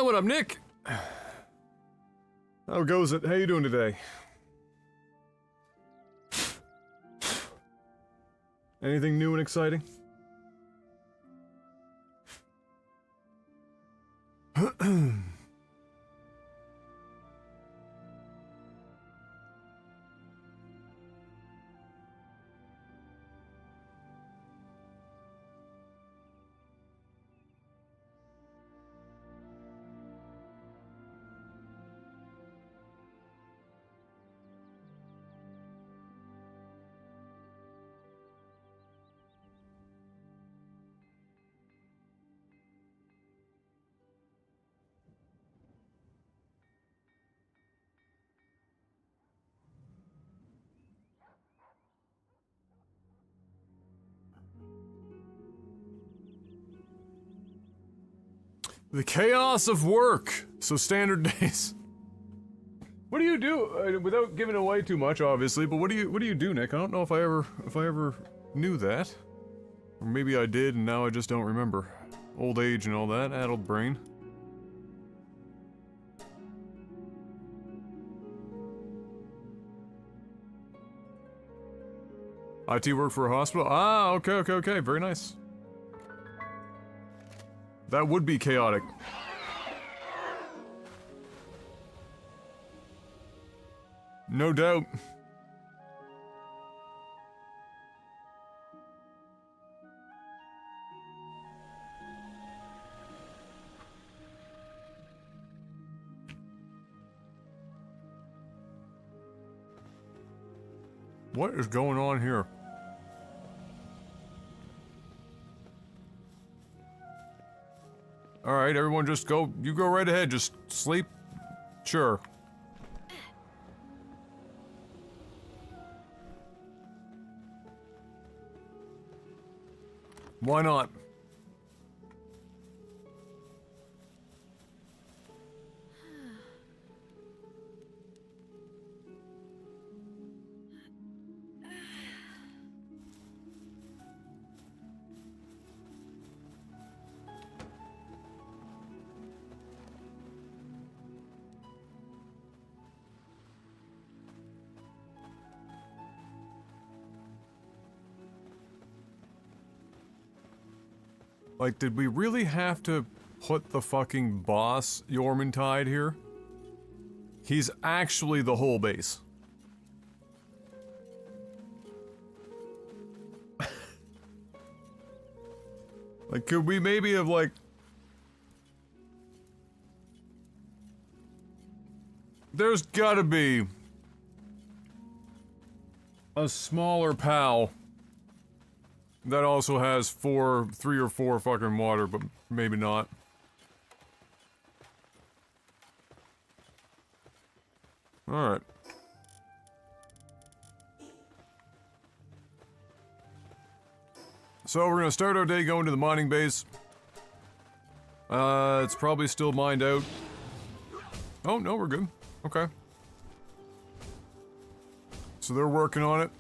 what up, Nick? How goes it? How you doing today? Anything new and exciting? The chaos of work. So standard days. What do you do without giving away too much, obviously? But what do you do, Nick? I don't know if I ever knew that, or maybe I did and now I just don't remember. Old age and all that, addled brain. IT work for a hospital? Ah, okay, very nice. That would be chaotic. No doubt. What is going on here? Alright, everyone just go, you go right ahead, just sleep. Sure. Why not? Like, did we really have to put the fucking boss Yormintide here? He's actually the whole base. Like, could we maybe have, like... There's gotta be... a smaller pal that also has 3 or 4 fucking water, but maybe not. Alright. So we're gonna start our day going to the mining base. It's probably still mined out. Oh, no, we're good. Okay. So they're working on it.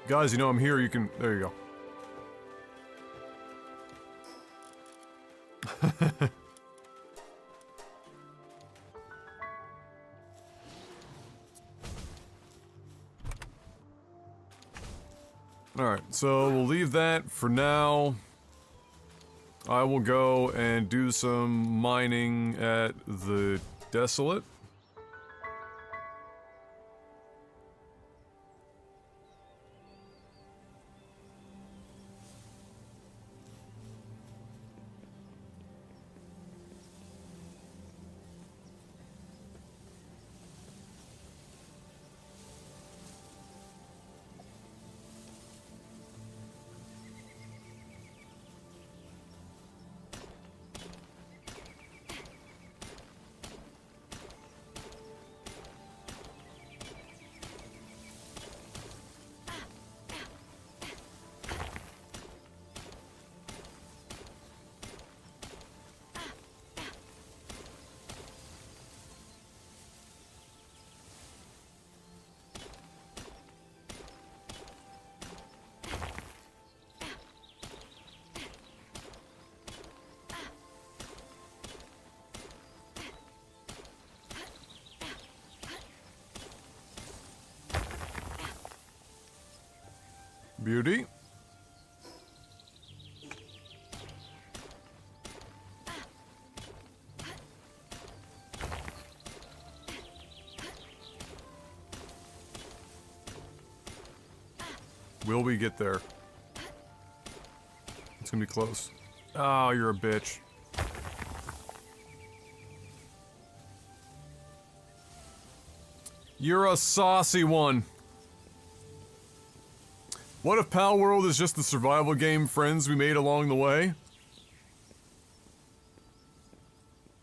Guys, you know I'm here, you can... There you go. Alright, so we'll leave that for now. I will go and do some mining at the Desolate. Beauty. Will we get there? It's gonna be close. Oh, you're a bitch. You're a saucy one. What if Palworld is just the survival game friends we made along the way?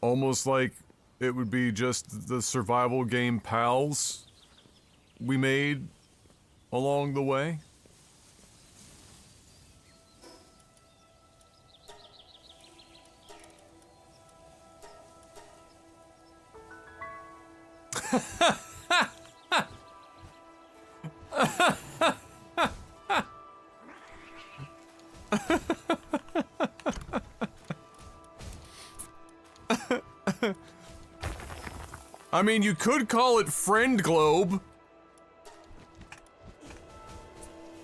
Almost like it would be just the survival game pals we made along the way? I mean, you could call it Friend Globe.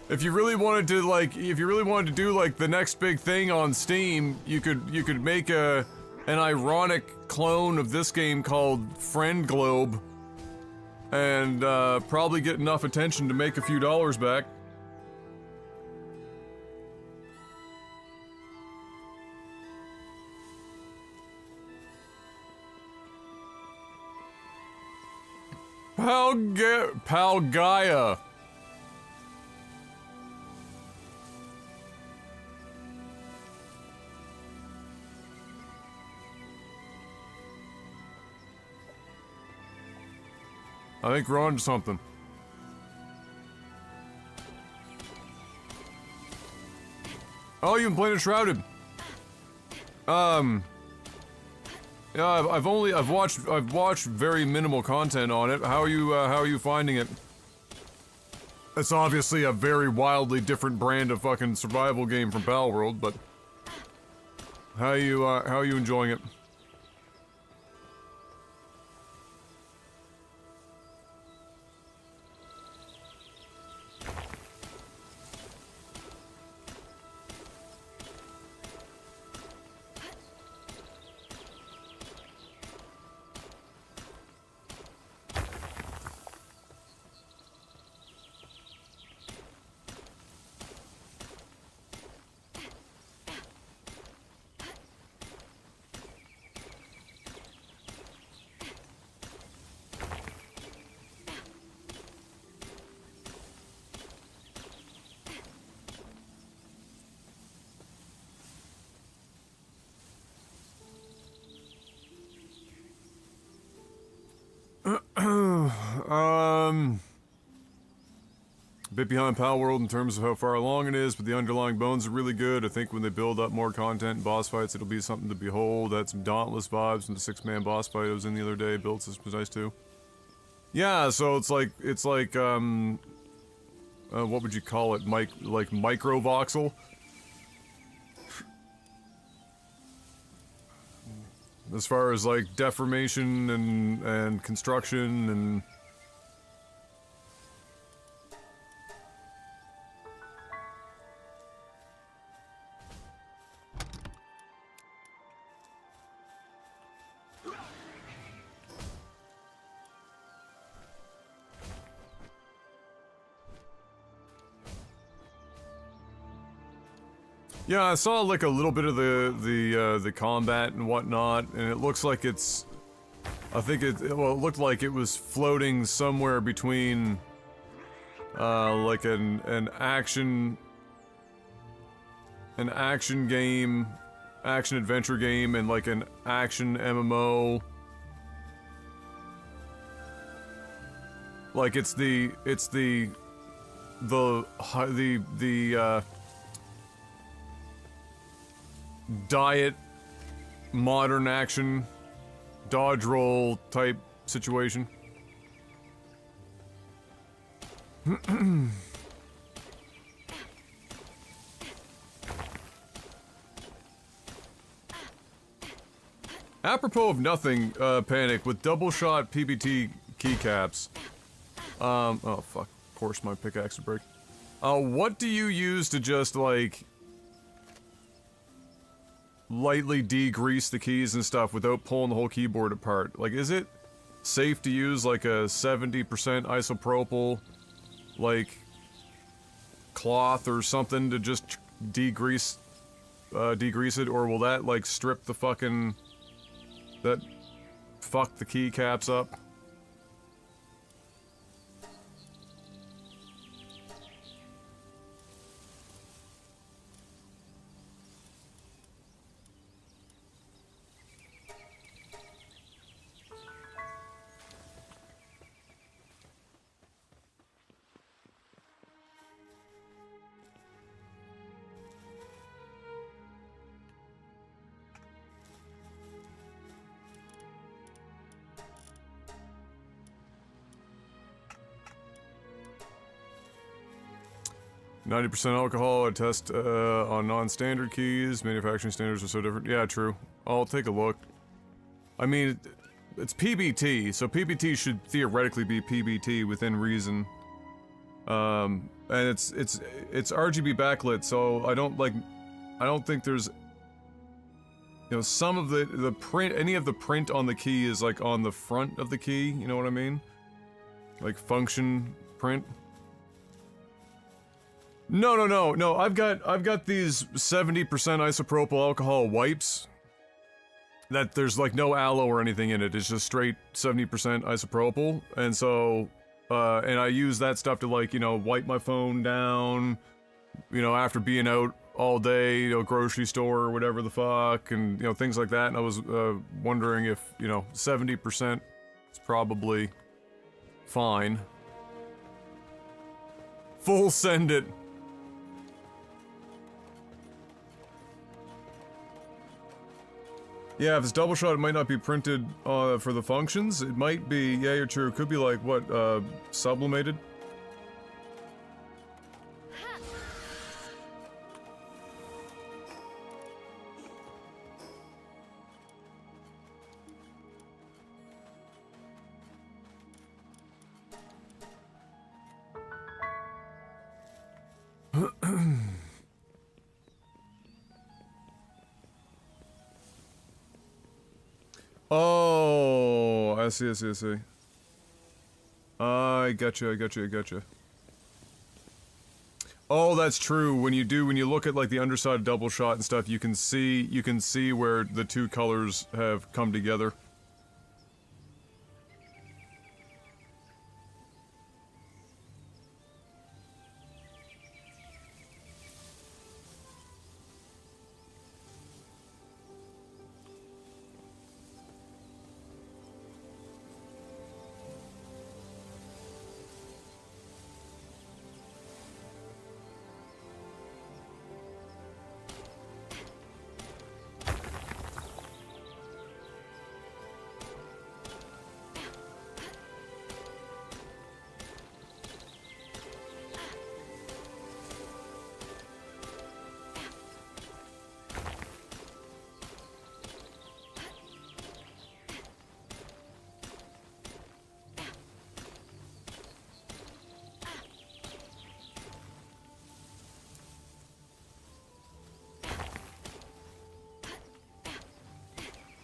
If you really wanted to, like, do, like, the next big thing on Steam, you could make an ironic clone of this game called Friend Globe. And, probably get enough attention to make a few dollars back. Palgaia. I think we're on to something. Oh, you've been playing Shrouded. Yeah, I've watched very minimal content on it. How are you finding it? It's obviously a very wildly different brand of fucking survival game from Palworld, but how are you enjoying it? A bit behind Palworld in terms of how far along it is, but the underlying bones are really good. I think when they build up more content and boss fights, it'll be something to behold. That's some Dauntless vibes from the 6-man boss fight I was in the other day. Build system was nice too. Yeah, so it's like what would you call it? Like micro voxel? As far as like deformation and construction and yeah, I saw like a little bit of the combat and whatnot, and it looks like it's. I think it looked like it was floating somewhere between, like an action game, action adventure game, and like an action MMO. Like it's the diet, modern action, dodge roll type situation. Apropos of nothing, Panic, with double shot PBT keycaps. Oh fuck, of course my pickaxe would break. What do you use to just, like, lightly degrease the keys and stuff without pulling the whole keyboard apart? Like, is it safe to use, like, a 70% isopropyl, like, cloth or something to just degrease it, or will that, like, strip the fucking... fuck the keycaps up? %% alcohol, I test on non-standard keys. Manufacturing standards are so different. Yeah, true. I'll take a look. I mean, it's PBT, so PBT should theoretically be PBT within reason. And it's RGB backlit, so I don't think there's, you know, some of the print, any of the print on the key is like on the front of the key, you know what I mean? Like function print. No, I've got these 70% isopropyl alcohol wipes that there's like no aloe or anything in it. It's just straight 70% isopropyl. And so, and I use that stuff to, like, you know, wipe my phone down, you know, after being out all day, you know, grocery store or whatever the fuck, and, you know, things like that. And I was, wondering if, you know, 70% is probably fine. Full send it. Yeah, if it's double shot, it might not be printed for the functions. It might be, yeah, you're true. It could be like, what, sublimated? Oh, I see. I gotcha. Oh, that's true. When you look at, like, the underside double shot and stuff, you can see where the two colors have come together.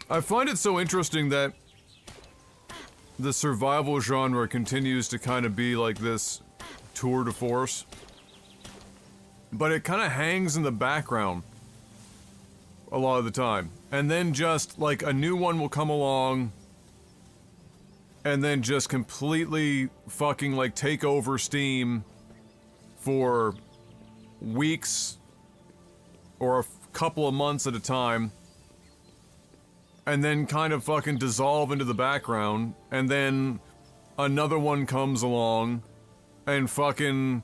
I find it so interesting that the survival genre continues to kind of be like this tour de force, but it kind of hangs in the background a lot of the time, and then just like a new one will come along and then just completely fucking like take over Steam for weeks or a couple of months at a time, and then kind of fucking dissolve into the background, and then another one comes along and fucking...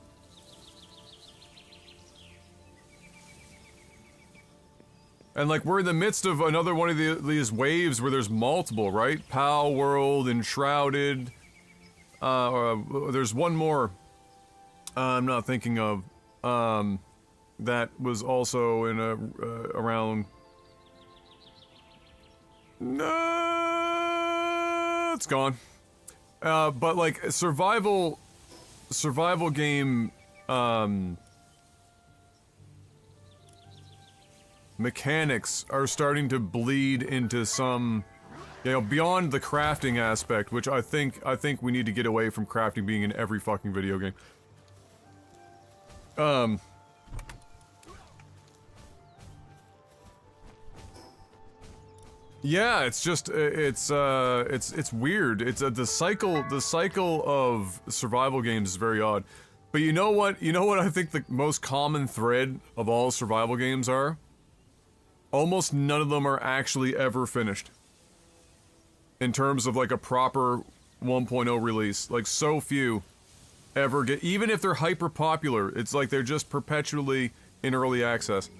And like, we're in the midst of another one of these waves where there's multiple, right? Palworld, Enshrouded, there's one more I'm not thinking of, that was also in around... No, it's gone. But like survival game mechanics are starting to bleed into some, you know, beyond the crafting aspect, which I think we need to get away from crafting being in every fucking video game. Yeah, it's just, it's weird. It's, the cycle of survival games is very odd. But you know what I think the most common thread of all survival games are? Almost none of them are actually ever finished. In terms of like a proper 1.0 release. Like so few ever get, even if they're hyper popular, it's like they're just perpetually in early access.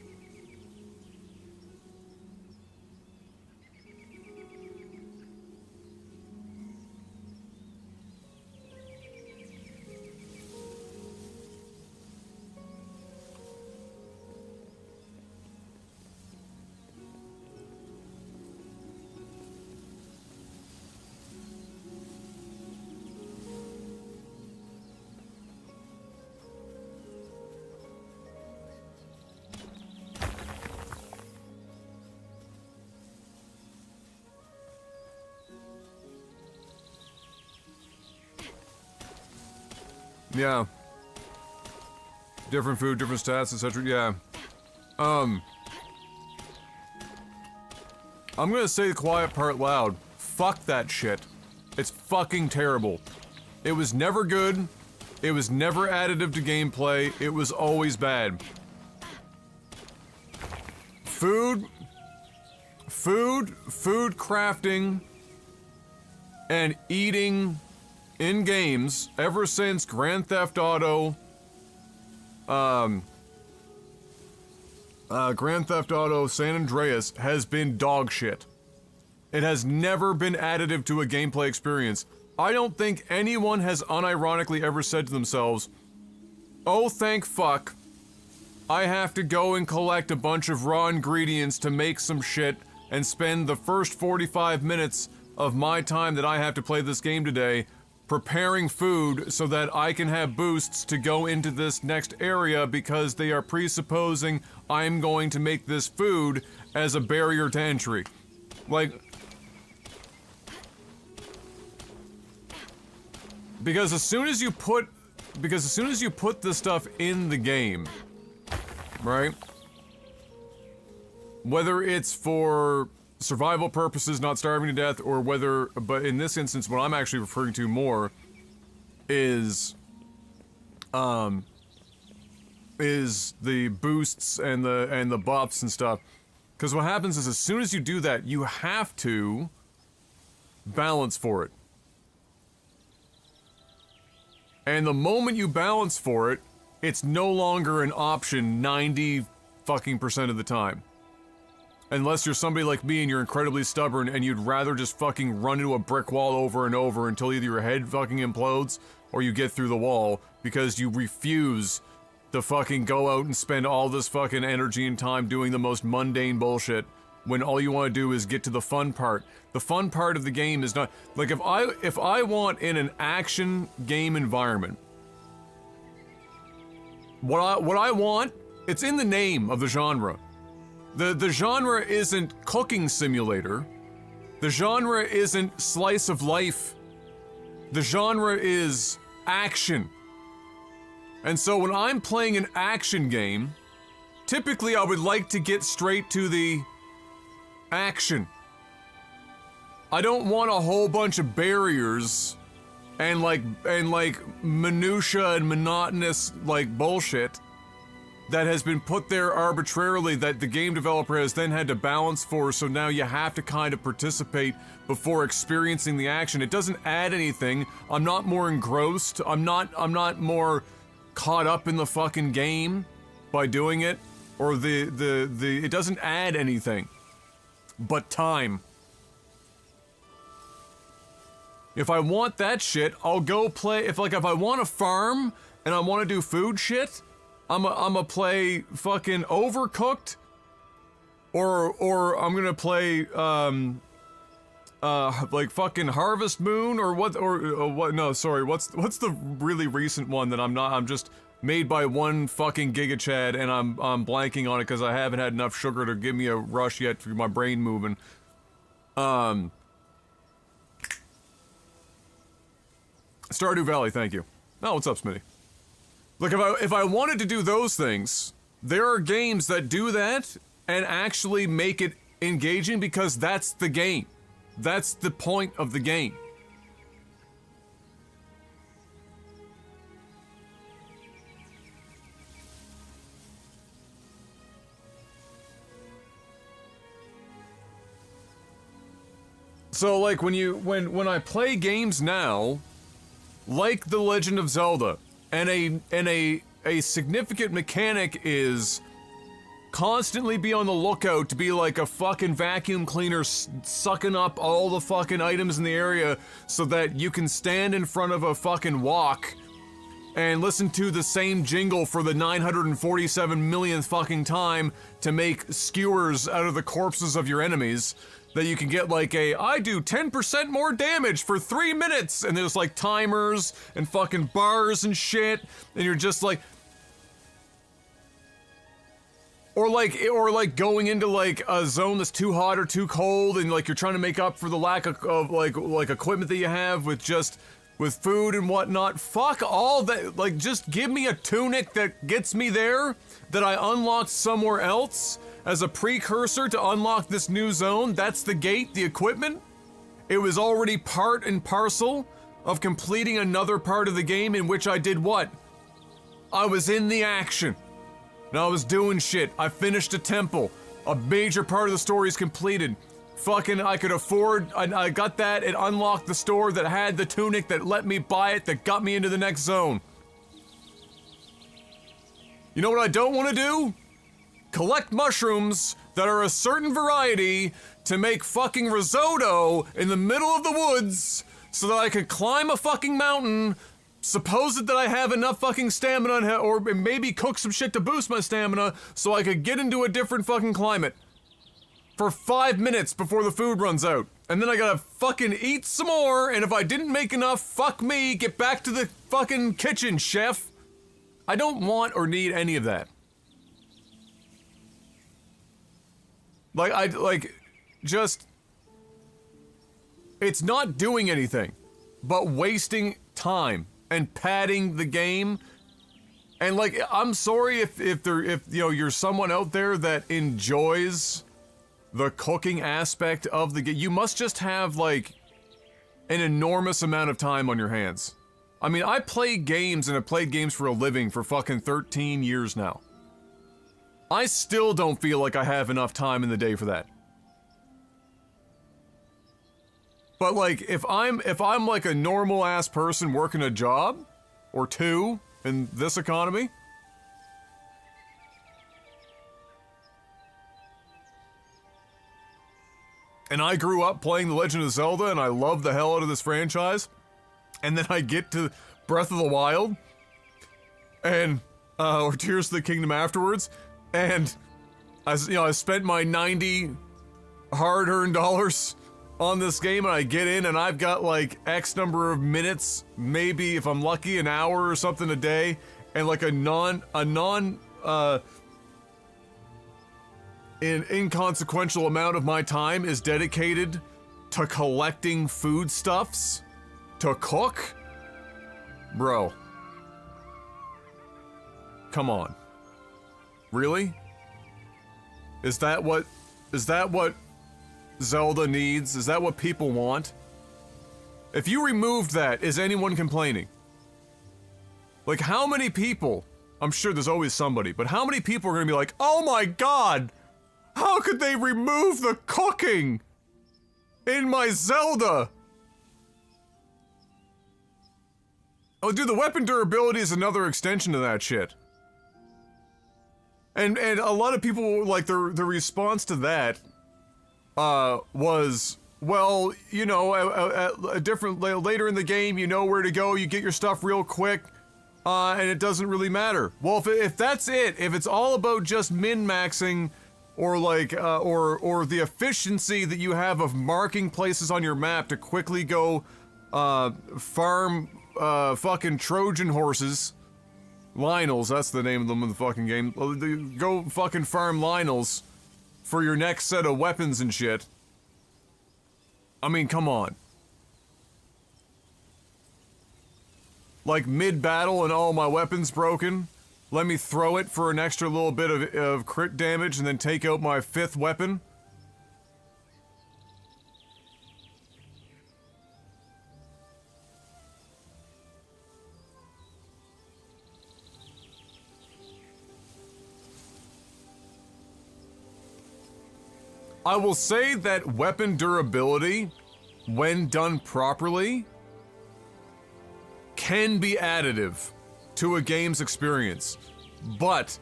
Yeah. Different food, different stats, etc. Yeah. I'm gonna say the quiet part loud. Fuck that shit. It's fucking terrible. It was never good. It was never additive to gameplay. It was always bad. Food crafting and eating in games ever since Grand Theft Auto, Grand Theft Auto San Andreas has been dog shit. It has never been additive to a gameplay experience. I don't think anyone has unironically ever said to themselves, "Oh, thank fuck, I have to go and collect a bunch of raw ingredients to make some shit and spend the first 45 minutes of my time that I have to play this game today preparing food so that I can have boosts to go into this next area because they are presupposing I'm going to make this food as a barrier to entry." Like, because as soon as you put this stuff in the game, right? Whether it's for survival purposes, not starving to death, or whether, but in this instance, what I'm actually referring to more is the boosts and the buffs and stuff. Because what happens is, as soon as you do that, you have to balance for it. And the moment you balance for it, it's no longer an option 90% of the time. Unless you're somebody like me and you're incredibly stubborn and you'd rather just fucking run into a brick wall over and over until either your head fucking implodes or you get through the wall because you refuse to fucking go out and spend all this fucking energy and time doing the most mundane bullshit when all you want to do is get to the fun part. The fun part of the game is not, like, if I want in an action game environment, what I want, it's in the name of the genre. The genre isn't cooking simulator. The genre isn't slice of life. The genre is action. And so when I'm playing an action game, typically I would like to get straight to the action. I don't want a whole bunch of barriers and like minutia and monotonous like bullshit that has been put there arbitrarily that the game developer has then had to balance for, so now you have to kind of participate before experiencing the action. It doesn't add anything. I'm not more engrossed. I'm not more caught up in the fucking game by doing it, or it doesn't add anything but time. If I want that shit, I'll go play. If I want to farm and I want to do food shit, I'ma play fucking Overcooked, or I'm gonna play like fucking Harvest Moon, or what? Or what? No, sorry. What's the really recent one that I'm made by one fucking Giga Chad, and I'm blanking on it because I haven't had enough sugar to give me a rush yet for my brain moving. Stardew Valley, thank you. Oh, what's up, Smitty? Look, if I wanted to do those things, there are games that do that and actually make it engaging because that's the game. That's the point of the game. So like when I play games now, like The Legend of Zelda, and a significant mechanic is constantly be on the lookout to be like a fucking vacuum cleaner sucking up all the fucking items in the area so that you can stand in front of a fucking wok and listen to the same jingle for the 947 millionth fucking time to make skewers out of the corpses of your enemies. That you can get like I do 10% more damage for 3 minutes, and there's like timers and fucking bars and shit, and you're just like, or like going into like a zone that's too hot or too cold, and like you're trying to make up for the lack of like equipment that you have with food and whatnot. Fuck all that. Like, just give me a tunic that gets me there, that I unlocked somewhere else as a precursor to unlock this new zone. That's the gate, the equipment. It was already part and parcel of completing another part of the game in which I did what? I was in the action. And I was doing shit. I finished a temple. A major part of the story is completed. Fucking, I could afford, I got that, it unlocked the store that had the tunic that let me buy it, that got me into the next zone. You know what I don't want to do? Collect mushrooms that are a certain variety to make fucking risotto in the middle of the woods so that I could climb a fucking mountain, supposed that I have enough fucking stamina, or maybe cook some shit to boost my stamina so I could get into a different fucking climate for 5 minutes before the food runs out. And then I gotta fucking eat some more, and if I didn't make enough, fuck me, get back to the fucking kitchen, chef. I don't want or need any of that. It's not doing anything but wasting time and padding the game. And like, I'm sorry if you know, you're someone out there that enjoys the cooking aspect of the game. You must just have like an enormous amount of time on your hands. I mean, I play games and have played games for a living for fucking 13 years now. I still don't feel like I have enough time in the day for that. But like, if I'm like a normal ass person working a job or two in this economy, and I grew up playing The Legend of Zelda and I love the hell out of this franchise, and then I get to Breath of the Wild and or Tears of the Kingdom afterwards, and I spent my 90 hard-earned dollars on this game, and I get in and I've got like X number of minutes, maybe if I'm lucky an hour or something a day, and like an inconsequential amount of my time is dedicated to collecting foodstuffs to cook. Bro, come on. Really? Is that what Zelda needs? Is that what people want? If you removed that, is anyone complaining? Like, how many people, I'm sure there's always somebody, but how many people are gonna be like, oh my god, how could they remove the cooking in my Zelda? Oh, dude, the weapon durability is another extension to that shit. And a lot of people, like, the response to that was, well, you know, a different, later in the game, you know where to go, you get your stuff real quick, and it doesn't really matter. Well, if that's it, if it's all about just min-maxing, or like, or the efficiency that you have of marking places on your map to quickly go, farm, fucking Trojan horses Lionels, that's the name of them in the fucking game. Go fucking farm Lionels for your next set of weapons and shit. I mean, come on. Like, mid-battle and all my weapon's broken, let me throw it for an extra little bit of crit damage and then take out my 5th weapon? I will say that weapon durability, when done properly, can be additive to a game's experience. But,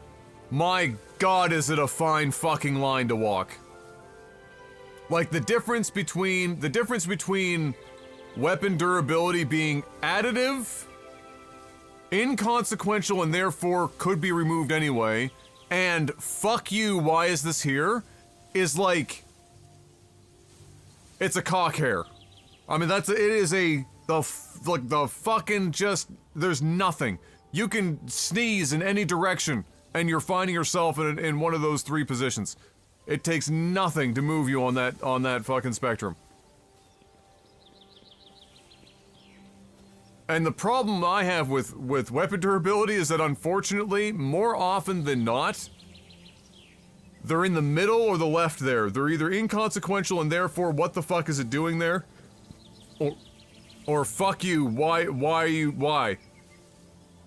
my god, is it a fine fucking line to walk. Like, the difference between weapon durability being additive, inconsequential, and therefore could be removed anyway, and fuck you, why is this here? Is like, it's a cock hair. I mean, it is the fucking just, there's nothing. You can sneeze in any direction, and you're finding yourself in one of those 3 positions. It takes nothing to move you on that fucking spectrum. And the problem I have with weapon durability is that, unfortunately, more often than not, they're in the middle or the left there. They're either inconsequential and therefore what the fuck is it doing there? Or fuck you, why?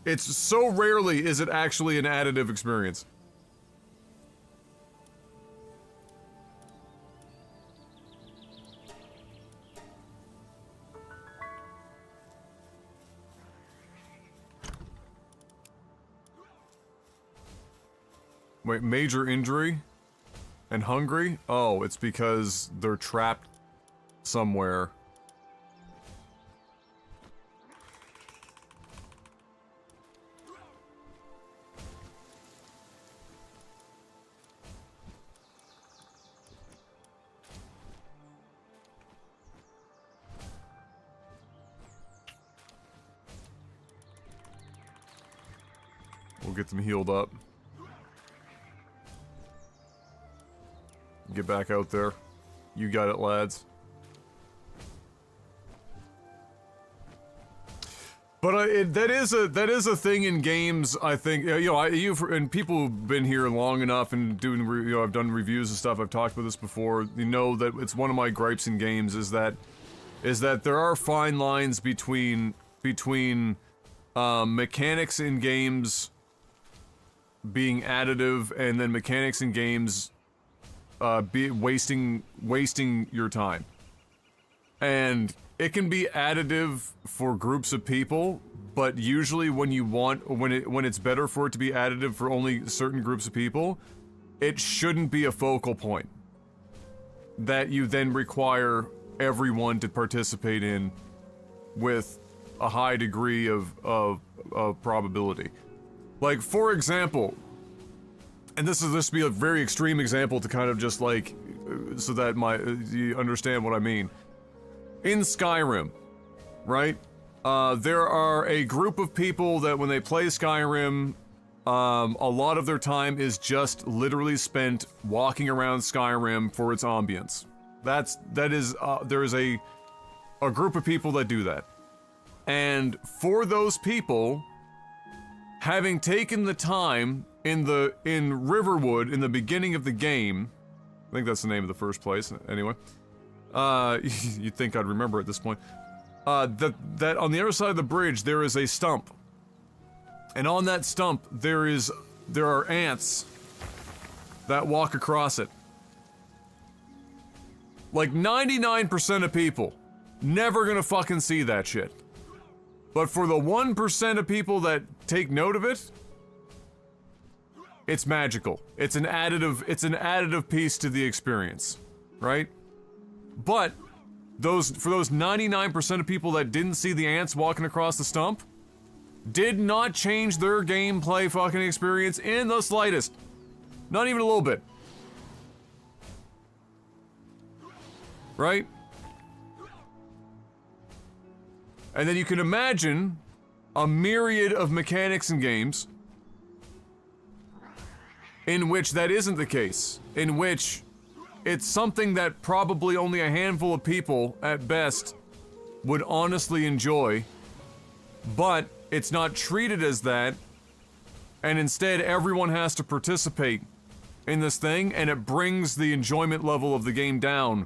It's so rarely is it actually an additive experience. Wait, major injury? And hungry? Oh, it's because they're trapped somewhere. We'll get them healed up. Get back out there. You got it, lads. But that is a thing in games. I think and people who've been here long enough and doing I've done reviews and stuff. I've talked about this before. You know that it's one of my gripes in games is that there are fine lines between mechanics in games being additive and then mechanics in games wasting your time. And it can be additive for groups of people, but usually when it's better for it to be additive for only certain groups of people, it shouldn't be a focal point that you then require everyone to participate in with a high degree of probability. Like, for example, and this will be a very extreme example to kind of just like, so that you understand what I mean. In Skyrim, right? There are a group of people that when they play Skyrim, a lot of their time is just literally spent walking around Skyrim for its ambience. There is a group of people that do that. And for those people, having taken the time in Riverwood in the beginning of the game, I think that's the name of the first place, anyway. You'd think I'd remember at this point. That on the other side of the bridge there is a stump. And on that stump there are ants that walk across it. Like 99% of people never gonna fucking see that shit. But for the 1% of people that take note of it, it's magical. It's an additive piece to the experience, right? But for those 99% of people that didn't see the ants walking across the stump, did not change their gameplay fucking experience in the slightest. Not even a little bit. Right? And then you can imagine a myriad of mechanics in games in which that isn't the case, in which it's something that probably only a handful of people, at best, would honestly enjoy, but it's not treated as that, and instead everyone has to participate in this thing, and it brings the enjoyment level of the game down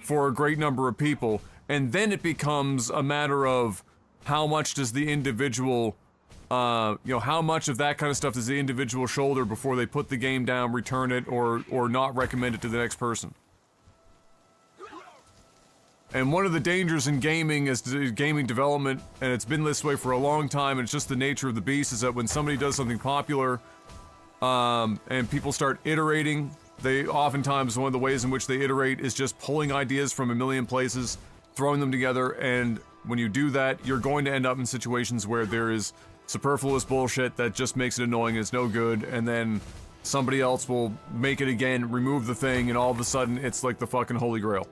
for a great number of people, and then it becomes a matter of how much does the individual, how much of that kind of stuff does the individual shoulder before they put the game down, return it, or not recommend it to the next person. And one of the dangers in gaming is gaming development, and it's been this way for a long time, and it's just the nature of the beast, is that when somebody does something popular, and people start iterating, they oftentimes, one of the ways in which they iterate is just pulling ideas from a million places, throwing them together, and when you do that, you're going to end up in situations where there is superfluous bullshit that just makes it annoying and it's no good, and then somebody else will make it again, remove the thing, and all of a sudden it's like the fucking holy grail.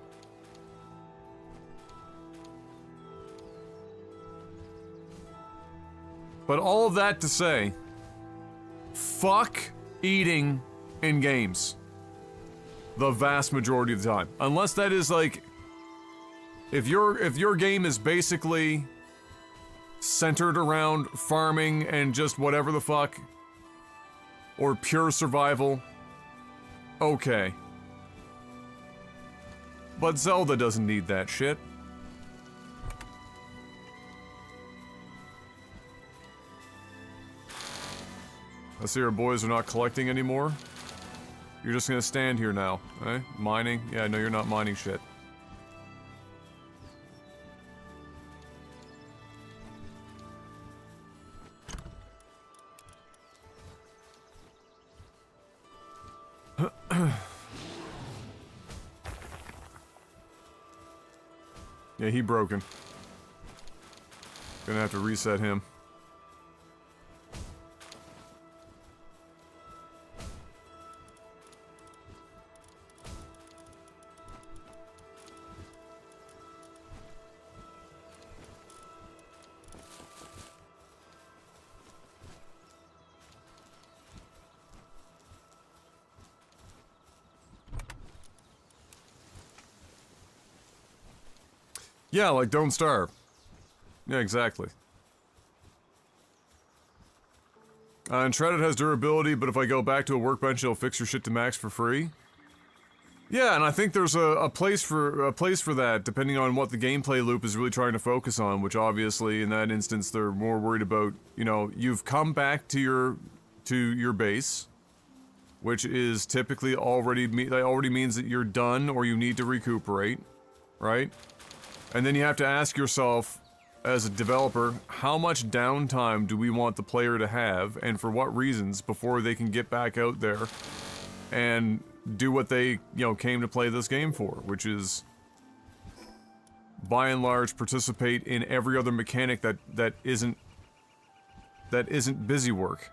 But all of that to say, fuck eating in games. The vast majority of the time. Unless that is like, if your game is basically centered around farming and just whatever the fuck, or pure survival, okay. But Zelda doesn't need that shit. I see our boys are not collecting anymore. You're just gonna stand here now, eh? Mining? Yeah, no, you're not mining shit. Yeah, he broken. Gonna have to reset him. Yeah, like, don't starve. Yeah, exactly. And Shredded has durability, but if I go back to a workbench, it'll fix your shit to max for free. Yeah, and I think there's a place for that, depending on what the gameplay loop is really trying to focus on, which obviously, in that instance, they're more worried about, you know, you've come back to your base, which is typically that already means that you're done or you need to recuperate, right? And then you have to ask yourself, as a developer, how much downtime do we want the player to have, and for what reasons, before they can get back out there and do what they, you know, came to play this game for, which is, by and large, participate in every other mechanic that isn't busy work.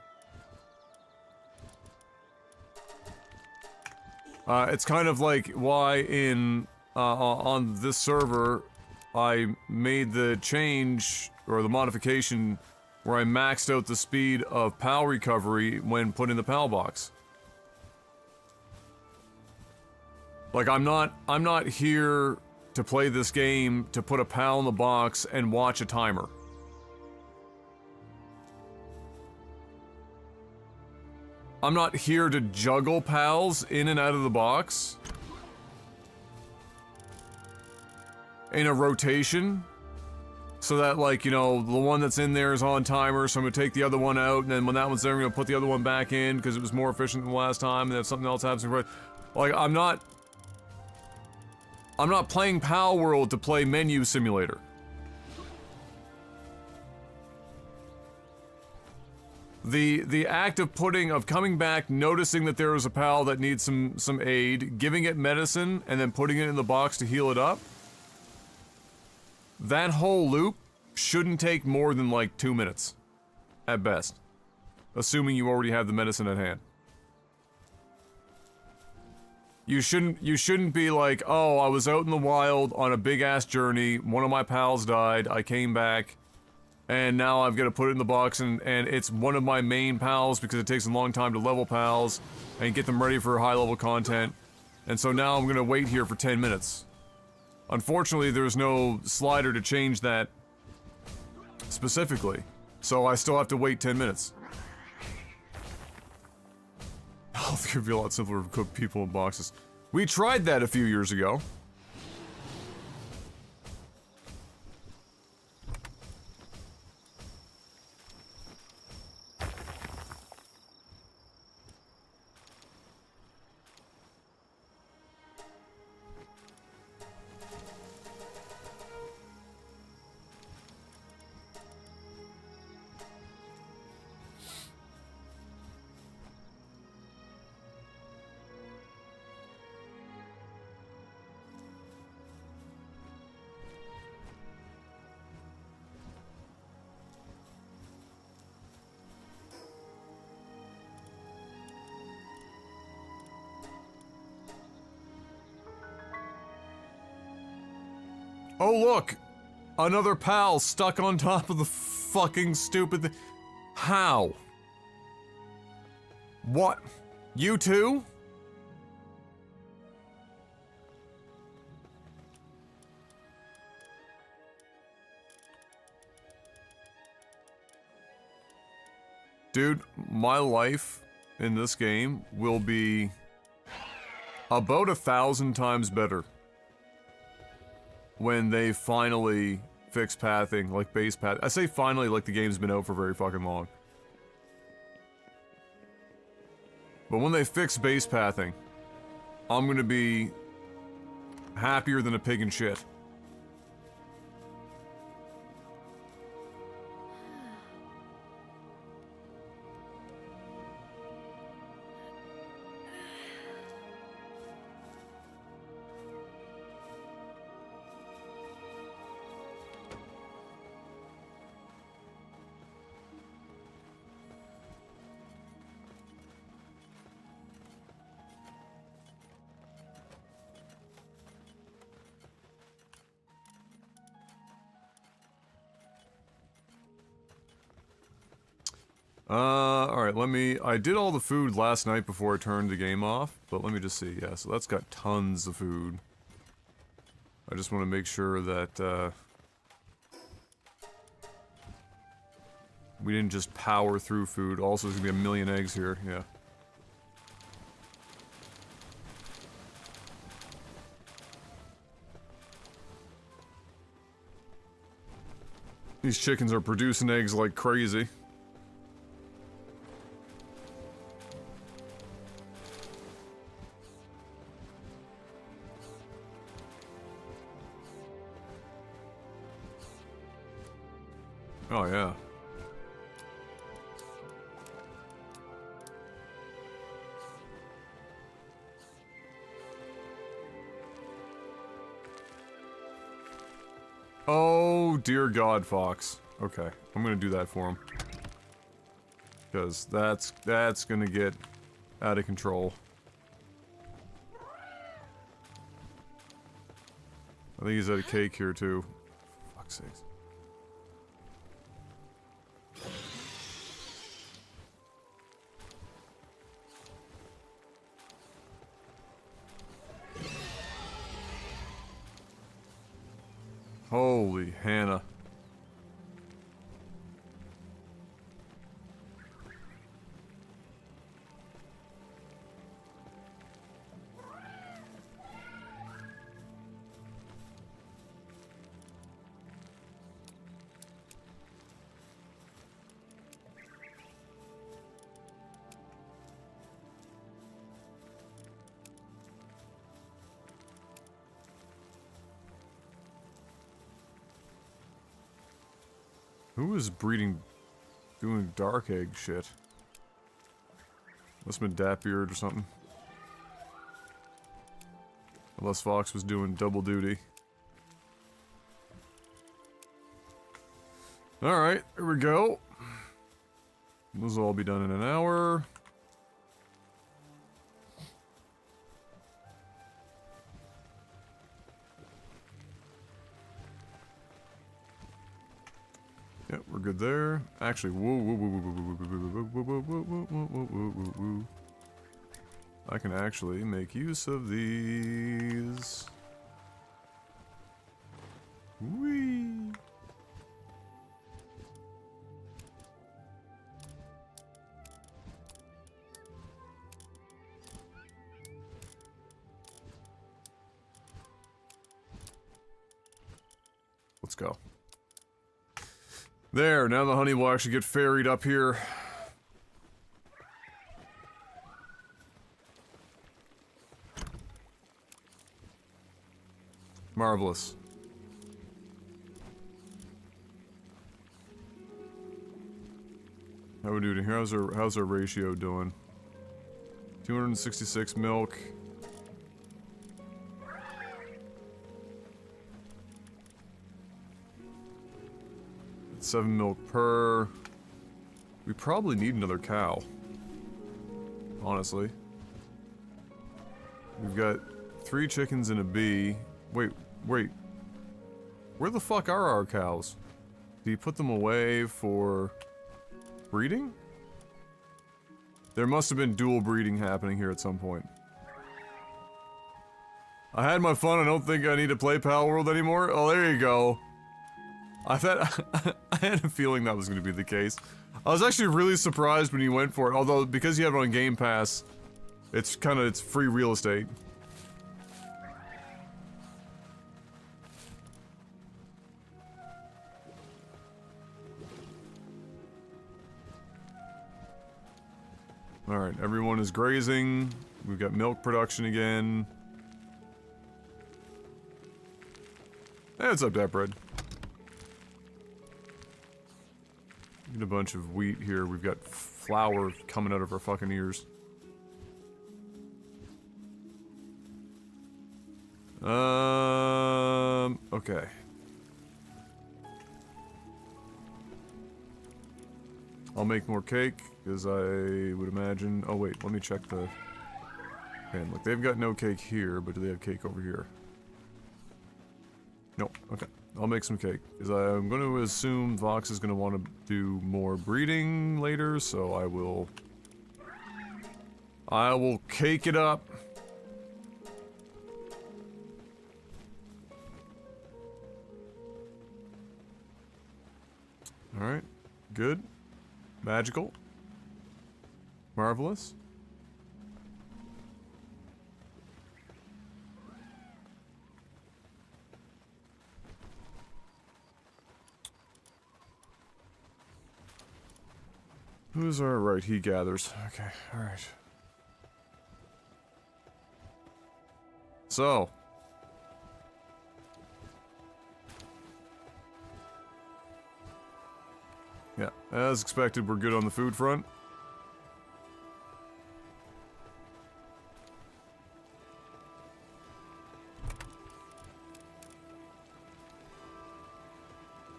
It's kind of like why on this server, I made the change, or the modification, where I maxed out the speed of PAL recovery when put in the PAL box. Like, I'm not here to play this game to put a PAL in the box and watch a timer. I'm not here to juggle PALs in and out of the box in a rotation, so that, like, you know, the one that's in there is on timer, so I'm gonna take the other one out, and then when that one's there, I'm gonna put the other one back in because it was more efficient than the last time, and if something else happens, like, I'm not playing Palworld to play menu simulator. The act of coming back, noticing that there was a PAL that needs some aid, giving it medicine, and then putting it in the box to heal it up, that whole loop shouldn't take more than like 2 minutes, at best, assuming you already have the medicine at hand. You shouldn't be like, oh, I was out in the wild on a big ass journey, one of my pals died, I came back, And now I've got to put it in the box, and it's one of my main pals because it takes a long time to level pals and get them ready for high-level content. And so now I'm gonna wait here for 10 minutes. Unfortunately, there's no slider to change that specifically, so I still have to wait 10 minutes. Oh, it's gonna be a lot simpler to cook people in boxes. We tried that a few years ago. Oh look! Another pal stuck on top of the fucking stupid thing. How? What? You too? Dude, my life in this game will be about 1,000 times better when they finally fix pathing, like base path. I say finally like the game's been out for very fucking long. But when they fix base pathing, I'm gonna be happier than a pig in shit. Alright, I did all the food last night before I turned the game off, but let me just see, yeah, so that's got tons of food. I just want to make sure that, we didn't just power through food. Also, there's gonna be 1,000,000 eggs here, yeah. These chickens are producing eggs like crazy. Oh, yeah. Oh, dear God, Fox. Okay, I'm gonna do that for him. Because that's gonna get out of control. I think he's out of cake here, too. For fuck's sakes. Holy Hannah. Who is breeding, doing dark egg shit? Must have been Datbeard or something. Unless Fox was doing double duty. Alright, here we go. Those will all be done in an hour. Yep, we're good there. Actually, woo. I can actually make use of these. Whee! Let's go. There, now the honey will actually get ferried up here. Marvelous. How we doing here? How's our ratio doing? 266 milk. 7 milk per. We probably need another cow. Honestly. We've got 3 chickens and a bee. Wait. Where the fuck are our cows? Do you put them away for breeding? There must have been dual breeding happening here at some point. I had my fun, I don't think I need to play Palworld anymore. Oh, there you go. I thought I had a feeling that was going to be the case. I was actually really surprised when you went for it, although because you have it on Game Pass, it's free real estate. Alright, everyone is grazing. We've got milk production again. Hey, what's up, that bread? Get a bunch of wheat here. We've got flour coming out of our fucking ears. Okay. I'll make more cake, because I would imagine... Oh wait, let me check the... Man, look, they've got no cake here, but do they have cake over here? Nope, okay. I'll make some cake, because I'm going to assume Vox is going to want to do more breeding later, so I will cake it up. Alright, good. Magical. Marvelous. Who's our right? He gathers. Okay, alright. So. Yeah, as expected, we're good on the food front.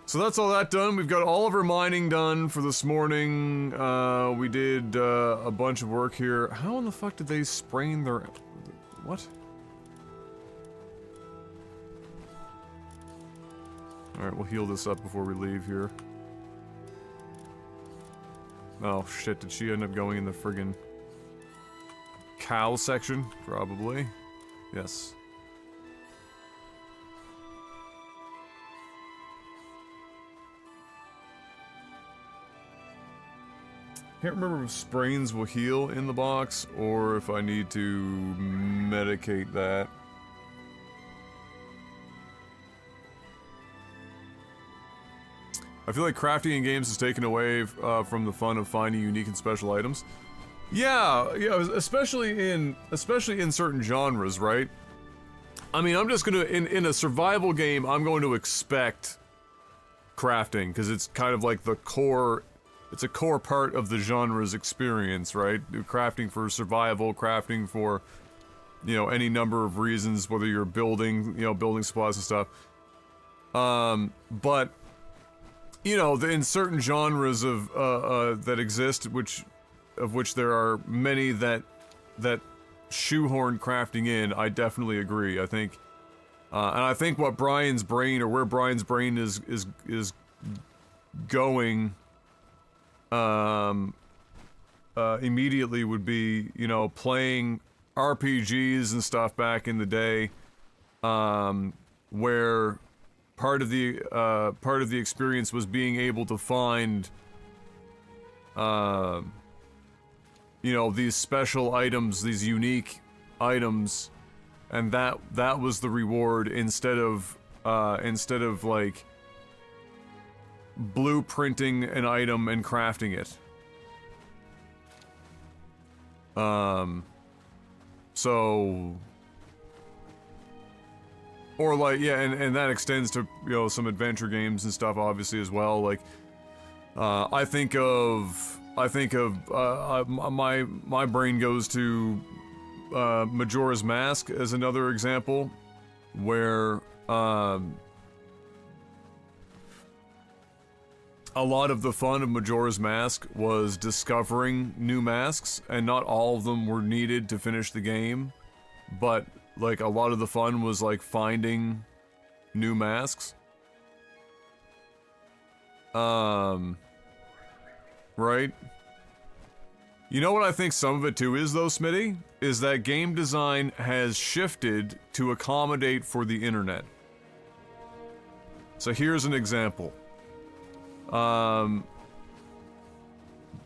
So that's all that done. We've got all of our mining done for this morning. We did a bunch of work here. How in the fuck did they sprain their... What? Alright, we'll heal this up before we leave here. Oh shit, did she end up going in the friggin' cow section? Probably. Yes. Can't remember if sprains will heal in the box, or if I need to medicate that. I feel like crafting in games has taken away from the fun of finding unique and special items. Yeah, especially in certain genres, right? I mean, I'm just gonna in a survival game, I'm going to expect crafting because it's kind of like the core. It's a core part of the genre's experience, right? Crafting for survival, crafting for, you know, any number of reasons, whether you're building, you know, building supplies and stuff. But, you know, in certain genres of, that exist, of which there are many that shoehorn crafting in, I definitely agree. I think, and I think what Brian's brain, or where Brian's brain is going immediately would be, you know, playing RPGs and stuff back in the day, where part of the experience was being able to find, you know, these special items, these unique items, and that was the reward instead of like blueprinting an item and crafting it. So, or like, yeah, and that extends to, you know, some adventure games and stuff, obviously, as well. Like, I think of my brain goes to Majora's Mask as another example, where a lot of the fun of Majora's Mask was discovering new masks, and not all of them were needed to finish the game, but like a lot of the fun was like finding new masks. Right? You know what I think some of it too is though, Smitty? Is that game design has shifted to accommodate for the internet. So here's an example.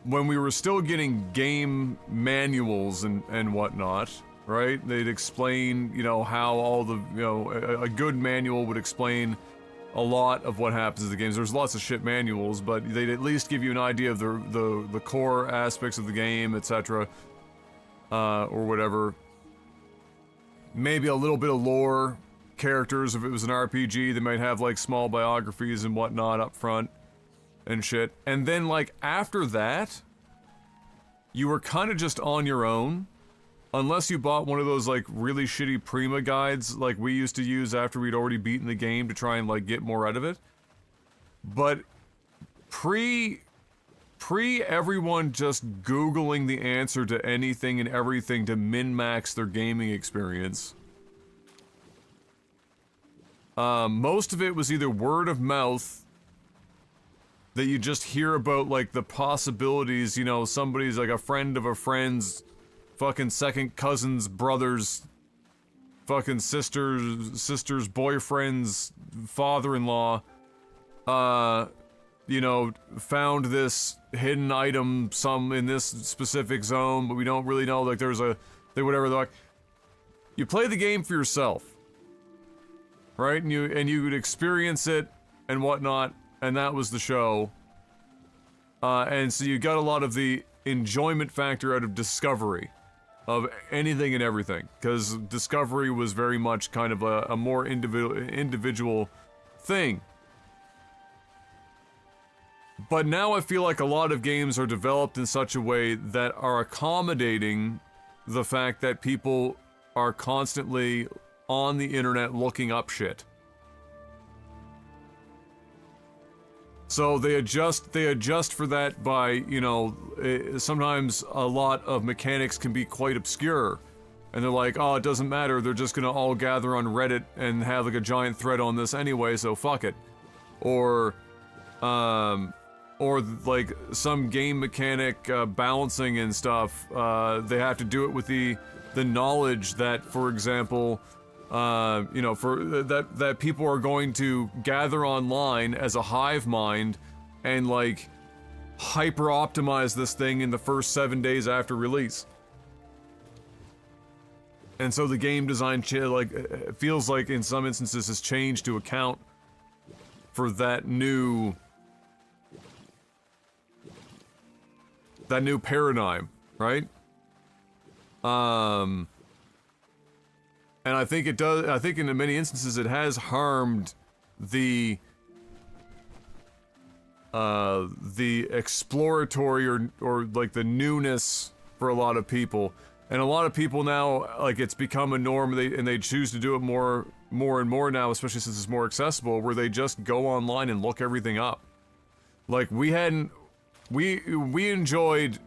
When we were still getting game manuals and whatnot, right? They'd explain, you know, how all the, you know, a good manual would explain a lot of what happens in the games. There's lots of shit manuals, but they'd at least give you an idea of the core aspects of the game, etc. Or whatever. Maybe a little bit of lore, characters, if it was an RPG, they might have like small biographies and whatnot up front. And shit. And then, like, after that, you were kind of just on your own. Unless you bought one of those, like, really shitty Prima guides like we used to use after we'd already beaten the game to try and, like, get more out of it. But pre everyone just Googling the answer to anything and everything to min-max their gaming experience, most of it was either word of mouth, that you just hear about, like, the possibilities, you know, somebody's, like, a friend of a friend's fucking second cousin's brother's fucking sister's boyfriend's father-in-law, you know, found this hidden item in this specific zone, but we don't really know, like, there's whatever, like, you play the game for yourself, right? And you would experience it and whatnot. And that was the show. And so you got a lot of the enjoyment factor out of discovery of anything and everything. Because discovery was very much kind of a more individual thing. But now I feel like a lot of games are developed in such a way that are accommodating the fact that people are constantly on the internet looking up shit. So they adjust for that by, you know, sometimes a lot of mechanics can be quite obscure. And they're like, oh, it doesn't matter, they're just gonna all gather on Reddit and have like a giant thread on this anyway, so fuck it. Or like some game mechanic balancing and stuff, they have to do it with the knowledge that, for example, you know, that people are going to gather online as a hive mind and, like, hyper-optimize this thing in the first 7 days after release. And so the game design, feels like in some instances has changed to account for that new paradigm, right? And I think it does, I think in many instances it has harmed the exploratory or like the newness for a lot of people. And a lot of people now, like, it's become a norm, and they choose to do it more and more now, especially since it's more accessible, where they just go online and look everything up. Like, we enjoyed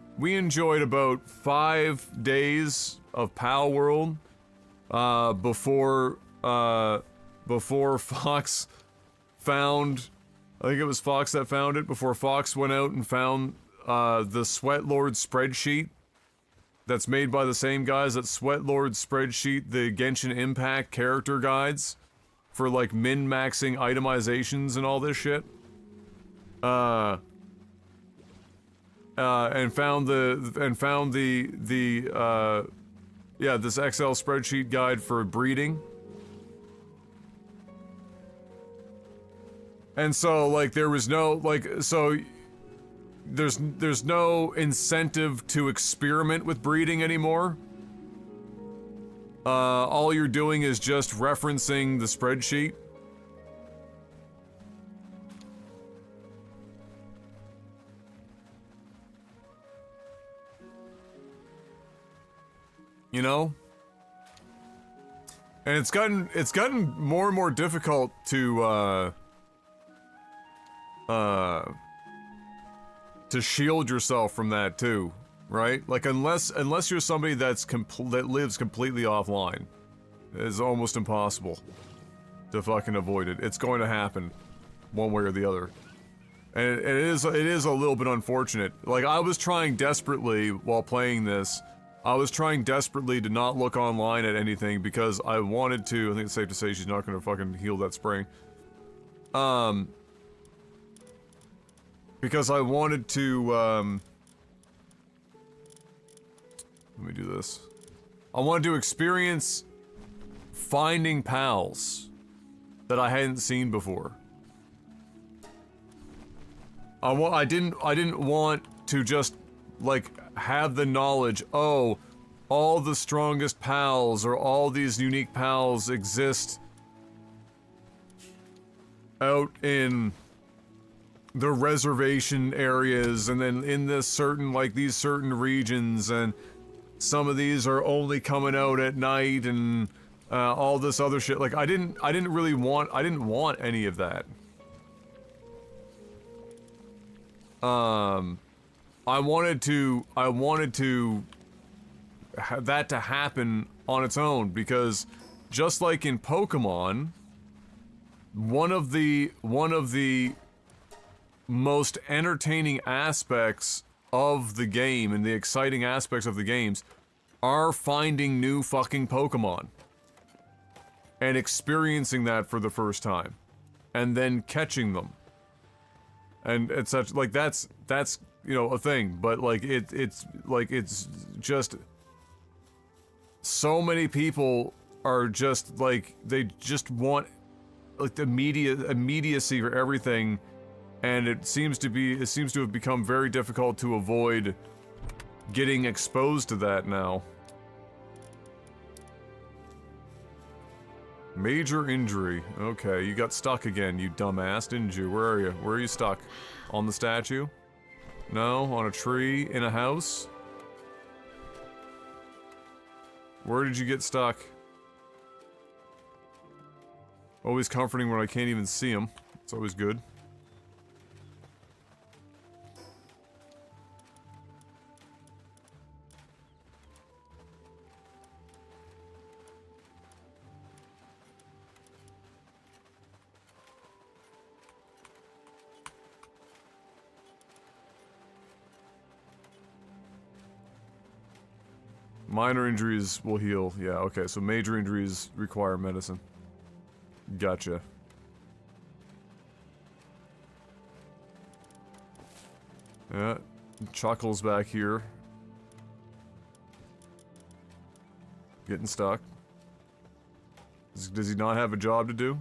about 5 days of Palworld before Fox found I think it was Fox that found it before Fox went out and found the Sweatlord spreadsheet that's made by the same guys that Sweatlord spreadsheet the Genshin Impact character guides for like min-maxing itemizations and all this shit. And found this Excel spreadsheet guide for breeding. And so, like, there was no, like, so there's no incentive to experiment with breeding anymore. All you're doing is just referencing the spreadsheet. You know? And it's gotten more and more difficult to shield yourself from that too, right? Like unless you're somebody that lives completely offline, it's almost impossible to fucking avoid it. It's going to happen, one way or the other, and it is a little bit unfortunate. Like I was trying desperately while playing this. I was trying desperately to not look online at anything because I wanted to. I think it's safe to say she's not going to fucking heal that spring. Because I wanted to, let me do this. I wanted to experience finding pals that I hadn't seen before. I didn't want to just, like, have the knowledge, oh, all the strongest pals or all these unique pals exist out in the reservation areas and then in this certain, like, these certain regions, and some of these are only coming out at night and all this other shit. Like I didn't want any of that. I wanted to have that to happen on its own, because just like in Pokemon, one of the most entertaining aspects of the game and the exciting aspects of the games are finding new fucking Pokemon and experiencing that for the first time and then catching them. And it's such, like, that's you know, a thing, but like it's just so many people are just like, they just want like the immediacy for everything, and it seems to have become very difficult to avoid getting exposed to that now. Major injury. Okay, you got stuck again, you dumbass, didn't you? Where are you? Where are you stuck? On the statue? No? On a tree? In a house? Where did you get stuck? Always comforting when I can't even see him. It's always good. Minor injuries will heal. Yeah, okay, so major injuries require medicine. Gotcha. Yeah, Chuckle's back here. Getting stuck. Does he not have a job to do?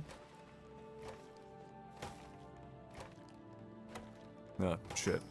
Nah, shit.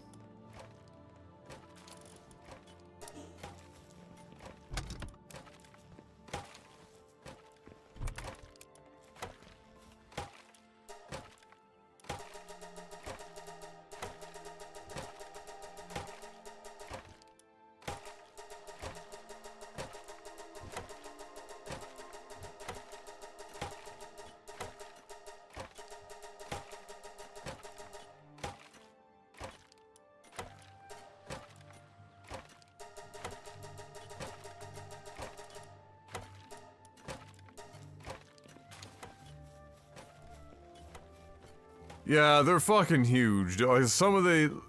Yeah, they're fucking huge. Like, some of the...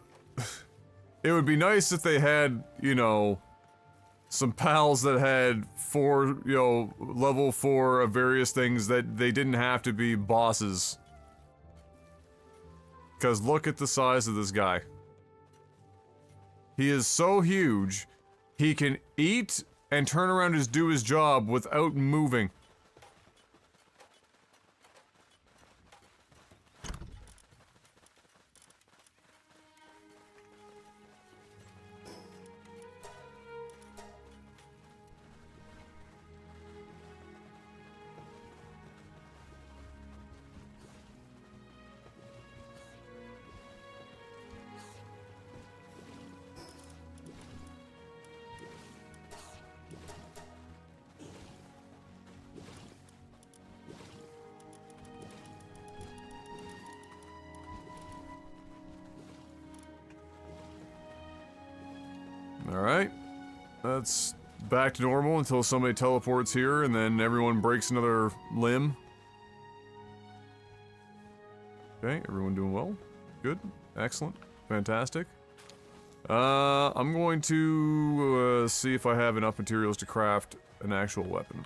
It would be nice if they had, you know, some pals that had level 4 of various things that they didn't have to be bosses. Because look at the size of this guy. He is so huge, he can eat and turn around and do his job without moving. Alright. That's back to normal until somebody teleports here and then everyone breaks another limb. Okay, everyone doing well. Good. Excellent. Fantastic. I'm going to see if I have enough materials to craft an actual weapon.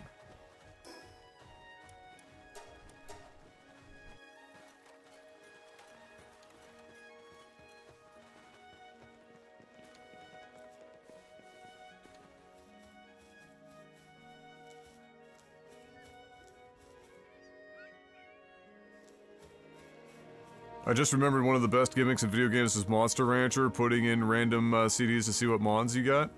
I just remembered one of the best gimmicks in video games is Monster Rancher, putting in random CDs to see what mons you got.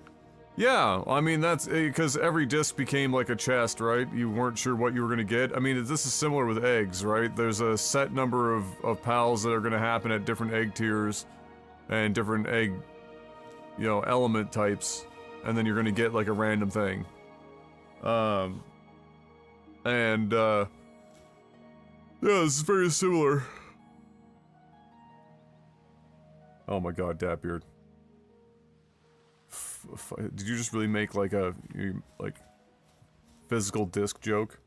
Yeah, I mean, that's because every disc became like a chest, right? You weren't sure what you were gonna get. I mean, this is similar with eggs, right? There's a set number of pals that are gonna happen at different egg tiers and different egg, you know, element types, and then you're gonna get like a random thing. Yeah, this is very similar. Oh my god, Datbeard. Did you just really make like a, like, physical disc joke?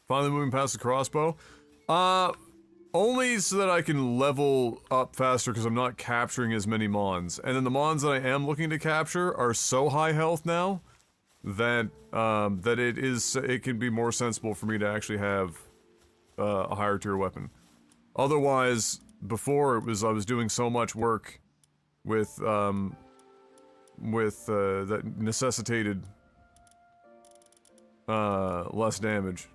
Finally moving past the crossbow? Only so that I can level up faster because I'm not capturing as many mons. And then the mons that I am looking to capture are so high health now that it can be more sensible for me to actually have a higher tier weapon. Otherwise, before I was doing so much work with that necessitated less damage.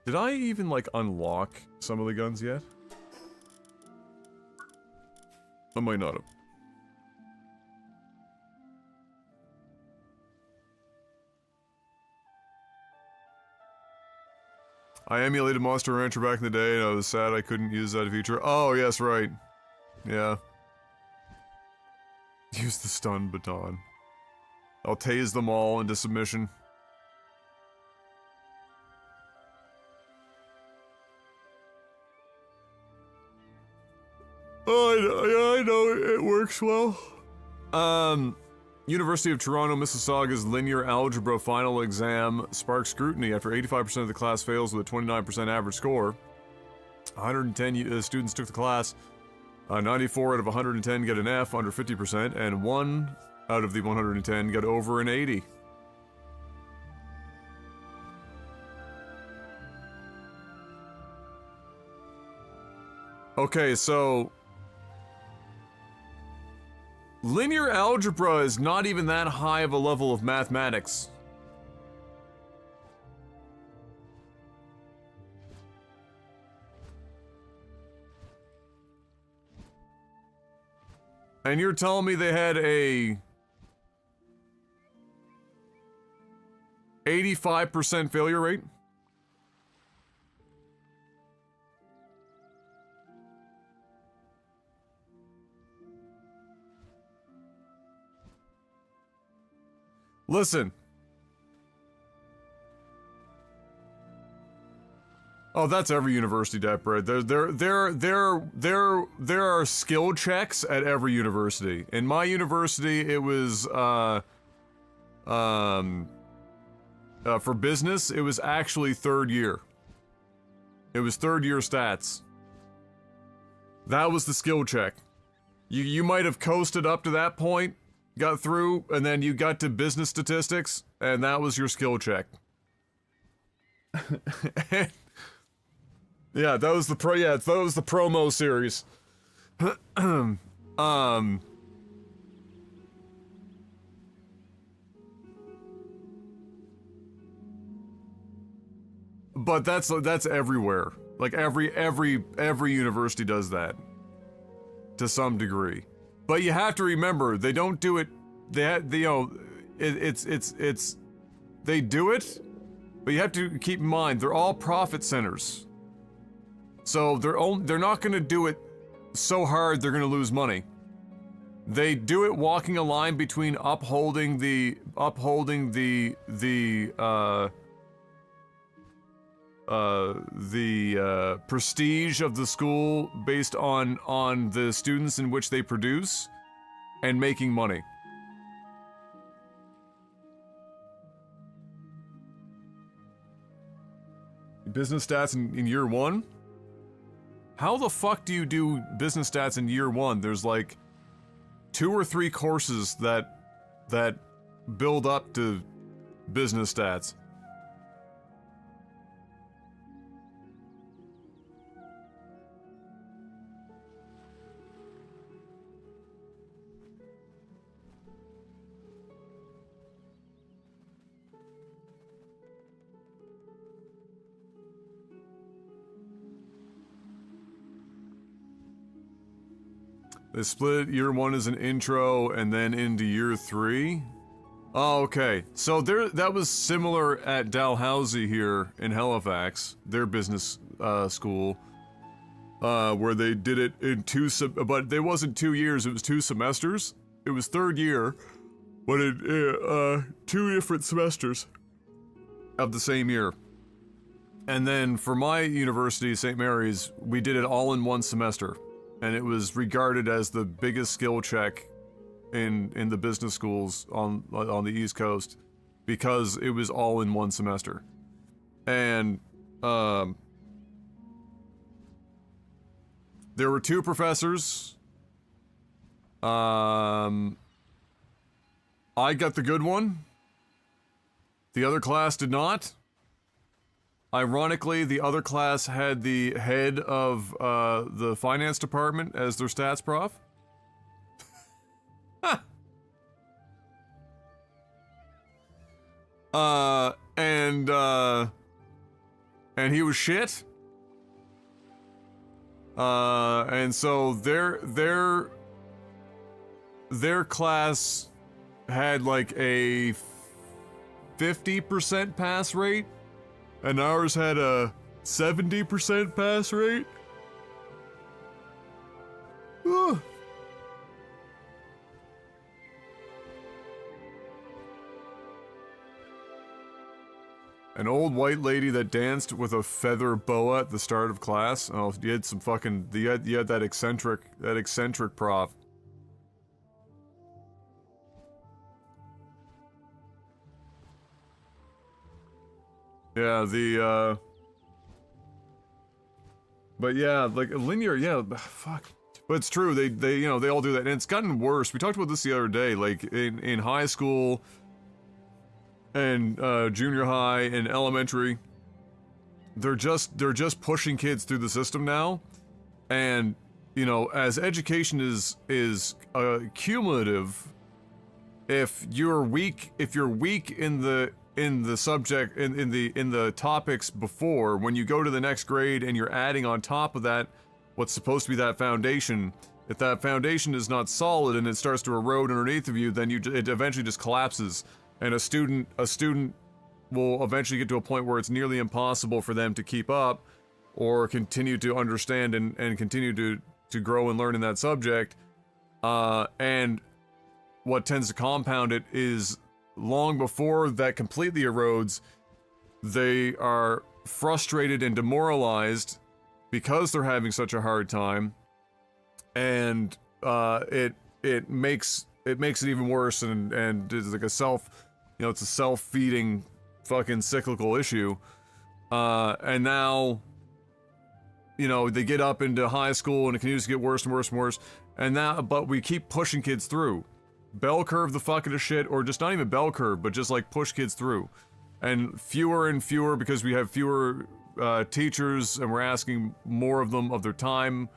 Did I even, like, unlock some of the guns yet? I might not have. I emulated Monster Rancher back in the day, and I was sad I couldn't use that feature. Oh, yes, right. Yeah. Use the stun baton. I'll tase them all into submission. Oh, I know, it works well. University of Toronto, Mississauga's linear algebra final exam sparked scrutiny after 85% of the class fails with a 29% average score. 110 students took the class. 94 out of 110 get an F, under 50%, and 1 out of the 110 got over an 80. Okay, so linear algebra is not even that high of a level of mathematics. And you're telling me they had a 85% failure rate? Listen. Oh, that's every university debt, Brad. There are skill checks at every university. In my university, it was, for business, it was actually third year. It was third year stats. That was the skill check. You might have coasted up to that point, got through, and then you got to business statistics, and that was your skill check. Yeah, that was the promo series. But that's everywhere. Like every university does that to some degree. But you have to remember, they don't do it. They do it, but you have to keep in mind they're all profit centers. So they're not going to do it so hard they're going to lose money. They do it walking a line between upholding the prestige of the school based on the students in which they produce and making money. Business stats in year one? How the fuck do you do business stats in year one? There's like 2 or 3 courses that build up to business stats. They split year 1 as an intro and then into year 3. Oh, okay. So that was similar at Dalhousie here in Halifax, their business school, where they did it in but it wasn't 2 years, it was 2 semesters. It was third year, but it 2 different semesters of the same year. And then for my university, St. Mary's, we did it all in 1 semester. And it was regarded as the biggest skill check in the business schools on the East Coast because it was all in 1 semester. And there were 2 professors. I got the good one. The other class did not. Ironically, the other class had the head of the finance department as their stats prof. And he was shit. And so their class had like a 50% pass rate. And ours had a 70% pass rate. Ugh. An old white lady that danced with a feather boa at the start of class. Oh, you had some fucking... You had that eccentric prof. Yeah, but yeah, like linear, yeah, fuck. But it's true, they all do that, and it's gotten worse. We talked about this the other day, like in high school and junior high and elementary, they're just pushing kids through the system now, and as education is cumulative, if you're weak in the subject, in the topics before, when you go to the next grade and you're adding on top of that what's supposed to be that foundation, if that foundation is not solid and it starts to erode underneath of you, then it eventually just collapses, and a student will eventually get to a point where it's nearly impossible for them to keep up or continue to understand and continue to grow and learn in that subject. And what tends to compound it is, long before that completely erodes, they are frustrated and demoralized because they're having such a hard time, and it makes it even worse, and it's like a it's a self-feeding fucking cyclical issue. And now, they get up into high school and it continues to get worse and worse and worse. And now, but we keep pushing kids through. Bell curve the fucking shit, or just not even bell curve, but just like push kids through. And fewer because we have fewer teachers, and we're asking more of them of their time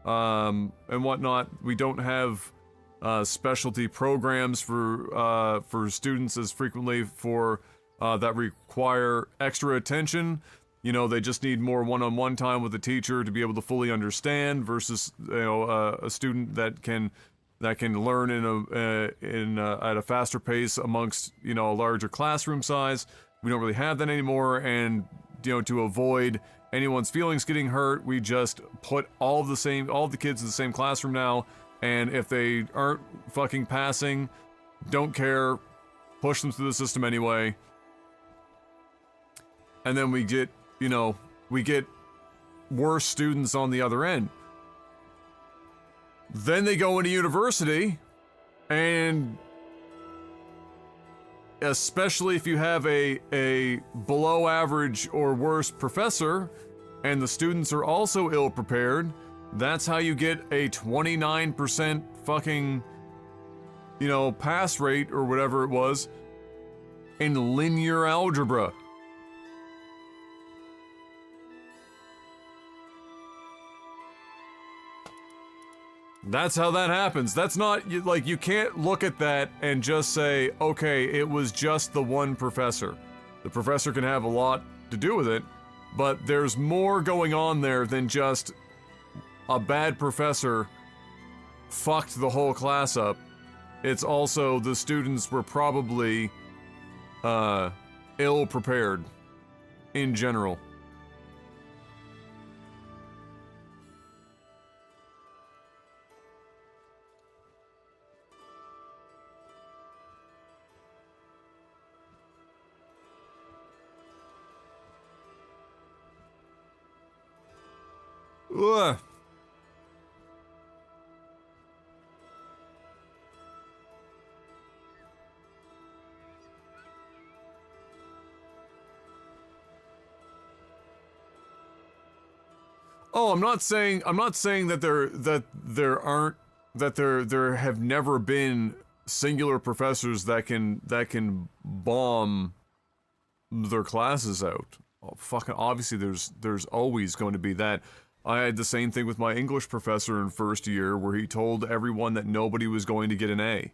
and whatnot. We don't have specialty programs for students as frequently that require extra attention. They just need more one-on-one time with the teacher to be able to fully understand, versus a student that can learn at a faster pace amongst a larger classroom size. We don't really have that anymore, and to avoid anyone's feelings getting hurt, we just put all the kids in the same classroom now, and if they aren't fucking passing, don't care, push them through the system anyway. And then we get worse students on the other end. Then they go into university, and especially if you have a below average or worse professor, and the students are also ill prepared, that's how you get a 29% fucking, pass rate or whatever it was in linear algebra. That's how that happens. That's not, you can't look at that and just say, okay, it was just the one professor. The professor can have a lot to do with it, but there's more going on there than just a bad professor fucked the whole class up. It's also the students were probably ill prepared in general. Ugh. Oh, I'm not saying that there have never been singular professors that can bomb their classes out. Oh, fucking obviously there's always going to be that. I had the same thing with my English professor in first year, where he told everyone that nobody was going to get an A.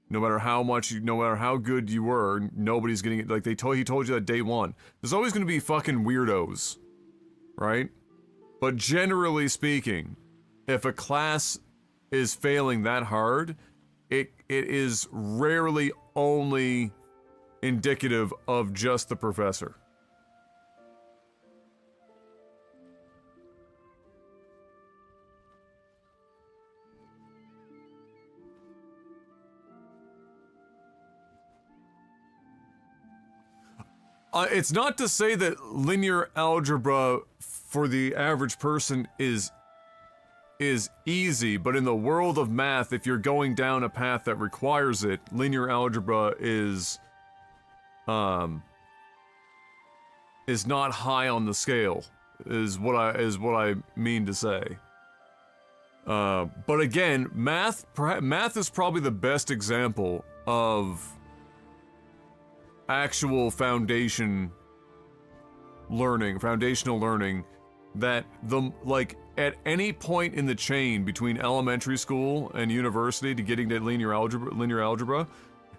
No matter how good you were, nobody's getting it. Like he told you that day one. There's always going to be fucking weirdos, right? But generally speaking, if a class is failing that hard, it is rarely only indicative of just the professor. It's not to say that linear algebra for the average person is easy, but in the world of math, if you're going down a path that requires it, linear algebra is not high on the scale, is what I mean to say. But again, math is probably the best example of actual foundational learning, that at any point in the chain between elementary school and university to getting to linear algebra,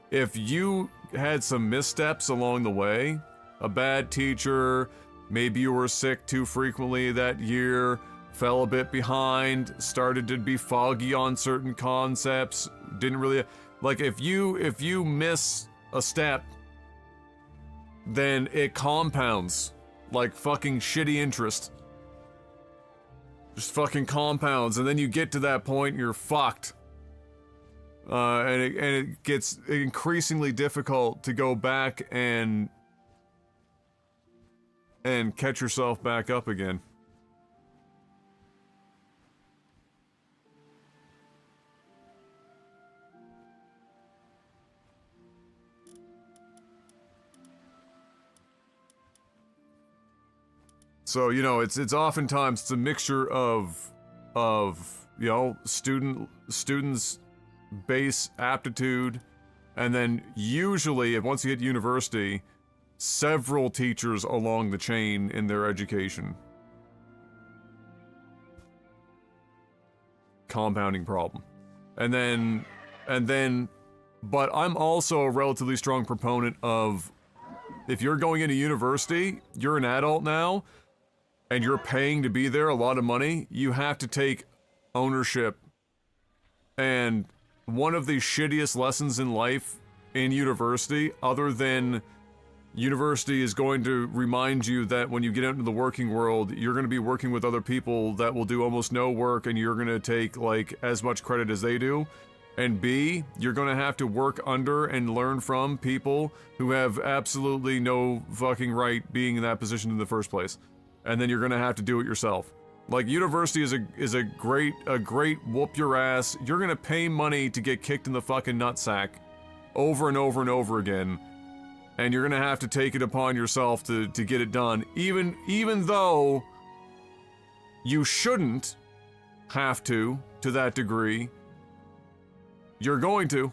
if you had some missteps along the way, a bad teacher, maybe you were sick too frequently that year, fell a bit behind, started to be foggy on certain concepts, didn't really, if you miss a step, then it compounds like fucking shitty interest. Just fucking compounds, and then you get to that point and you're fucked. And it gets increasingly difficult to go back and and catch yourself back up again. So, you know, it's oftentimes it's a mixture of you know, students' base aptitude, and then usually, once you hit university, several teachers along the chain in their education. Compounding problem. And then, but I'm also a relatively strong proponent of, if you're going into university, you're an adult now, and you're paying to be there a lot of money, you have to take ownership. And one of the shittiest lessons in life in university, other than university is going to remind you that when you get out into the working world, you're going to be working with other people that will do almost no work, and you're going to take, like, as much credit as they do. And B, you're going to have to work under and learn from people who have absolutely no fucking right being in that position in the first place. And then you're gonna have to do it yourself. Like, university is a great whoop your ass. You're gonna pay money to get kicked in the fucking nutsack over and over and over again, and you're gonna have to take it upon yourself to get it done, even though you shouldn't have to that degree. You're going to.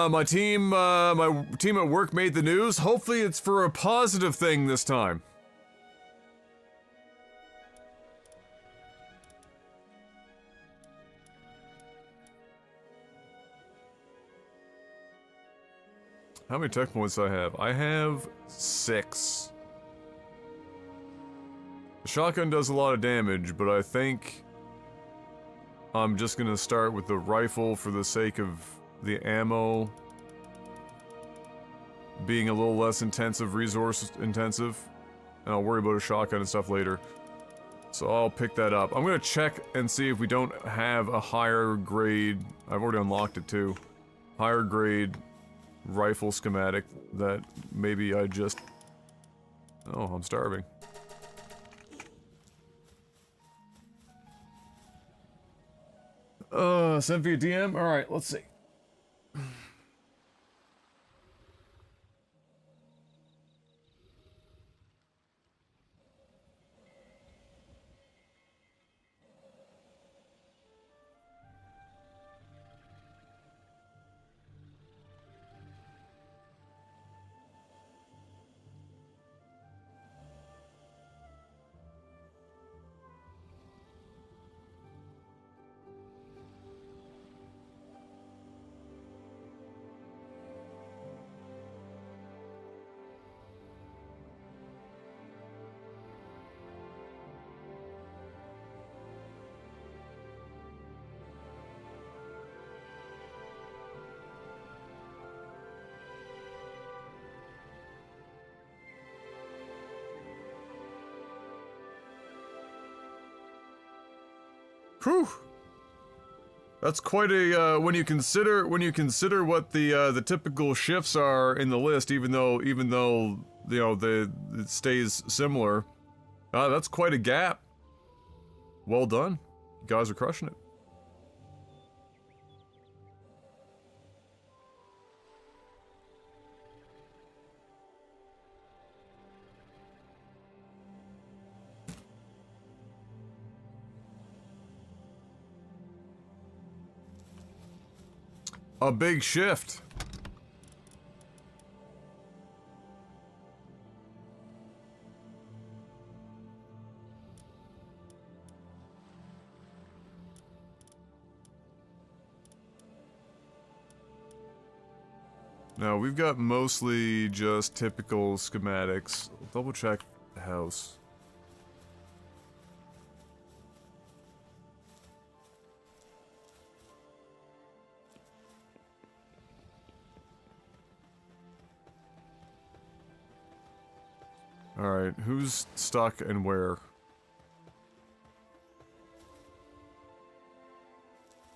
My team at work made the news. Hopefully it's for a positive thing this time. How many tech points do I have? I have 6. The shotgun does a lot of damage, but I think I'm just gonna start with the rifle for the sake of the ammo being a little less intensive, resource intensive, and I'll worry about a shotgun and stuff later. So I'll pick that up. I'm gonna check and see if we don't have a higher grade, I've already unlocked it too, higher grade rifle schematic that maybe I just... Oh, I'm starving. Sent via DM? Alright, let's see. Whew. That's quite a when you consider what the typical shifts are in the list, even though you know it stays similar. That's quite a gap. Well done. You guys are crushing it. A big shift. Now, we've got mostly just typical schematics. Double check the house. Alright, who's stuck and where?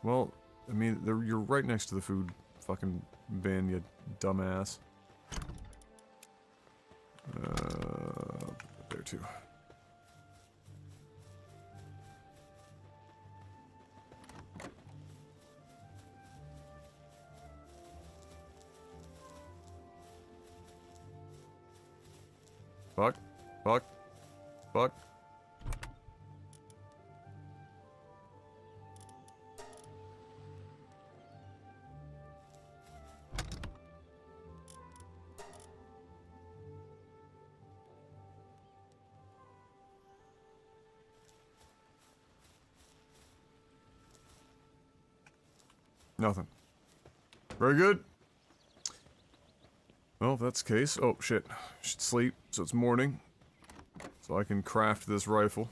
Well, I mean, you're right next to the food fucking bin, you dumbass. There too. Fuck. Fuck. Fuck. Nothing. Very good. Well, if that's the case. Oh, shit. I should sleep, so it's morning. So I can craft this rifle.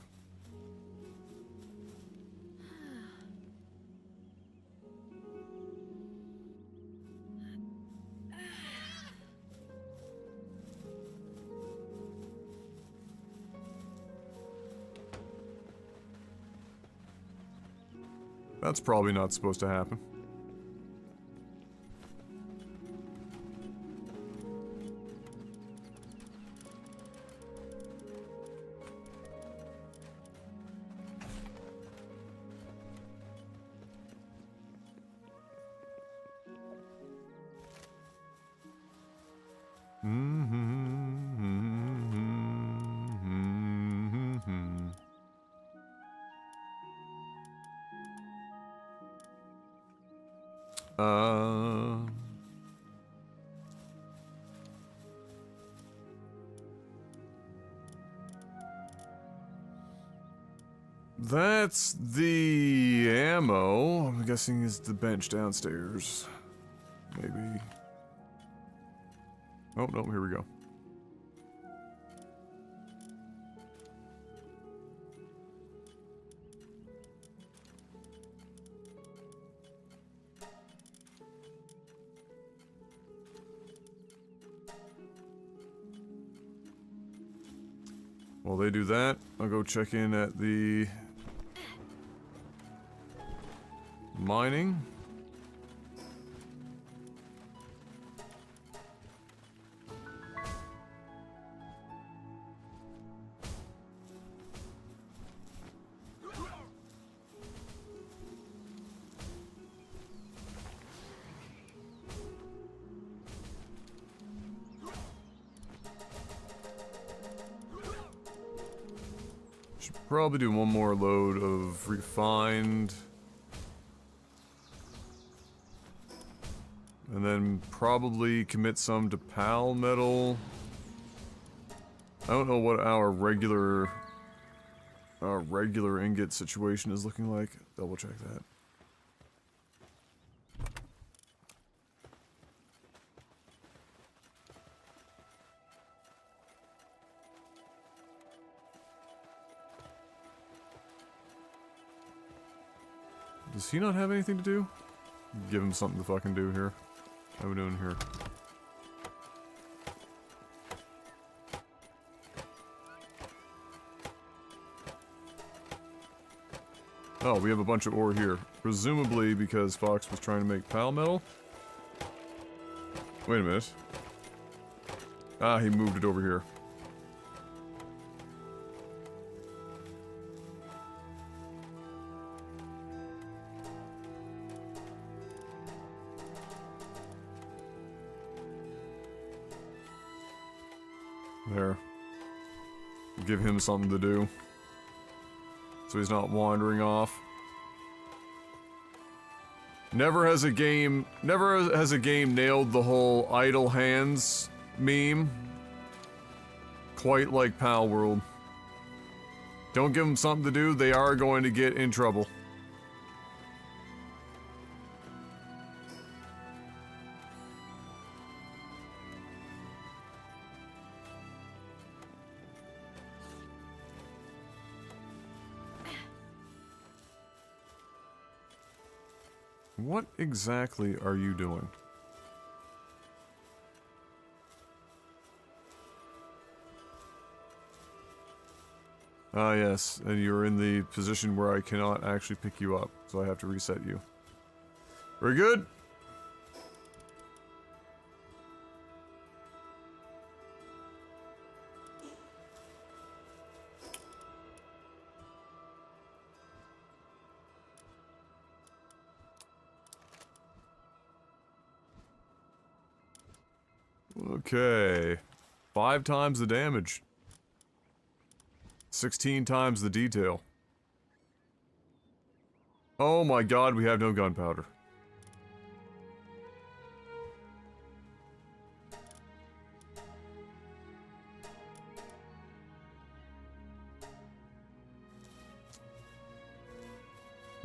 That's probably not supposed to happen. That's the ammo. I'm guessing is the bench downstairs. Maybe. Oh, no, here we go. While they do that, I'll go check in at the mining. Should probably do one more load of refined. And then probably commit some to pal metal. I don't know what our regular ingot situation is looking like. Double check that. Does he not have anything to do? Give him something to fucking do here. How are we doing here? Oh, we have a bunch of ore here. Presumably because Fox was trying to make pal metal? Wait a minute. Ah, he moved it over here. There. Give him something to do. So he's not wandering off. Never has a game nailed the whole idle hands meme quite like Palworld. Don't give them something to do, they are going to get in trouble. What exactly are you doing? Ah, yes, and you're in the position where I cannot actually pick you up, so I have to reset you. Very good. Okay. 5 times the damage. 16 times the detail. Oh my god, we have no gunpowder.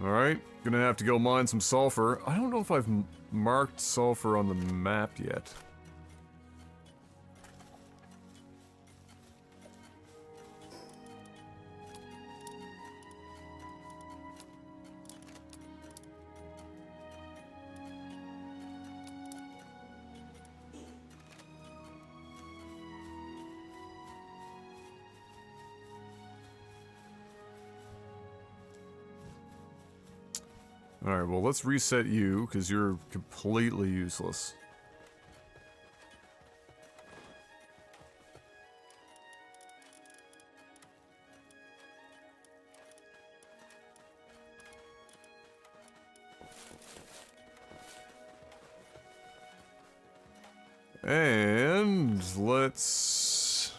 Alright, gonna have to go mine some sulfur. I don't know if I've marked sulfur on the map yet. Alright, well let's reset you, because you're completely useless. And let's...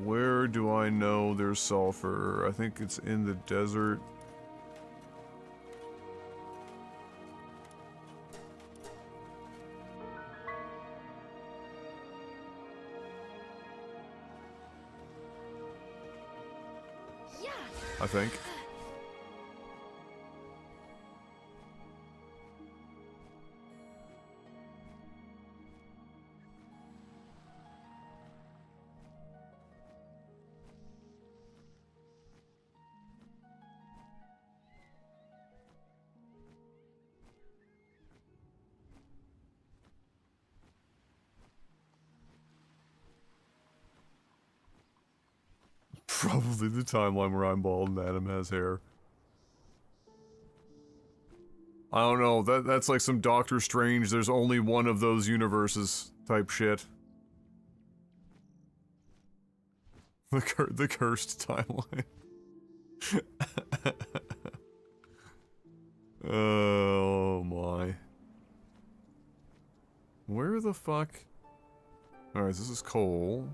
where do I know there's sulfur? I think it's in the desert. Yeah. I think. Probably the timeline where I'm bald and Adam has hair. I don't know, that's like some Doctor Strange, there's only one of those universes type shit. The cursed timeline. Oh my. Where the fuck? Alright, this is coal.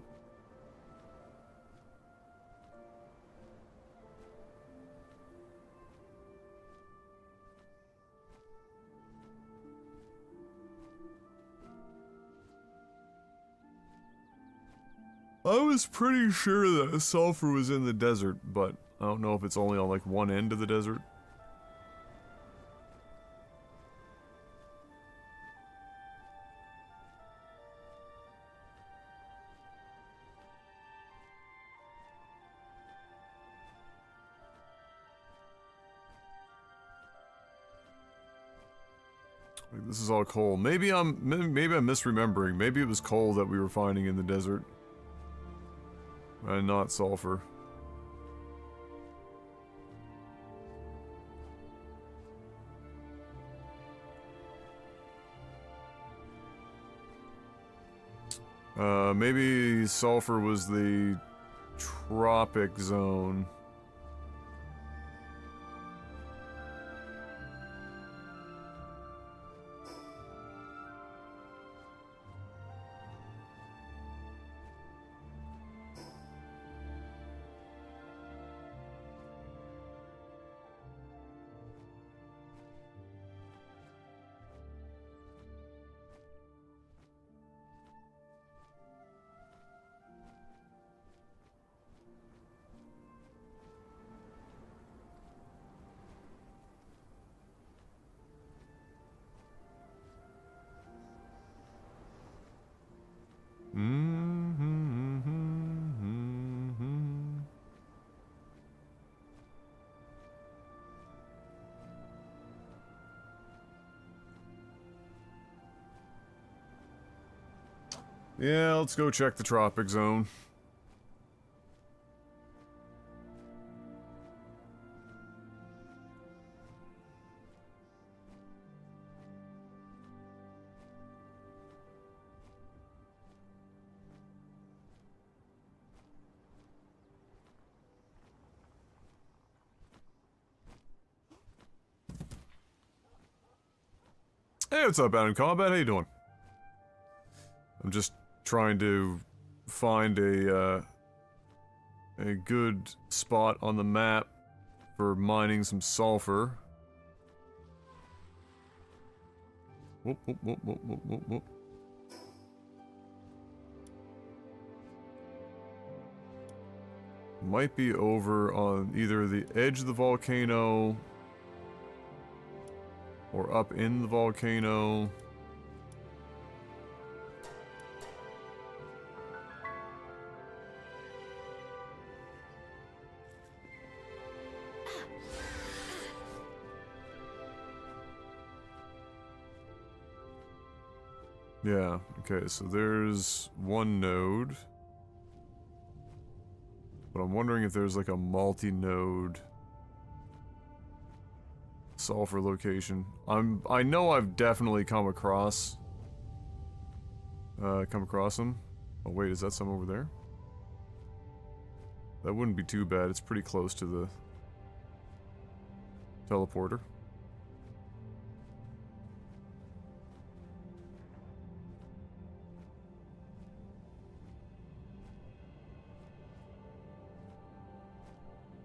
I was pretty sure that sulfur was in the desert, but I don't know if it's only on like one end of the desert. Like, this is all coal. Maybe I'm misremembering. Maybe it was coal that we were finding in the desert. And not sulfur. Maybe sulfur was the tropic zone. Yeah, let's go check the tropic zone. Hey, what's up, Adam Combat? How you doing? I'm just trying to find a good spot on the map for mining some sulfur. Whoop, whoop, whoop, whoop, whoop, whoop, whoop. Might be over on either the edge of the volcano or up in the volcano. Yeah, okay, so there's one node. But I'm wondering if there's like a multi-node sulfur location. I know I've definitely come across them. Oh wait, is that some over there? That wouldn't be too bad. It's pretty close to the teleporter.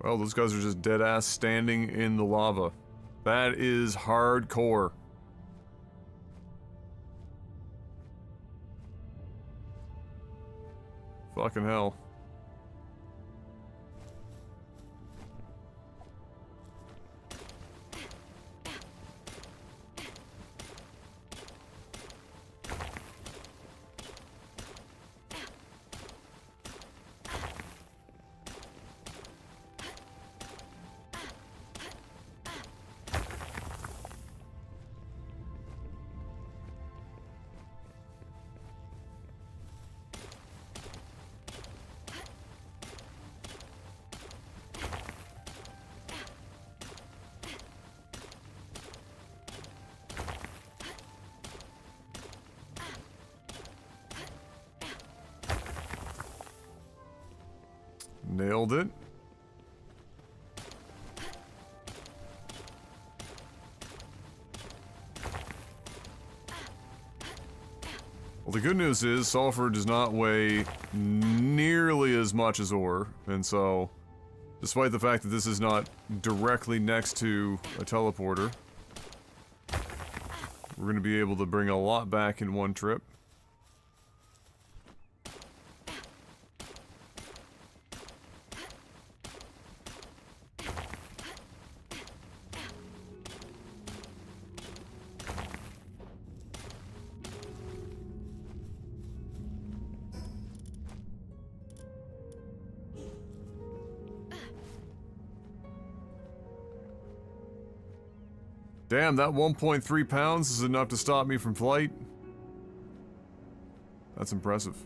Well, those guys are just dead-ass standing in the lava. That is hardcore. Fucking hell. Nailed it. Well, the good news is sulfur does not weigh nearly as much as ore, and so, despite the fact that this is not directly next to a teleporter, we're going to be able to bring a lot back in one trip. Damn, that 1.3 pounds is enough to stop me from flight. That's impressive.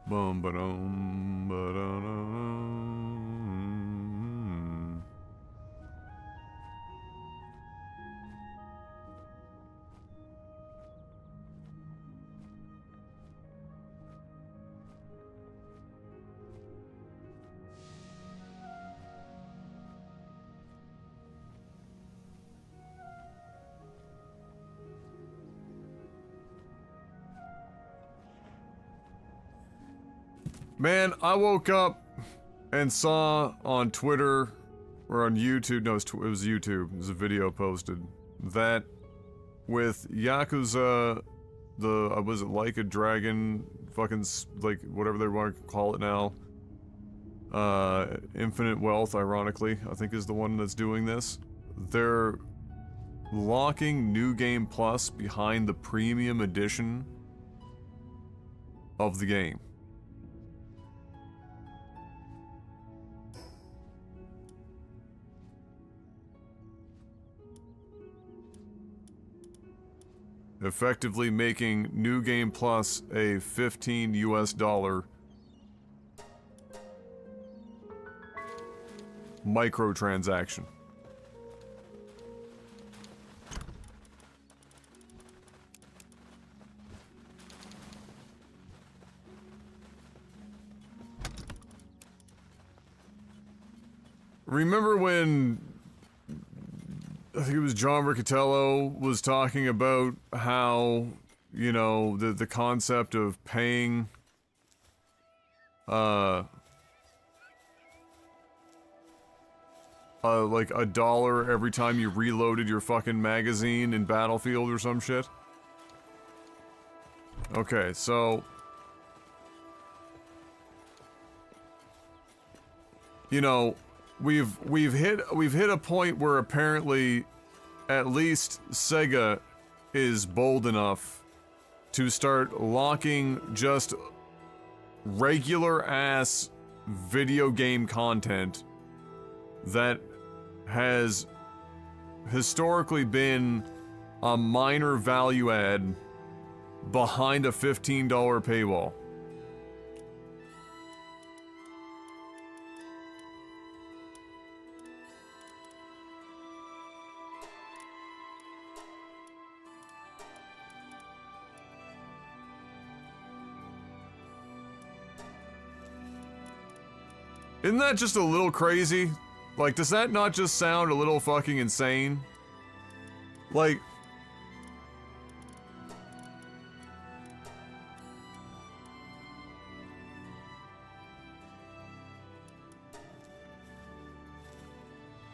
Bum ba-dum ba-da-da-dum. Man, I woke up and saw on Twitter or on YouTube, no, it was YouTube, it was a video posted, that with Yakuza, was it like a dragon, fucking, like, whatever they want to call it now, Infinite Wealth, ironically, I think is the one that's doing this. They're locking New Game Plus behind the premium edition of the game. Effectively making New Game Plus a $15 US microtransaction. remember when I think it was John Riccatello was talking about how, you know, the concept of paying like $1 every time you reloaded your fucking magazine in Battlefield or some shit? Okay, so you know, we've hit a point where apparently at least Sega is bold enough to start locking just regular ass video game content that has historically been a minor value add behind a $15 paywall. Isn't that just a little crazy? Like, does that not just sound a little fucking insane? Like,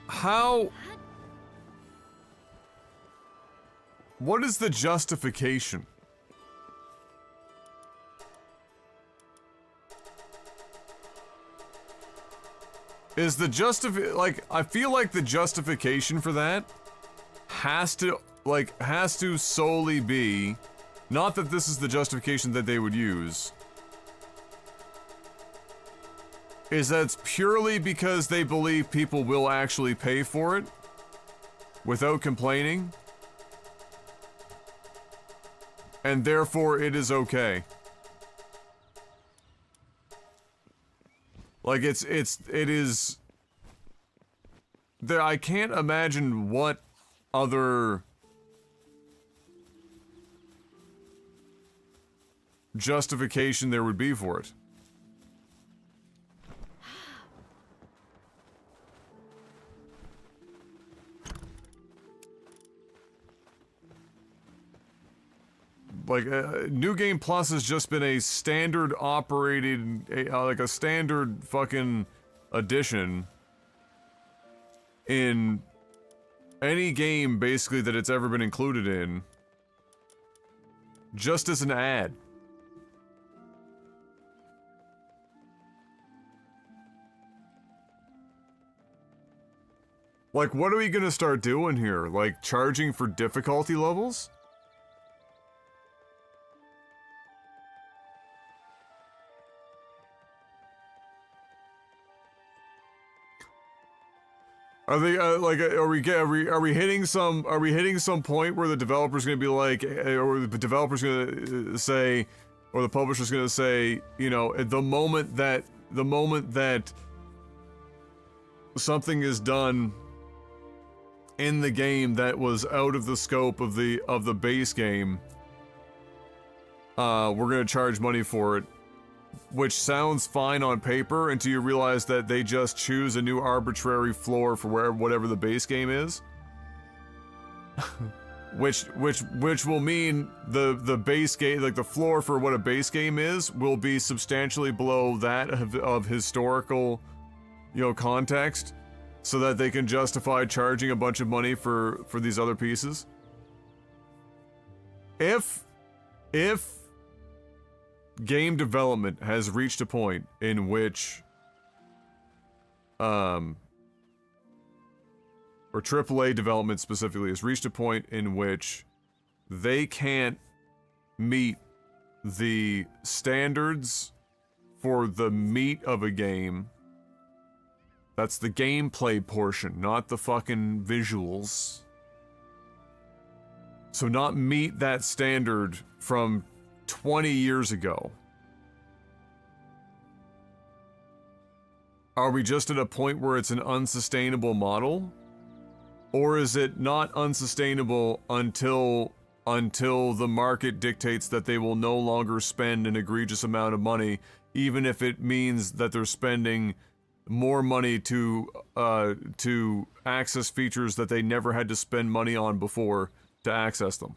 how? What is the justification? Is the like, I feel like the justification for that has to solely be, not that this is the justification that they would use, is that it's purely because they believe people will actually pay for it without complaining, and therefore it is okay. Like, it is... I can't imagine what other justification there would be for it. Like, New Game Plus has just been a standard operated, like a standard fucking addition in any game, basically, that it's ever been included in. Just as an ad. Like, what are we gonna start doing here? Like, charging for difficulty levels? Are they like? Are we hitting some? Are we hitting some point where the developer's gonna be like, or the developer's gonna say, or the publisher's gonna say, you know, at the moment that something is done in the game that was out of the scope of the base game, we're gonna charge money for it. Which sounds fine on paper until you realize that they just choose a new arbitrary floor for whatever the base game is. which will mean the base game, like the floor for what a base game is, will be substantially below that of historical, you know, context, so that they can justify charging a bunch of money for these other pieces. If game development has reached a point in which, or AAA development specifically has reached a point in which they can't meet the standards for the meat of a game. That's the gameplay portion, not the fucking visuals. So not meet that standard from 20 years ago. Are we just at a point where it's an unsustainable model? Or is it not unsustainable until the market dictates that they will no longer spend an egregious amount of money, even if it means that they're spending more money to access features that they never had to spend money on before to access them.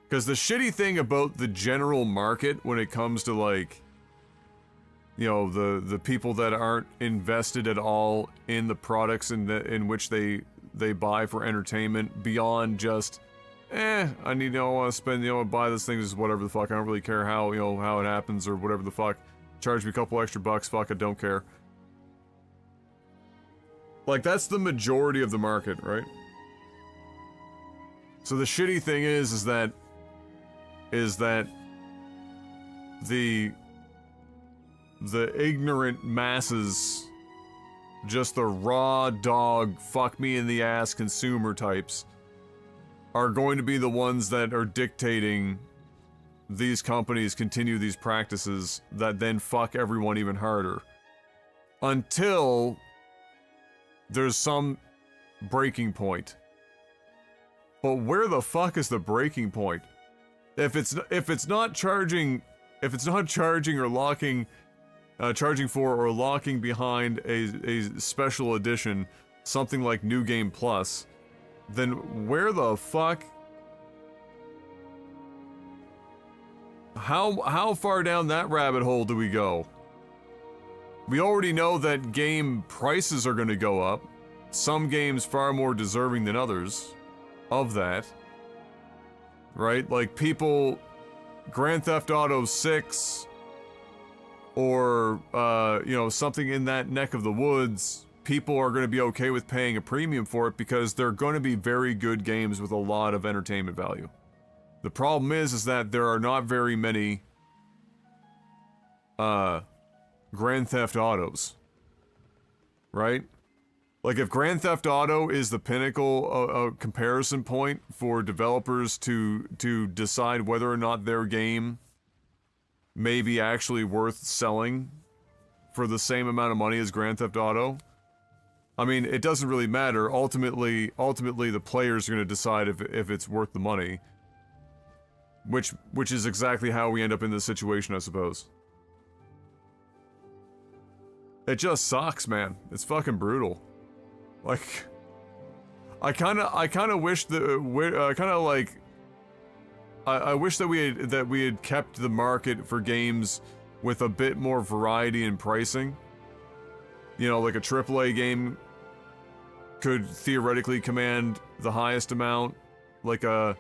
Because the shitty thing about the general market when it comes to, like, you know, the people that aren't invested at all in the products in which they buy for entertainment beyond just, I need, I want to spend, buy this thing, just whatever the fuck, I don't really care how, how it happens or whatever the fuck. Charge me a couple extra bucks, fuck, I don't care. Like, that's the majority of the market, right? So the shitty thing is that the ignorant masses, just the raw dog, fuck me in the ass consumer types, are going to be the ones that are dictating these companies continue these practices that then fuck everyone even harder. Until there's some breaking point. But where the fuck is the breaking point? If it's not charging or locking, charging for or locking behind a special edition, something like New Game Plus, then where the fuck? How far down that rabbit hole do we go? We already know that game prices are going to go up. Some games far more deserving than others of that. Right? Like people, Grand Theft Auto 6 or, something in that neck of the woods, people are going to be okay with paying a premium for it because they're going to be very good games with a lot of entertainment value. The problem is that there are not very many Grand Theft Autos. Right? Like, if Grand Theft Auto is the pinnacle comparison point for developers to decide whether or not their game may be actually worth selling for the same amount of money as Grand Theft Auto, I mean, it doesn't really matter. Ultimately, the players are going to decide if it's worth the money. Which is exactly how we end up in this situation, I suppose. It just sucks, man. It's fucking brutal. Like, I kind of wish that I wish that we had kept the market for games with a bit more variety in pricing. You know, like a AAA game could theoretically command the highest amount. Like a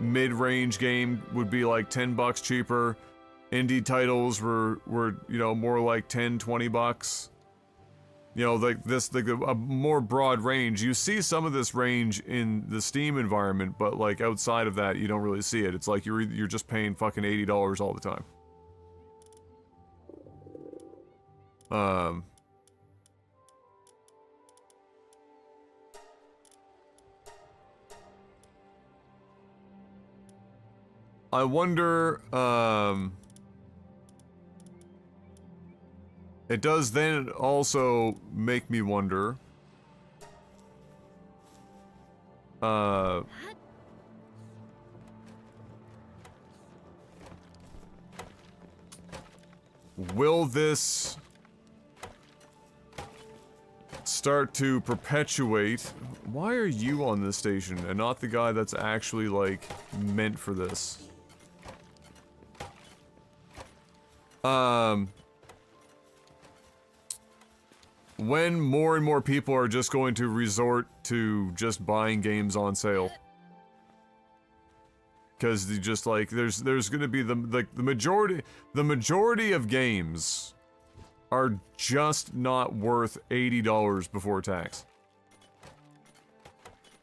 mid-range game would be like $10 cheaper. Indie titles were more like $10-20. Like a more broad range. You see some of this range in the Steam environment, but like outside of that, you don't really see it. It's like you're just paying fucking $80 all the time. I wonder, it does then also make me wonder, will this start to perpetuate? Why are you on this station and not the guy that's actually, like, meant for this? When more and more people are just going to resort to just buying games on sale. Because you just like, there's gonna be the majority of games are just not worth $80 before tax.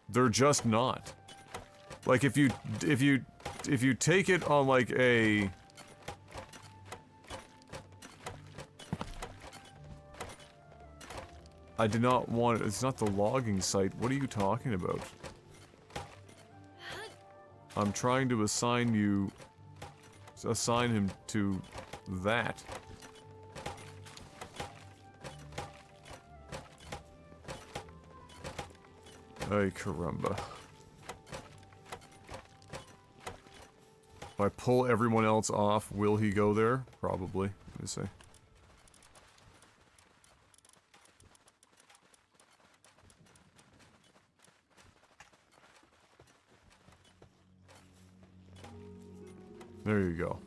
They're just not. Like if you take it on like a I do not want it. It's not the logging site. What are you talking about? I'm trying to assign him to that. Ay, caramba. If I pull everyone else off, will he go there? Probably. Let me see. There you go.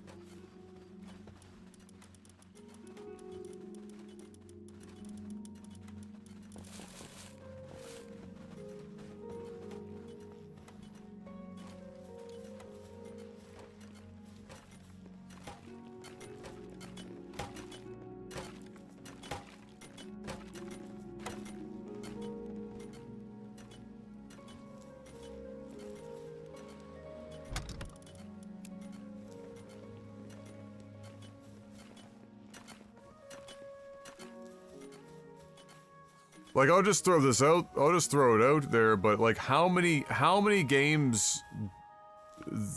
Like, I'll just throw this out, I'll just throw it out there, but like, how many games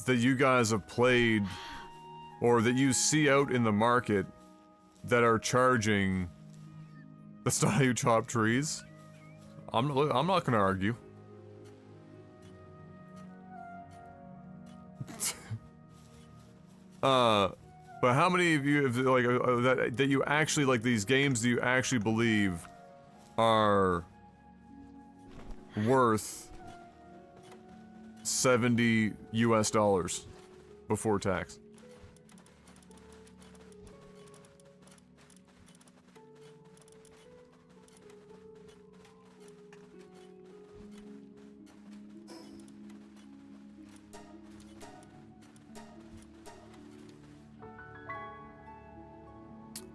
that you guys have played, or that you see out in the market, that are charging... That's not how you chop trees? I'm not gonna argue. But how many of you, like, that you actually, like, these games, do you actually believe are worth $70 US before tax?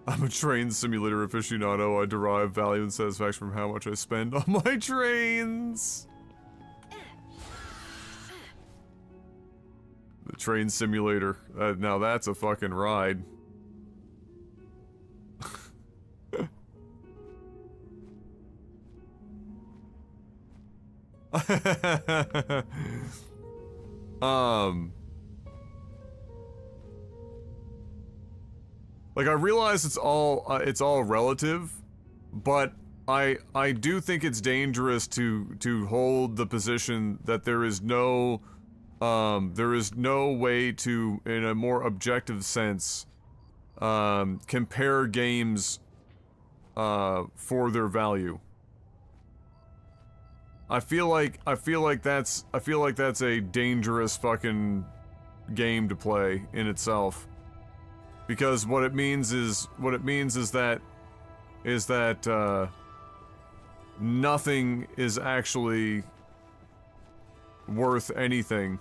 I'm a train simulator aficionado. I derive value and satisfaction from how much I spend on my trains. The train simulator. Now that's a fucking ride. Like, I realize it's all relative, but I do think it's dangerous to hold the position that there is no way to, in a more objective sense, compare games for their value. I feel like that's a dangerous fucking game to play in itself. Because what it means is that nothing is actually worth anything.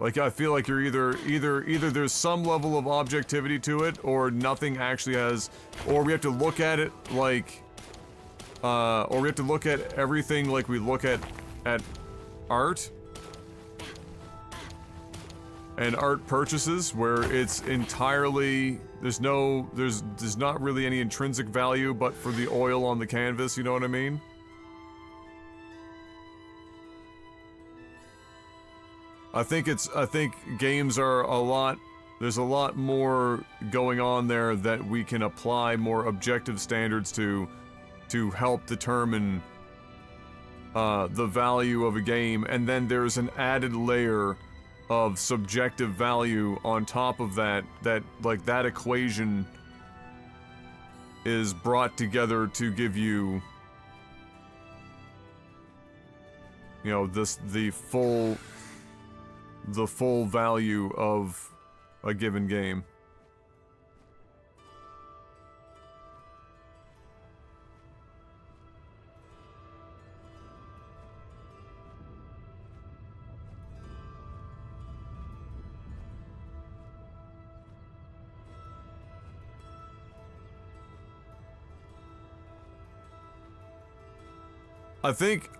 Like, I feel like you're either there's some level of objectivity to it, or nothing actually has, or we have to look at it like, or we have to look at everything like we look at art. And art purchases, where it's entirely, there's not really any intrinsic value but for the oil on the canvas, you know what I mean? I think games are there's a lot more going on there that we can apply more objective standards to help determine the value of a game, and then there's an added layer of subjective value on top of that, like, that equation is brought together to give you, you know, the full value of a given game. I think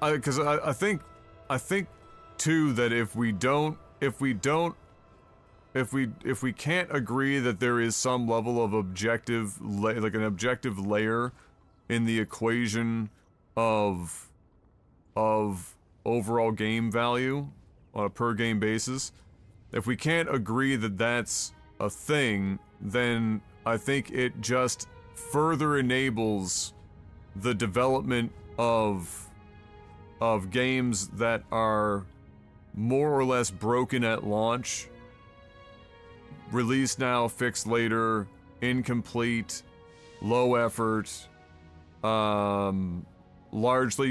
too that if we can't agree that there is some level of objective, like an objective layer in the equation of overall game value on a per game basis, if we can't agree that that's a thing, then I think it just further enables the development of games that are more or less broken at launch, release now, fixed later, incomplete, low effort, largely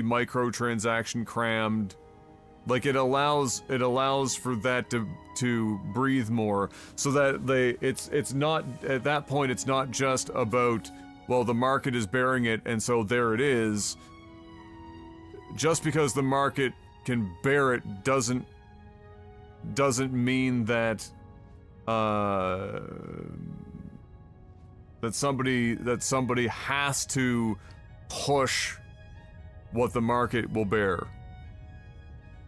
microtransaction crammed. Like it allows for that to breathe more, so that it's not, at that point it's not just about, well, the market is bearing it and so there it is. Just because the market can bear it doesn't mean that that somebody has to push what the market will bear.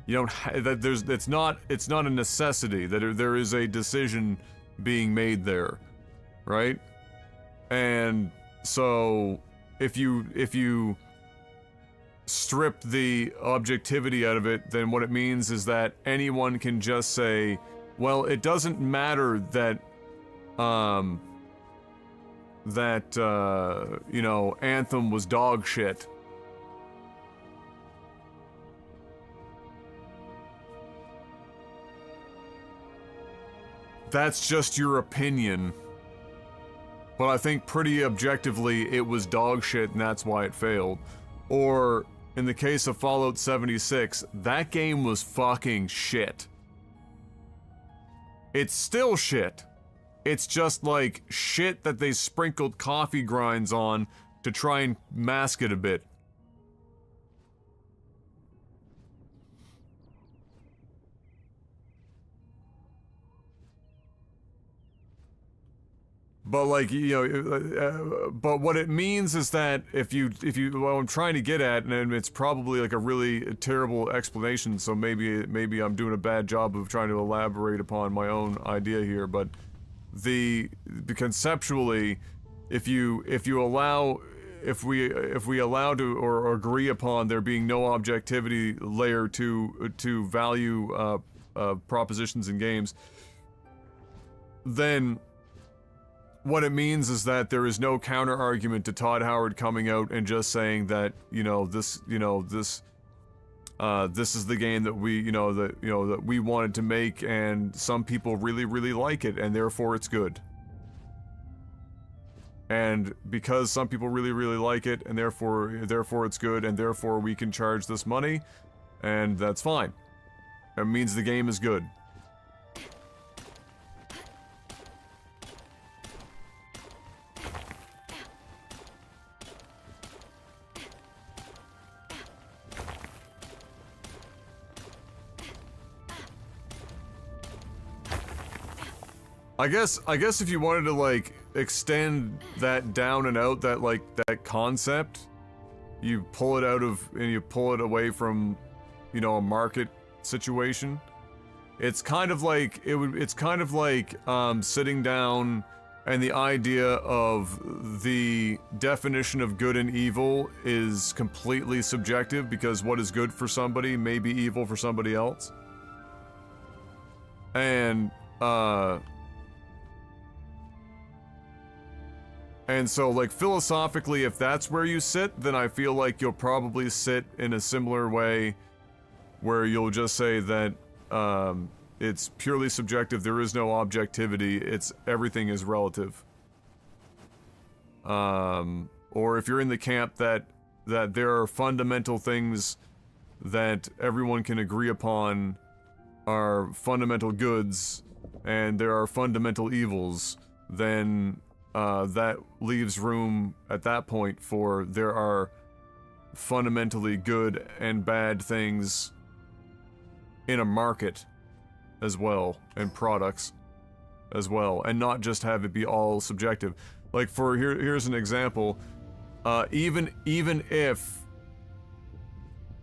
You don't it's not a necessity, that there is a decision being made there, right? And so if you strip the objectivity out of it, then what it means is that anyone can just say, well, it doesn't matter that you know, Anthem was dog shit. That's just your opinion. But I think pretty objectively it was dog shit and that's why it failed. Or, in the case of Fallout 76, that game was fucking shit. It's still shit. It's just like shit that they sprinkled coffee grinds on to try and mask it a bit. But like, you know, but what it means is that if you, what I'm trying to get at, and it's probably like a really terrible explanation, so maybe I'm doing a bad job of trying to elaborate upon my own idea here, but conceptually, if we allow to or agree upon there being no objectivity layer to value propositions in games, then what it means is that there is no counter argument to Todd Howard coming out and just saying that, this is the game that we wanted to make, and some people really, really like it, and therefore it's good. And because some people really, really like it, and therefore it's good, and therefore we can charge this money, and that's fine. It means the game is good. I guess if you wanted to like extend that down and out, that concept, you pull it out of, and you pull it away from, a market situation. It's kind of like sitting down, and the idea of the definition of good and evil is completely subjective, because what is good for somebody may be evil for somebody else. And so, like, philosophically, if that's where you sit, then I feel like you'll probably sit in a similar way, where you'll just say that it's purely subjective, there is no objectivity, everything is relative. Or if you're in the camp that there are fundamental things that everyone can agree upon are fundamental goods, and there are fundamental evils, then that leaves room at that point for there are fundamentally good and bad things in a market as well, and products as well, and not just have it be all subjective. Like, here's an example. Even if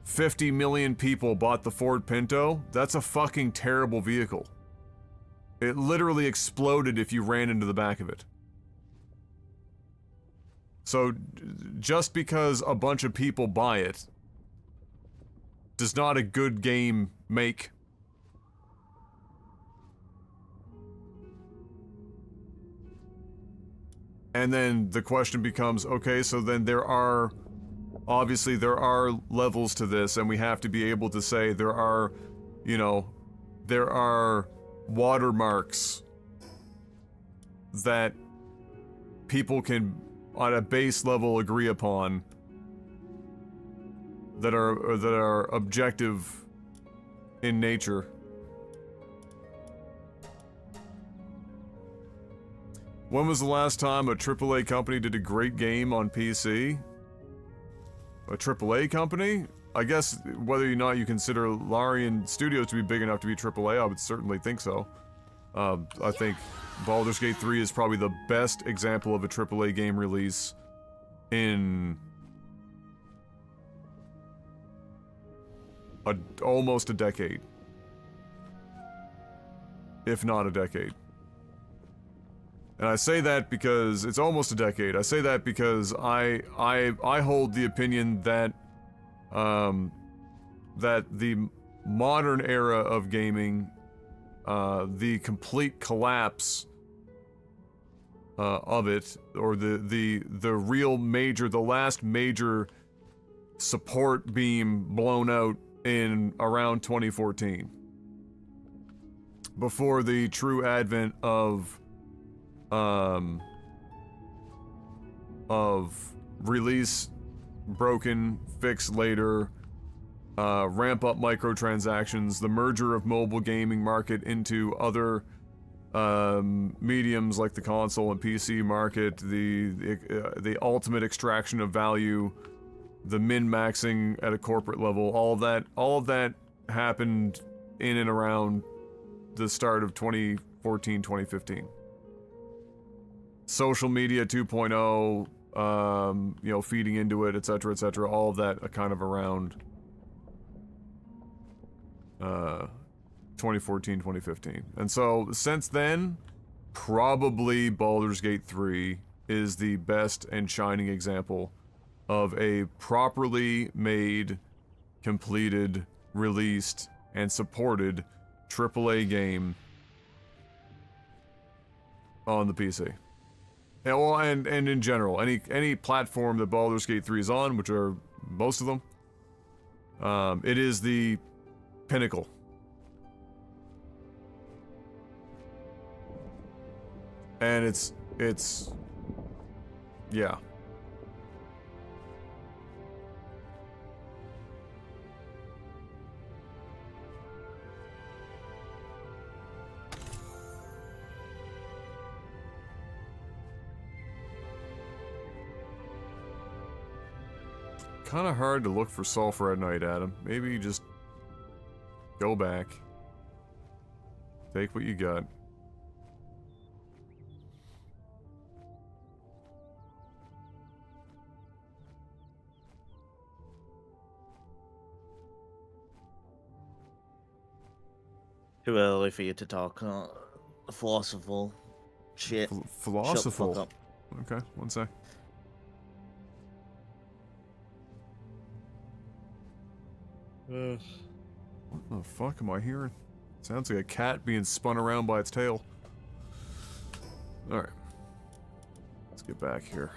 50 million people bought the Ford Pinto, that's a fucking terrible vehicle. It literally exploded if you ran into the back of it. So, just because a bunch of people buy it, does not a good game make. And then the question becomes, okay, so then obviously there are levels to this, and we have to be able to say there are, there are watermarks that people can, on a base level, agree upon that are objective in nature. When was the last time a AAA company did a great game on PC? A AAA company? I guess whether or not you consider Larian Studios to be big enough to be AAA, I would certainly think so. I think Baldur's Gate 3 is probably the best example of a AAA game release in almost a decade. If not a decade. And I say that because it's almost a decade. I say that because I hold the opinion that that the modern era of gaming, the complete collapse of it, or the real major, the last major support beam blown out in around 2014, before the true advent of release broken, fix later, ramp up microtransactions, the merger of mobile gaming market into other mediums like the console and PC market, the ultimate extraction of value, the min-maxing at a corporate level, all of that happened in and around the start of 2014, 2015. Social media 2.0, you know, feeding into it, etc., all of that kind of around 2014, 2015. And so, since then, probably Baldur's Gate 3 is the best and shining example of a properly made, completed, released, and supported AAA game on the PC. Yeah, well, and in general, any platform that Baldur's Gate 3 is on, which are most of them, it is the pinnacle. And it's yeah. Kind of hard to look for sulfur at night, Adam. Maybe just go back. Take what you got. Too early for you to talk philosophical shit. Philosophical? Shut the fuck up. Okay, one sec. What the fuck am I hearing? Sounds like a cat being spun around by its tail. Alright. Let's get back here.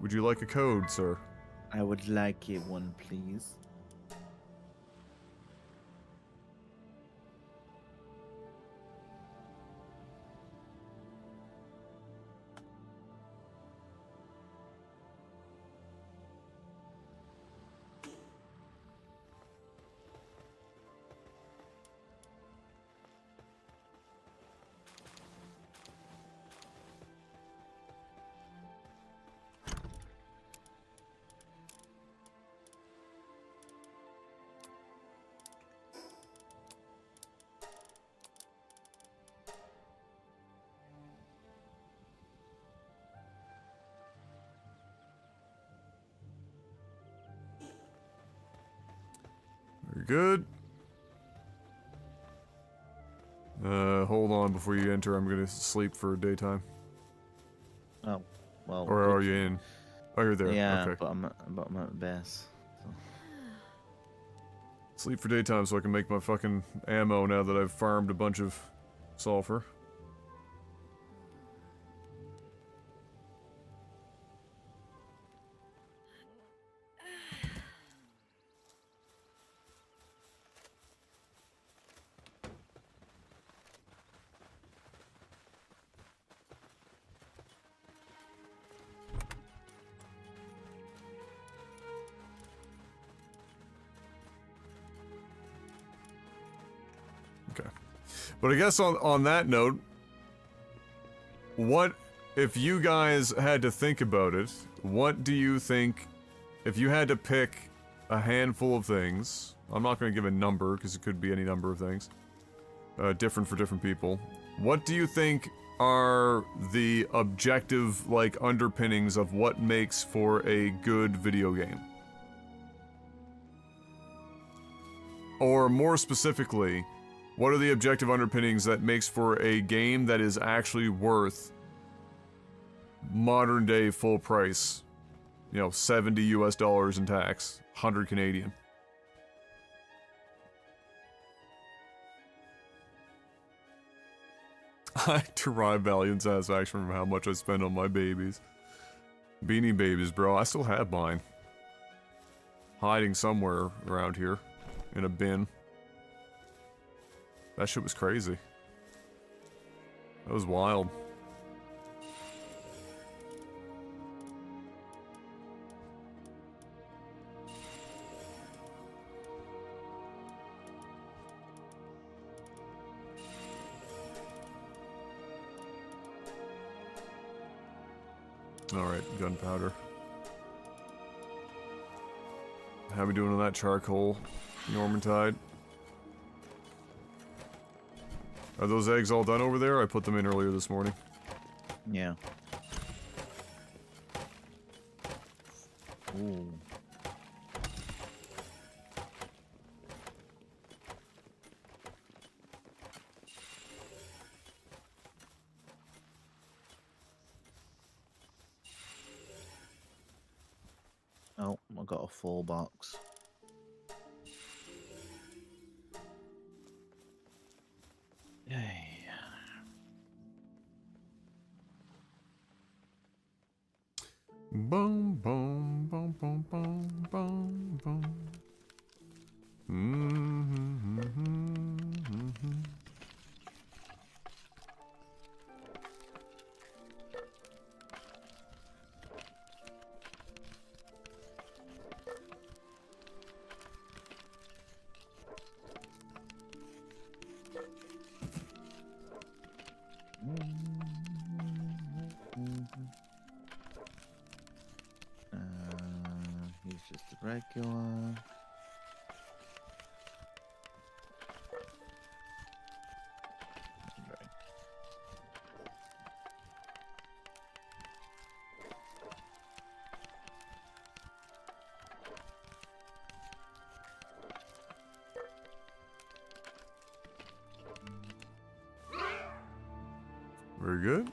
Would you like a code, sir? I would like it one, please. Very good. Hold on before you enter. I'm gonna sleep for daytime. Oh, well. Or are you in? Oh, you're there. Yeah, Okay. but I'm at base. So. Sleep for daytime so I can make my fucking ammo now that I've farmed a bunch of sulfur. But I guess on that note, what if you guys had to think about it? What do you think if you had to pick a handful of things? I'm not going to give a number because it could be any number of things. Different for different people. What do you think are the objective, like, underpinnings of what makes for a good video game? Or more specifically, what are the objective underpinnings that makes for a game that is actually worth modern day full price? You know, $70 US in tax, 100 Canadian. I derive value and satisfaction from how much I spend on my babies. Beanie Babies, bro. I still have mine. Hiding somewhere around here. In a bin. That shit was crazy. That was wild. Alright, gunpowder. How we doing on that charcoal, Normantide? Are those eggs all done over there? I put them in earlier this morning. Yeah. Ooh. Oh, I got a full box. Yay. Boom, boom, boom, boom, boom, boom, boom. He's just a regular. Very good.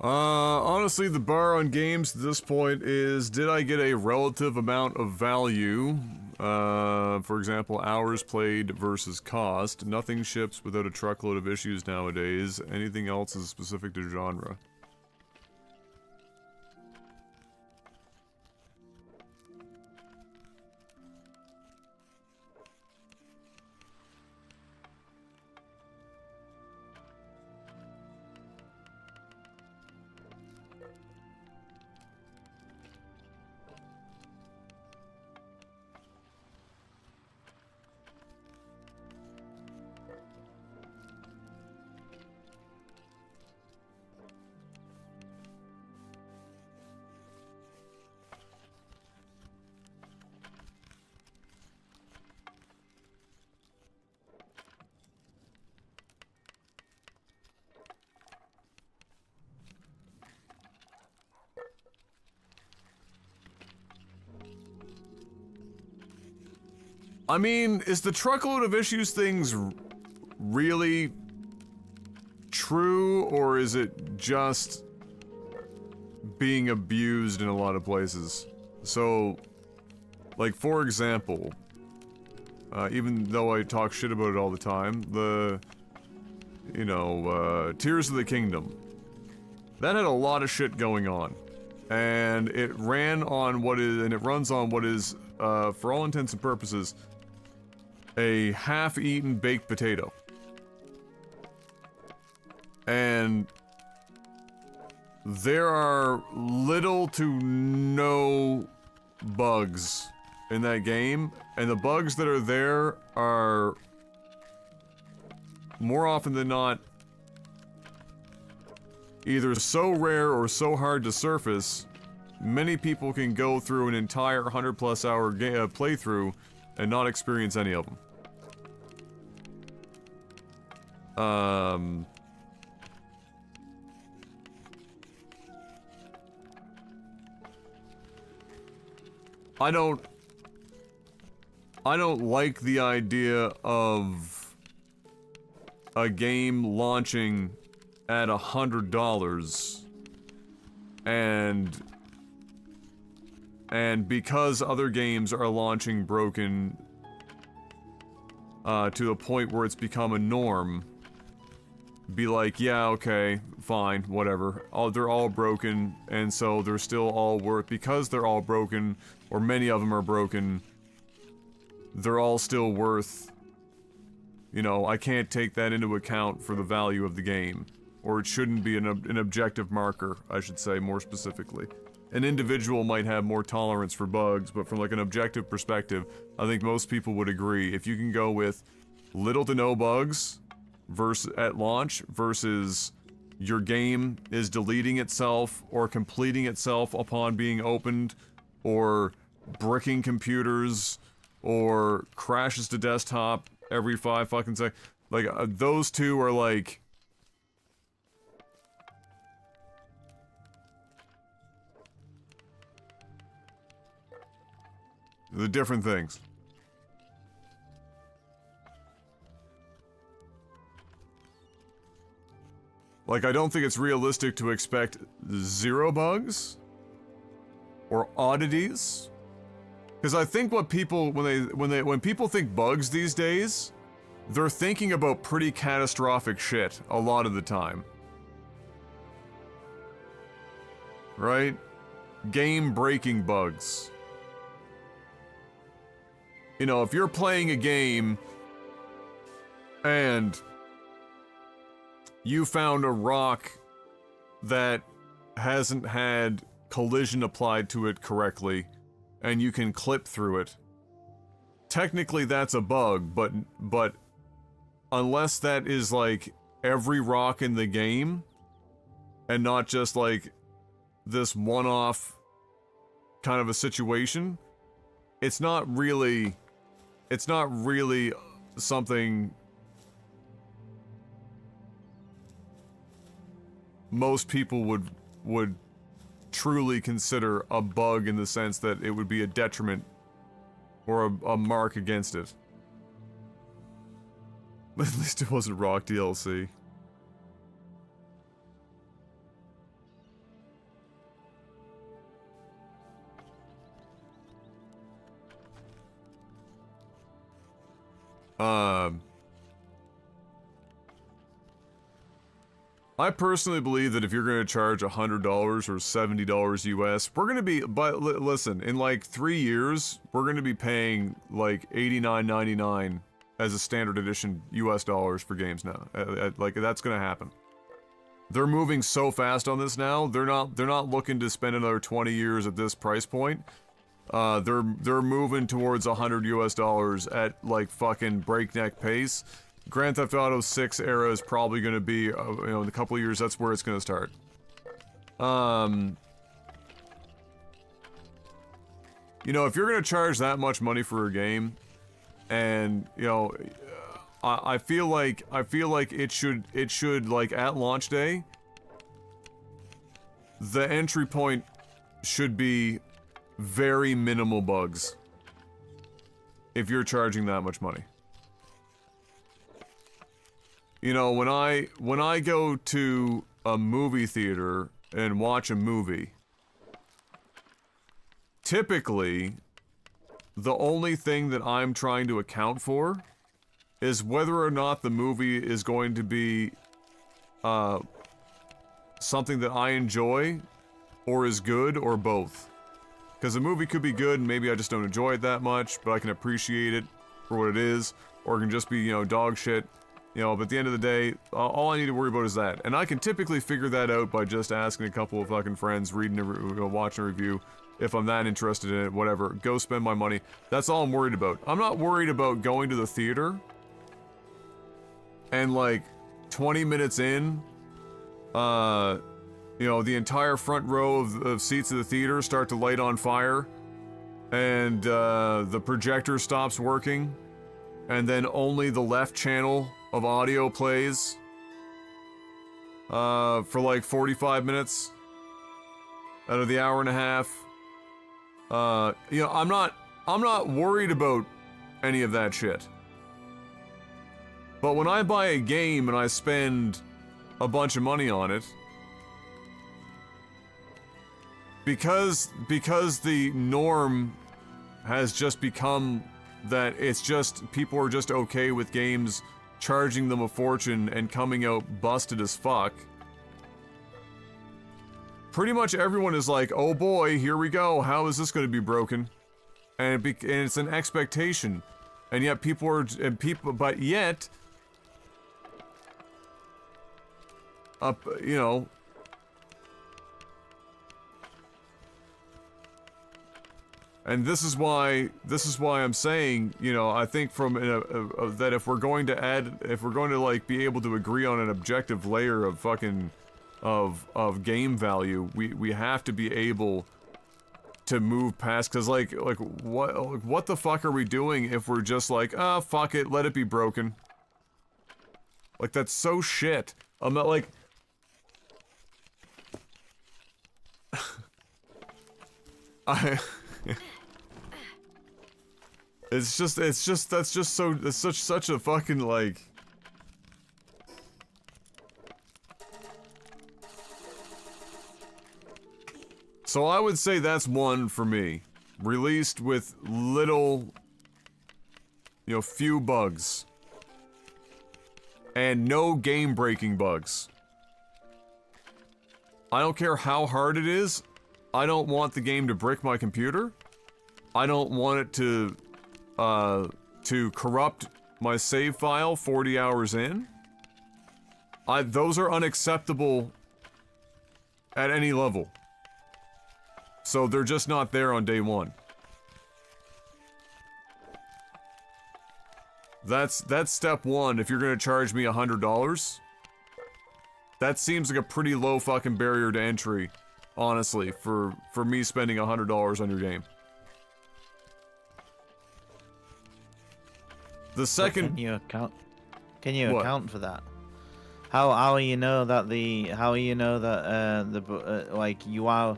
Honestly, the bar on games at this point is, did I get a relative amount of value? For example, hours played versus cost. Nothing ships without a truckload of issues nowadays. Anything else is specific to genre. I mean, is the truckload of issues things really true, or is it just being abused in a lot of places. So, like, for example, even though I talk shit about it all the time, Tears of the Kingdom. That had a lot of shit going on. And it runs on what is, for all intents and purposes, a half-eaten baked potato. And there are little to no bugs in that game, and the bugs that are there are more often than not either so rare or so hard to surface, many people can go through an entire 100+ hour playthrough and not experience any of them. I don't like the idea of a game launching at $100 and because other games are launching broken to the point where it's become a norm, be like, yeah, okay, fine, whatever. They're all broken, and so they're still all worth, because they're all broken, or many of them are broken, they're all still worth, you know, I can't take that into account for the value of the game. Or it shouldn't be an objective marker, I should say, more specifically. An individual might have more tolerance for bugs, but from like an objective perspective, I think most people would agree. If you can go with little to no bugs at launch versus your game is deleting itself or completing itself upon being opened, or bricking computers, or crashes to desktop every 5 fucking seconds, like those two are like the different things. Like, I don't think it's realistic to expect 0 bugs or oddities, because I think what people when people think bugs these days, they're thinking about pretty catastrophic shit a lot of the time, right? Game-breaking bugs. You know, if you're playing a game and you found a rock that hasn't had collision applied to it correctly, and you can clip through it, technically that's a bug, but unless that is like every rock in the game, and not just like this one-off kind of a situation, it's not really something most people would truly consider a bug, in the sense that it would be a detriment or a mark against it. At least it wasn't Rock DLC. I personally believe that if you're going to charge $100 or $70 US, we're going to be, but listen, in like 3 years, we're going to be paying like $89.99 as a standard edition US dollars for games now. Like, that's going to happen. They're moving so fast on this now. They're not looking to spend another 20 years at this price point. They're moving towards $100 US dollars at like fucking breakneck pace. Grand Theft Auto 6 era is probably going to be, in a couple of years, that's where it's going to start. You know, if you're going to charge that much money for a game, and, you know, I feel like it should, like, at launch day, the entry point should be very minimal bugs. If you're charging that much money. You know, when I go to a movie theater and watch a movie, typically, the only thing that I'm trying to account for is whether or not the movie is going to be something that I enjoy, or is good, or both. Because a movie could be good and maybe I just don't enjoy it that much, but I can appreciate it for what it is, or it can just be, you know, dog shit. You know, but at the end of the day, all I need to worry about is that. And I can typically figure that out by just asking a couple of fucking friends, reading watching a review, if I'm that interested in it, whatever. Go spend my money. That's all I'm worried about. I'm not worried about going to the theater and, like, 20 minutes in, you know, the entire front row of seats of the theater start to light on fire, and the projector stops working, and then only the left channel of audio plays for like 45 minutes out of the hour and a half. You know, I'm not worried about any of that shit. But when I buy a game and I spend a bunch of money on it, because the norm has just become that it's just, people are just okay with games charging them a fortune and coming out busted as fuck. Pretty much everyone is like, oh boy, here we go, how is this going to be broken? And, and it's an expectation. And yet but yet, you know, and this is why I'm saying, you know, I think from that if we're going to like be able to agree on an objective layer of fucking of game value, we have to be able to move past, because like what the fuck are we doing if we're just like, ah, fuck it, let it be broken? Like, that's so shit. I'm not like it's such a fucking, like, so I would say that's one for me. Released with little, you know, few bugs. And no game-breaking bugs. I don't care how hard it is. I don't want the game to brick my computer. I don't want it to corrupt my save file 40 hours in. Those are unacceptable at any level. So they're just not there on day one. That's step one. If you're gonna charge me $100, that seems like a pretty low fucking barrier to entry, honestly, for me spending $100 on your game. The second, can you account for that? How you know that like you are,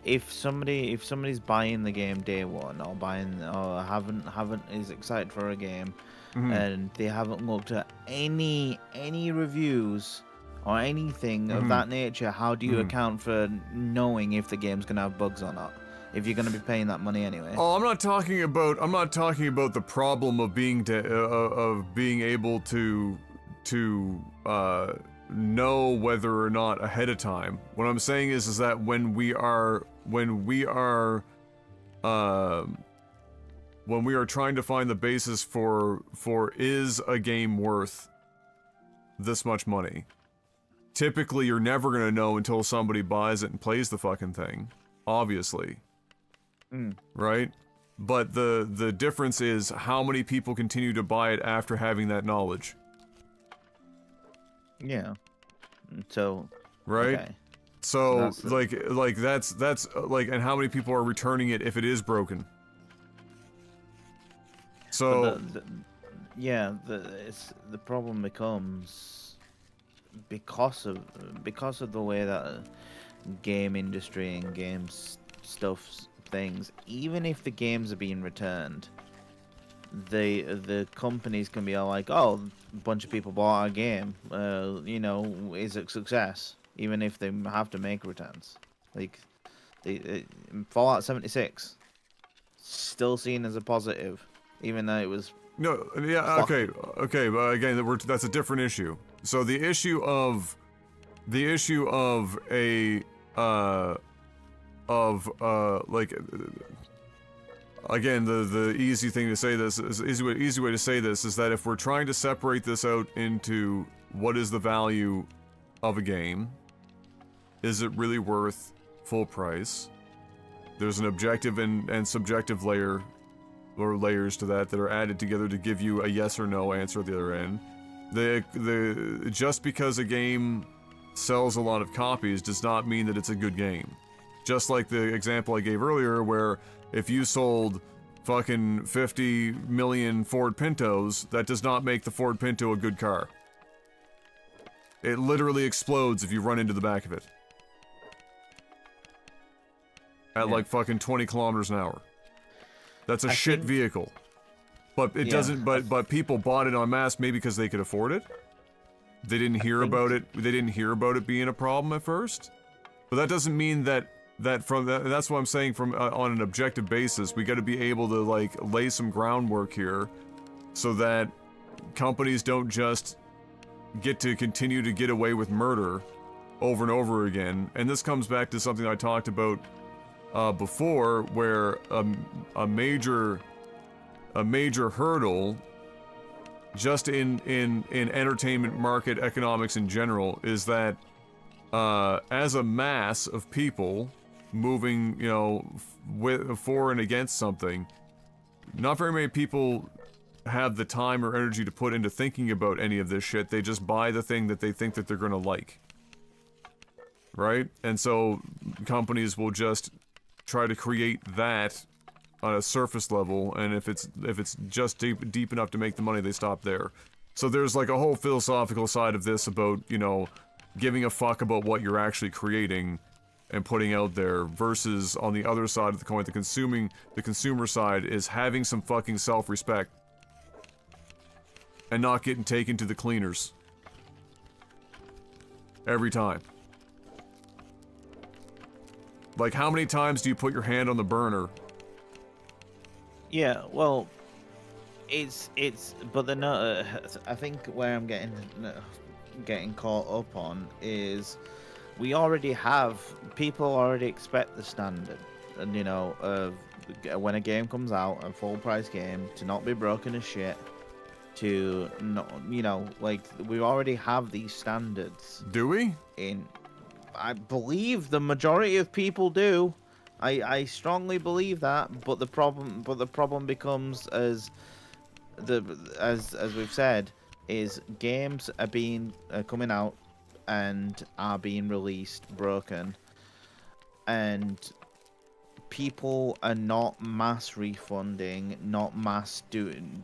if somebody's buying the game day one, or haven't is excited for a game, and they haven't looked at any reviews or anything of that nature, how do you account for knowing if the game's gonna have bugs or not, if you're gonna be paying that money anyway? Oh, I'm not talking about the problem of being able to know whether or not ahead of time. What I'm saying is that when we are trying to find the basis for is a game worth this much money, typically you're never gonna know until somebody buys it and plays the fucking thing, obviously. Right? But the difference is how many people continue to buy it after having that knowledge. Yeah. So. Right? Okay. So, that's and how many people are returning it if it is broken? So. The problem becomes because of the way that game industry and games stuff things, even if the games are being returned, the companies can be all like, oh, a bunch of people bought our game, you know, is a success, even if they have to make returns. Like Fallout 76, still seen as a positive, even though it was. No, yeah, okay, but again, that's a different issue. So the issue of a like again, the easy thing to say this is easy way to say this is that if we're trying to separate this out into what is the value of a game, is it really worth full price? There's an objective and subjective layer or layers to that are added together to give you a yes or no answer at the other end. Just because a game sells a lot of copies does not mean that it's a good game. Just like the example I gave earlier, where if you sold fucking 50 million Ford Pintos, that does not make the Ford Pinto a good car. It literally explodes if you run into the back of it. At like fucking 20 kilometers an hour. That's a shit vehicle. But it doesn't, but people bought it en masse maybe because they could afford it. They didn't hear about it. They didn't hear about it being a problem at first. But that doesn't mean that's what I'm saying from on an objective basis. We got to be able to like lay some groundwork here so that companies don't just get to continue to get away with murder over and over again. And this comes back to something I talked about before, where a major hurdle just in entertainment market economics in general is that as a mass of people moving, you know, for and against something, not very many people have the time or energy to put into thinking about any of this shit. They just buy the thing that they think that they're gonna like, right? And so companies will just try to create that on a surface level, and if it's just deep enough to make the money, they stop there. So there's like a whole philosophical side of this about, you know, giving a fuck about what you're actually creating and putting out there, versus on the other side of the coin, the consumer side is having some fucking self-respect and not getting taken to the cleaners every time. Like, how many times do you put your hand on the burner? Yeah, well, but I think where I'm getting caught up on is we already have, people already expect the standard, and you know, when a game comes out, a full price game, to not be broken as shit, to not, you know, like, we already have these standards. Do we? I believe the majority of people do. I strongly believe that, but the problem becomes, as we've said, is games are coming out and are being released broken, and people are not mass refunding, not mass doing.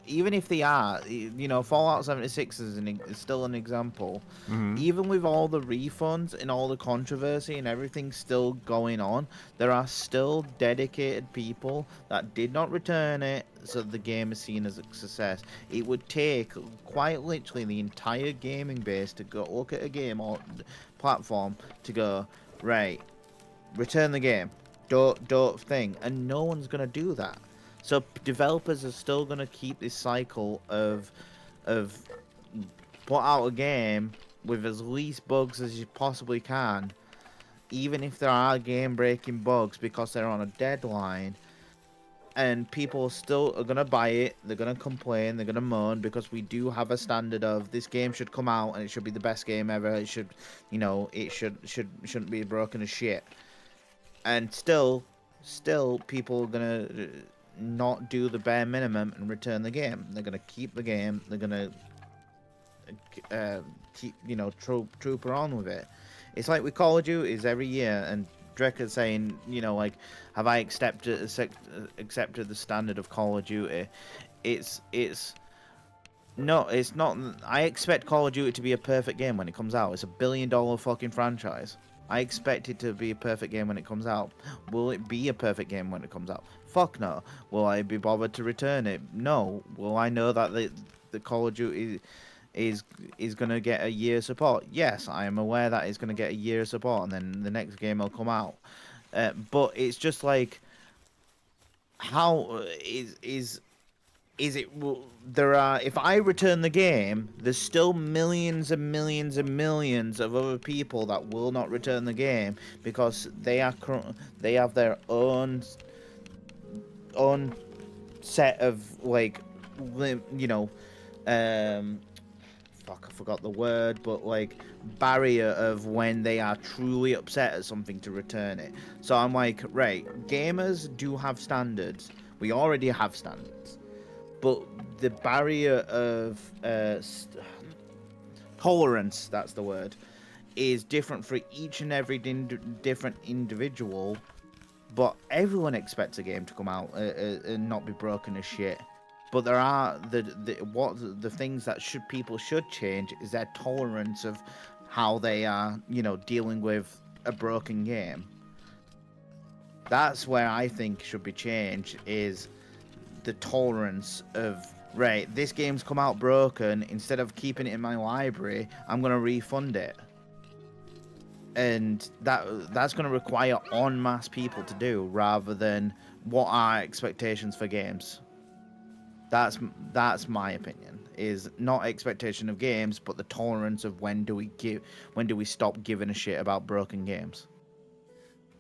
Even if they are, you know, Fallout 76 is still an example. Mm-hmm. Even with all the refunds and all the controversy and everything still going on, there are still dedicated people that did not return it, so the game is seen as a success. It would take quite literally the entire gaming base to go look at a game or platform to go, right, return the game, don't thing, and no one's gonna do that. So developers are still going to keep this cycle of put out a game with as least bugs as you possibly can, even if there are game-breaking bugs, because they're on a deadline, and people still are going to buy it, they're going to complain, they're going to moan, because we do have a standard of this game should come out and it should be the best game ever, it should, you know, it shouldn't be broken as shit. And still people are going to not do the bare minimum and return the game. They're gonna keep the game. They're gonna keep, you know, trooper on with it. It's like with Call of Duty every year, and Drek is saying, you know, like, have I accepted the standard of Call of Duty? It's no, it's not. I expect Call of Duty to be a perfect game when it comes out. It's $1 billion fucking franchise. I expect it to be a perfect game when it comes out. Will it be a perfect game when it comes out? Fuck no. Will I be bothered to return it? No. Will I know that the Call of Duty is going to get a year support? Yes, I am aware that it's going to get a year support, and then the next game will come out. But it's just like, how is it there are if I return the game, there's still millions and millions and millions of other people that will not return the game because they have their own set of like fuck, I forgot the word, but like barrier of when they are truly upset at something to return it. So I'm like, right, gamers do have standards. We already have standards. But the barrier of tolerance, that's the word, is different for each and every different individual. But everyone expects a game to come out and not be broken as shit. But there are the things that people should change is their tolerance of how they are, dealing with a broken game. That's where I think should be changed is the tolerance of, right, this game's come out broken, instead of keeping it in my library, I'm going to refund it. And that's going to require en masse people to do, rather than what are expectations for games. That's my opinion, is not expectation of games, but the tolerance of when do we stop giving a shit about broken games.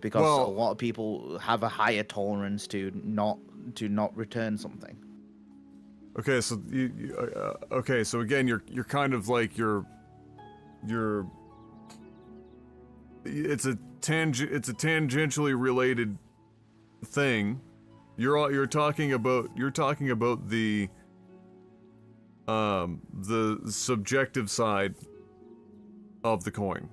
Because a lot of people have a higher tolerance to not return something. Okay, so okay, so again, you're kind of like it's a tangentially related thing. You're talking about the subjective side of the coin.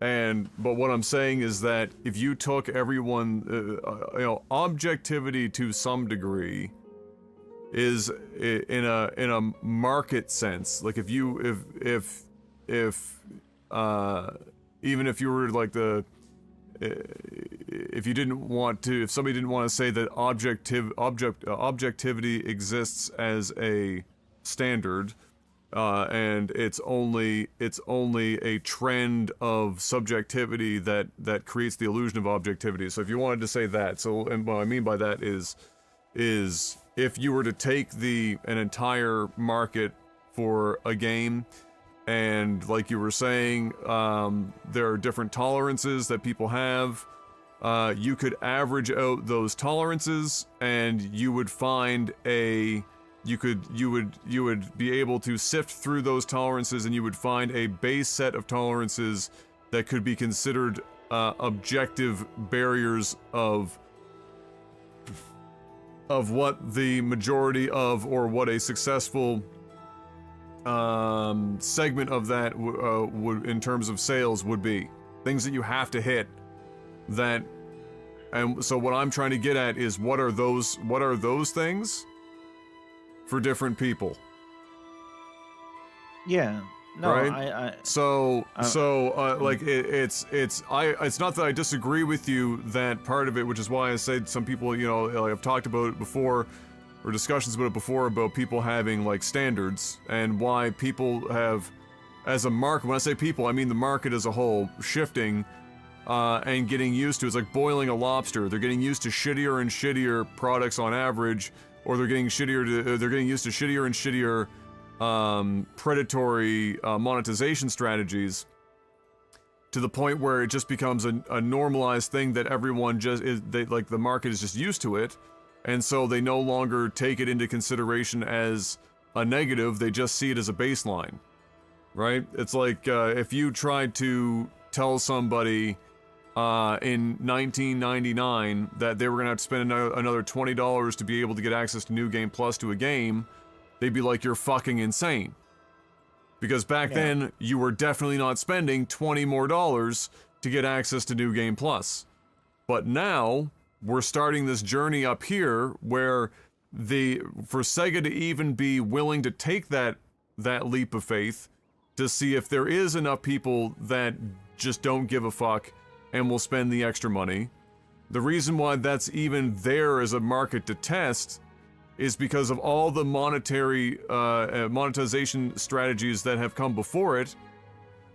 But what I'm saying is that if you took everyone, objectivity to some degree is in a market sense. Like if even if you were like if somebody didn't want to say that objectivity exists as a standard, and it's only a trend of subjectivity that creates the illusion of objectivity. So if you wanted to say that, and what I mean by that is if you were to take an entire market for a game, and like you were saying, there are different tolerances that people have. You could average out those tolerances, and you would find you would be able to sift through those tolerances, and you would find a base set of tolerances that could be considered objective barriers of what the majority of, or what a successful segment of that would, in terms of sales, would be things that you have to hit. And so what I'm trying to get at is what are those things for different people? Yeah. No, right? It's not that I disagree with you that part of it, which is why I said some people, I've talked about it before, or discussions about it before, about people having like standards, and why people have, as a market, when I say people, I mean the market as a whole, shifting and getting used to, it's like boiling a lobster. They're getting used to shittier and shittier products on average, or they're getting used to shittier and shittier predatory monetization strategies, to the point where it just becomes a normalized thing that everyone the market is just used to it, and so they no longer take it into consideration as a negative. They just see it as a baseline, right? It's like if you tried to tell somebody in 1999 that they were gonna have to spend another $20 to be able to get access to New Game Plus to a game, they'd be like, you're fucking insane. Because back then, you were definitely not spending $20 more to get access to New Game Plus. But now, we're starting this journey up here where for Sega to even be willing to take that leap of faith to see if there is enough people that just don't give a fuck and will spend the extra money. The reason why that's even there as a market to test is because of all the monetization strategies that have come before it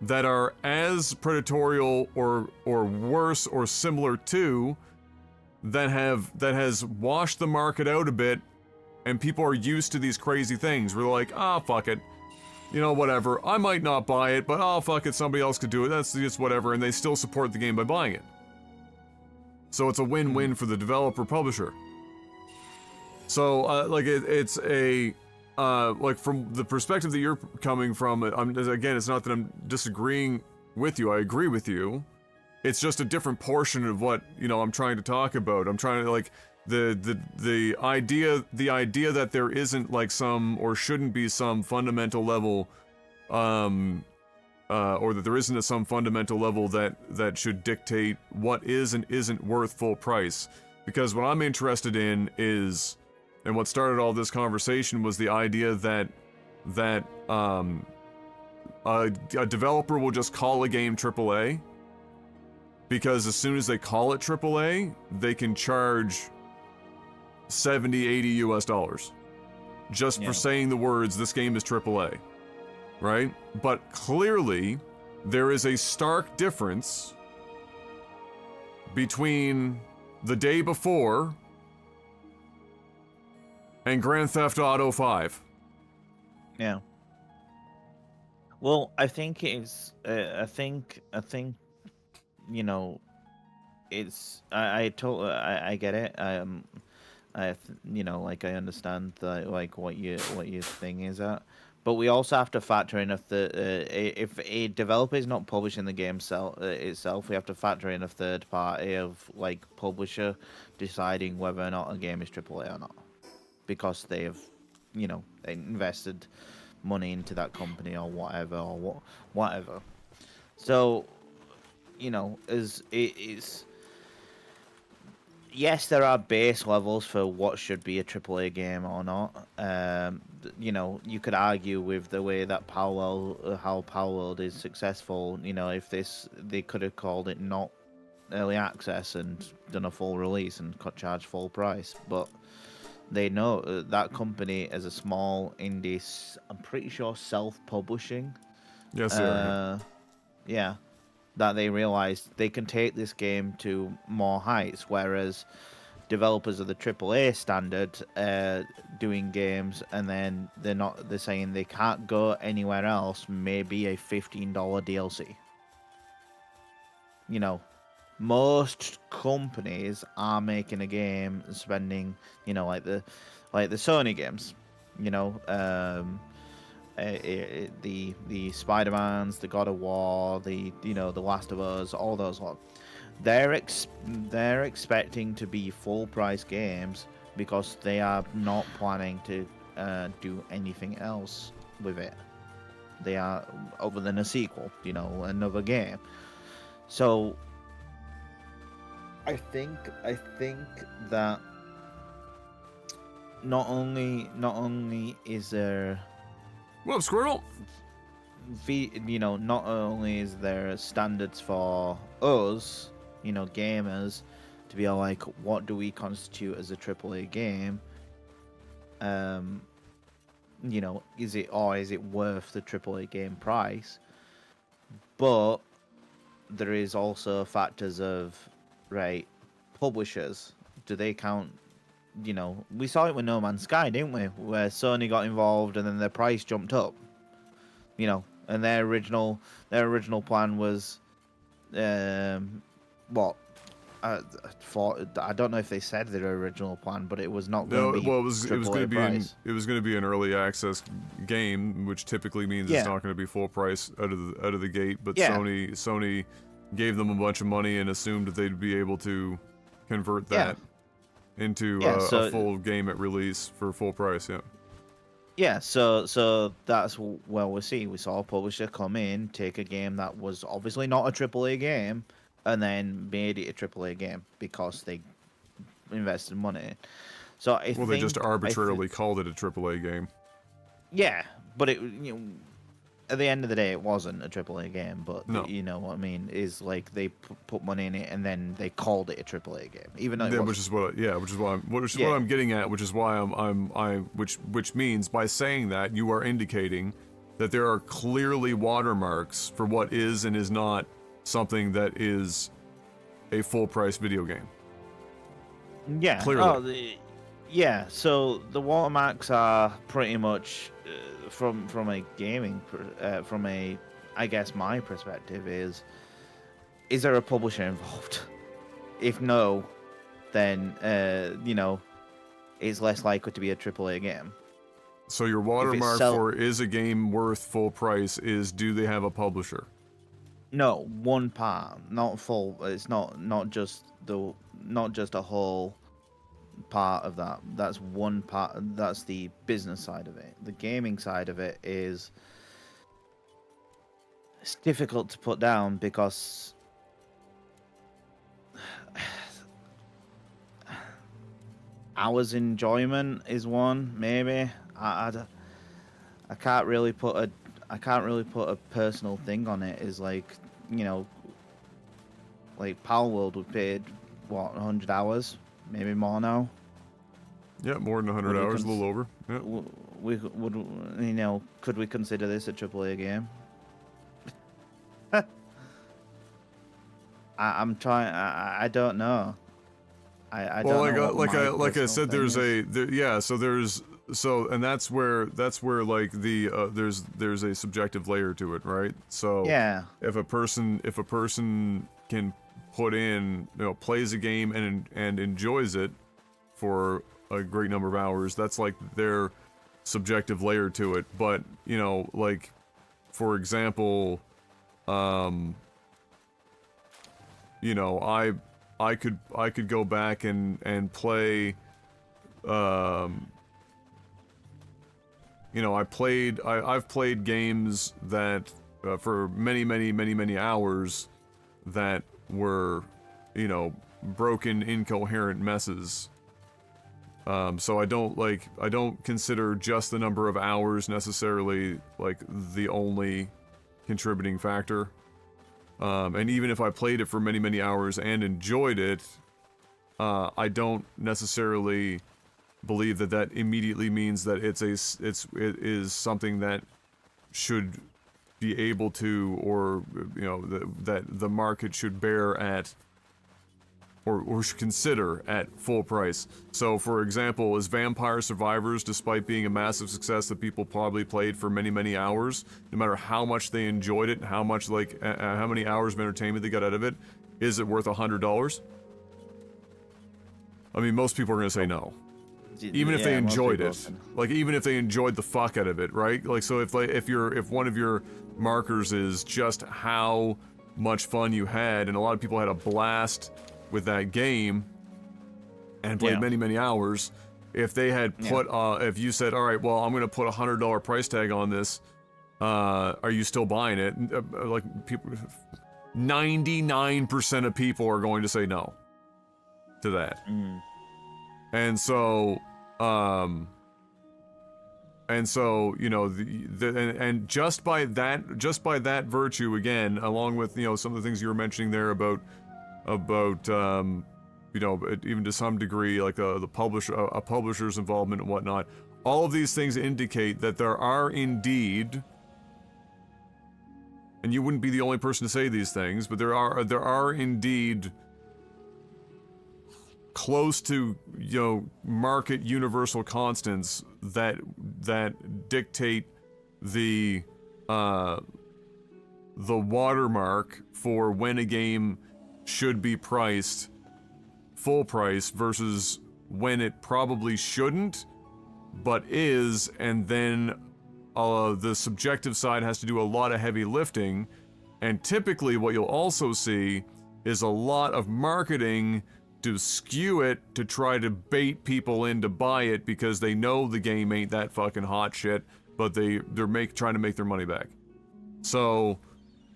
that are as predatorial or worse or similar to that has washed the market out a bit, and people are used to these crazy things. We're like, fuck it. You know, whatever. I might not buy it, but fuck it, somebody else could do it. That's just whatever, and they still support the game by buying it. So it's a win-win for the developer publisher. So, like, it's a, like, from the perspective that you're coming from, again, it's not that I'm disagreeing with you, I agree with you. It's just a different portion of what, you know, I'm trying to talk about. I'm trying to, like, the idea that there isn't, like, some, or shouldn't be some fundamental level, or that there isn't some fundamental level that should dictate what is and isn't worth full price. Because what I'm interested in is, and what started all this conversation was the idea that a developer will just call a game AAA, because as soon as they call it AAA, they can charge $70, $80 just for saying the words, this game is AAA, right? But clearly, there is a stark difference between the day before and Grand Theft Auto 5. Yeah. Well, I think it's. I think. You know, it's. I get it. You know, like, I understand like what your thing is at, but we also have to factor in if a developer is not publishing the game itself, we have to factor in a third party of, like, publisher deciding whether or not a game is AAA or not, because they have, you know, they invested money into that company or whatever whatever. So, you know, yes, there are base levels for what should be a AAA game or not. You know, you could argue with the way that how Palworld is successful. You know, if they could have called it not early access and done a full release and charged full price, but they know that company as a small indie, I'm pretty sure self-publishing. Yes, sir. Yeah. That they realized they can take this game to more heights, whereas developers of the AAA standard doing games, and then they're saying they can't go anywhere else, maybe a $15 DLC. You know, most companies are making a game and spending, you know, like the Sony games, you know, the Spider-Mans, the God of War, the Last of Us, all those ones. They're expecting to be full price games because they are not planning to do anything else with it. They are, other than a sequel, you know, another game. So I think that not only is there, Whoa, Squirtle! you know, not only is there standards for us, you know, gamers, to be like, what do we constitute as a AAA game? You know, is it worth the AAA game price? But there is also factors of, right, publishers. Do they count? You know, we saw it with No Man's Sky, didn't we? Where Sony got involved and then their price jumped up. You know, and their original plan was, what? I don't know if they said their original plan, but it was not going to be. Well, it was going to be an early access game, which typically means it's not going to be full price out of the gate. But Sony gave them a bunch of money and assumed that they'd be able to convert that into a full game at release for full price. Yeah, so that's where we saw a publisher come in, take a game that was obviously not a AAA game, and then made it a AAA game because they invested money. So they just arbitrarily called it a AAA game. Yeah, but it, you know, at the end of the day, it wasn't a AAA game. But no. You know what I mean? Is like they put money in it and then they called it a AAA game, even though which is what I'm getting at. Which is why which means by saying that you are indicating that there are clearly watermarks for what is and is not something that is a full price video game. Yeah. Clearly. Yeah. So the watermarks are pretty much from a gaming from a, I guess my perspective is there a publisher involved? If no, then it's less likely to be a AAA game. So your watermark for is a game worth full price is do they have a publisher? No, one part, not full. It's not just a whole part of that. That's one part. That's the business side of it. The gaming side of it is it's difficult to put down because hours enjoyment is one maybe. I can't really put a personal thing on it. Is like like Palworld we paid what 100 hours, maybe more now. Yeah, more than 100 hours, a little over. Yeah. We would could we consider this a AAA game? I'm trying. I don't know. I well, don't know like I said, there's and that's where like there's a subjective layer to it, right? So yeah, if a person can put in, plays a game and enjoys it for a great number of hours, that's like their subjective layer to it. But like for example, I could go back and play, I've played games that for many hours that were, broken, incoherent messes. So I don't consider just the number of hours necessarily like the only contributing factor. And even if I played it for many hours and enjoyed it, I don't necessarily believe that immediately means that it is something that should be able to, or that the market should bear at, or should consider at full price. So, for example, is Vampire Survivors, despite being a massive success that people probably played for many hours, no matter how much they enjoyed it, how much how many hours of entertainment they got out of it, is it worth $100? I mean, most people are going to say no. Even if they enjoyed it, like even if they enjoyed the fuck out of it, right? Like, so if one of your markers is just how much fun you had, and a lot of people had a blast with that game and played many hours, if they had put if you said, all right, well, I'm going to put $100 price tag on this, are you still buying it? Like, people, 99% of people are going to say no to that. And so and just by that virtue, again, along with some of the things you were mentioning there about even to some degree, like a publisher's involvement and whatnot, all of these things indicate that there are indeed, and you wouldn't be the only person to say these things, but there are indeed close to market universal constants that dictate the watermark for when a game should be priced full price versus when it probably shouldn't but is, and then the subjective side has to do a lot of heavy lifting. And typically what you'll also see is a lot of marketing to skew it to try to bait people in to buy it because they know the game ain't that fucking hot shit, but they're trying to make their money back. So,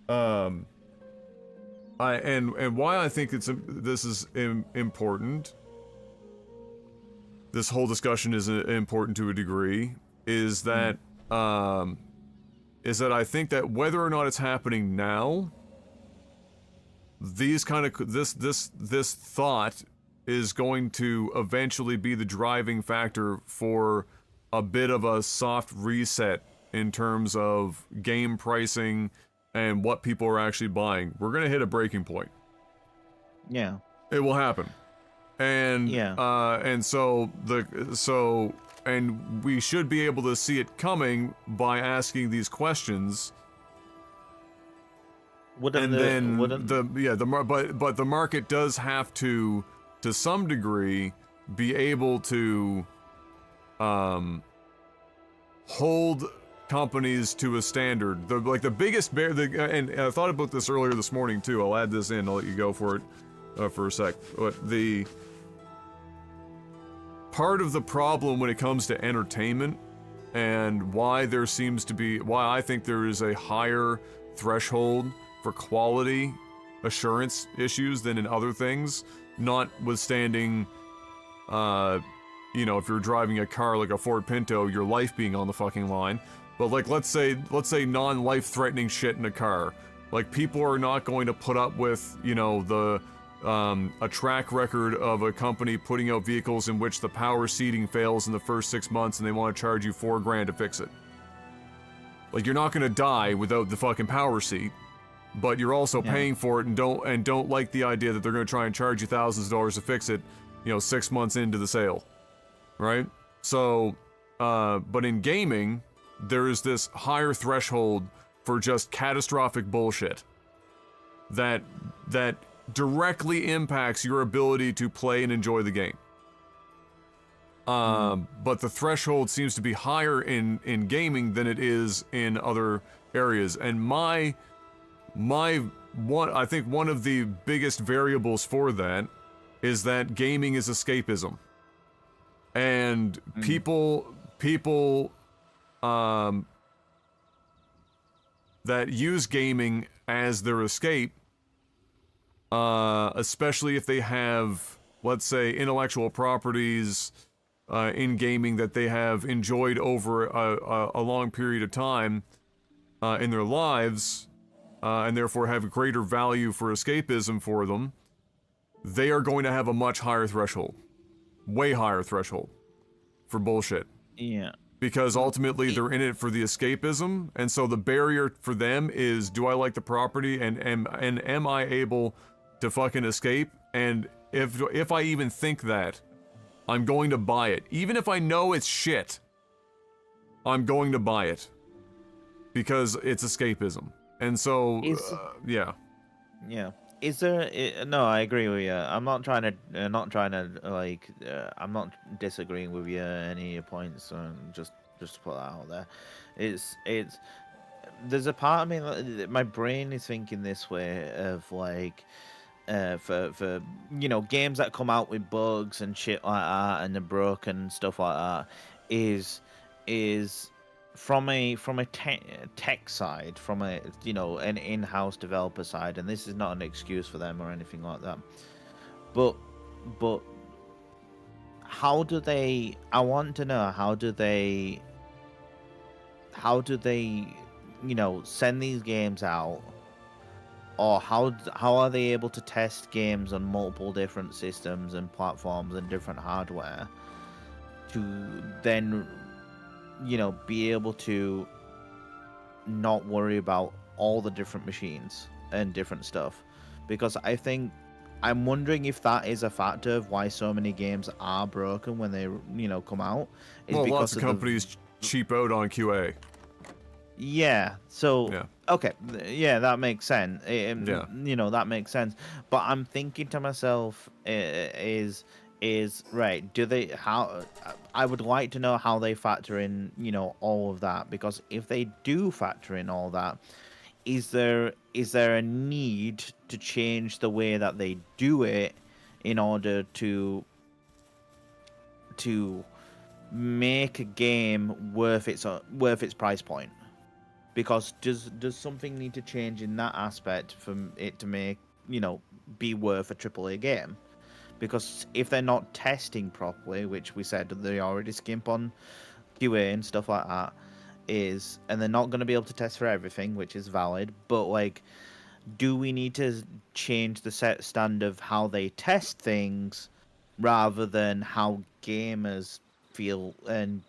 and why I think this is important. This whole discussion is important to a degree. Is that I think that whether or not it's happening now, this thought is going to eventually be the driving factor for a bit of a soft reset in terms of game pricing and what people are actually buying. We're going to hit a breaking point. Yeah. It will happen. And Yeah. And we should be able to see it coming by asking these questions. But the market does have to some degree, be able to hold companies to a standard. The biggest and I thought about this earlier this morning too. I'll add this in. I'll let you go for it for a sec. But the part of the problem when it comes to entertainment and why I think there is a higher threshold for quality assurance issues than in other things, notwithstanding, if you're driving a car like a Ford Pinto, your life being on the fucking line. But like, let's say non-life threatening shit in a car. Like, people are not going to put up with, a track record of a company putting out vehicles in which the power seating fails in the first 6 months and they want to charge you $4,000 to fix it. Like, you're not going to die without the fucking power seat, but you're also paying for it and don't like the idea that they're going to try and charge you thousands of dollars to fix it, 6 months into the sale, right? So, but in gaming, there is this higher threshold for just catastrophic bullshit that directly impacts your ability to play and enjoy the game. But the threshold seems to be higher in gaming than it is in other areas. And I think one of the biggest variables for that is that gaming is escapism. And people that use gaming as their escape, especially if they have, let's say, intellectual properties in gaming that they have enjoyed over a long period of time in their lives, and therefore have a greater value for escapism for them, they are going to have a much higher threshold. Way higher threshold for bullshit. Yeah. Because ultimately they're in it for the escapism, and so the barrier for them is, do I like the property, and am I able to fucking escape? And if I even think that, I'm going to buy it. Even if I know it's shit, I'm going to buy it. Because it's escapism. And so, yeah. Yeah. Is there? No, I agree with you. I'm not trying to I'm not disagreeing with you any of your points. Just to put that out there, it's. There's a part of me, my brain is thinking this way of like, for games that come out with bugs and shit like that and they're broken and stuff like that, is from a tech side, from an in-house developer side, and this is not an excuse for them or anything like that, but how do they, I want to know, how do they send these games out, or how are they able to test games on multiple different systems and platforms and different hardware to then be able to not worry about all the different machines and different stuff? Because I'm wondering if that is a factor of why so many games are broken when they come out. Well, lots of companies cheap out on QA. Yeah. So okay, yeah, that makes sense. That makes sense. But I'm thinking to myself, is right, do they, how, I would like to know how they factor in all of that, because if they do factor in all that, is there a need to change the way that they do it in order to make a game worth its price point? Because does something need to change in that aspect for it to make be worth a AAA game? Because if they're not testing properly, which we said they already skimp on QA and stuff like that, and they're not going to be able to test for everything, which is valid, but like, do we need to change the set stand of how they test things rather than how gamers feel and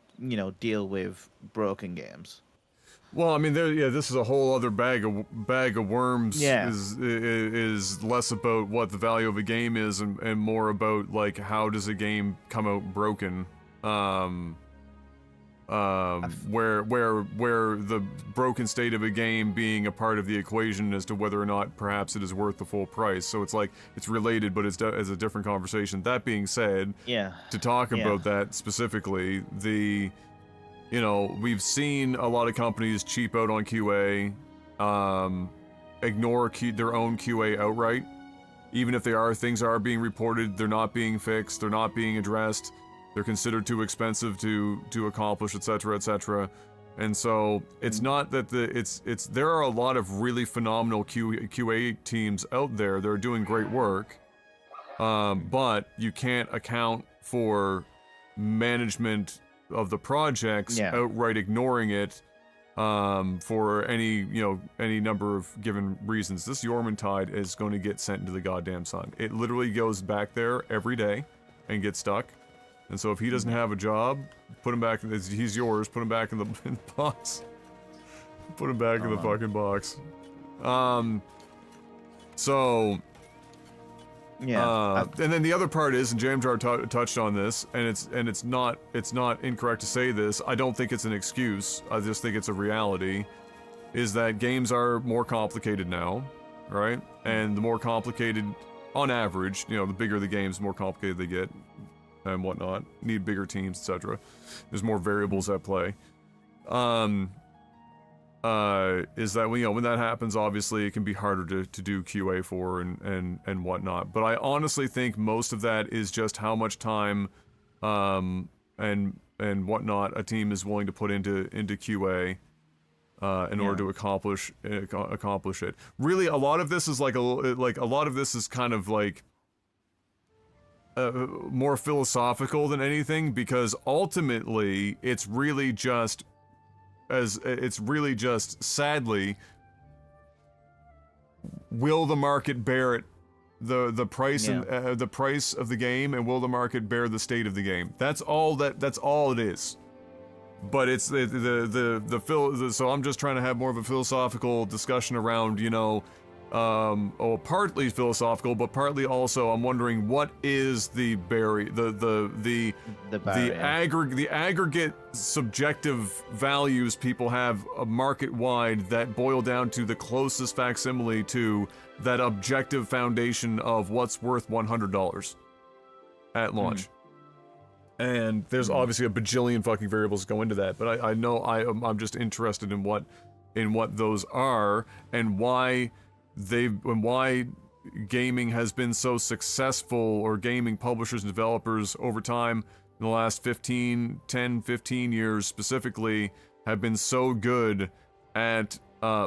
deal with broken games? Well, I mean, this is a whole other bag of worms. Yeah. Is less about what the value of a game is, and more about like how does a game come out broken. Where the broken state of a game being a part of the equation as to whether or not perhaps it is worth the full price. So it's like it's related, but it's a different conversation. That being said, Yeah. to talk about that specifically, we've seen a lot of companies cheap out on QA, ignore their own QA outright. Even if things are being reported, they're not being fixed, they're not being addressed, they're considered too expensive to accomplish, etc., etc. And so it's not that there are a lot of really phenomenal QA teams out there that are doing great work, but you can't account for management of the projects outright ignoring it for any number of given reasons. This Yormantide is going to get sent into the goddamn sun. It literally goes back there every day and gets stuck. And so if he doesn't have a job, put him back. He's yours. Put him back in the box. Put him back in the fucking box. So. Yeah. And then the other part is, and Jamjar touched on this, and it's not incorrect to say this. I don't think it's an excuse. I just think it's a reality. Is that games are more complicated now, right? And the more complicated, on average, the bigger the games, the more complicated they get. And whatnot, need bigger teams, etc. There's more variables at play. Is that when that happens, obviously it can be harder to do QA for and whatnot. But I honestly think most of that is just how much time, and whatnot a team is willing to put into QA, in order to accomplish it. Really, a lot of this is kind of like. More philosophical than anything, because ultimately it's really just sadly, will the market bear it, the price and the price of the game, and will the market bear the state of the game? That's all it is. But it's so I'm just trying to have more of a philosophical discussion around, partly philosophical, but partly also I'm wondering what is the aggregate subjective values people have market wide that boil down to the closest facsimile to that objective foundation of what's worth $100 at launch. And there's obviously a bajillion fucking variables that go into that, but I know I'm just interested in what those are and why gaming has been so successful, or gaming publishers and developers over time in the last 15 years specifically have been so good at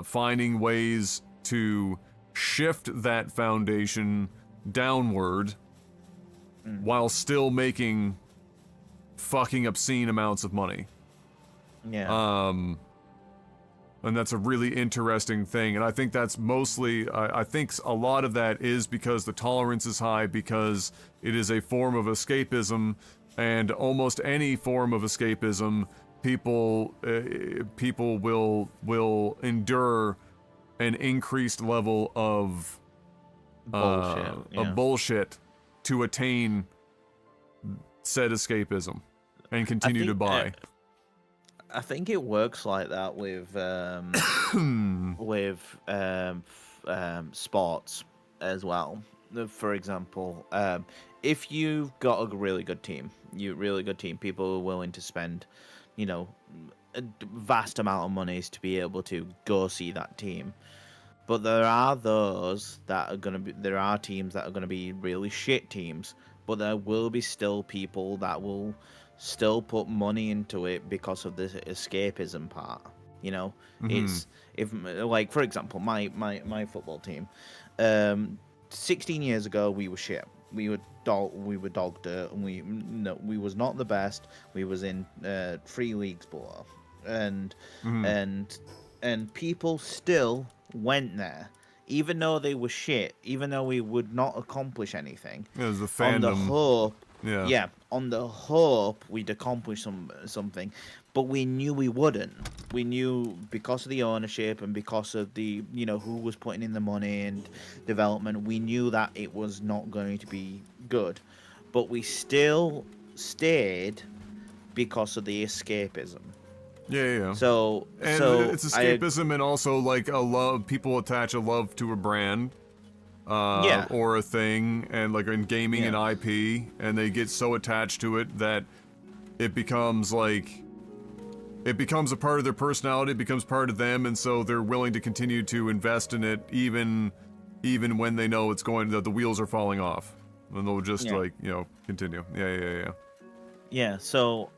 finding ways to shift that foundation downward while still making fucking obscene amounts of money. And that's a really interesting thing, and I think that's mostly, I think a lot of that is because the tolerance is high, because it is a form of escapism, and almost any form of escapism, people will endure an increased level of bullshit to attain said escapism and continue to buy. I think it works like that with sports as well. For example, if you've got a really good team, people are willing to spend, a vast amount of monies to be able to go see that team. But there are teams that are going to be really shit teams, but there will be still people that will still put money into it because of the escapism part. It's, if, like, for example, my football team, 16 years ago we were shit. We were dog dirt, and we was not the best. We was in 3 leagues below, and people still went there, even though they were shit, even though we would not accomplish anything. It was the fandom. On the hope, on the hope we'd accomplish something. but we knew we wouldn't. We knew because of the ownership and because of the, who was putting in the money and development, we knew that it was not going to be good. But we still stayed because of the escapism. Yeah. So it's escapism and also like a love. People attach a love to a brand, or a thing, and like in gaming and IP, and they get so attached to it that it becomes a part of their personality, it becomes part of them, and so they're willing to continue to invest in it even when they know the wheels are falling off, and they'll just continue. Yeah. So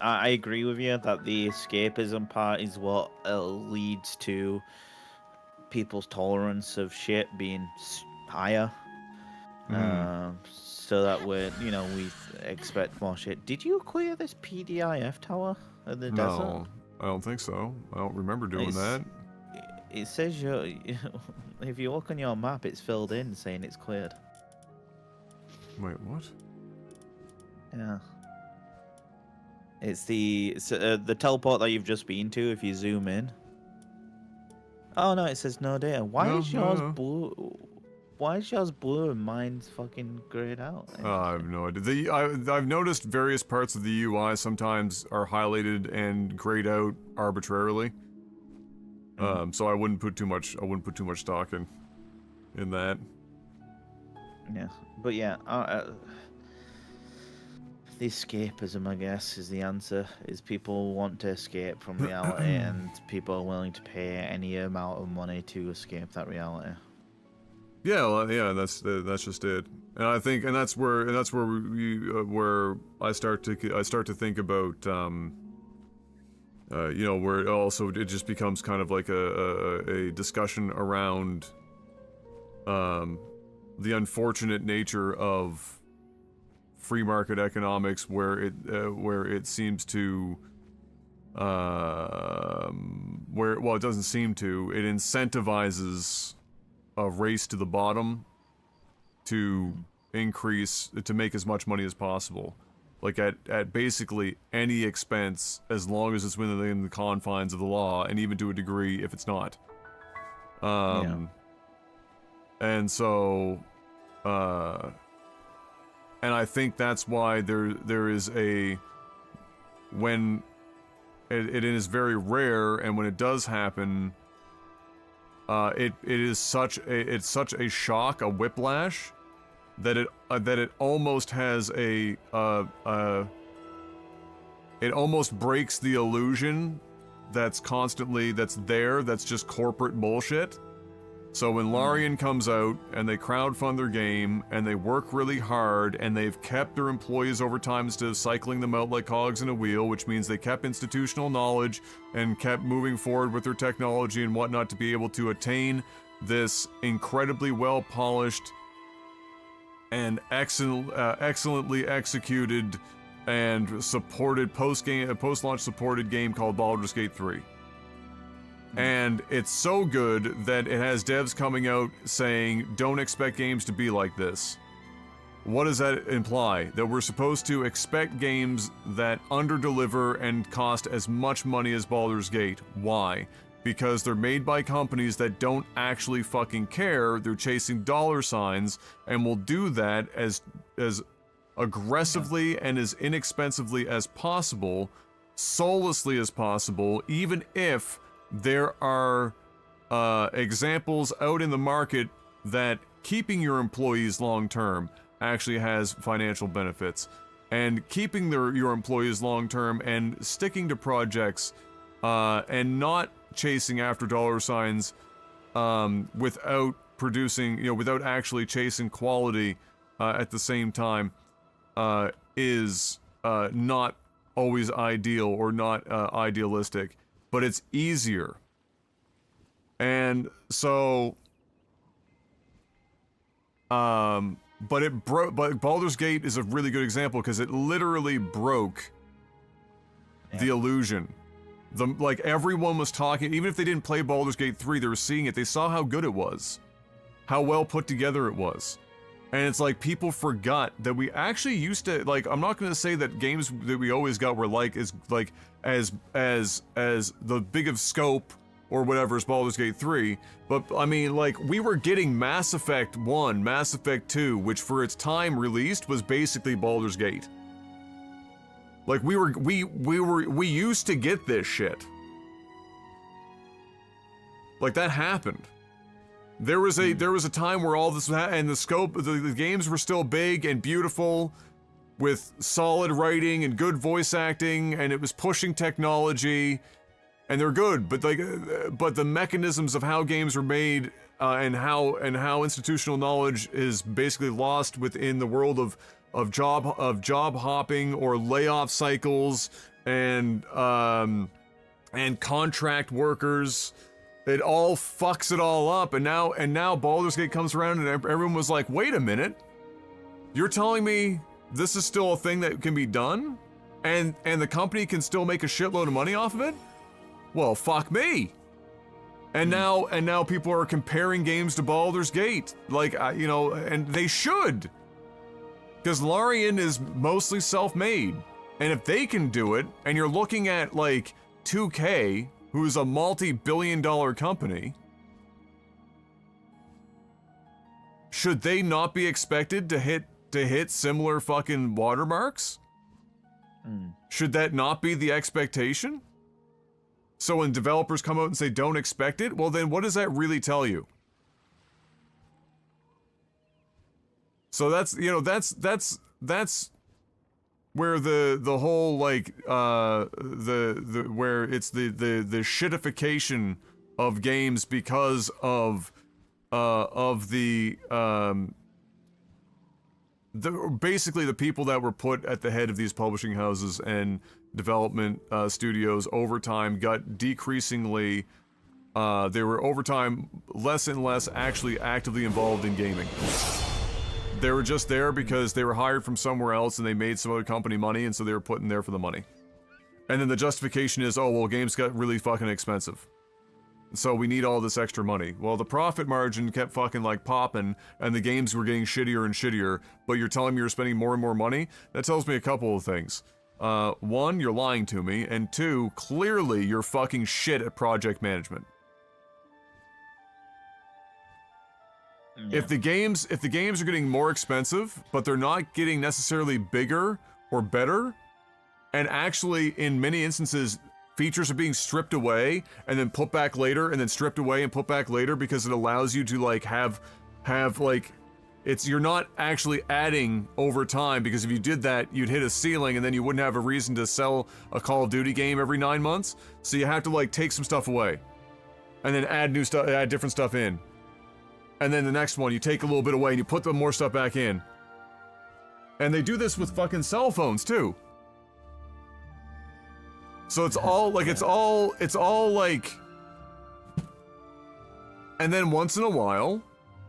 I agree with you that the escapism part is what leads to people's tolerance of shit being higher. So that we expect more shit. Did you clear this PDIF tower in the desert? No, I don't think so. I don't remember doing that. It says if you look on your map, it's filled in saying it's cleared. Wait, what? Yeah. It's the teleport that you've just been to. If you zoom in. Oh no, it says no data. Why is yours blue? Why is yours blue and mine's fucking grayed out? I have no idea. I've noticed various parts of the UI sometimes are highlighted and grayed out arbitrarily. So I wouldn't put too much stock in that. Yeah, but yeah, the escapism, I guess, is the answer. Is people want to escape from reality, and people are willing to pay any amount of money to escape that reality. Yeah, well, yeah, that's just it. And I think, and that's where where I start to think about, where it just becomes kind of like a discussion around, the unfortunate nature of free market economics, where it seems to, it doesn't seem to, it incentivizes a race to the bottom to make as much money as possible, like at basically any expense, as long as it's within the confines of the law, and even to a degree if it's not. And so, and I think that's why there is when it is very rare, and when it does happen, it's such a shock, a whiplash, that it almost has it almost breaks the illusion that's just corporate bullshit. So when Larian comes out and they crowdfund their game and they work really hard and they've kept their employees over time instead of cycling them out like cogs in a wheel, which means they kept institutional knowledge and kept moving forward with their technology and whatnot to be able to attain this incredibly well-polished and excellently executed and supported post-launch supported game called Baldur's Gate 3. And it's so good that it has devs coming out saying, don't expect games to be like this. What does that imply? That we're supposed to expect games that underdeliver and cost as much money as Baldur's Gate. Why? Because they're made by companies that don't actually fucking care. They're chasing dollar signs, and will do that as aggressively and as inexpensively as possible, soullessly as possible, even if there are examples out in the market that keeping your employees long term actually has financial benefits, and keeping your employees long term and sticking to projects and not chasing after dollar signs without producing, without actually chasing quality at the same time is not always ideal or not idealistic. But it's easier. And so, but Baldur's Gate is a really good example because it literally broke the illusion. Everyone was talking, even if they didn't play Baldur's Gate 3, they were seeing it, they saw how good it was. How well put together it was. And it's like people forgot that we actually used to, like, I'm not going to say that games that we always got were like as the big of scope or whatever as Baldur's Gate 3, but I mean, like, we were getting Mass Effect 1, Mass Effect 2, which for its time released was basically Baldur's Gate. Like, we used to get this shit. Like, that happened. There was a time where all this and the scope, the games were still big and beautiful, with solid writing and good voice acting, and it was pushing technology, and they're good. But but the mechanisms of how games were made and how institutional knowledge is basically lost within the world of job hopping or layoff cycles and contract workers. It all fucks it all up, and now Baldur's Gate comes around and everyone was like, wait a minute, you're telling me this is still a thing that can be done? And the company can still make a shitload of money off of it? Well, fuck me. And now people are comparing games to Baldur's Gate, like, you know, and they should. Because Larian is mostly self-made, and if they can do it, and you're looking at, like, 2K, who's a multi-billion-dollar company, should they not be expected to hit similar fucking watermarks? Should that not be the expectation? So when developers come out and say don't expect it, well then what does that really tell you? So that's, you know, that's where the whole, like, where it's the shitification of games because of the basically the people that were put at the head of these publishing houses and development studios over time got decreasingly, they were over time less and less actually actively involved in gaming. They were just there because they were hired from somewhere else and they made some other company money, and so they were put in there for the money. And then the justification is, oh, well, games got really fucking expensive, so we need all this extra money. Well, the profit margin kept fucking, like, popping, and the games were getting shittier and shittier, but you're telling me you're spending more and more money? That tells me a couple of things. One, you're lying to me, and two, clearly you're fucking shit at project management. Yeah. If the games are getting more expensive, but they're not getting necessarily bigger or better, and actually in many instances features are being stripped away and then put back later and then stripped away and put back later because it allows you to, like, have like, you're not actually adding over time, because if you did that you'd hit a ceiling and then you wouldn't have a reason to sell a Call of Duty game every 9 months. So you have to, like, take some stuff away and then add new stuff, add different stuff in. And then the next one, you take a little bit away and you put the more stuff back in. And they do this with fucking cell phones too. So it's all like, it's all like... And then once in a while,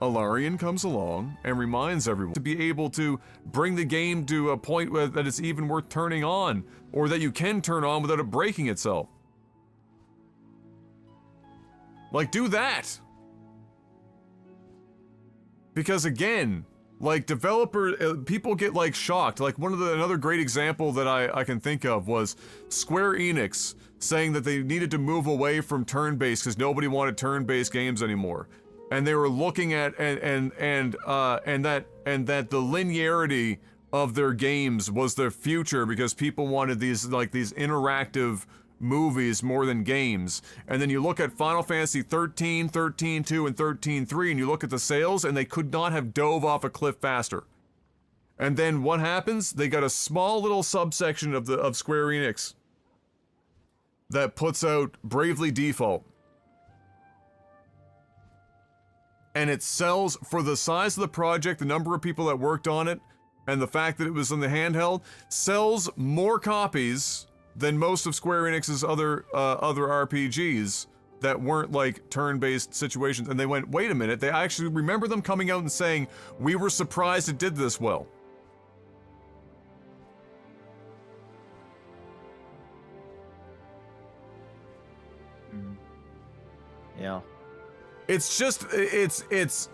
Alarian comes along and reminds everyone to be able to bring the game to a point where that it's even worth turning on, or that you can turn on without it breaking itself. Like, do that! Because again, like, people get, like, shocked. Like, another great example that I can think of was Square Enix saying that they needed to move away from turn-based because nobody wanted turn-based games anymore. And they were looking at, and that the linearity of their games was their future because people wanted these interactive movies more than games. And then you look at Final Fantasy 13, 13-2, and 13-3, and you look at the sales, and they could not have dove off a cliff faster. And then what happens? They got a small little subsection of Square Enix that puts out Bravely Default. And it sells, for the size of the project, the number of people that worked on it, and the fact that it was in the handheld, sells more copies than most of Square Enix's other RPGs that weren't, like, turn-based situations. And they went, wait a minute, they actually remember them coming out and saying, we were surprised it did this well. Yeah. It's just, it's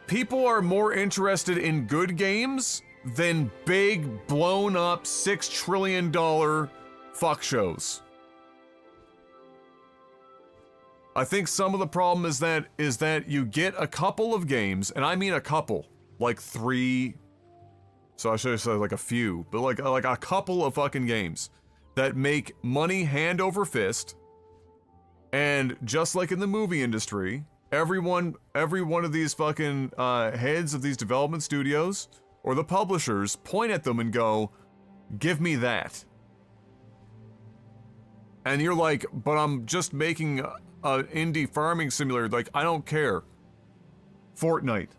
people are more interested in good games than big, blown up $6 trillion fuck shows. I think some of the problem is that you get a couple of games, and I mean a couple, like 3, so I should have said like a few, but like a couple of fucking games that make money hand over fist, and just like in the movie industry, every one of these fucking heads of these development studios or the publishers point at them and go, "Give me that." And you're like, "But I'm just making an indie farming simulator." Like, I don't care. Fortnite.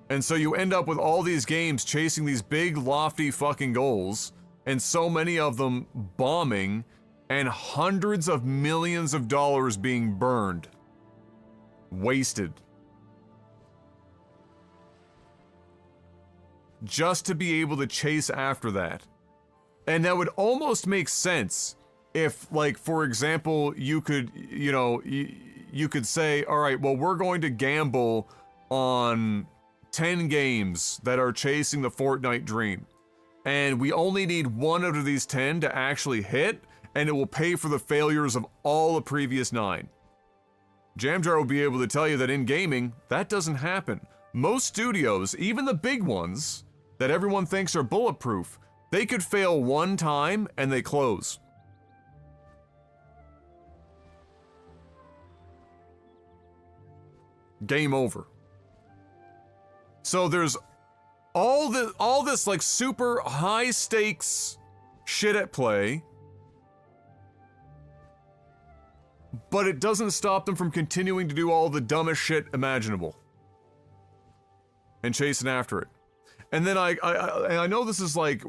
And so you end up with all these games chasing these big, lofty fucking goals, and so many of them bombing, and hundreds of millions of dollars being burned. Wasted. Just to be able to chase after that. And that would almost make sense if, like, for example, you could, you know, you could say, all right, well, we're going to gamble on 10 games that are chasing the Fortnite dream. And we only need one out of these 10 to actually hit, and it will pay for the failures of all the previous 9. Jamjar will be able to tell you that in gaming, that doesn't happen. Most studios, even the big ones that everyone thinks are bulletproof, they could fail one time and they close. Game over. So there's all this like super high stakes shit at play, but it doesn't stop them from continuing to do all the dumbest shit imaginable and chasing after it. And then I know this is like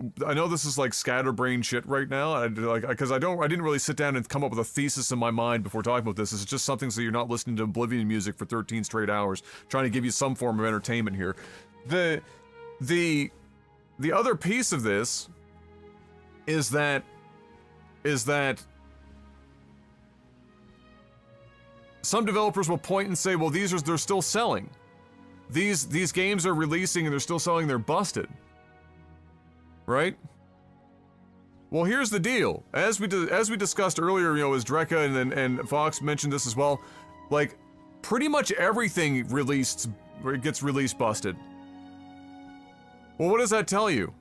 scatterbrain shit right now, because I didn't really sit down and come up with a thesis in my mind before talking about this. It's just something so you're not listening to Oblivion music for 13 straight hours, trying to give you some form of entertainment here. The other piece of this is that some developers will point and say, well, they're still selling. These games are releasing and they're still selling, they're busted. Right? Well, here's the deal. As we discussed earlier, you know, as Drekka and Fox mentioned this as well, like, pretty much everything gets released busted. Well, what does that tell you?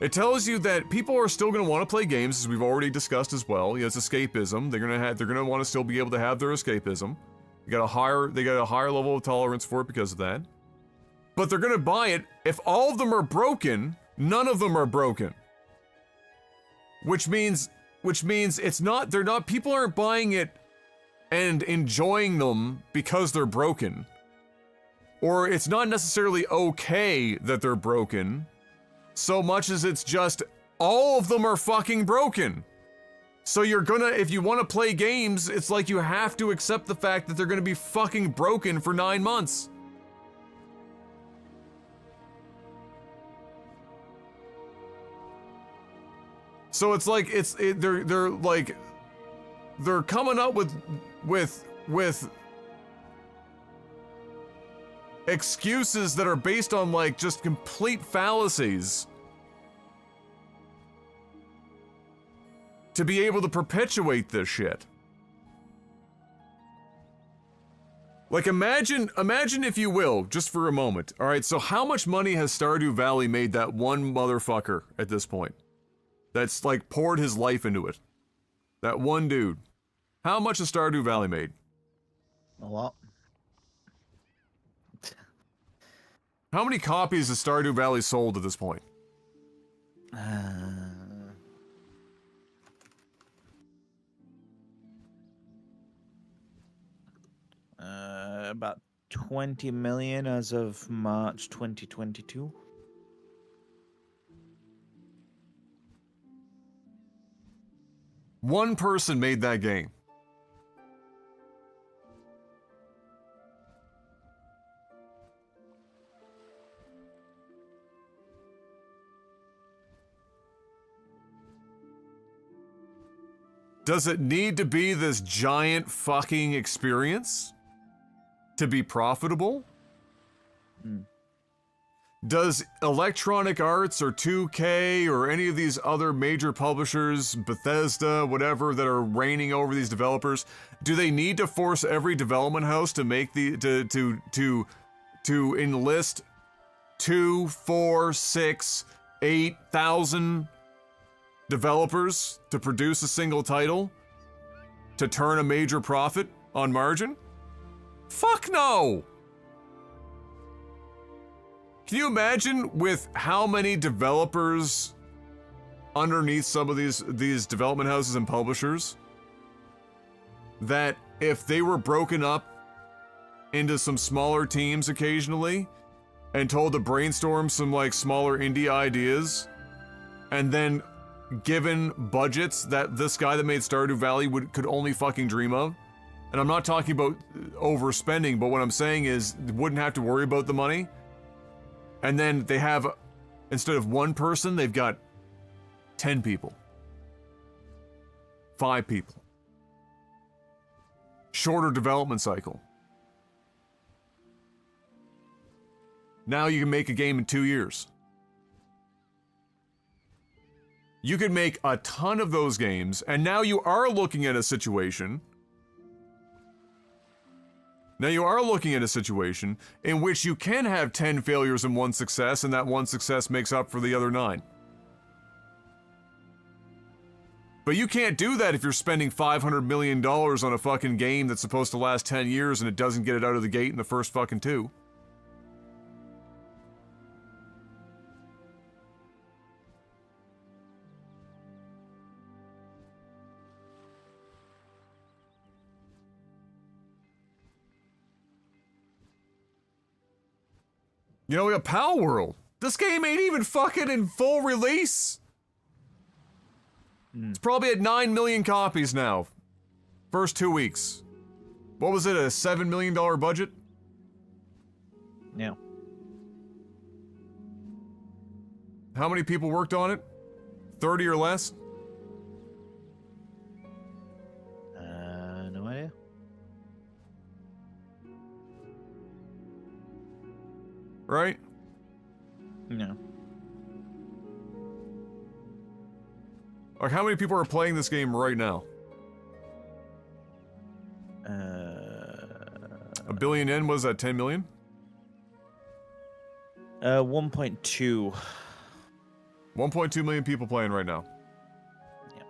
It tells you that people are still going to want to play games, as we've already discussed as well. Yeah, it's escapism. They're going to want to still be able to have their escapism. They got a higher level of tolerance for it because of that. But they're going to buy it. If all of them are broken, none of them are broken. Which means people aren't buying it and enjoying them because they're broken. Or it's not necessarily okay that they're broken, so much as it's just all of them are fucking broken. So if you want to play games, it's like you have to accept the fact that they're gonna be fucking broken for 9 months. So it's like they're coming up with excuses that are based on like just complete fallacies to be able to perpetuate this shit. Like, imagine if you will, just for a moment. Alright, so how much money has Stardew Valley made that one motherfucker at this point? That's like poured his life into it. That one dude. How much has Stardew Valley made? A lot. How many copies has Stardew Valley sold at this point? About 20 million as of March 2022. One person made that game. Does it need to be this giant fucking experience to be profitable? Does Electronic Arts or 2K or any of these other major publishers, Bethesda, whatever, that are reigning over these developers, do they need to force every development house to make the to enlist 2, 4, 6, 8,000 developers to produce a single title to turn a major profit on margin? Fuck no! Can you imagine with how many developers underneath some of these development houses and publishers that if they were broken up into some smaller teams occasionally and told to brainstorm some like smaller indie ideas and then given budgets that this guy that made Stardew Valley could only fucking dream of? And I'm not talking about overspending, but what I'm saying is wouldn't have to worry about the money. And then they have, instead of one person, they've got 10 people. 5 people. Shorter development cycle. Now you can make a game in 2 years. You could make a ton of those games, and now you are looking at a situation... Now you are looking at a situation in which you can have 10 failures and 1 success, and that 1 success makes up for the other 9. But you can't do that if you're spending $500 million on a fucking game that's supposed to last 10 years and it doesn't get it out of the gate in the first fucking 2. You know, we got Palworld. This game ain't even fucking in full release. It's probably at 9 million copies now. First 2 weeks. What was it, a $7 million budget? Yeah. How many people worked on it? 30 or less? No idea. Right? No. Like, how many people are playing this game right now? A billion yen, was that 10 million? 1.2. 1.2 million people playing right now. Yep.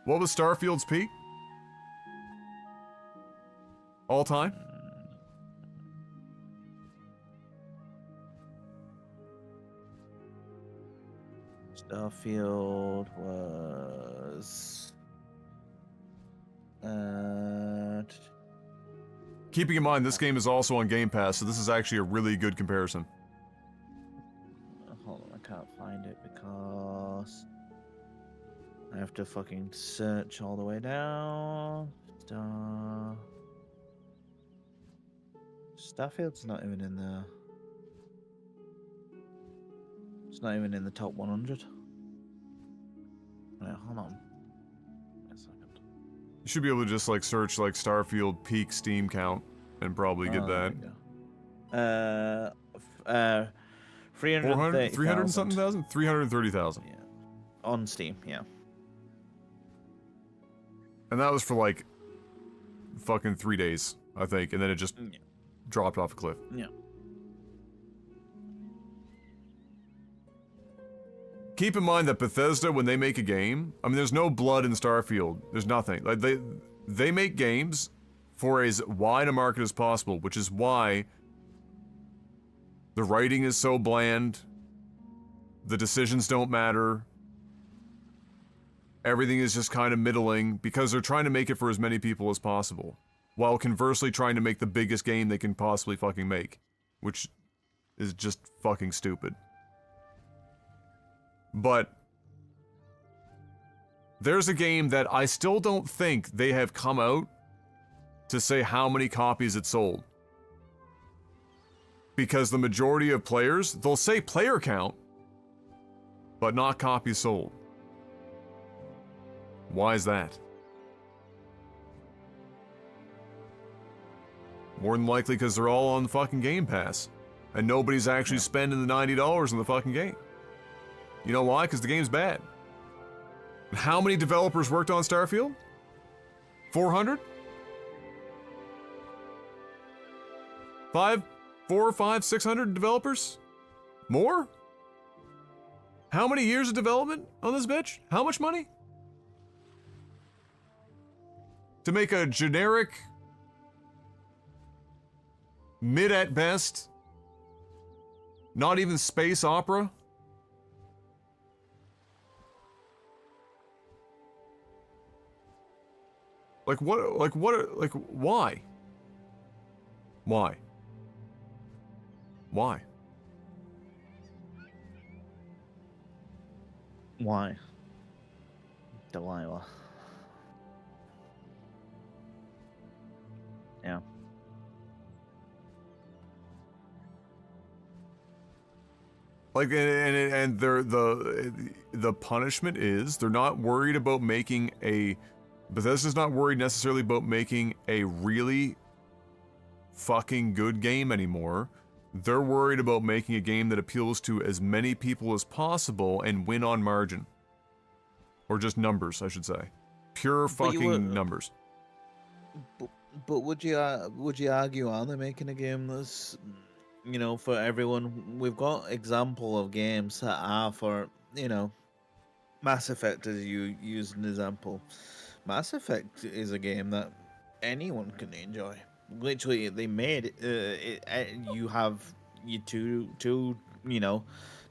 What was Starfield's peak? All time? Starfield was... Keeping in mind, this game is also on Game Pass, so this is actually a really good comparison. Hold on, I can't find it because... I have to fucking search all the way down. Starfield's not even in the... It's not even in the top 100. Right, hold on. A second. You should be able to just like search like Starfield peak Steam count and probably get that. 330,000. 300 and something thousand? 330,000. Yeah. On Steam, yeah. And that was for like fucking 3 days, I think, and then it just dropped off a cliff. Yeah. Keep in mind that Bethesda, when they make a game, I mean, there's no blood in Starfield. There's nothing. Like they make games for as wide a market as possible, which is why the writing is so bland, the decisions don't matter, everything is just kind of middling, because they're trying to make it for as many people as possible, while conversely trying to make the biggest game they can possibly fucking make, which is just fucking stupid. But there's a game that I still don't think they have come out to say how many copies it sold. Because the majority of players, they'll say player count, but not copies sold. Why is that? More than likely because they're all on the fucking Game Pass. And nobody's actually spending the $90 on the fucking game. You know why? Because the game's bad. And how many developers worked on Starfield? 400? 600 developers? More? How many years of development on this bitch? How much money? To make a generic, mid at best, not even space opera? Like why? Why? Why? Why? Delilah. Yeah. Like, and they're the punishment is they're not worried about making a Bethesda's not worried necessarily about making a really fucking good game anymore. They're worried about making a game that appeals to as many people as possible and win on margin. Or just numbers, I should say. Pure fucking numbers. But would you argue, are they making a game that's, you know, for everyone? We've got example of games that are for, you know, Mass Effect, as you used an example. Mass Effect is a game that anyone can enjoy. Literally, they made you have your two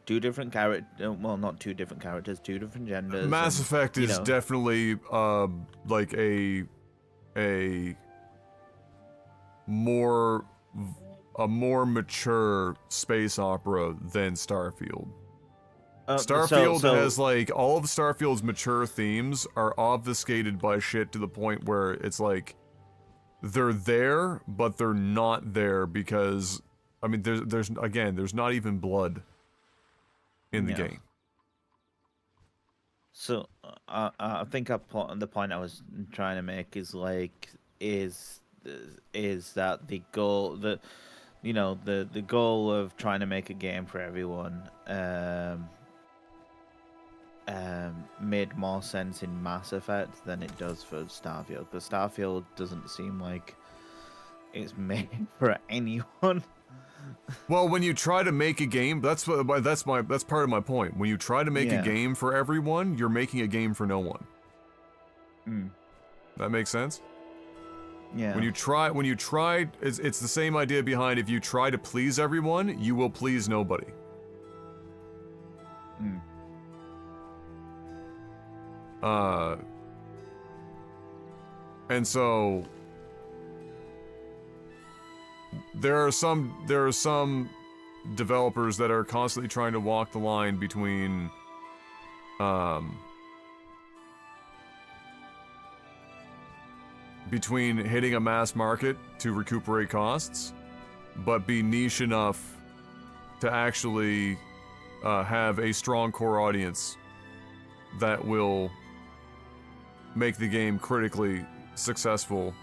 different characters. Well, not two different characters, two different genders. Mass Effect is definitely like a more mature space opera than Starfield. Starfield has, like, all of Starfield's mature themes are obfuscated by shit to the point where it's like they're there, but they're not there because, I mean, there's not even blood in the game. So I think the point I was trying to make is that the goal the goal of trying to make a game for everyone made more sense in Mass Effect than it does for Starfield, because Starfield doesn't seem like it's made for anyone. Well, when you try to make a game, that's part of my point. When you try to make a game for everyone, you're making a game for no one. That makes sense? Yeah. When you try, it's the same idea behind if you try to please everyone, you will please nobody. And so there are some developers that are constantly trying to walk the line between hitting a mass market to recuperate costs, but be niche enough to actually have a strong core audience that will make the game critically successful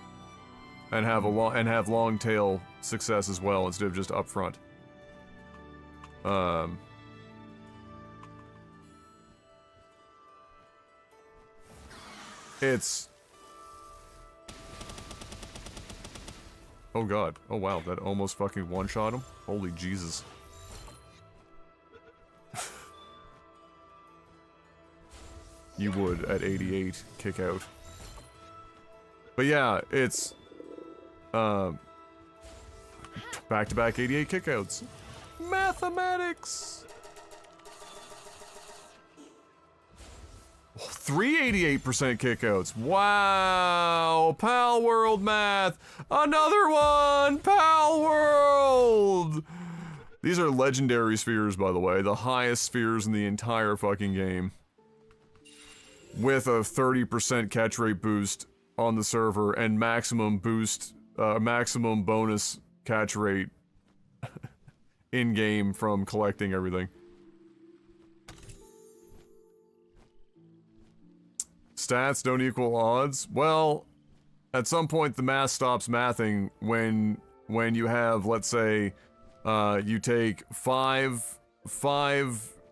and have long tail success as well instead of just upfront. It's oh god. Oh wow, that almost fucking one-shot him. Holy Jesus. You would at 88 kick out. But yeah, it's back-to-back 88 kickouts. Mathematics. 388% kickouts. Wow. Palworld math. Another one. Palworld. These are legendary spheres, by the way. The highest spheres in the entire fucking game. With a 30% catch rate boost on the server and maximum bonus catch rate in-game from collecting everything. Stats don't equal odds. Well, at some point the math stops mathing when you have, let's say, you take five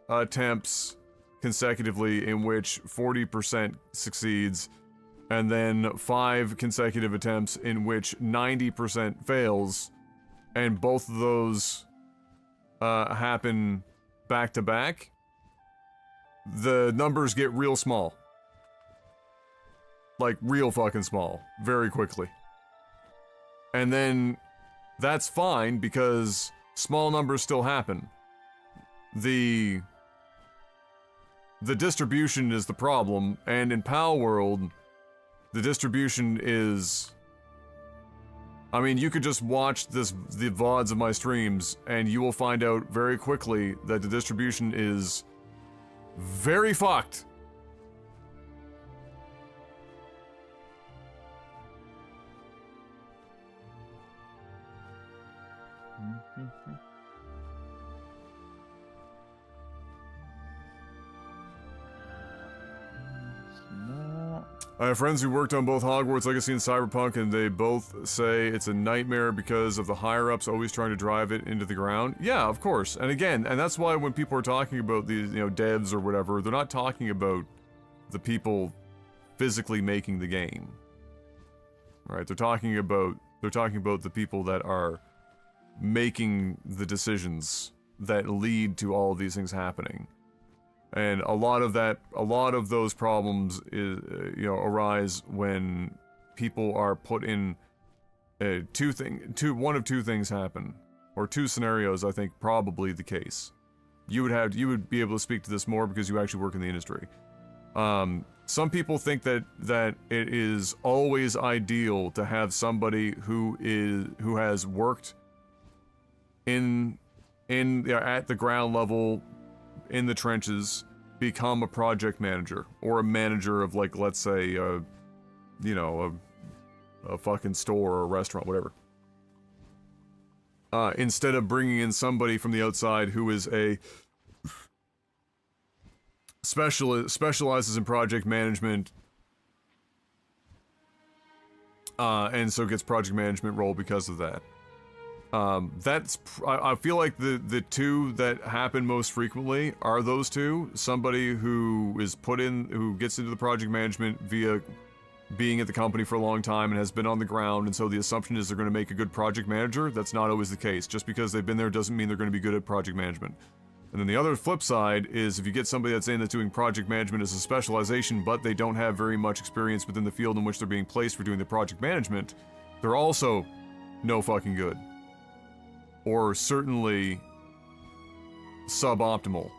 attempts consecutively in which 40% succeeds, and then 5 consecutive attempts in which 90% fails, and both of those happen back to back, the numbers get real small. Like, real fucking small. Very quickly. And then, that's fine, because small numbers still happen. The distribution is the problem, and in Palworld, the distribution is... I mean, you could just watch the VODs of my streams, and you will find out very quickly that the distribution is very fucked. I have friends who worked on both Hogwarts Legacy and Cyberpunk, and they both say it's a nightmare because of the higher-ups always trying to drive it into the ground. Yeah, of course. And again, and that's why when people are talking about these, devs or whatever, they're not talking about the people physically making the game. Right? They're talking about the people that are making the decisions that lead to all of these things happening. And a lot of those problems arise when people are put in one of two things happen, or two scenarios. I think probably the case. You would be able to speak to this more because you actually work in the industry. Some people think that it is always ideal to have somebody who has worked at the ground level, in the trenches, become a project manager, or a manager of, like, let's say, a fucking store or a restaurant, whatever. Instead of bringing in somebody from the outside who is a specializes in project management, and so gets project management role because of that. I feel like the two that happen most frequently are those two. Somebody who gets into the project management via being at the company for a long time and has been on the ground, and so the assumption is they're going to make a good project manager. That's not always the case. Just because they've been there doesn't mean they're going to be good at project management. And then the other flip side is if you get somebody that's doing project management as a specialization, but they don't have very much experience within the field in which they're being placed for doing the project management, they're also no fucking good. Or certainly suboptimal.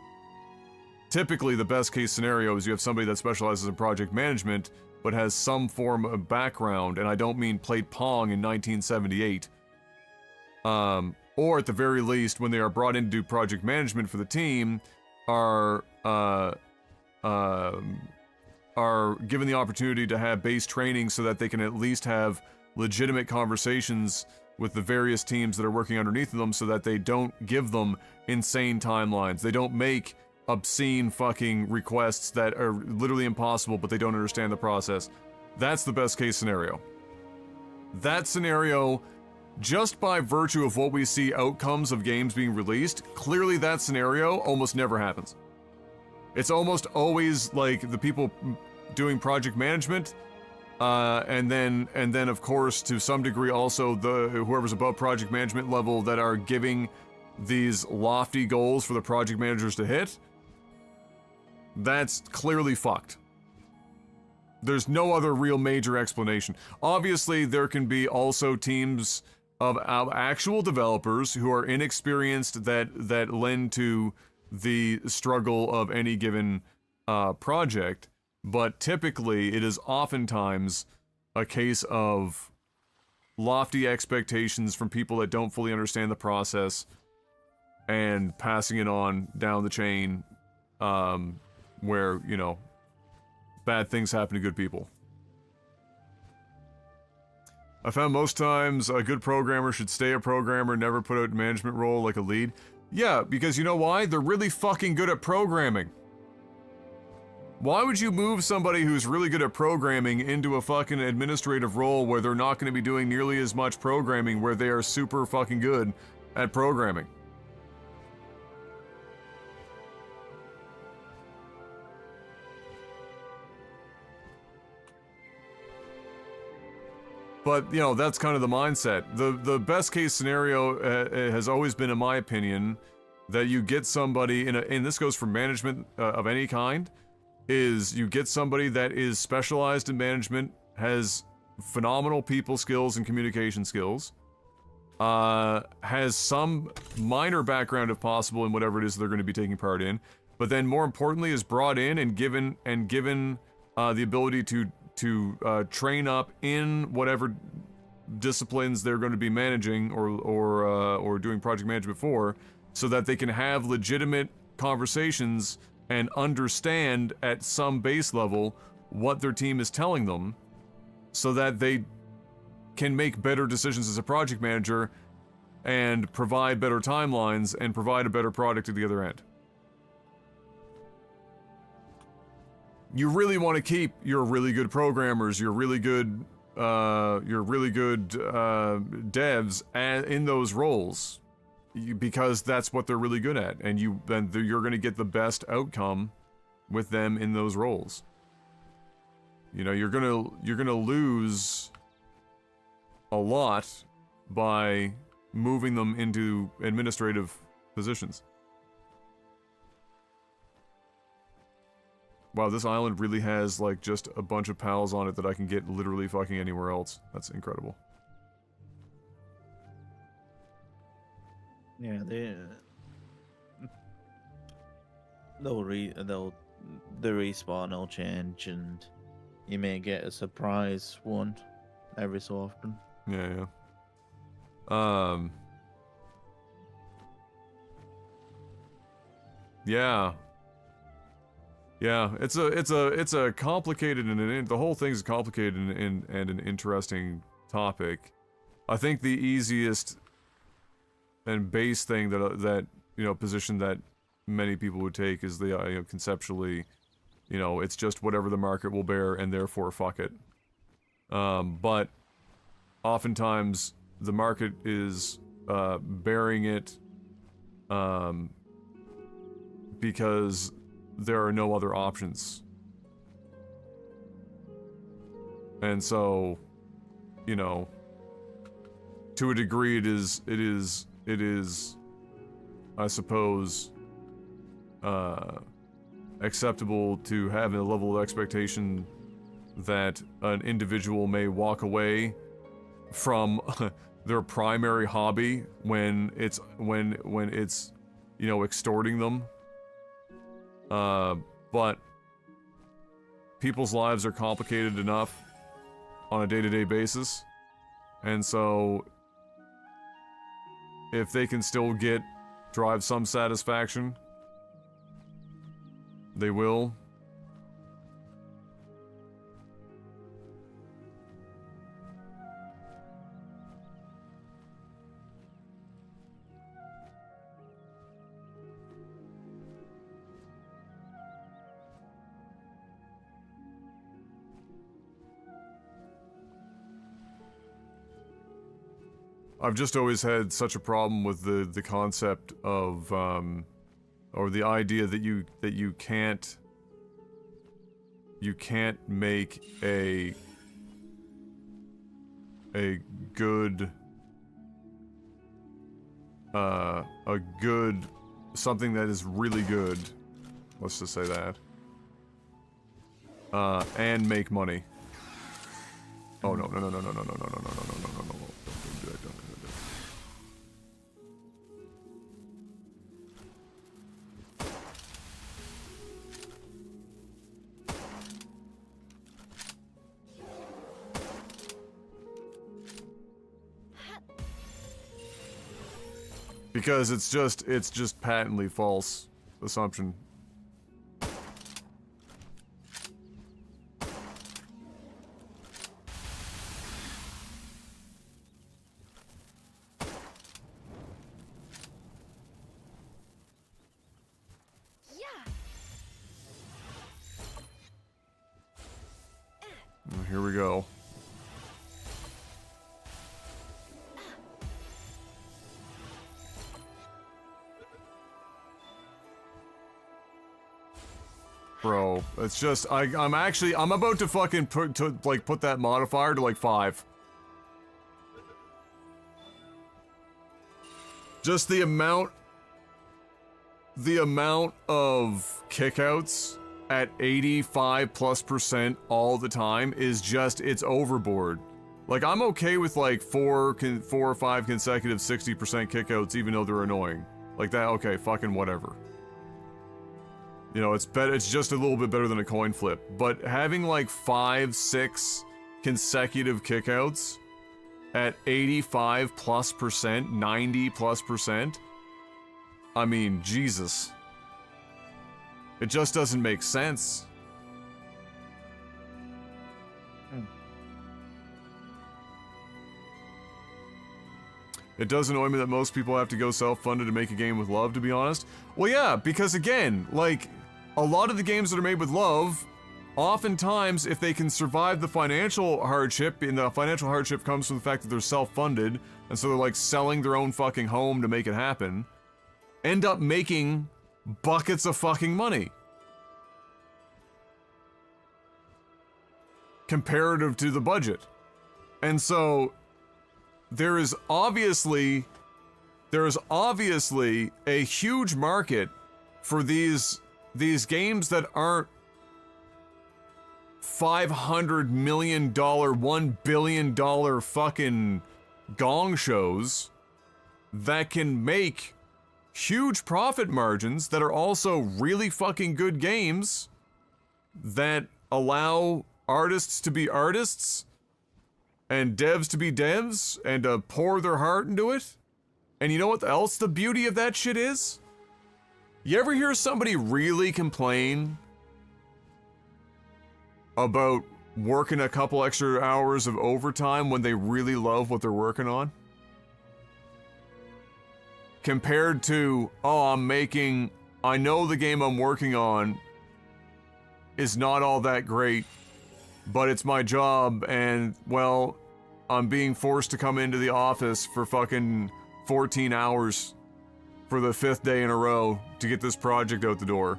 Typically, the best case scenario is you have somebody that specializes in project management, but has some form of background, and I don't mean played Pong in 1978. Or at the very least, when they are brought in to do project management for the team, are given the opportunity to have base training so that they can at least have legitimate conversations with the various teams that are working underneath of them, so that they don't give them insane timelines. They don't make obscene fucking requests that are literally impossible, but they don't understand the process. That's the best case scenario. That scenario, just by virtue of what we see outcomes of games being released, clearly that scenario almost never happens. It's almost always like the people doing project management, and then of course to some degree also whoever's above project management level that are giving these lofty goals for the project managers to hit. That's clearly fucked. There's no other real major explanation. Obviously, there can be also teams of actual developers who are inexperienced that lend to the struggle of any given project, but typically it is oftentimes a case of lofty expectations from people that don't fully understand the process and passing it on down the chain, where, bad things happen to good people. I found most times a good programmer should stay a programmer, never put out a management role like a lead. Yeah, because you know why? They're really fucking good at programming. Why would you move somebody who's really good at programming into a fucking administrative role where they're not going to be doing nearly as much programming, where they are super fucking good at programming? But, you know, that's kind of the mindset. The best case scenario has always been, in my opinion, that you get somebody, and this goes for management of any kind, is you get somebody that is specialized in management, has phenomenal people skills and communication skills, has some minor background if possible in whatever it is they're going to be taking part in, but then more importantly is brought in and given the ability to train up in whatever disciplines they're going to be managing or doing project management for, so that they can have legitimate conversations and understand at some base level what their team is telling them, so that they can make better decisions as a project manager and provide better timelines and provide a better product at the other end. You really want to keep your really good programmers, your really good devs in those roles, because that's what they're really good at, and you're going to get the best outcome with them in those roles. You know, you're gonna lose a lot by moving them into administrative positions. Wow, this island really has, like, just a bunch of pals on it that I can get literally fucking anywhere else. That's incredible. Yeah, the respawn will change, and you may get a surprise one every so often. Yeah. Yeah, it's a complicated and the whole thing's complicated and an interesting topic. I think the easiest and base thing that you know, position that many people would take is the you know, conceptually, you know, it's just whatever the market will bear and therefore fuck it. But oftentimes the market is bearing it because there are no other options. And so, you know, to a degree it is, I suppose, acceptable to have a level of expectation that an individual may walk away from their primary hobby when it's, you know, extorting them. But people's lives are complicated enough on a day-to-day basis, and so if they can still drive some satisfaction, they will. I've just always had such a problem with the concept of, or the idea that you can't make a good something that is really good, let's just say that, and make money. Oh no. Don't do that. Because it's just patently false assumption. here we go. Bro, it's just, I'm about to fucking put that modifier to like 5. Just the amount of kickouts at 85+% all the time is just, it's overboard. Like, I'm okay with like 4 or 5 consecutive 60% kickouts even though they're annoying. Like that, okay, fucking whatever. You know, it's just a little bit better than a coin flip. But having like 5, 6 consecutive kickouts at 85+%, 90+%, I mean, Jesus. It just doesn't make sense. It does annoy me that most people have to go self-funded to make a game with love, to be honest. Well, yeah, because again, like, a lot of the games that are made with love, oftentimes, if they can survive the financial hardship, and the financial hardship comes from the fact that they're self-funded, and so they're like selling their own fucking home to make it happen, end up making buckets of fucking money. Comparative to the budget. And so, there is obviously a huge market for these games that aren't $500 million, $1 billion fucking gong shows that can make huge profit margins that are also really fucking good games that allow artists to be artists and devs to be devs and to pour their heart into it. And you know what else the beauty of that shit is? You ever hear somebody really complain about working a couple extra hours of overtime when they really love what they're working on? Compared to, oh, I know the game I'm working on is not all that great, but it's my job and, well, I'm being forced to come into the office for fucking 14 hours for the 5th day in a row to get this project out the door.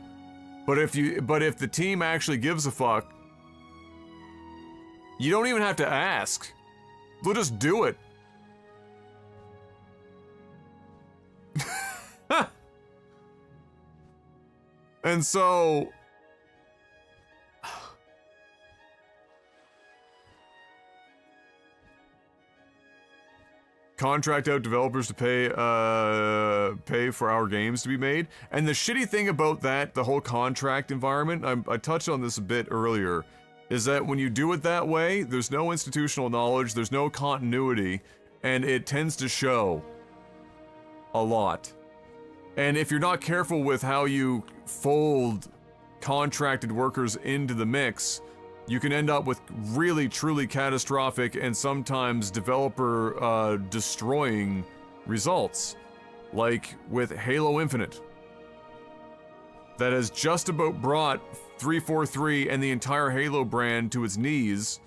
But if the team actually gives a fuck, you don't even have to ask. They'll just do it. And so contract out developers to pay for our games to be made. And the shitty thing about that, the whole contract environment, I touched on this a bit earlier, is that when you do it that way, there's no institutional knowledge, there's no continuity, and it tends to show a lot. And if you're not careful with how you fold contracted workers into the mix, you can end up with really, truly catastrophic and sometimes developer destroying results. Like with Halo Infinite. That has just about brought 343 and the entire Halo brand to its knees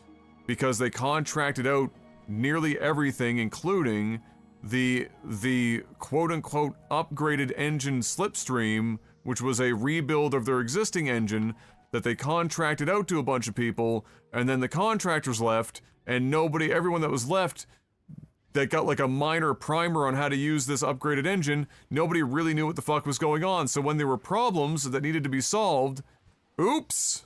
because they contracted out nearly everything, including the quote-unquote upgraded engine Slipstream, which was a rebuild of their existing engine that they contracted out to a bunch of people, and then the contractors left, and everyone that was left that got like a minor primer on how to use this upgraded engine, nobody really knew what the fuck was going on, so when there were problems that needed to be solved, oops!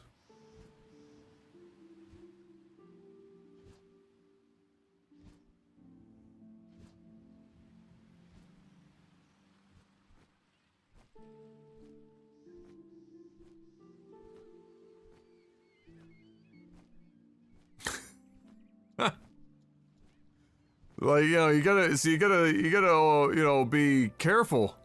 Like, you know, you gotta, be careful.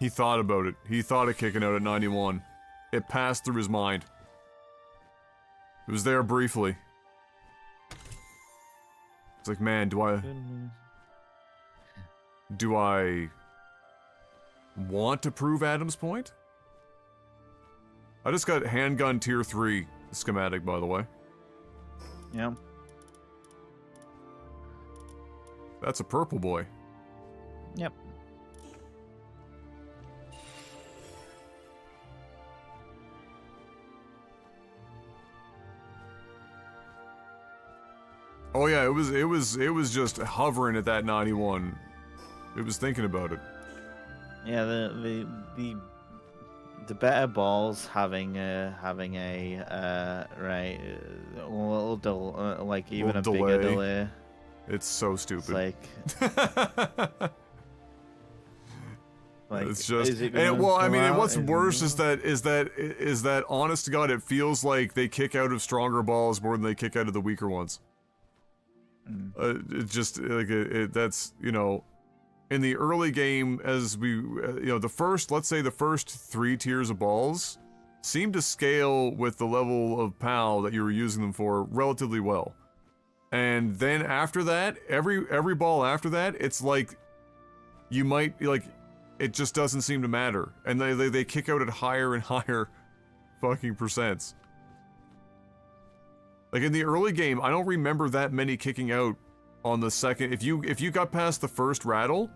He thought about it. He thought of kicking out at 91. It passed through his mind. It was there briefly. It's like, man, do I want to prove Adam's point? I just got handgun tier 3 schematic, by the way. Yeah. That's a purple boy. Yep. Oh yeah, it was just hovering at that 91. It was thinking about it. Yeah, the better balls having a little like even a bigger delay. It's so stupid. It's like it's just is it well, I mean, and out? what's worse is that honest to God, it feels like they kick out of stronger balls more than they kick out of the weaker ones. It just like that's, you know, in the early game, as we you know, let's say the first 3 tiers of balls seem to scale with the level of PAL that you were using them for relatively well. And then after that, every ball after that, it's like you might like it just doesn't seem to matter, and they kick out at higher and higher fucking percents. Like in the early game, I don't remember that many kicking out on the second. If you got past the first rattle,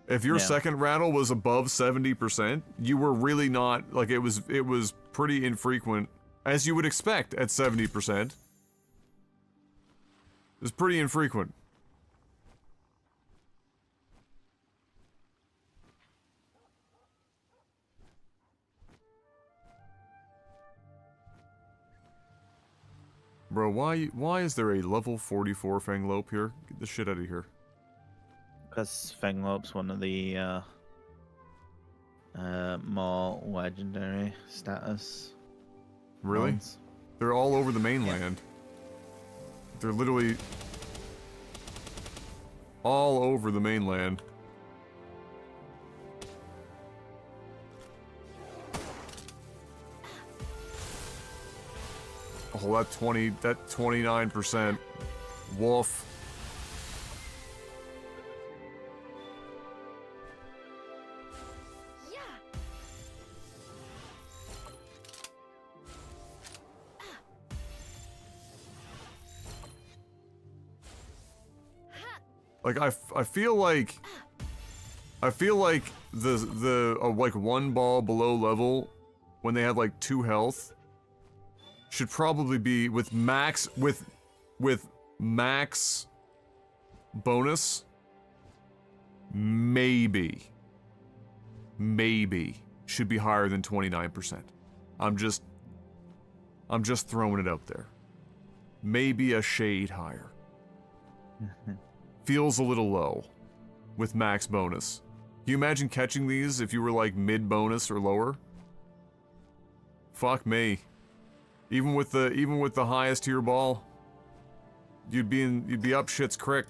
if your second rattle was above 70%, you were really not like it was pretty infrequent, as you would expect at 70%. It was pretty infrequent. Bro, why is there a level 44 Fanglope here? Get the shit out of here. Because Fanglope's one of the more legendary status. Really? Ones. They're all over the mainland. They're literally all over the mainland. Oh, that 29%. Wolf. Yeah. Like I feel like the like one ball below level when they have like 2 health should probably be with max bonus. Maybe should be higher than 29%. I'm just throwing it out there. Maybe a shade higher. Feels a little low with max bonus. Can you imagine catching these if you were like mid bonus or lower? Fuck me. Even with the highest tier ball, you'd be up shit's crick.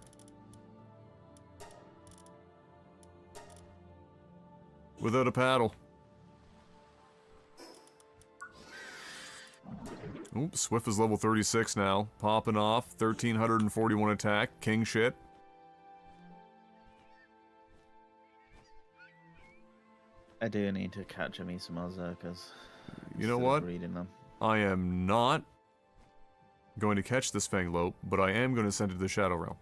Without a paddle. Oops, Swift is level 36 now. Popping off. 1341 attack. King shit. I do need to catch me some Ozarkers. You know what? Reading them. I am not going to catch this Fanglope, but I am going to send it to the Shadow Realm.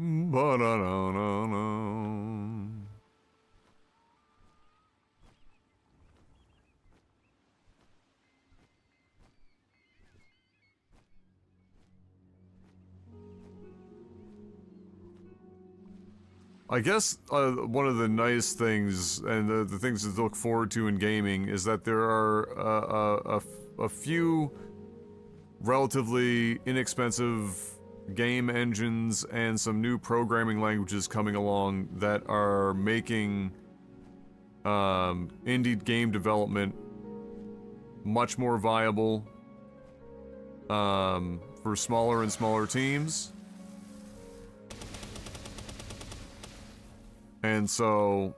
Ba-da-da-da-da. I guess one of the nice things and the things to look forward to in gaming is that there are a few relatively inexpensive game engines and some new programming languages coming along that are making indie game development much more viable for smaller and smaller teams. And so,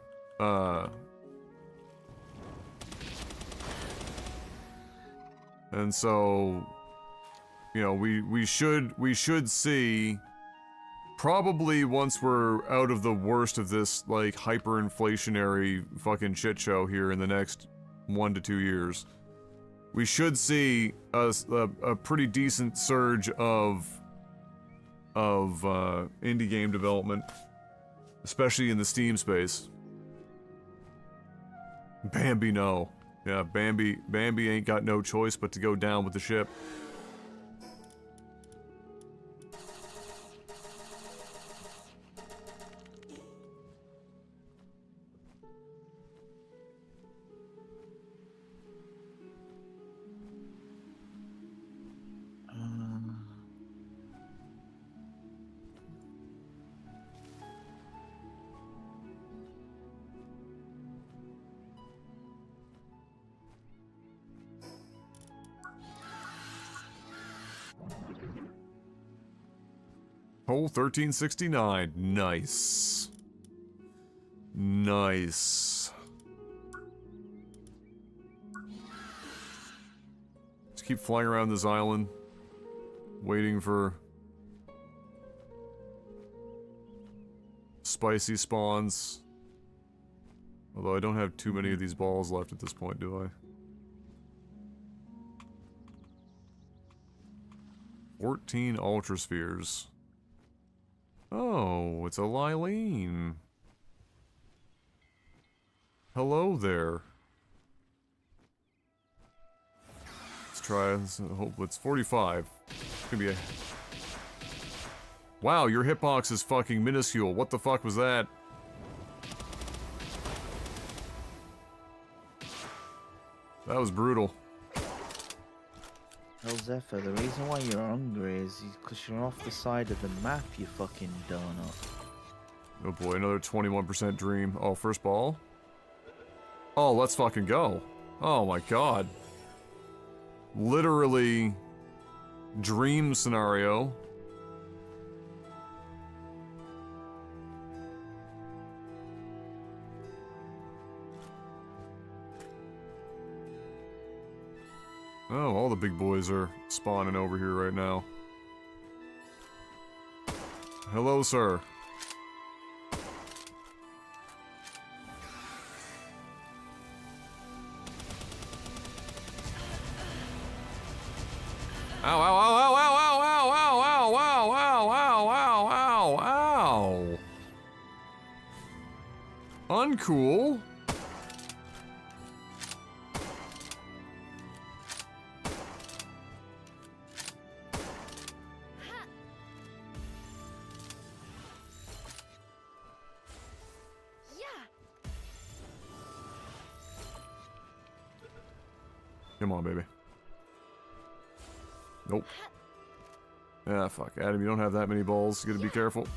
you know, we should see, probably once we're out of the worst of this, like, hyperinflationary fucking shit show here in the next 1 to 2 years, we should see a pretty decent surge of indie game development. Especially in the Steam space. Bambi, no. Yeah, Bambi ain't got no choice but to go down with the ship. Hole 1369. Nice. Nice. Just keep flying around this island, waiting for spicy spawns. Although I don't have too many of these balls left at this point, do I? 14 Ultra Spheres. Oh, it's a Lylene. Hello there. Let's try this. Hope it's 45. It's gonna be a... Wow, your hitbox is fucking minuscule. What the fuck was that? That was brutal. Well, Zephyr, the reason why you're hungry is because you're off the side of the map, you fucking donut. Oh boy, another 21% dream. Oh, first ball? Oh, let's fucking go. Oh my god. Literally... dream scenario. Oh, all the big boys are spawning over here right now. Hello, sir. Ow, ow, ow, ow, ow, ow, ow, ow, ow, ow, ow, ow, ow, ow. Uncool. Come on, baby. Nope. Ah, fuck. Adam, you don't have that many balls. You gotta be careful.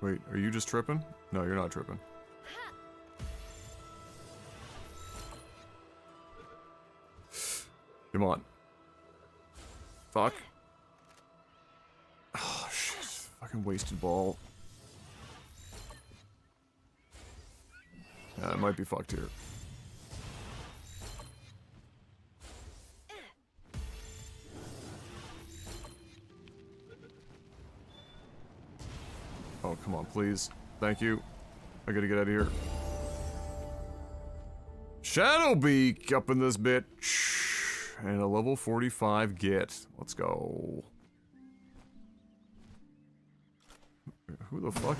Wait, are you just tripping? No, you're not tripping. Come on. Fuck. Oh, shit. Fucking wasted ball. Yeah, it might be fucked here. Oh, come on, please. Thank you. I gotta get out of here. Shadowbeak up in this bitch. And a level 45 get. Let's go. Who the fuck?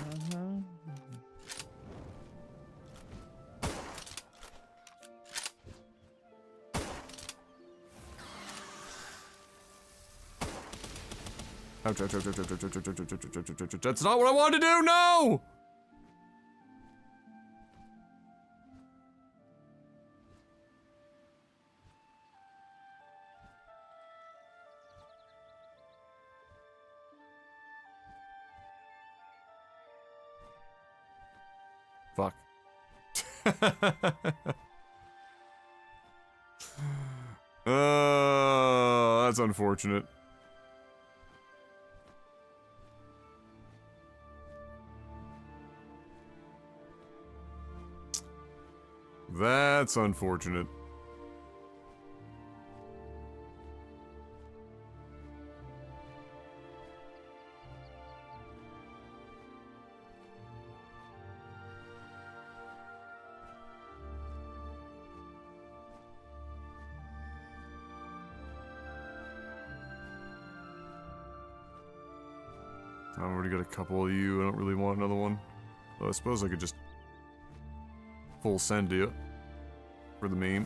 Ouch, ouch, ouch, ouch, ouch, ouch, ouch, ouch, ouch, ouch, ouch, ouch, ouch, ouch. That's not what I wanted to do, no! Fuck. That's unfortunate. That's unfortunate. I've already got a couple of you. I don't really want another one. Well, I suppose I could just full send you for the meme.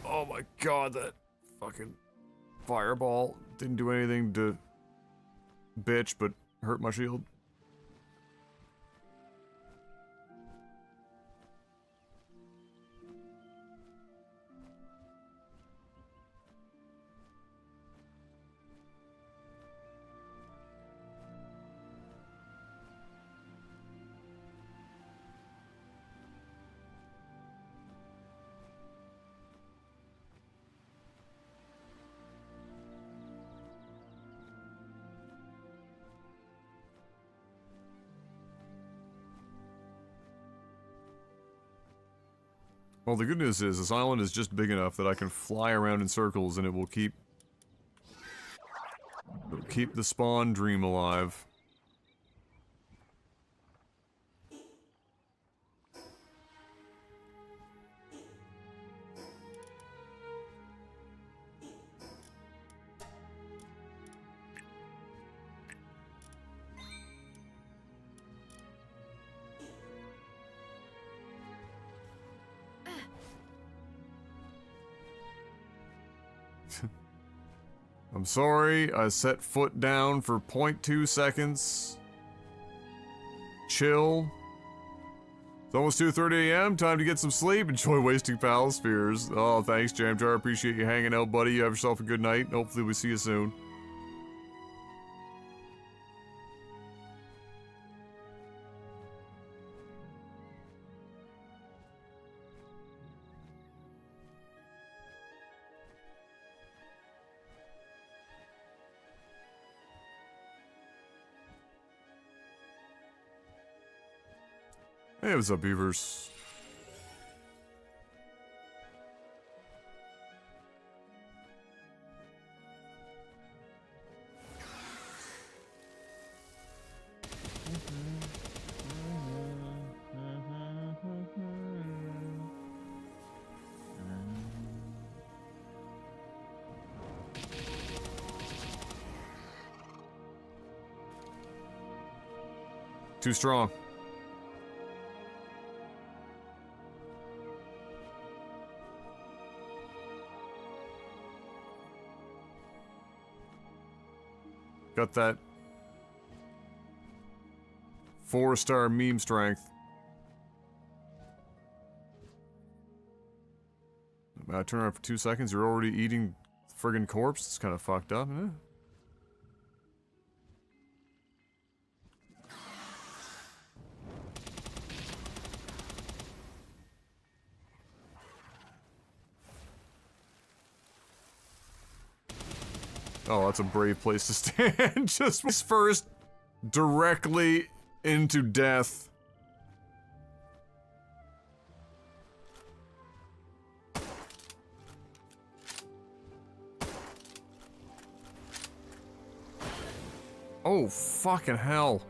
Oh my god, that fucking fireball didn't do anything to bitch, but hurt my shield. Well, the good news is this island is just big enough that I can fly around in circles and it will keep the spawn dream alive. I'm sorry, I set foot down for 0.2 seconds. Chill. It's almost 2:30 a.m. Time to get some sleep. Enjoy wasting pal spears. Oh, thanks, Jamjar. Appreciate you hanging out, buddy. You have yourself a good night. Hopefully we see you soon. Hey, what's up, Beavers? Too strong. Got that 4-star meme strength. I turn around for 2 seconds, you're already eating friggin' corpse? It's kind of fucked up, eh? Oh, that's a brave place to stand. Just first directly into death. Oh, fucking hell.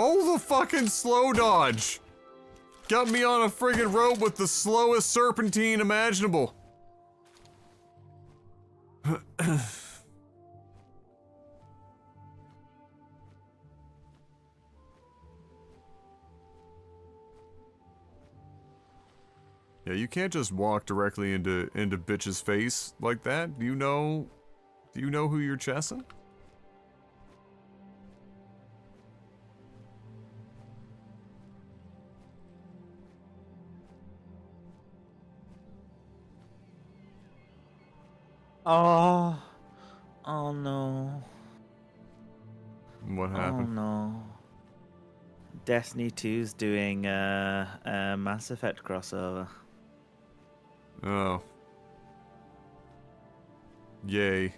Oh, the fucking slow dodge! Got me on a friggin' rope with the slowest serpentine imaginable. Yeah, you can't just walk directly into bitch's face like that. Do you know who you're chessing? Oh. Oh no. What Oh happened? no. Destiny 2's doing a Mass Effect crossover. Oh. Yay.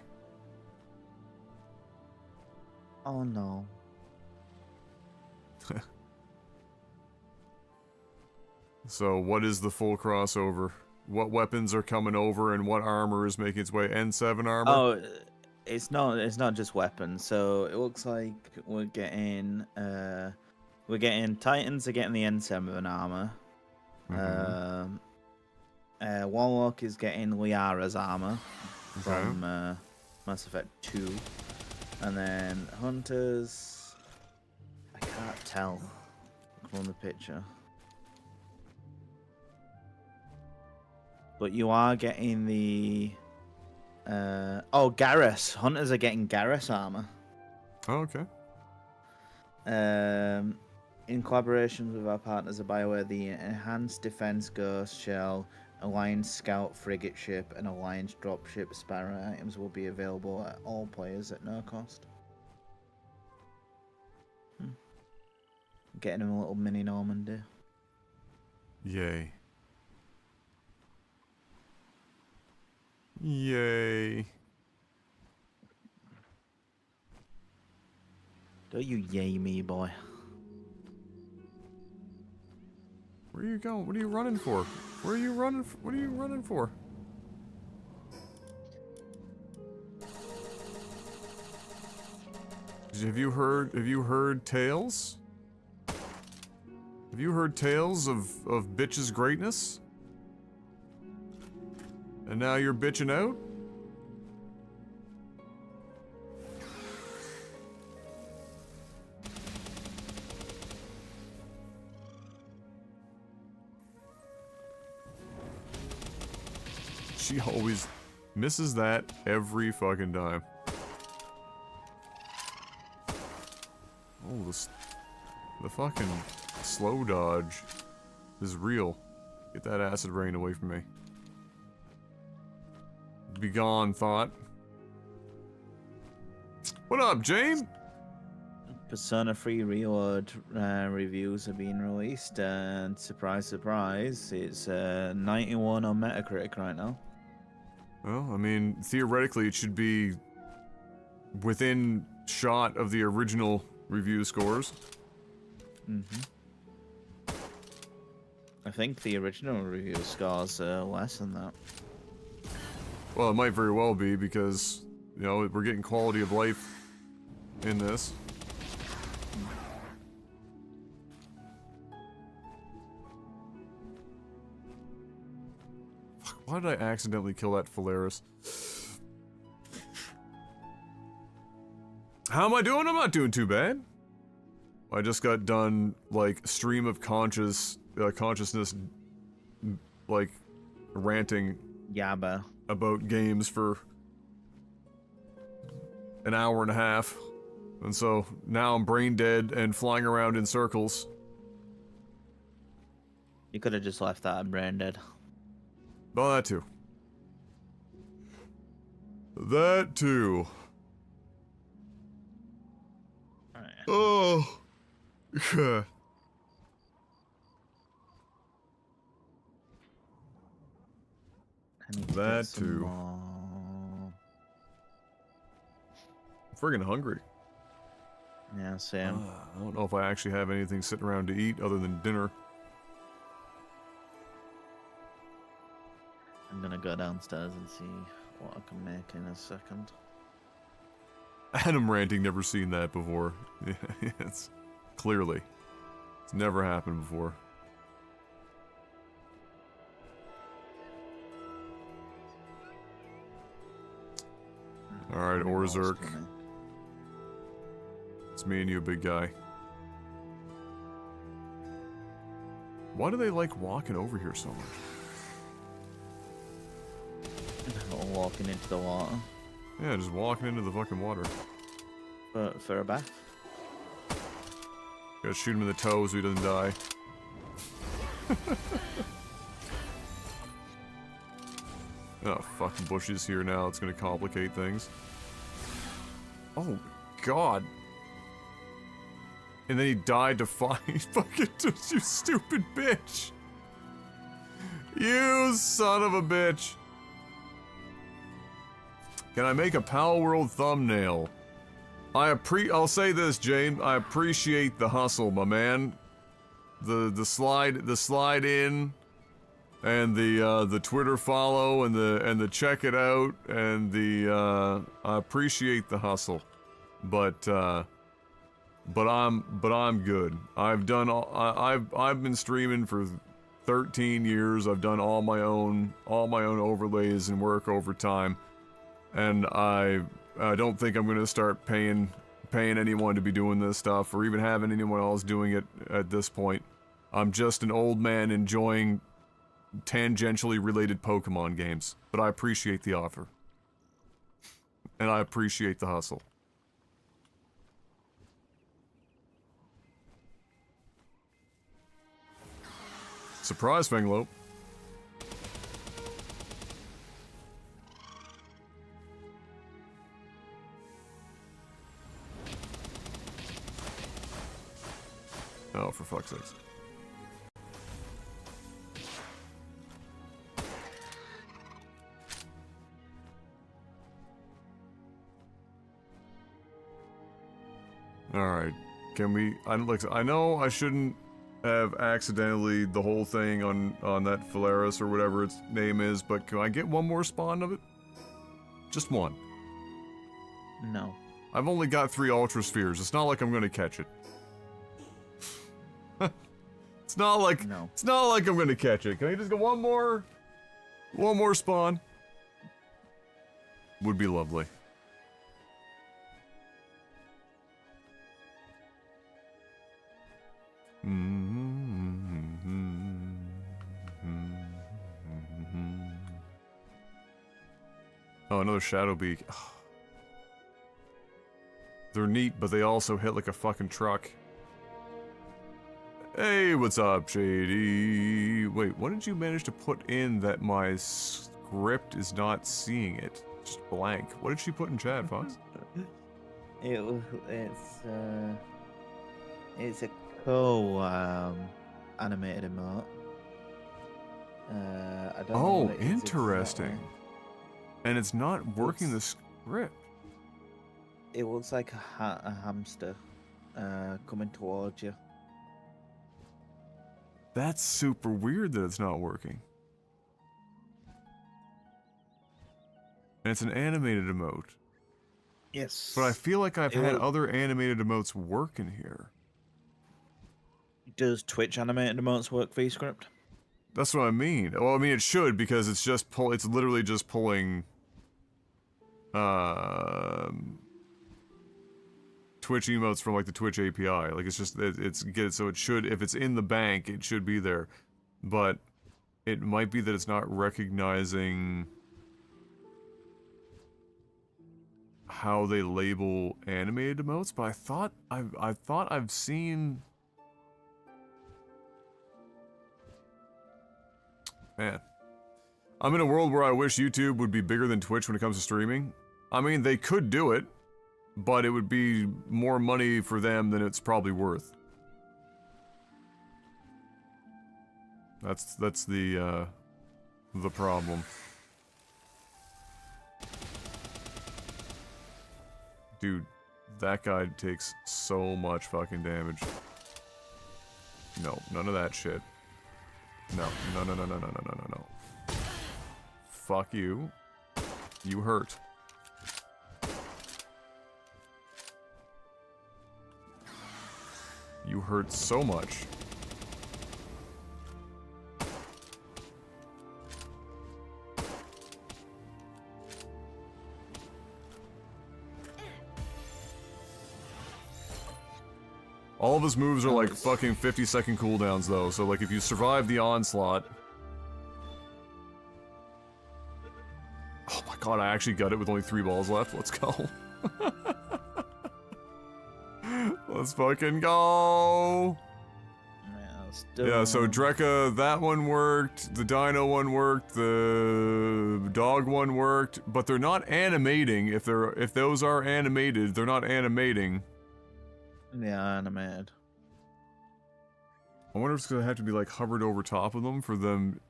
Oh no. So, what is the full crossover? What weapons are coming over and what armor is making its way? N7 armor? Oh, it's not just weapons. So it looks like we're getting Titans are getting the N7 armor. Warlock is getting Liara's armor from Mass Effect 2. And then Hunters, I can't tell from the picture. But you are getting the Garrus. Hunters are getting Garrus armor. Oh, okay. In collaboration with our partners at BioWare, the Enhanced Defense Ghost Shell, Alliance Scout Frigate Ship, and Alliance Dropship Sparrow items will be available at all players at no cost. Getting him a little mini Normandy. Yay. Yay. Don't you yay me, boy. Where are you going? What are you running for? Where are you running? What are you running for? Have you heard tales? Have you heard tales of bitch's greatness? And now you're bitching out? She always misses that every fucking time. Oh, the fucking slow dodge is real. Get that acid rain away from me. Be gone, thought. What up, James? Persona 3 Reload reviews are being released, and surprise, surprise, it's 91 on Metacritic right now. Well, I mean, theoretically, it should be within shot of the original review scores. I think the original review scores are less than that. Well, it might very well be because, you know, we're getting quality of life in this. Fuck, why did I accidentally kill that Phalaris? How am I doing? I'm not doing too bad. I just got done, like, stream of consciousness, like, ranting Yabba. about games for an hour and a half. And so now I'm brain dead and flying around in circles. You could have just left that and brain dead. Well, that too. That too. Oh. Yeah. That too. Friggin' hungry. Yeah, same. I don't know if I actually have anything sitting around to eat other than dinner. I'm gonna go downstairs and see what I can make in a second. Adam ranting, never seen that before. Yeah, yes. Clearly. It's never happened before. Alright, Orzurk. It's me and you, big guy. Why do they like walking over here so much? Walking into the water. Yeah, just walking into the fucking water. For a bath. Gotta shoot him in the toes so he doesn't die. Oh, fucking bushes here now. It's gonna complicate things. Oh, God. And then he died to fight. Fucking, you stupid bitch. You son of a bitch. Can I make a Palworld thumbnail? I'll say this, Jane. I appreciate the hustle, my man. The slide in, and the Twitter follow, and the check it out, and the I appreciate the hustle, but I'm good. I've been streaming for 13 years. I've done all my own overlays and work overtime. And I don't think I'm gonna start paying anyone to be doing this stuff, or even having anyone else doing it at this point. I'm just an old man enjoying tangentially related Pokemon games, but I appreciate the offer. And I appreciate the hustle. Surprise, Fanglope. Oh, for fuck's sakes. Alright. Can we... I know I shouldn't have accidentally the whole thing on that Phalaris or whatever its name is, but can I get one more spawn of it? Just one. No. I've only got 3 Ultra Spheres. It's not like I'm gonna catch it. It's not like I'm gonna catch it. Can I just get one more spawn? Would be lovely. Oh, another Shadow Beak. They're neat, but they also hit like a fucking truck. Hey, what's up, Shady? Wait, what did you manage to put in that my script is not seeing it? Just blank. What did she put in chat, Fox? It's a animated emote. I don't know what it is interesting. exactly. And it's not working the script. It looks like a hamster coming towards you. That's super weird that it's not working. And it's an animated emote. Yes. But I feel like I've had other animated emotes work in here. Does Twitch animated emotes work for your script? That's what I mean. Well, I mean it should, because it's just it's literally just pulling Twitch emotes from like the Twitch API. Like it's just so it should, if it's in the bank, it should be there. But it might be that it's not recognizing how they label animated emotes, but I thought I've seen... Man. I'm in a world where I wish YouTube would be bigger than Twitch when it comes to streaming. I mean, they could do it, but it would be more money for them than it's probably worth. That's the problem. Dude, that guy takes so much fucking damage. No, none of that shit. No. Fuck you. You hurt. You hurt so much. All of his moves are like fucking 50-second cooldowns though, so like if you survive the onslaught... Oh my god, I actually got it with only 3 balls left. Let's go. Let's fucking go! Yeah, so Drekka, that one worked, the Dino one worked, the dog one worked, but they're not animating. If those are animated, they're not animating. Yeah, animated. I wonder if it's gonna have to be like hovered over top of them for them.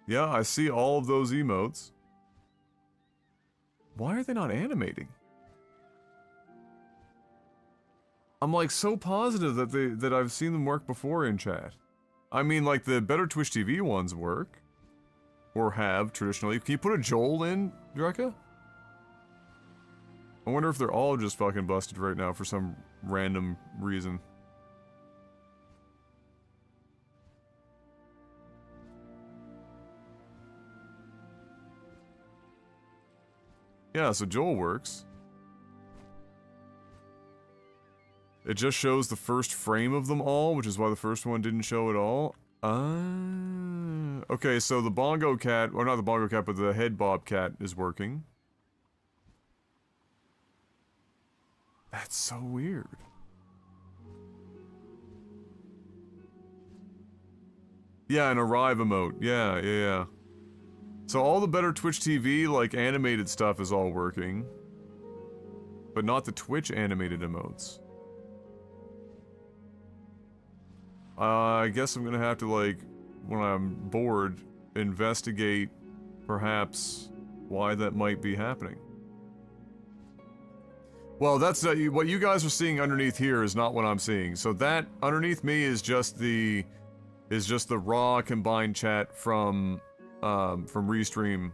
Yeah, I see all of those emotes. Why are they not animating? I'm like so positive that I've seen them work before in chat. I mean, like the better Twitch TV ones work, or have traditionally. Can you put a Joel in, Drekka? I wonder if they're all just fucking busted right now for some random reason. Yeah, so Joel works. It just shows the first frame of them all, which is why the first one didn't show at all. Okay, so the Bongo Cat, or not the Bongo Cat, but the Head Bob Cat is working. That's so weird. Yeah, an Arrive emote. Yeah. So all the better Twitch TV, like, animated stuff is all working. But not the Twitch animated emotes. I guess I'm gonna have to, like, when I'm bored, investigate, perhaps, why that might be happening. Well, that's what you guys are seeing underneath here is not what I'm seeing. So that underneath me is just the raw combined chat from Restream.io.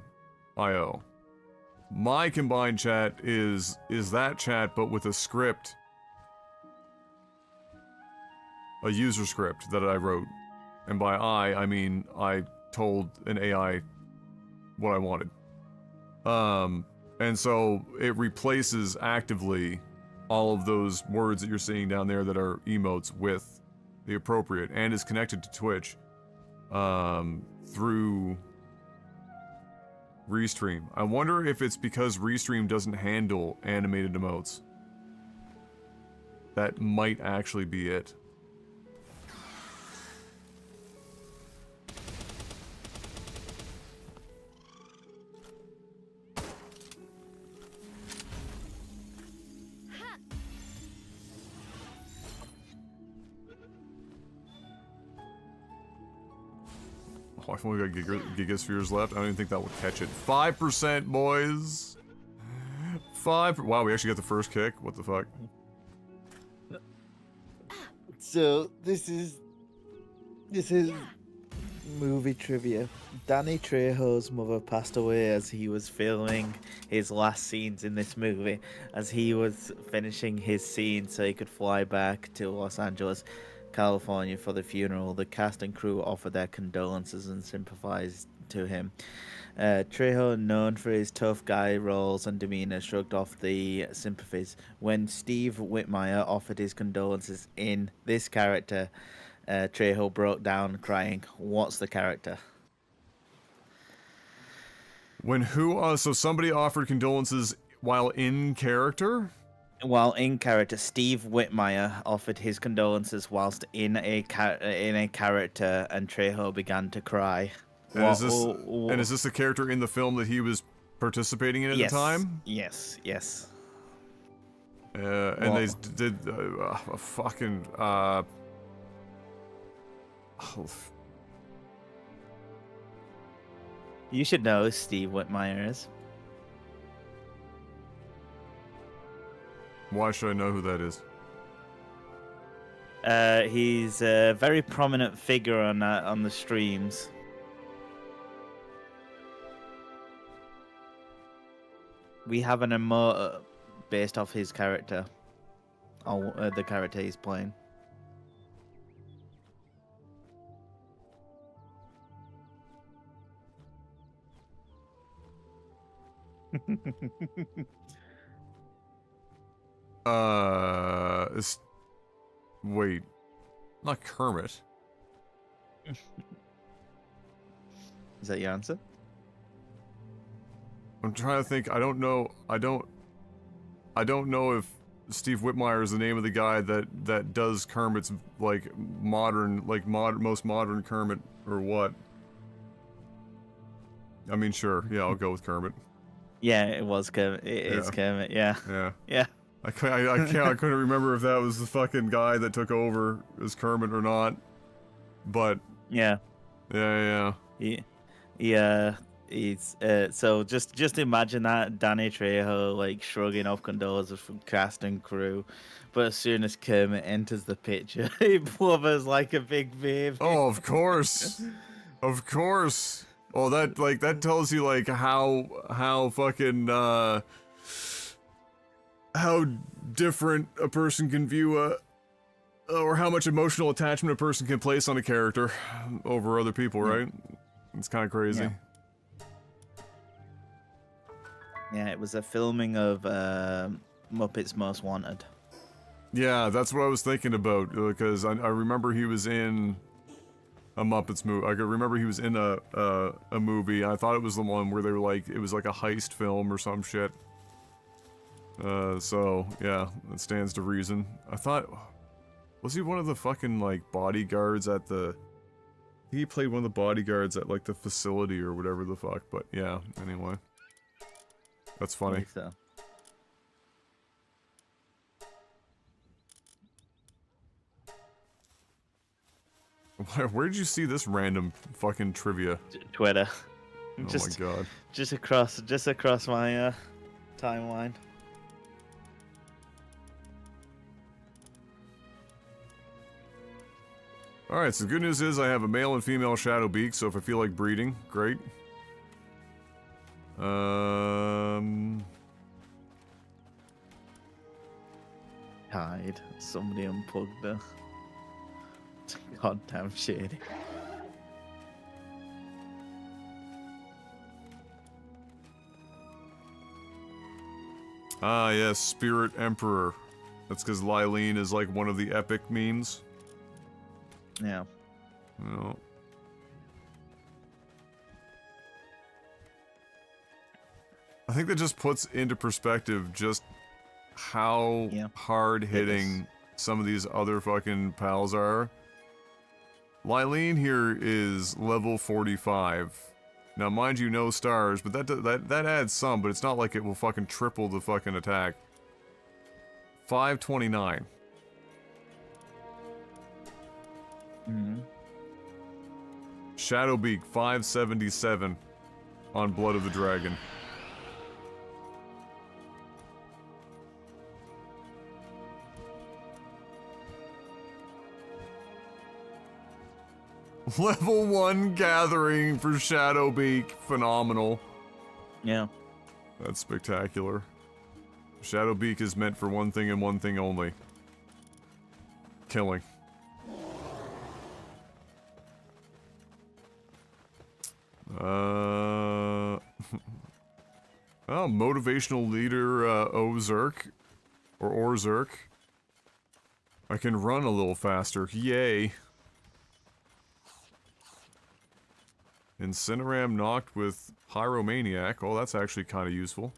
My combined chat is that chat, but with a script, a user script that I wrote, and by I mean I told an AI what I wanted. And so it replaces actively all of those words that you're seeing down there that are emotes with the appropriate, and is connected to Twitch through Restream. I wonder if it's because Restream doesn't handle animated emotes. That might actually be it. Oh, I've only got Gigaspheres left. I don't even think that will catch it. 5%, boys! 5%. Wow, we actually got the first kick. What the fuck? So, this is movie trivia. Danny Trejo's mother passed away as he was filming his last scenes in this movie. As he was finishing his scene so he could fly back to Los Angeles, California for the funeral, the cast and crew offered their condolences and sympathized to him. Trejo, known for his tough guy roles and demeanor, shrugged off the sympathies. When Steve Whitmire offered his condolences in this character, Trejo broke down crying. What's the character? When who? So somebody offered condolences while in character? While in character, Steve Whitmire offered his condolences whilst in a character, and Trejo began to cry. And is this the character in the film that he was participating in at the time? Yes. And they did fucking You should know who Steve Whitmire is. Why should I know who that is? He's a very prominent figure on the streams. We have an emote based off his character the character he's playing. Wait, not Kermit. Is that your answer? I'm trying to think. I don't know. I don't know if Steve Whitmire is the name of the guy that does Kermit's like most modern Kermit or what. I mean, sure. Yeah, I'll go with Kermit. Yeah, it was Kermit. It is Kermit. Yeah. Yeah. Yeah. I couldn't remember if that was the fucking guy that took over as Kermit or not. But Yeah. yeah. He's so just imagine that Danny Trejo like shrugging off condolences from cast and crew, but as soon as Kermit enters the picture, he blubbers like a big baby. Oh, of course. Of course. Oh, that tells you like how fucking how different a person can view or how much emotional attachment a person can place on a character over other people, right? It's kind of crazy. Yeah, it was a filming of Muppets Most Wanted. Yeah, that's what I was thinking about, because I remember he was in a Muppets movie. I could remember he was in a movie. I thought it was the one where they were like, it was like a heist film or some shit. So, yeah, that stands to reason. I thought, was he one of the fucking, like, bodyguards at the... He played one of the bodyguards at, like, the facility or whatever the fuck, but yeah, anyway. That's funny. I think so. Where did you see this random fucking trivia? Twitter. Oh my god. Just across my timeline. Alright, so the good news is I have a male and female shadow beak, so if I feel like breeding, great. Hide. Somebody unplugged her. Goddamn shady. Ah, yes, Spirit Emperor. That's because Lylene is like one of the epic memes. Yeah. No. I think that just puts into perspective just how hard-hitting some of these other fucking pals are. Lylene here is level 45. Now, mind you, no stars, but that adds some, but it's not like it will fucking triple the fucking attack. 529. Mm-hmm. Shadowbeak, 577 on Blood of the Dragon. Level 1 gathering for Shadowbeak. Phenomenal. Yeah. That's spectacular. Shadowbeak is meant for one thing and one thing only. Killing. Oh, motivational leader, Ozerk. Or Orzerk. I can run a little faster. Yay. Incineram knocked with Pyromaniac. Oh, that's actually kind of useful.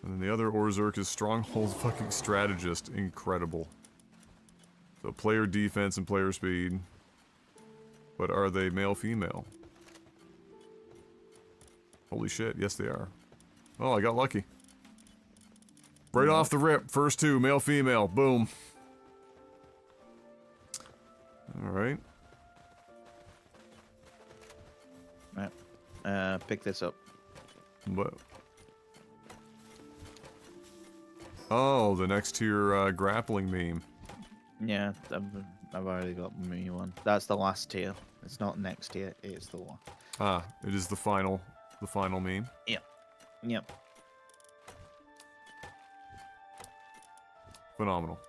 And then the other Orzerk is Stronghold fucking Strategist. Incredible. So player defense and player speed. But are they male-female? Holy shit, yes they are. Oh, I got lucky. Right off the rip, first two, male-female, boom. Alright. Pick this up. What? Oh, the next tier grappling meme. Yeah, I've already got me one. That's the last tier. It's not next tier, it's the one. Ah, it is the final meme. Yep. Yep. Phenomenal.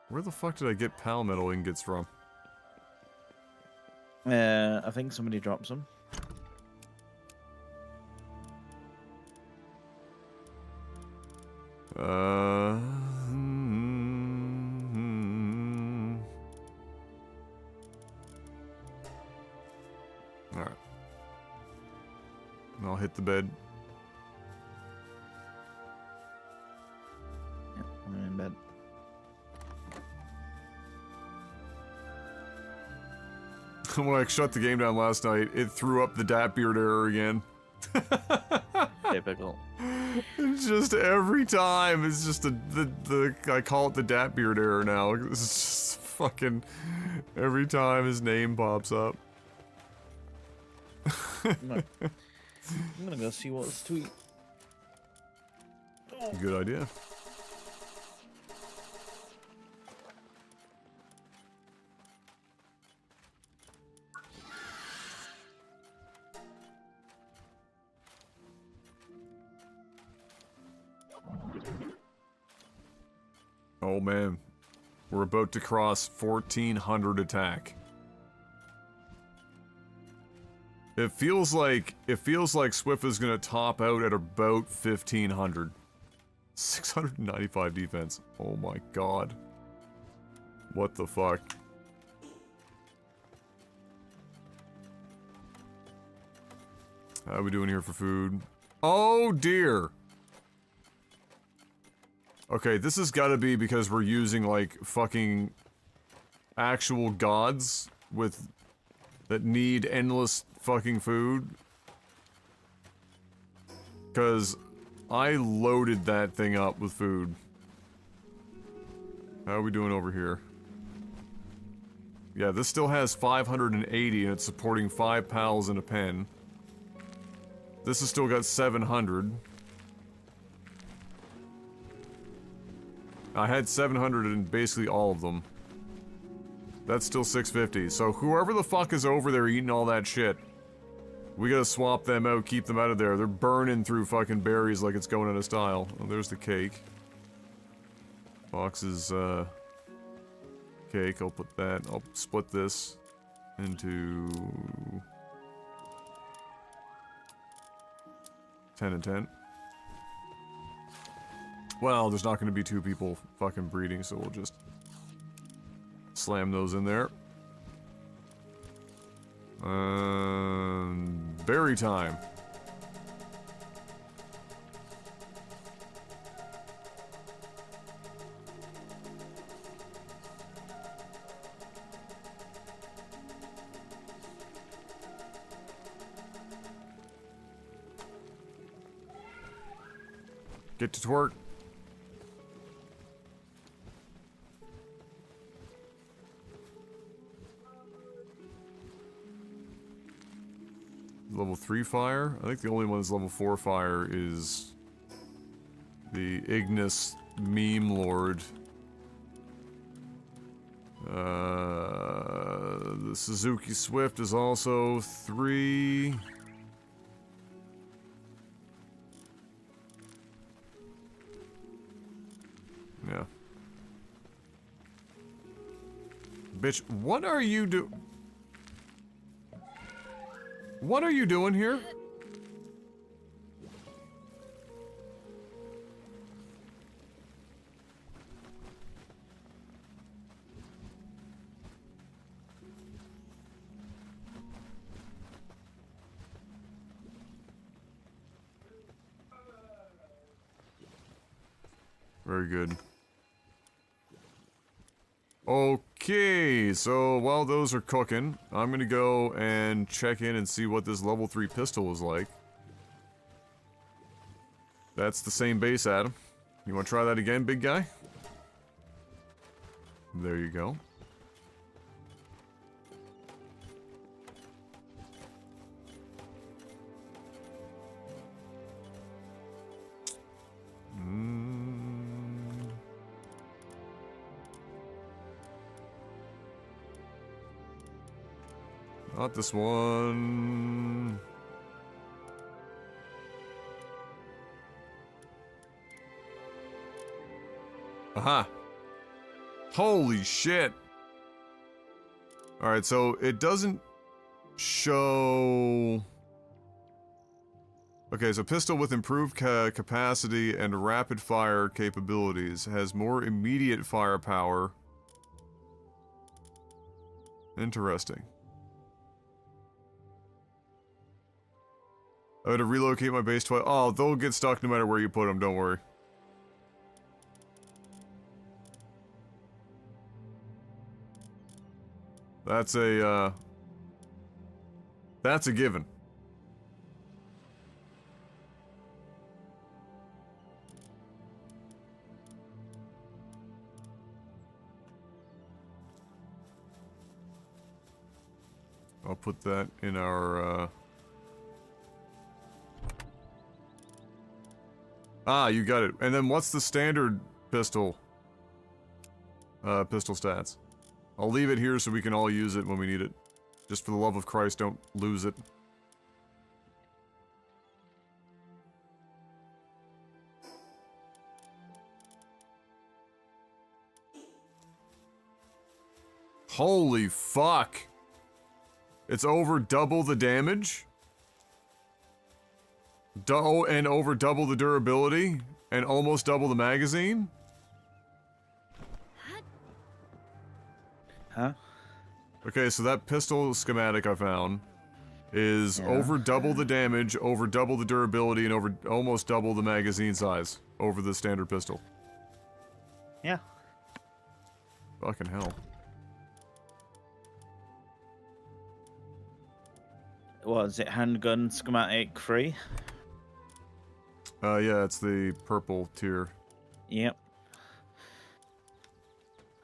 Where the fuck did I get Palmetal ingots from? I think somebody dropped some. Alright. I'll hit the bed. Yep, I'm in bed. When I shut the game down last night, it threw up the Datbeard error again. Typical. It's just every time, it's just I call it the Datbeard error now. It's just fucking every time his name pops up. I'm gonna go see what's tweet. Good idea. Oh man, we're about to cross 1400 attack. It feels like Swift is gonna top out at about 1500. 695 defense. Oh my god. What the fuck? How are we doing here for food? Oh dear. Okay, this has gotta be because we're using, like, fucking actual gods with that need endless fucking food. Cause I loaded that thing up with food. How are we doing over here? Yeah, this still has 580 and it's supporting 5 pals in a pen. This has still got 700. I had 700 in basically all of them. That's still 650. So whoever the fuck is over there eating all that shit, we gotta swap them out, keep them out of there. They're burning through fucking berries like it's going out of style. Oh, there's the cake. Fox's, cake. I'll put that. I'll split this into 10 and 10. Well, there's not going to be 2 people fucking breeding, so we'll just slam those in there. Berry time. Get to twerk. Level 3 fire? I think the only one that's level 4 fire is the Ignis Meme Lord. The Suzuki Swift is also 3. Yeah. Bitch, what are you What are you doing here? Very good. Okay, so while those are cooking, I'm gonna go and check in and see what this level 3 pistol is like. That's the same base, Adam. You wanna try that again, big guy? There you go. Not this one. Aha. Holy shit. Alright, so it doesn't show... Okay, so pistol with improved capacity and rapid fire capabilities has more immediate firepower. Interesting. I had to relocate my base twice. Oh, they'll get stuck no matter where you put them, don't worry. That's a given. I'll put that in our, Ah, you got it. And then what's the standard pistol? Pistol stats. I'll leave it here so we can all use it when we need it. Just for the love of Christ, don't lose it. Holy fuck! It's over double the damage? And over double the durability? And almost double the magazine? Huh? Okay, so that pistol schematic I found is over double the damage, over double the durability, and over almost double the magazine size over the standard pistol. Yeah. Fucking hell. What is it? Handgun schematic 3? Yeah, it's the purple tier. Yep.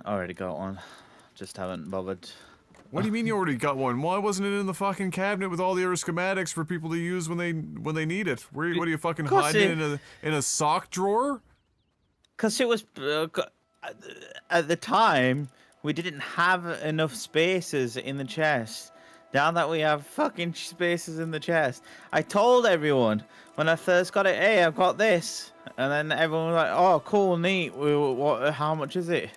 Already got one. Just haven't bothered. What do you mean you already got one? Why wasn't it in the fucking cabinet with all the other schematics for people to use when they need it? What are you fucking hiding it in a sock drawer? Because it was at the time we didn't have enough spaces in the chest. Now that we have fucking spaces in the chest, I told everyone when I first got it, hey, I've got this, and then everyone was like, oh, cool, neat. What? How much is it?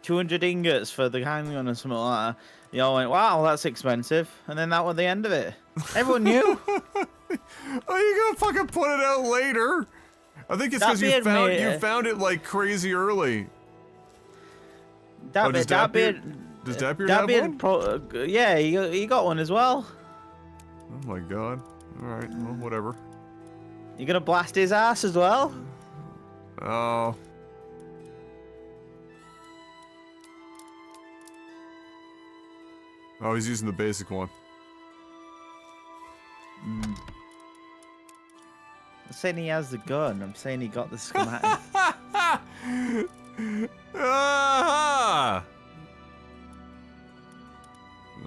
200 ingots for the handgun or something like that. You all went, wow, that's expensive. And then that was the end of it. Everyone knew. Oh, you gonna fucking put it out later? I think it's because you found it like crazy early. Does Datbeard have one? Yeah, he got one as well. Oh my god. Alright, well, whatever. You gonna blast his ass as well? Oh. Oh, he's using the basic one. I'm saying he has the gun. I'm saying he got the schematic. Ah!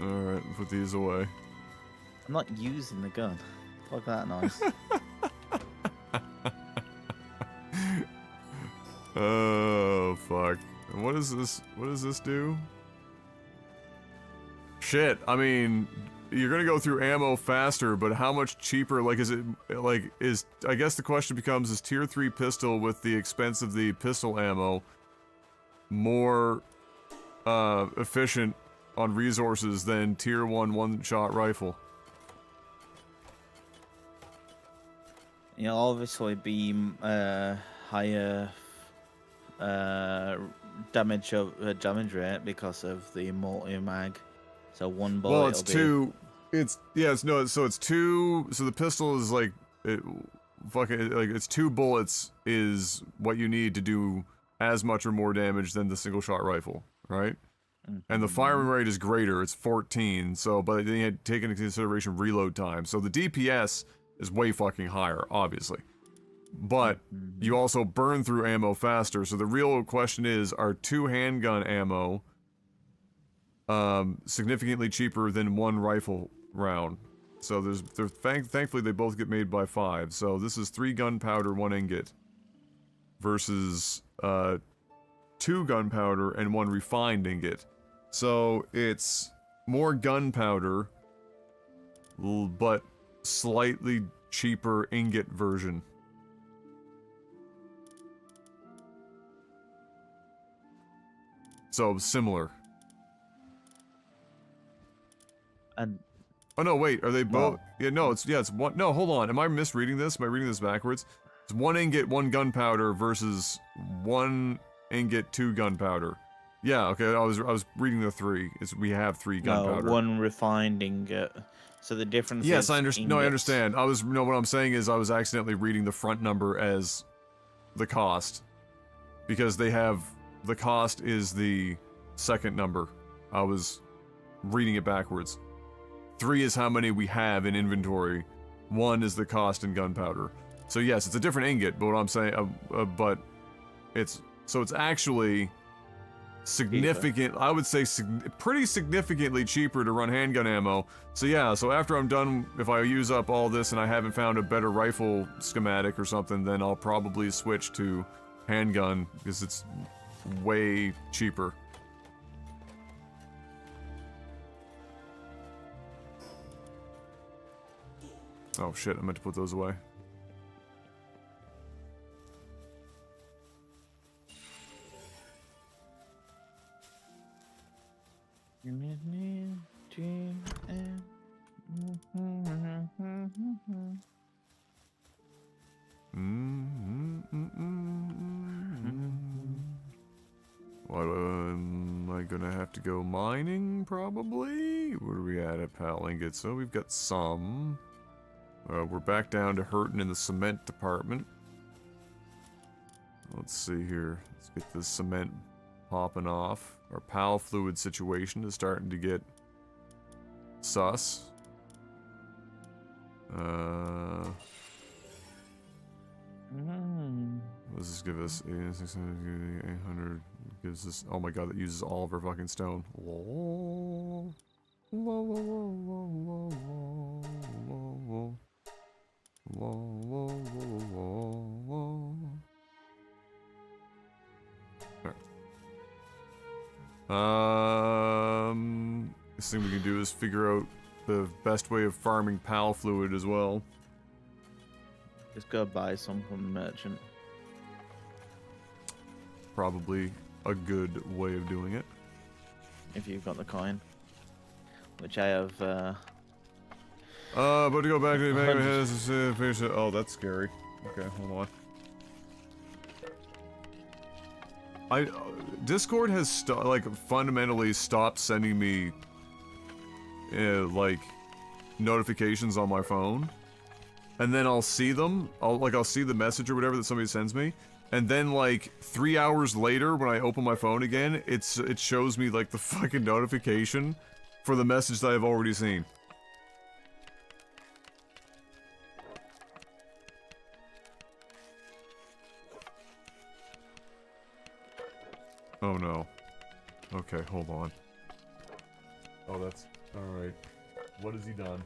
Alright, put these away. I'm not using the gun. Fuck that noise. Oh, fuck. And what is this? What does this do? Shit, I mean, you're gonna go through ammo faster, but how much cheaper, like, is it, like, I guess the question becomes, is tier 3 pistol with the expense of the pistol ammo more, efficient on resources than tier 1 one-shot rifle? You'll obviously be, higher, damage rate because of the multi-mag. So one bullet. Well, it's two. It's two. So the pistol is like it's 2 bullets is what you need to do as much or more damage than the single shot rifle, right? Mm-hmm. And the firing rate is greater. It's 14. So, but then you had to take into consideration reload time. So the DPS is way fucking higher, obviously. But you also burn through ammo faster. So the real question is, are 2 handgun ammo significantly cheaper than 1 rifle round? So thankfully they both get made by 5. So this is 3 gunpowder, 1 ingot versus 2 gunpowder and 1 refined ingot. So it's more gunpowder, but slightly cheaper ingot version. So similar. And Oh no, wait, are they both? Well- Yeah, no, it's one. No, hold on. Am I misreading this? Am I reading this backwards? It's 1 ingot, 1 gunpowder versus 1 ingot, 2 gunpowder. Yeah, okay. I was reading the 3. We have 3 gunpowder. no, 1 refined ingot. So the difference Yes, is I understand. No, I ingots. understand. No. What I'm saying is I was accidentally reading the front number as the cost because they have the cost is the second number. I was reading it backwards. 3 is how many we have in inventory. 1 is the cost in gunpowder. So yes, it's a different ingot. But what I'm saying, but it's actually significant. I would say pretty significantly cheaper to run handgun ammo. So yeah, so after I'm done, if I use up all this and I haven't found a better rifle schematic or something, then I'll probably switch to handgun because it's way cheaper. Oh shit, I meant to put those away. What am I gonna have to go mining? Probably. Where are we at Pal Ingots? So we've got some. We're back down to hurting in the cement department. Let's see here. Let's get this cement popping off. Our PAL fluid situation is starting to get sus. What does this give us? 800 gives us. Oh my god, that uses all of our fucking stone. Whoa. Whoa, whoa, whoa, whoa, whoa, whoa, whoa. Whoa, whoa, whoa, whoa, whoa. Alright. This thing we can do is figure out the best way of farming PAL fluid as well. Just go buy some from the merchant. Probably a good way of doing it. If you've got the coin. Which I have, But to go back to the oh, that's scary. Okay, hold on. Discord has fundamentally stopped sending me like notifications on my phone, and then I'll see them. I'll see the message or whatever that somebody sends me, and then like 3 hours later when I open my phone again, it shows me like the fucking notification for the message that I've already seen. Oh no. Okay, hold on. Oh, that's... Alright. What has he done?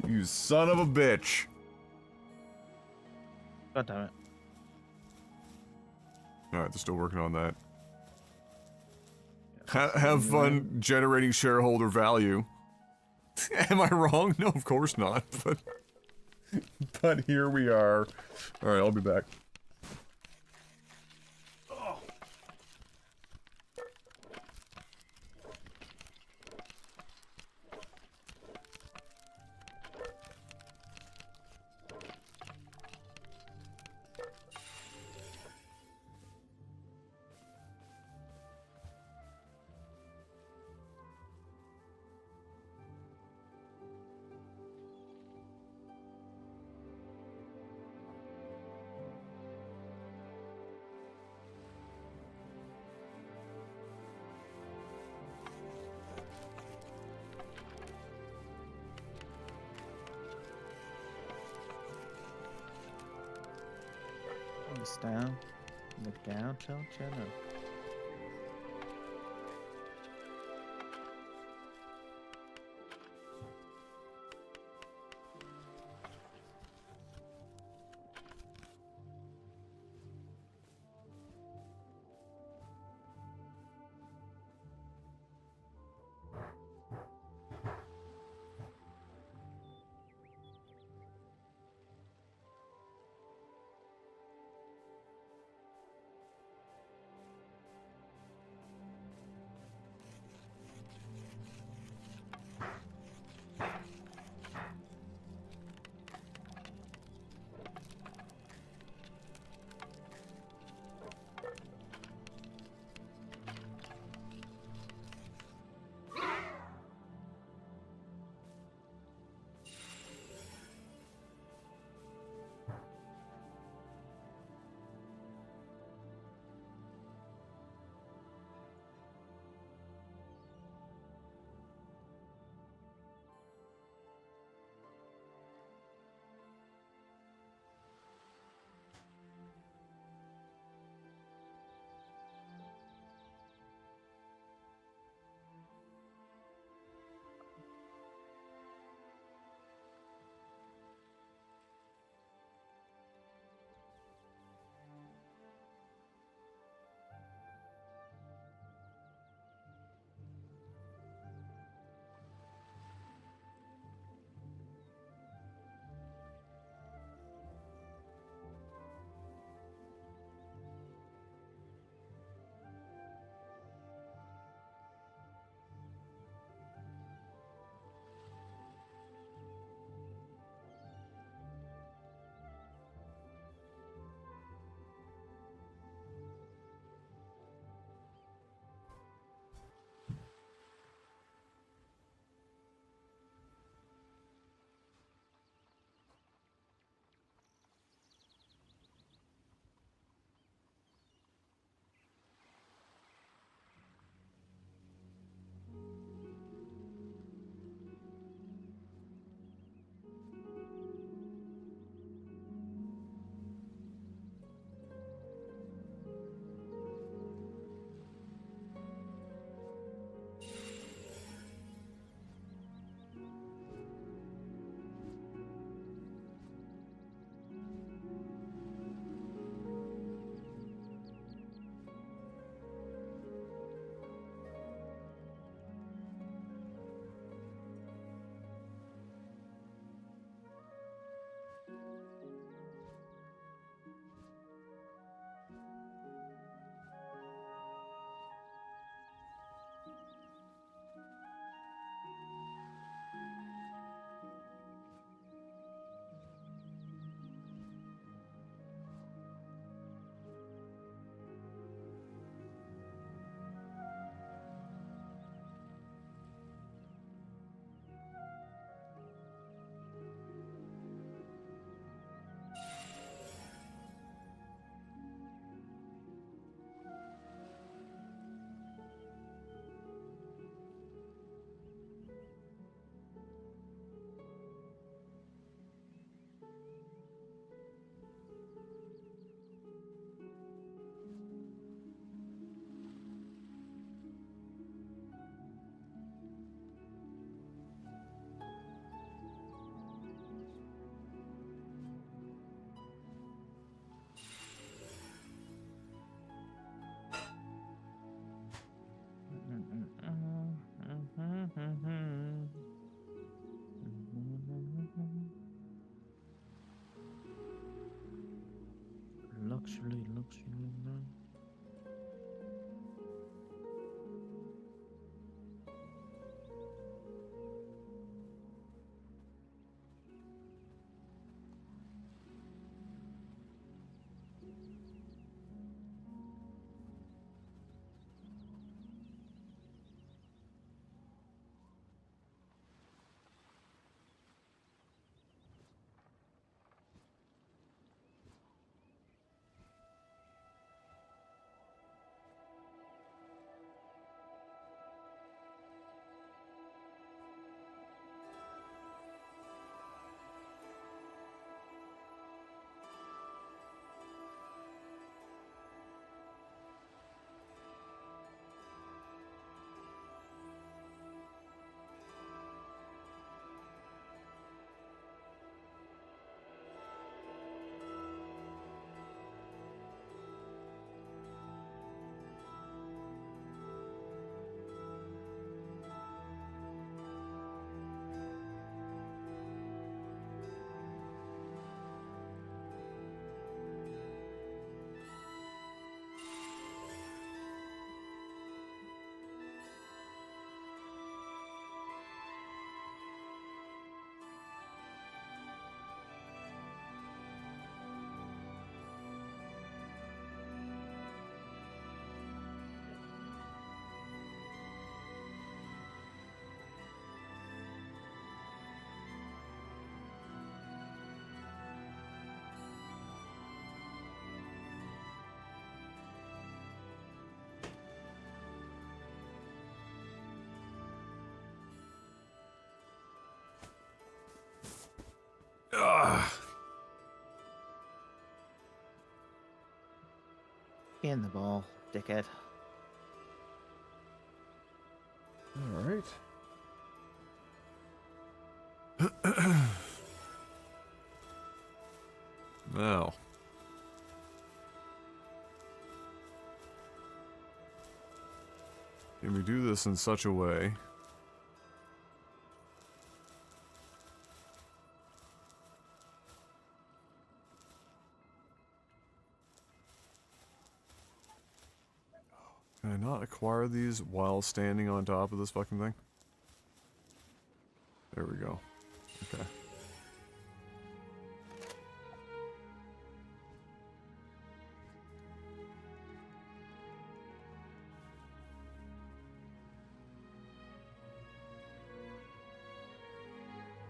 You son of a bitch. God damn it. Alright, they're still working on that. Have fun generating shareholder value. Am I wrong? No, of course not, but here we are. Alright, I'll be back. Down. Look down, chill. Luxury, luxury. Ugh. In the ball, dickhead. All right. Now. Can we do this in such a way? Can I not acquire these while standing on top of this fucking thing? There we go. Okay.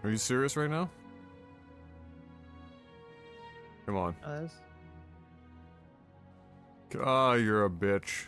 Are you serious right now? Come on. Ah, you're a bitch.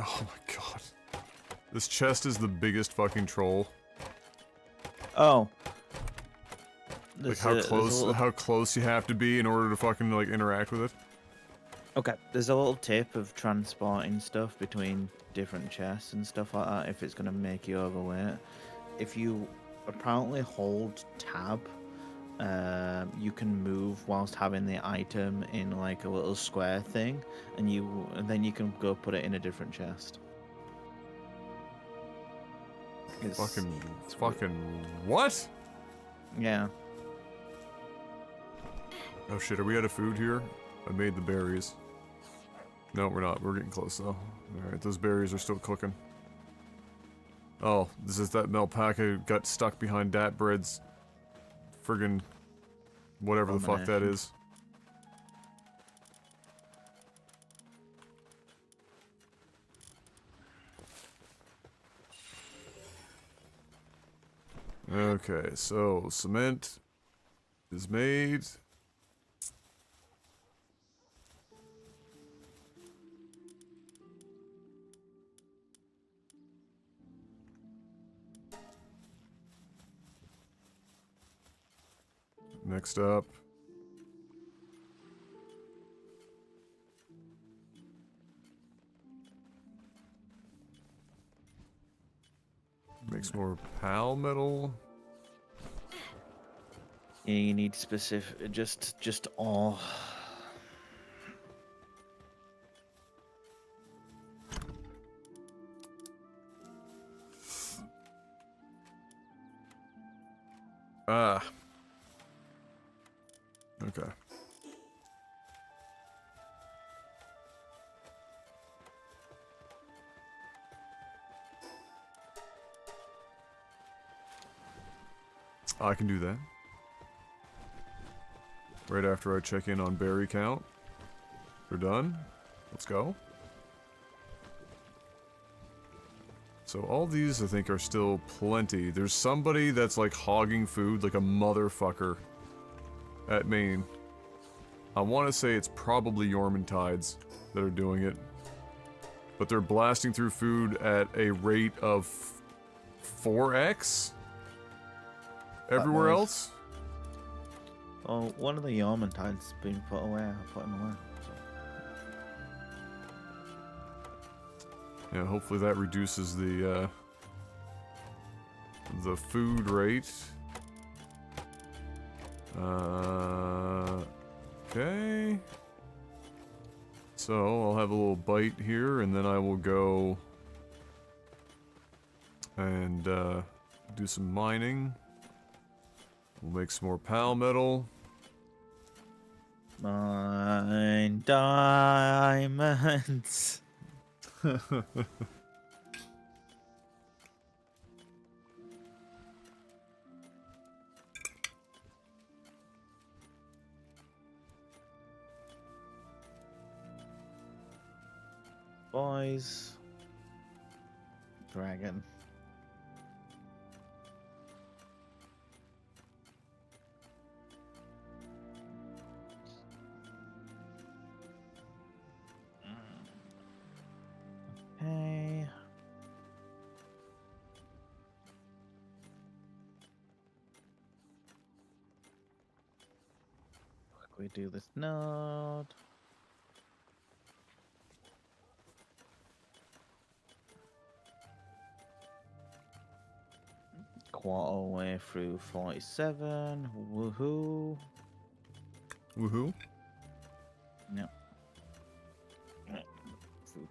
Oh my god. This chest is the biggest fucking troll. Oh. Like how close you have to be in order to fucking like interact with it. Okay, there's a little tip of transporting stuff between different chests and stuff like that if it's going to make you overweight. If you apparently hold tab, you can move whilst having the item in like a little square thing, and then you can go put it in a different chest. It's fucking what? Yeah. Oh shit, are we out of food here? I made the berries. No, we're not. We're getting close though. Alright, those berries are still cooking. Oh, this is that alpaca got stuck behind Dat Bread's friggin' whatever the fuck that is. Okay, so cement is made. Next up. Makes more pal metal. Yeah, you need specific, just all. Ah. Okay. I can do that. Right after I check in on berry count. We're done. Let's go. So all these, I think, are still plenty. There's somebody that's, like, hogging food like a motherfucker at Maine. I want to say it's probably Yormantides that are doing it. But they're blasting through food at a rate of 4x? Everywhere else? Oh, one of the Yormantides been put away. I put him away. So. Yeah, hopefully that reduces the food rate. Okay. So, I'll have a little bite here, and then I will go and do some mining. We'll make some more pal metal. Mine diamonds. Boys. Dragon. Okay. Like we do this node. Quarter way through 47. Woohoo. Woohoo. No. Food.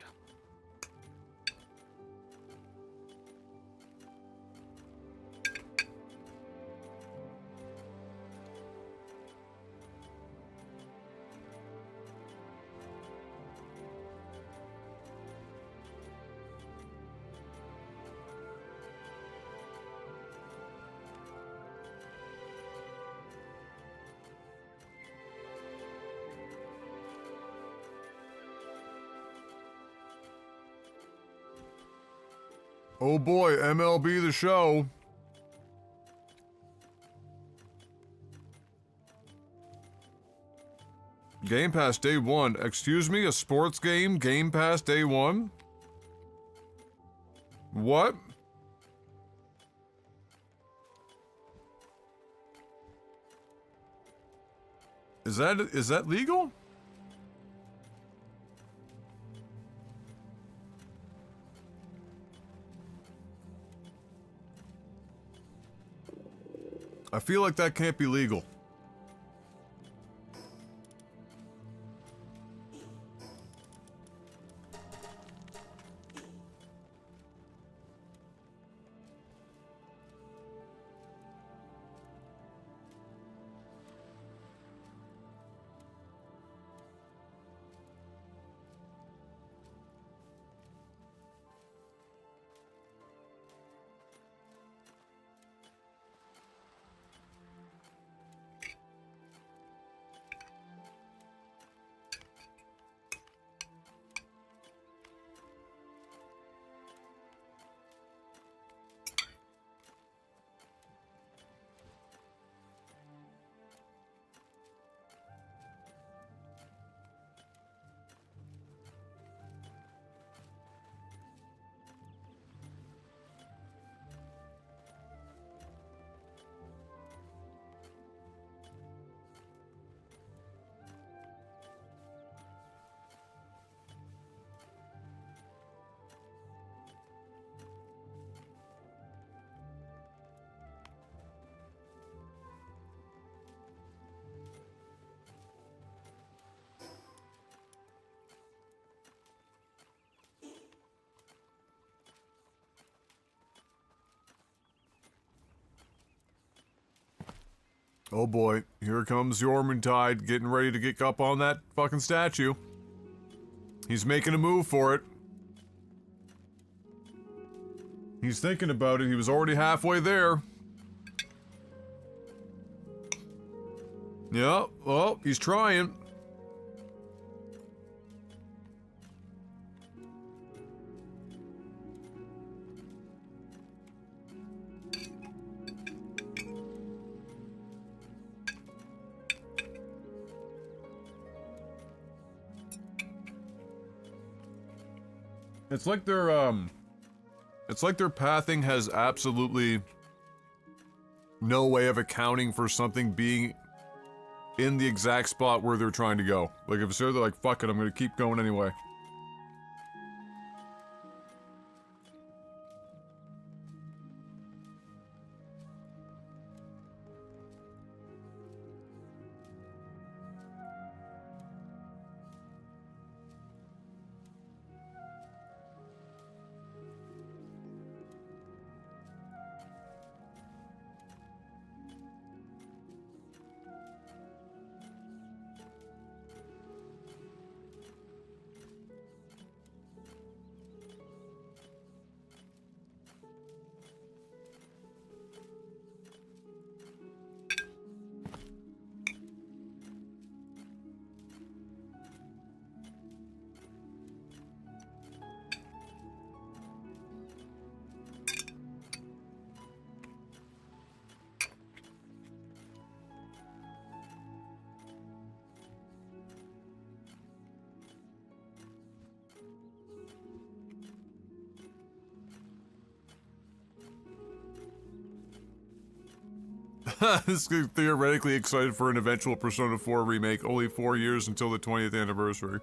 Oh boy, MLB The Show. Game Pass Day 1. Excuse me, a sports game? Game Pass Day 1? What? Is that legal? I feel like that can't be legal. Oh boy, here comes Jormungandr getting ready to get up on that fucking statue. He's making a move for it. He's thinking about it. He was already halfway there. Yeah, well, he's trying. It's like their pathing has absolutely no way of accounting for something being in the exact spot where they're trying to go. Like, if they're like, fuck it, I'm gonna keep going anyway. This is theoretically excited for an eventual Persona 4 remake, only 4 years until the 20th anniversary.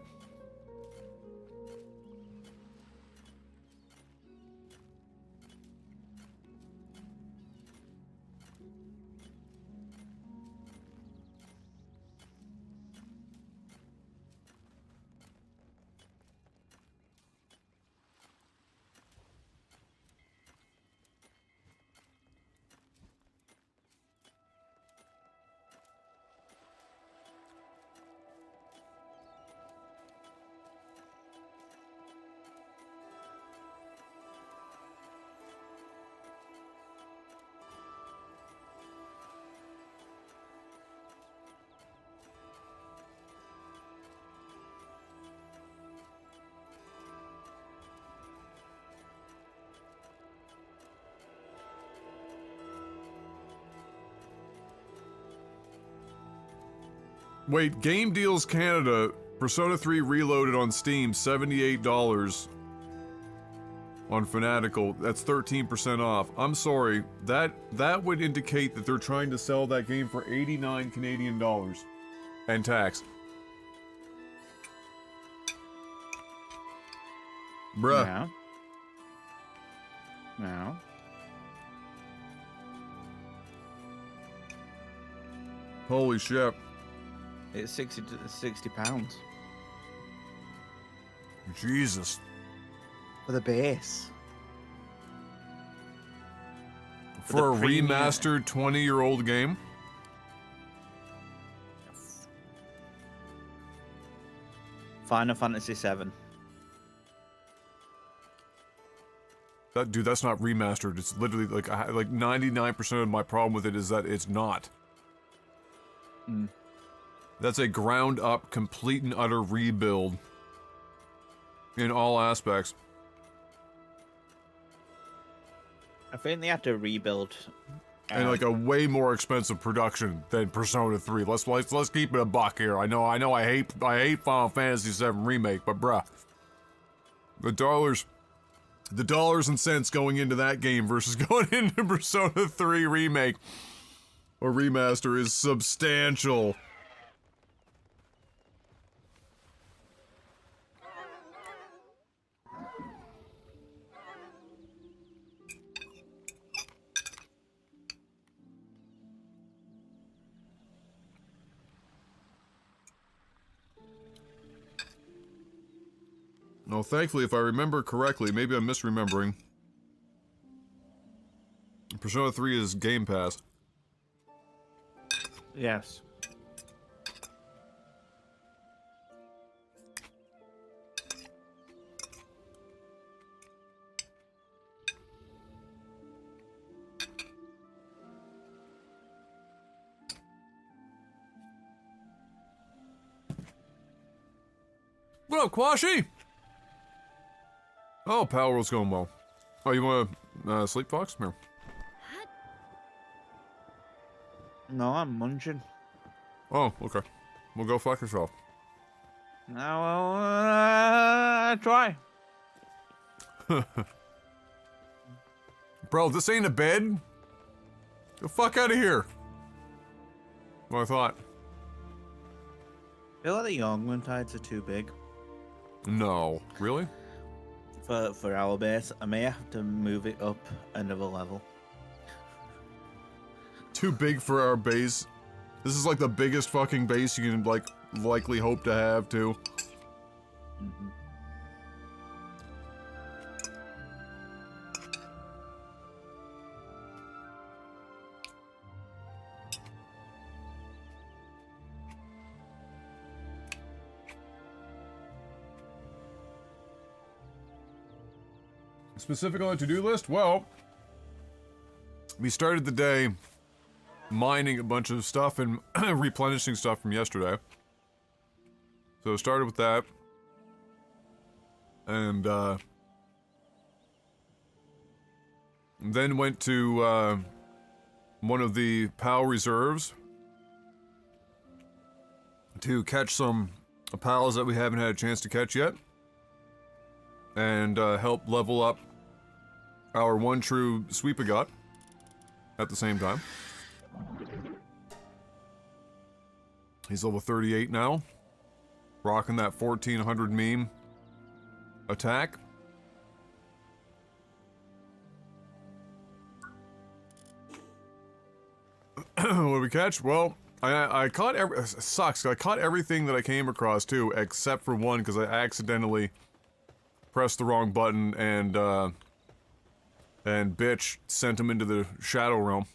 Wait, Game Deals Canada, Persona 3 Reloaded on Steam, $78 on Fanatical. That's 13% off. I'm sorry, that would indicate that they're trying to sell that game for 89 Canadian dollars and tax. Bruh. Yeah. No. Holy shit. It's 60 pounds Jesus. for the base. For a the premium- remastered 20-year-old game? Final Fantasy VII. Dude, that's not remastered. It's literally like 99% of my problem with it is that it's not. Mm. That's a ground up, complete and utter rebuild in all aspects. I think they had to rebuild. And like a way more expensive production than Persona 3. Let's keep it a buck here. I know I hate Final Fantasy VII Remake, but bruh. The dollars and cents going into that game versus going into Persona 3 Remake or Remaster is substantial. No, thankfully, if I remember correctly, maybe I'm misremembering. Persona 3 is Game Pass. Yes. What up, Quashi? Oh, Palworld's going well. Oh, you want to sleep, Fox? Here. No, I'm munching. Oh, okay. Well, go fuck yourself. Now, try. Bro, this ain't a bed. The fuck out of here. What I thought. I feel like the Youngman tides are too big No. Really? for our base. I may have to move it up another level. Too big for our base. This is like the biggest fucking base you can, like, likely hope to have, too. Mm-hmm. Specific on the to-do list? Well, we started the day mining a bunch of stuff and replenishing stuff from yesterday. So I started with that. And, then went to, one of the PAL reserves to catch some PALs that we haven't had a chance to catch yet. And, help level up our one true Sweepagot at the same time. He's level 38 now. Rocking that 1400 meme attack. What did we catch? Well, I caught sucks. I caught everything that I came across too, except for one because I accidentally pressed the wrong button and bitch sent him into the Shadow Realm.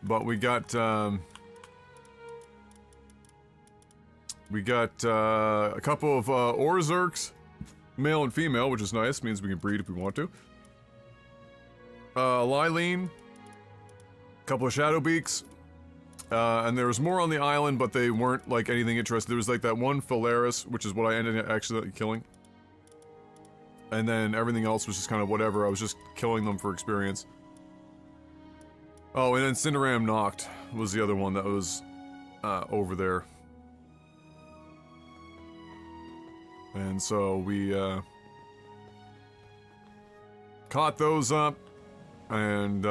But we got a couple of Orzerks, male and female, which is nice. Means we can breed if we want to. Lylene, a couple of Shadowbeaks, and there was more on the island, but they weren't like anything interesting. There was like that one Phalaris, which is what I ended up accidentally killing. And then everything else was just kind of whatever. I was just killing them for experience. Oh, and then Cinderam Noct was the other one that was over there. And so we caught those up, and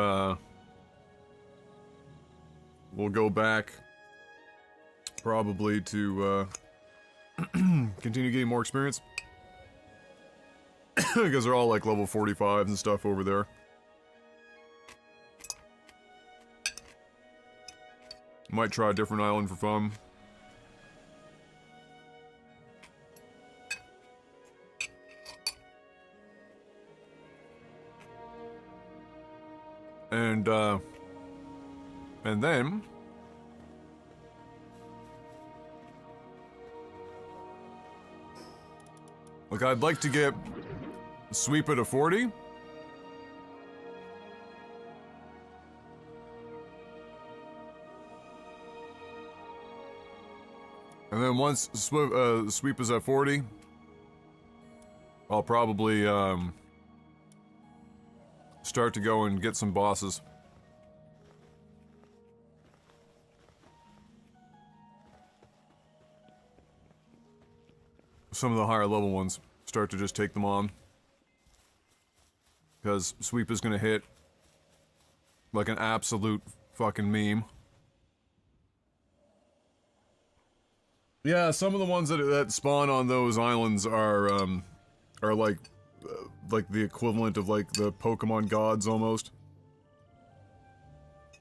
we'll go back probably to continue getting more experience. Because they're all like level 45 and stuff over there. Might try a different island for fun. And then like I'd like to get Sweep it to 40. And then once Sweep is at 40, I'll probably start to go and get some bosses. Some of the higher level ones, start to just take them on. Because Sweep is gonna hit like an absolute fucking meme. Yeah, some of the ones that spawn on those islands are like the equivalent of like the Pokemon gods almost.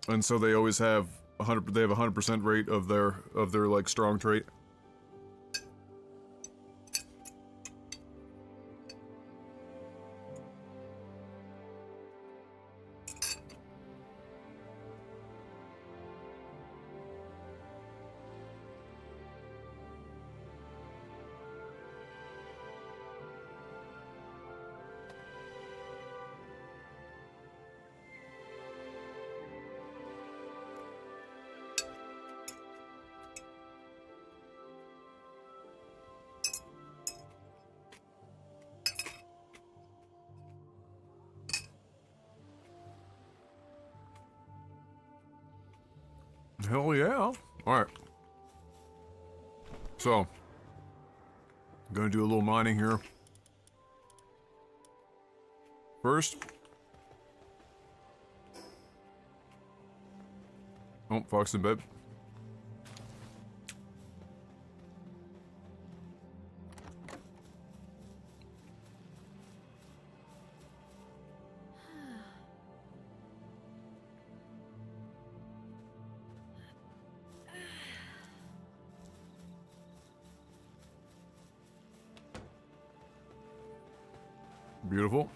And so they always have they have 100% rate of their like strong trait. Hell yeah. Alright. So, I'm gonna do a little mining here. First. Oh, Fox in bed. Beautiful.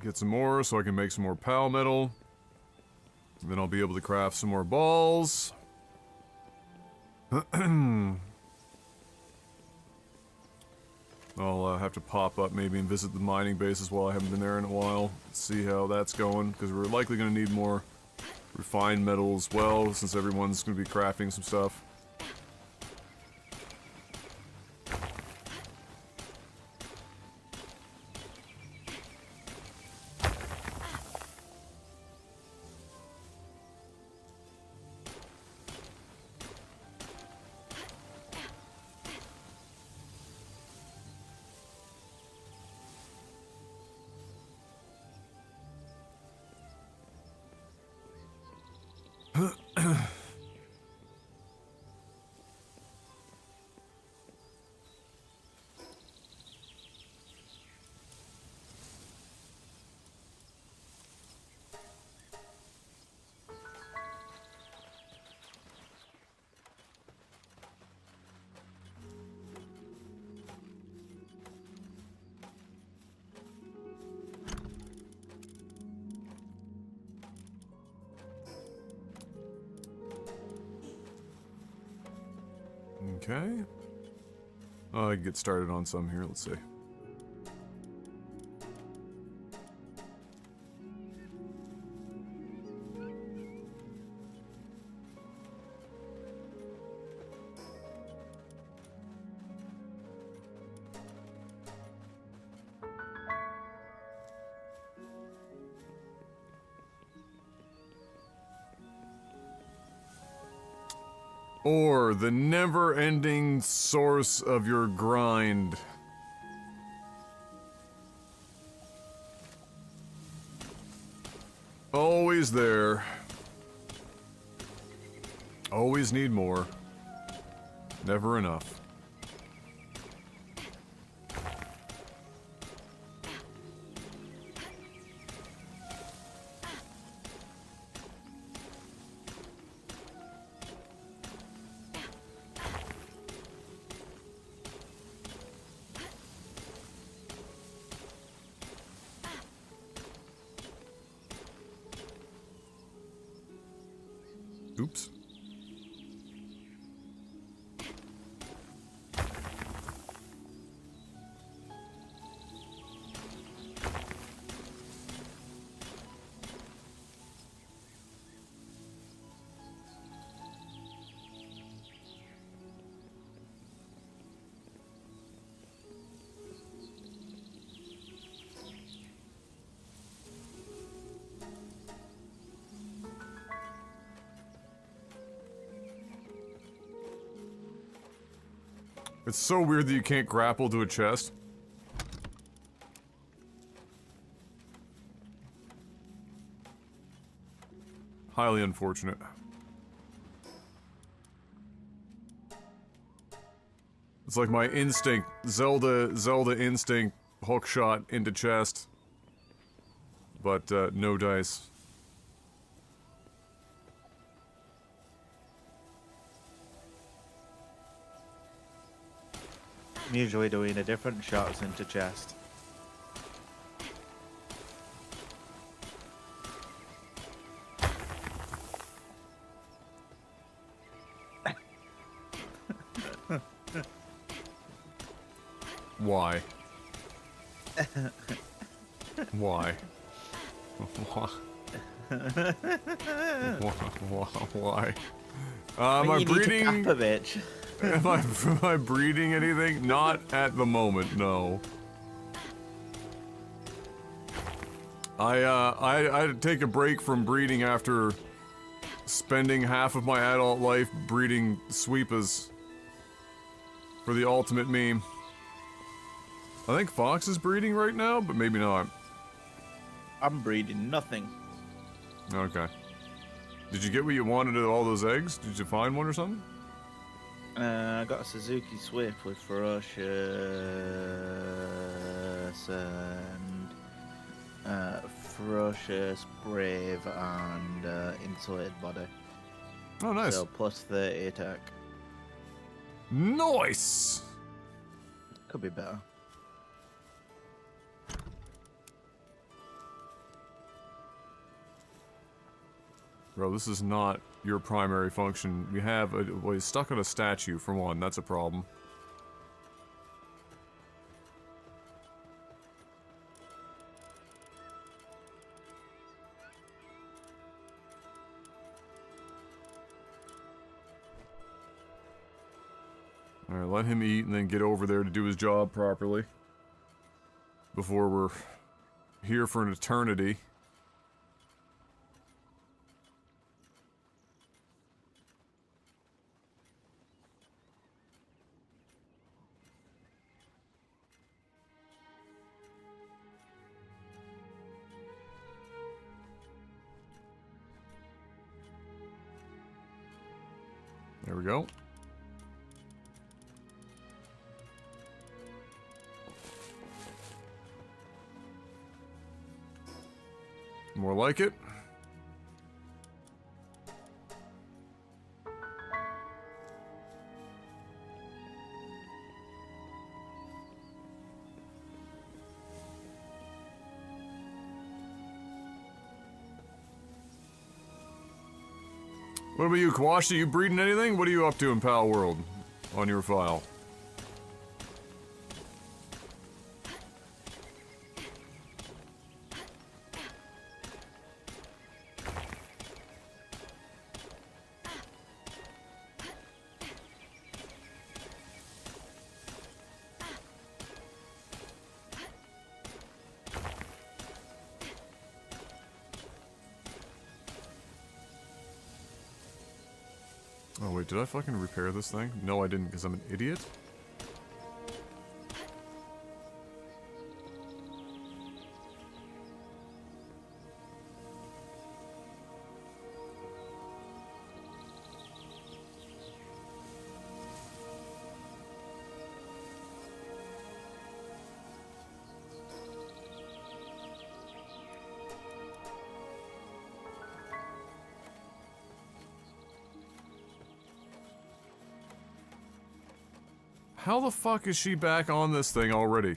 Get some more so I can make some more pal metal. And then I'll be able to craft some more balls. I'll have to pop up maybe and visit the mining bases while I haven't been there in a while. See how that's going, because we're likely going to need more refined metal as well, since everyone's going to be crafting some stuff. Okay. Oh, I can get started on some here. Let's see. Or the never-ending source of your grind. Always there. Always need more. Never enough. Oops. It's so weird that you can't grapple to a chest. Highly unfortunate. It's like my instinct, Zelda instinct, hook shot into chest. But, no dice. I'm usually doing a different shots into chest. Why? Why? Why? When My you need to breeding. cap a bitch. Am I breeding anything? Not at the moment, no. I had to take a break from breeding after spending half of my adult life breeding sweepas for the ultimate meme. I think Fox is breeding right now, but maybe not. I'm breeding nothing. Okay. Did you get what you wanted of all those eggs? Did you find one or something? I got a Suzuki Swift with ferocious and ferocious, brave, and insulated body. Oh, nice. So plus 30 attack. Nice! Could be better. Bro, this is not your primary function. We have a... Well, he's stuck on a statue, for one. That's a problem. Alright, let him eat and then get over there to do his job properly. Before we're here for an eternity. There we go. More like it. What about you, Quash? Are you breeding anything? What are you up to in Palworld on your file? Oh wait, did I fucking repair this thing? No, I didn't, because I'm an idiot. How the fuck is she back on this thing already?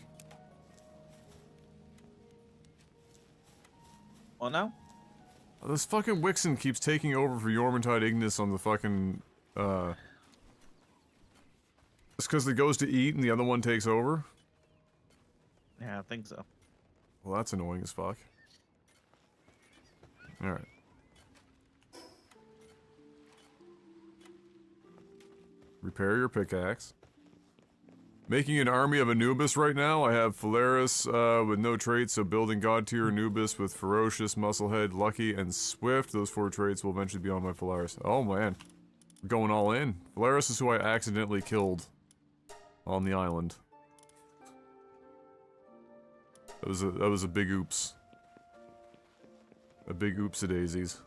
What now? This fucking Wixen keeps taking over for Yormantide Ignis on the fucking, It's because it goes to eat and the other one takes over? Yeah, I think so. Well, that's annoying as fuck. Alright. Repair your pickaxe. Making an army of Anubis right now. I have Phalaris with no traits, so building God tier Anubis with Ferocious, Musclehead, Lucky, and Swift. Those 4 traits will eventually be on my Phalaris. Oh man. We're going all in. Phalaris is who I accidentally killed on the island. That was a big oops. A big oops-a-daisies.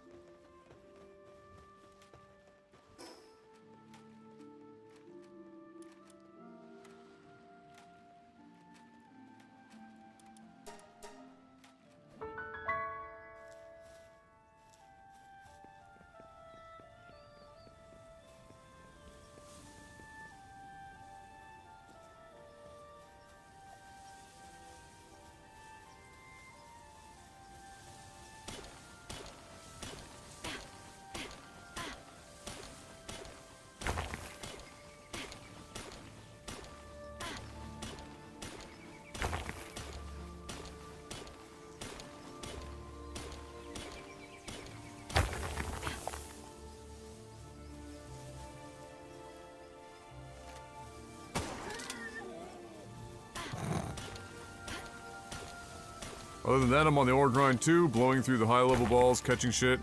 Other than that, I'm on the ore grind too, blowing through the high-level balls, catching shit.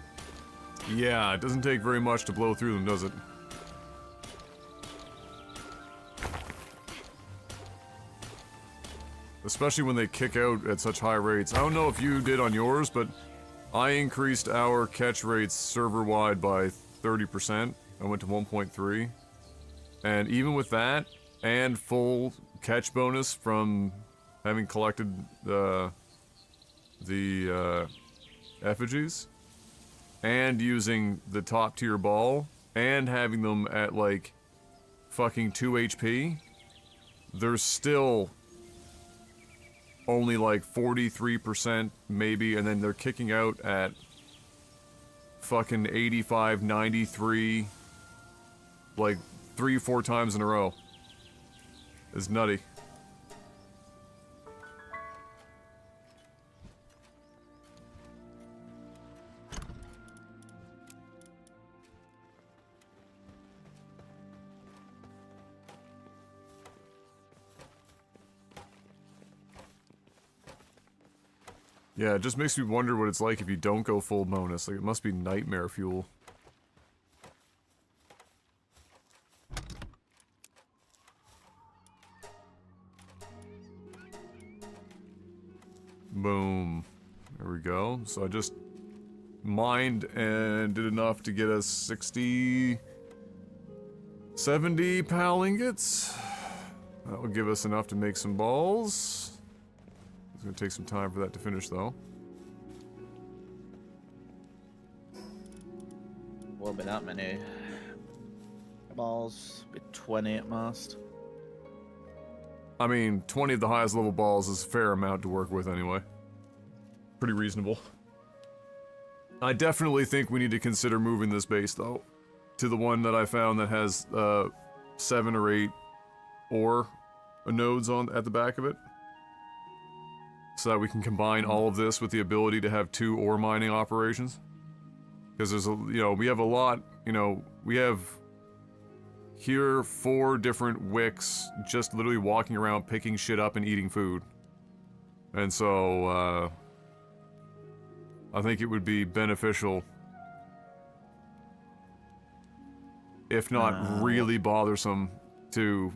Yeah, it doesn't take very much to blow through them, does it? Especially when they kick out at such high rates. I don't know if you did on yours, but I increased our catch rates server-wide by 30%. I went to 1.3. And even with that, and full catch bonus from having collected the effigies, and using the top tier ball, and having them at like fucking 2 HP, there's still only like 43% maybe, and then they're kicking out at fucking 85, 93, like 3-4 times in a row. It's nutty. Yeah, it just makes me wonder what it's like if you don't go full bonus. Like, it must be nightmare fuel. Boom. There we go. So I just mined and did enough to get us 60... 70 PAL ingots. That will give us enough to make some balls. It's gonna take some time for that to finish, though. Won't be that many balls. Be 20 at most. I mean, 20 of the highest level balls is a fair amount to work with anyway. Pretty reasonable. I definitely think we need to consider moving this base, though, to the one that I found that has 7 or 8 ore nodes on at the back of it. So that we can combine all of this with the ability to have 2 ore mining operations. Because there's a, you know, we have a lot, you know, we have here 4 different wicks just literally walking around picking shit up and eating food. And so, I think it would be beneficial, if not really bothersome, to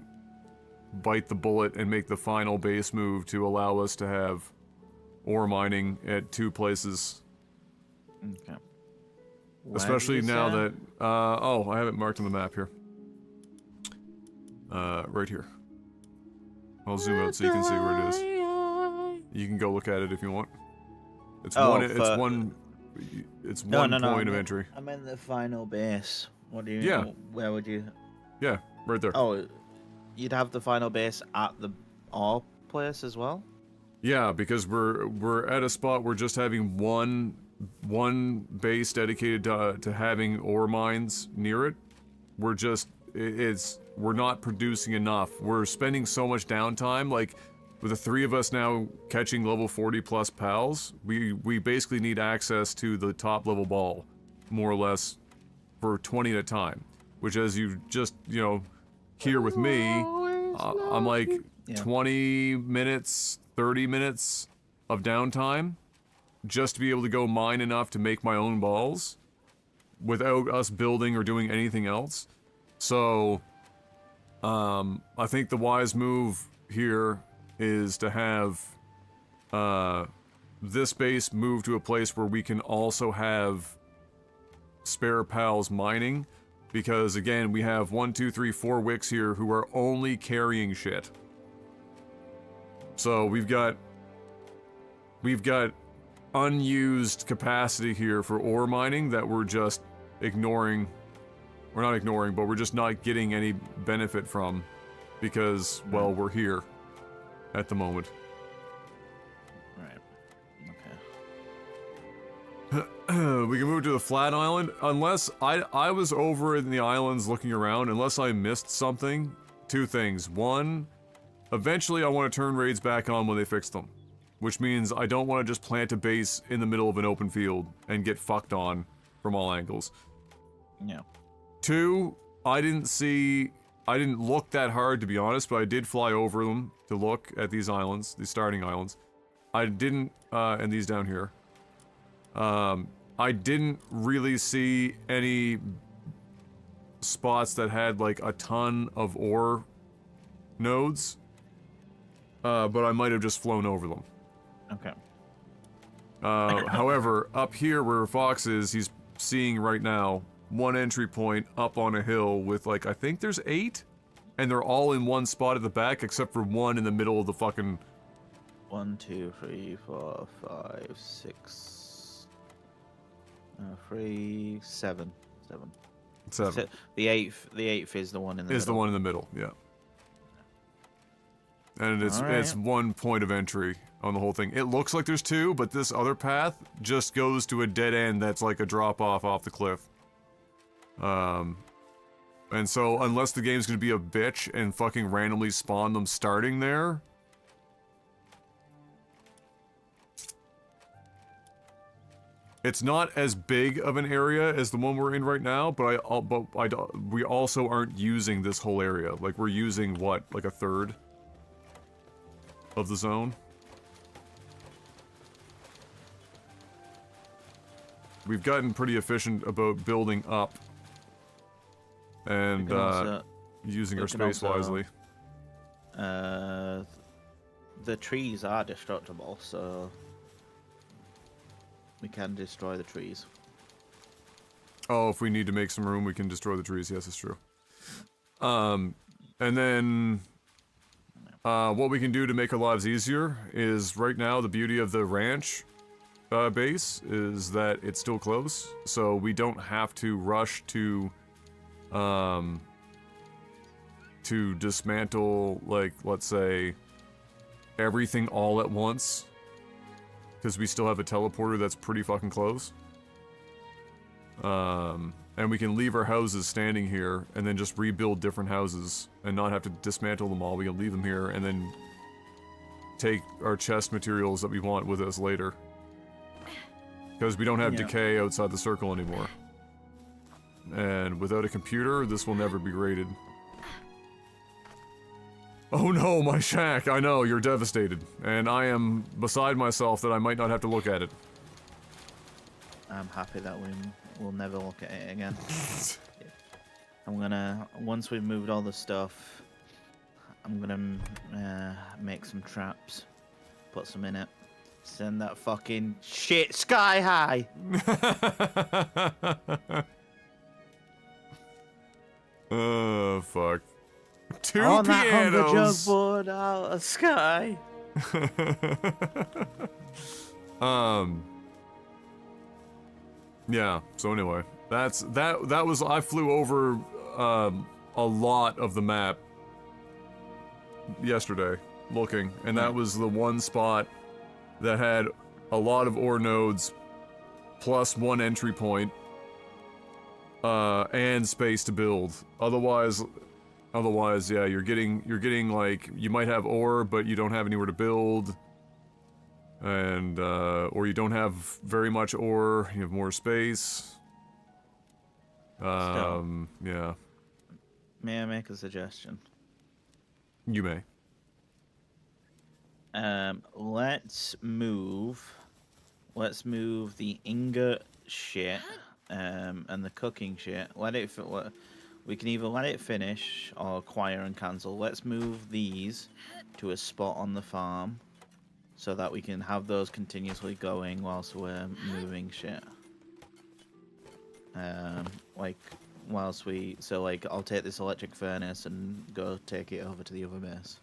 bite the bullet and make the final base move to allow us to have ore mining at 2 places. Okay. Especially now that, oh, I have it marked on the map here. Right here. I'll zoom out so you can see where it is. You can go look at it if you want. It's one point of entry. I'm in the final base. What do you? Yeah. Where would you? Yeah, right there. Oh, you'd have the final base at the ore place as well. Yeah, because we're at a spot where just having one base dedicated to having ore mines near it, we're not producing enough. We're spending so much downtime. Like, with the 3 of us now catching level 40 plus pals, we basically need access to the top level ball, more or less, for 20 at a time. Which, as you just, you know, hear with me, I'm like 20 minutes, 30 minutes of downtime just to be able to go mine enough to make my own balls without us building or doing anything else. So, I think the wise move here is to have this base move to a place where we can also have spare pals mining, because again, we have 1, 2, 3, 4 wicks here who are only carrying shit. So we've got unused capacity here for ore mining that we're just ignoring. We're not ignoring, but we're just not getting any benefit from, because, well, we're here at the moment. Right. Okay. We can move to the flat island, unless I was over in the islands looking around, unless I missed something. 2 things. 1, eventually I want to turn raids back on when they fix them, which means I don't want to just plant a base in the middle of an open field and get fucked on from all angles. Yeah. 2, I didn't look that hard, to be honest, but I did fly over them to look at these islands, these starting islands. I didn't, and these down here. I didn't really see any spots that had like a ton of ore nodes, but I might have just flown over them. Okay. However, up here where Fox is, he's seeing right now one entry point up on a hill with like, I think there's 8, and they're all in one spot at the back except for one in the middle of the fucking... 1, 2, 3, 4, 5, 6, 3, 7. 7. So the eighth is the one in the Is middle. the one in the middle, yeah. And it's one point of entry on the whole thing. It looks like there's 2, but this other path just goes to a dead end that's like a drop-off off the cliff. And so unless the game's gonna be a bitch and fucking randomly spawn them starting there... It's not as big of an area as the one we're in right now, but we also aren't using this whole area. Like, we're using, what, like a third of the zone? We've gotten pretty efficient about building up and using our space wisely. The trees are destructible, so we can destroy the trees. Oh, if we need to make some room, we can destroy the trees. Yes, it's true. And then what we can do to make our lives easier is right now the beauty of the ranch base is that it's still close, so we don't have to rush to dismantle, like, let's say, everything all at once, because we still have a teleporter that's pretty fucking close. And we can leave our houses standing here and then just rebuild different houses and not have to dismantle them all. We can leave them here and then take our chest materials that we want with us later. Because we don't have decay outside the circle anymore. And without a computer, this will never be rated. Oh no, my shack! I know, you're devastated. And I am beside myself that I might not have to look at it. I'm happy that we'll never look at it again. I'm gonna, once we've moved all the stuff, I'm gonna make some traps, put some in it, send that fucking shit sky high! Oh, fuck. 2 on that hunger pianos! jug board out of sky! Yeah, so anyway, that was, I flew over, a lot of the map yesterday, looking, and that was the one spot that had a lot of ore nodes, plus 1 entry point, and space to build. Otherwise, yeah, you're getting like, you might have ore, but you don't have anywhere to build. And, or you don't have very much ore, you have more space. Yeah. May I make a suggestion? You may. Let's move the ingot shit, and the cooking shit. We can either let it finish or acquire and cancel. Let's move these to a spot on the farm, so that we can have those continuously going whilst we're moving shit. Like, whilst we... So, like, I'll take this electric furnace and go take it over to the other base.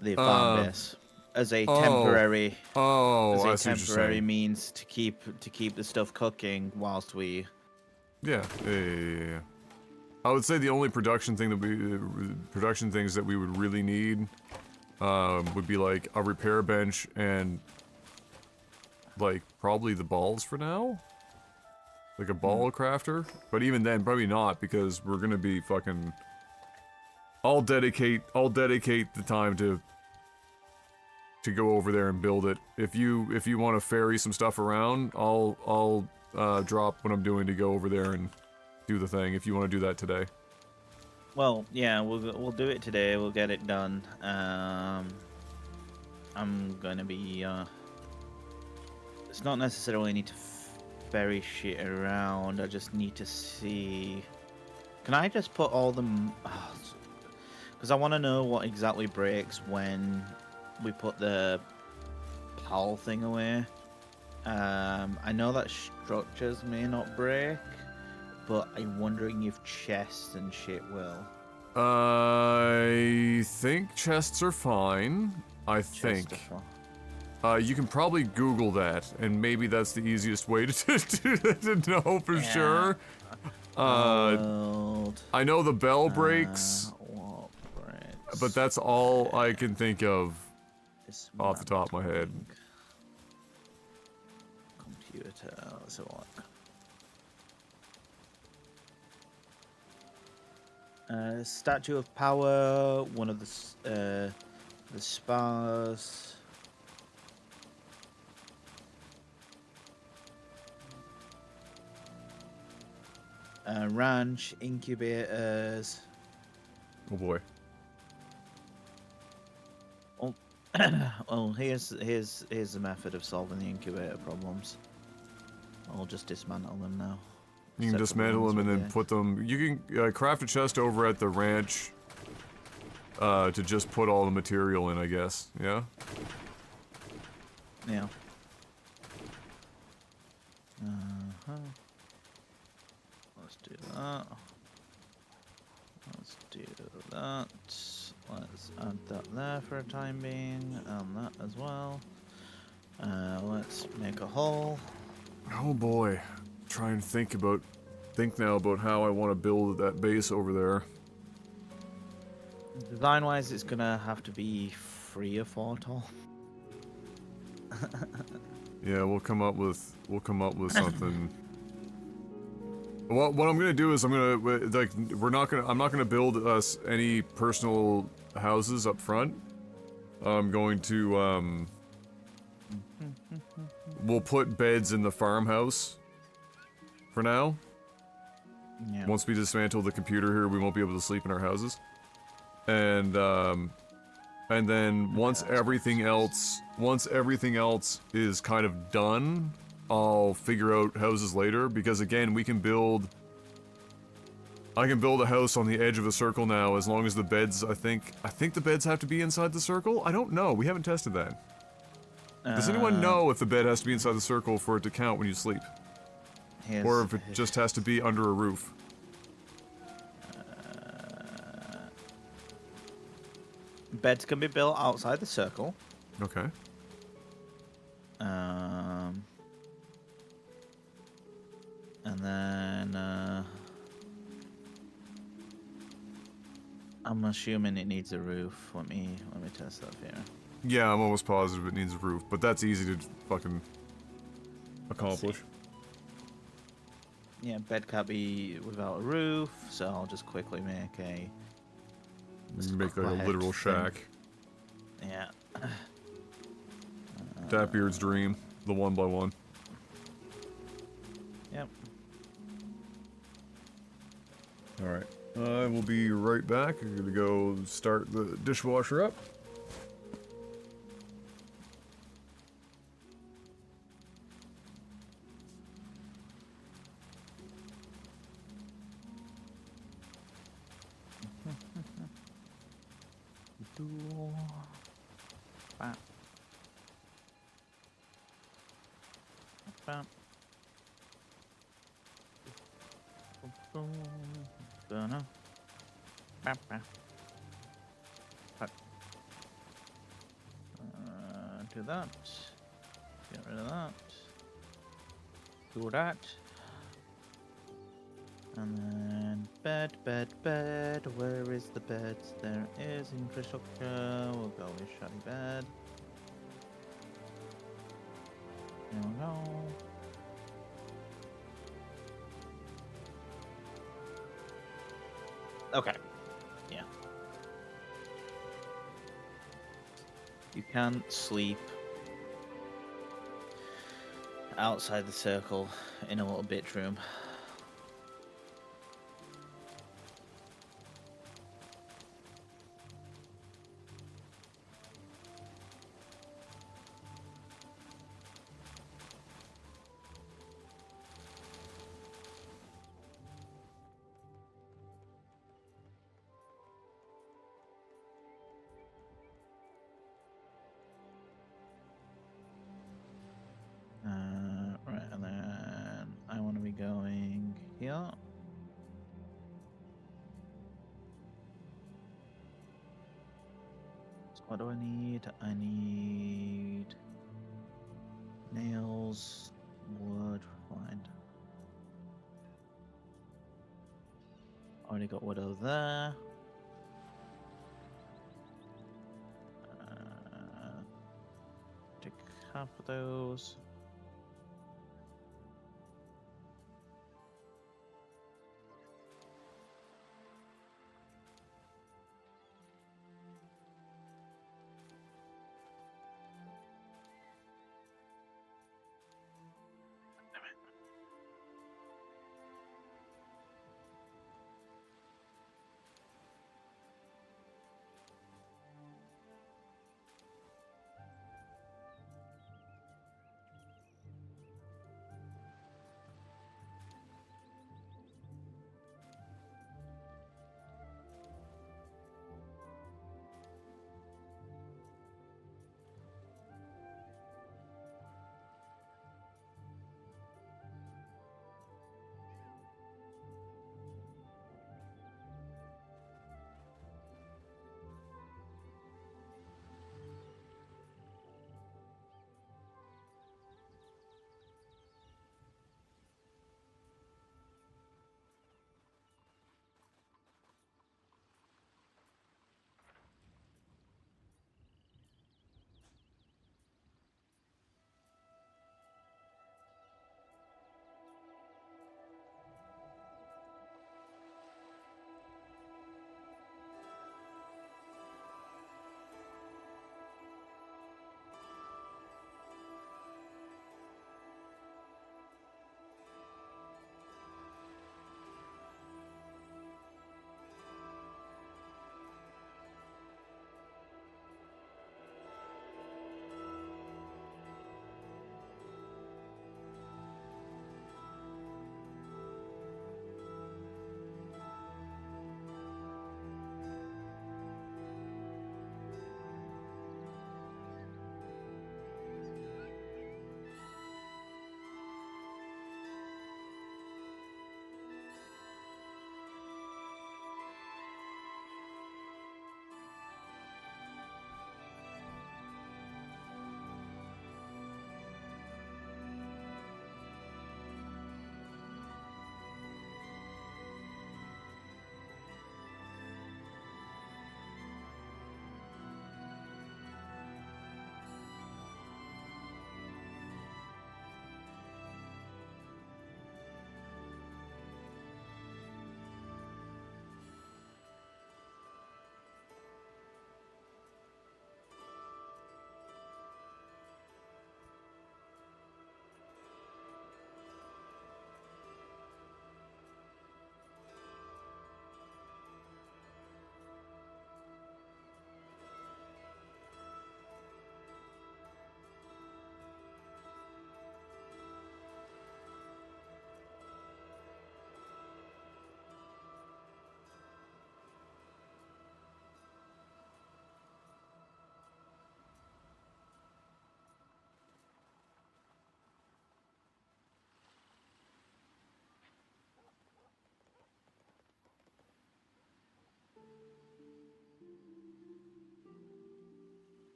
The farm base. As a temporary... as a temporary means to keep the stuff cooking whilst we... Yeah. I would say the only production things that we would really need would be like a repair bench and like probably the balls for now, like a ball crafter. But even then, probably not, because we're gonna be fucking. I'll dedicate the time to go over there and build it. If you want to ferry some stuff around, I'll drop what I'm doing to go over there and do the thing. If you want to do that today. Well, yeah, we'll do it today. We'll get it done. I'm gonna be. It's not necessarily need to ferry shit around. I just need to see. Can I just put all them? Because I want to know what exactly breaks when we put the PAL thing away. I know that structures may not break, but I'm wondering if chests and shit will. I think chests are fine. I think. You can probably Google that, and maybe that's the easiest way to know for sure. I know the bell breaks, What breaks? but that's all I can think of off the top of my head. Computer, let's have a look. Statue of Power, one of the spas. Ranch, incubators. Oh boy. Oh, well, here's the method of solving the incubator problems. I'll just dismantle them now. You can dismantle them and then put them. You can craft a chest over at the ranch to just put all the material in, I guess. Yeah. Yeah. Let's do that. Let's do that. Let's add that there for a time being, and that as well. Let's make a hole. Oh boy. Try and think now about how I want to build that base over there. Design-wise, it's gonna have to be 3 or 4 tall. Yeah, we'll come up with something. What I'm gonna do is I'm not gonna build us any personal houses up front. I'm going to we'll put beds in the farmhouse for now. Yeah. Once we dismantle the computer here, we won't be able to sleep in our houses. And then once everything else is kind of done, I'll figure out houses later, because again, I can build a house on the edge of a circle now, as long as the beds, I think the beds have to be inside the circle? I don't know, we haven't tested that. Does anyone know if the bed has to be inside the circle for it to count when you sleep? Or if it just has to be under a roof? Beds can be built outside the circle. Okay. And then I'm assuming it needs a roof. Let me test that here. Yeah, I'm almost positive it needs a roof, but that's easy to fucking accomplish. Yeah, bed can't be without a roof, so I'll just quickly make a... Make like a literal shack. Yeah. Tapbeard's dream, the 1x1. Yep. Alright, I will be right back. I'm gonna go start the dishwasher up. Do that. Get rid of that. Do that. And then bed. Where is the bed? There is infrastructure. We'll go with shabby bed. There we go. Okay. Yeah. You can't sleep outside the circle in a little bitch room. What do I need? I need nails, wood, fine. Already got wood over there. Take half of those.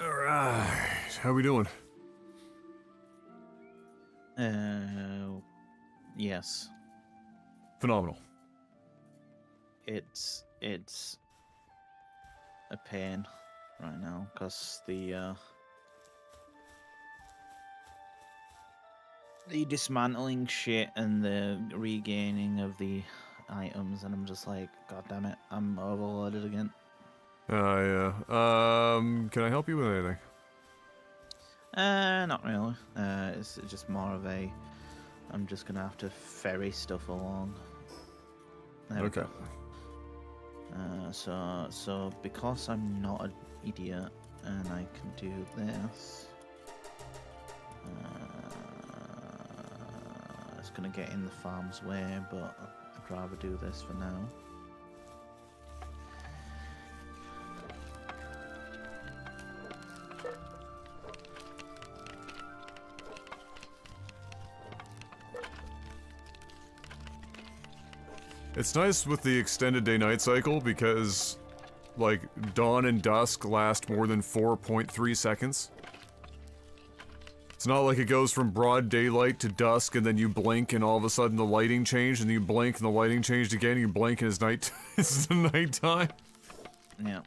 Alright, how we doing? Yes. Phenomenal. It's a pain right now because the dismantling shit and the regaining of the items, and I'm just like, God damn it, I'm overloaded again. Yeah. Can I help you with anything? Not really. It's just more of a, I'm just gonna have to ferry stuff along. There we Okay. go. So because I'm not an idiot and I can do this. gonna get in the farm's way, but I'd rather do this for now. It's nice with the extended day-night cycle because, like, dawn and dusk last more than 4.3 seconds. It's not like it goes from broad daylight to dusk and then you blink and all of a sudden the lighting changed and you blink and the lighting changed again and you blink and it's night it's the nighttime. Yeah.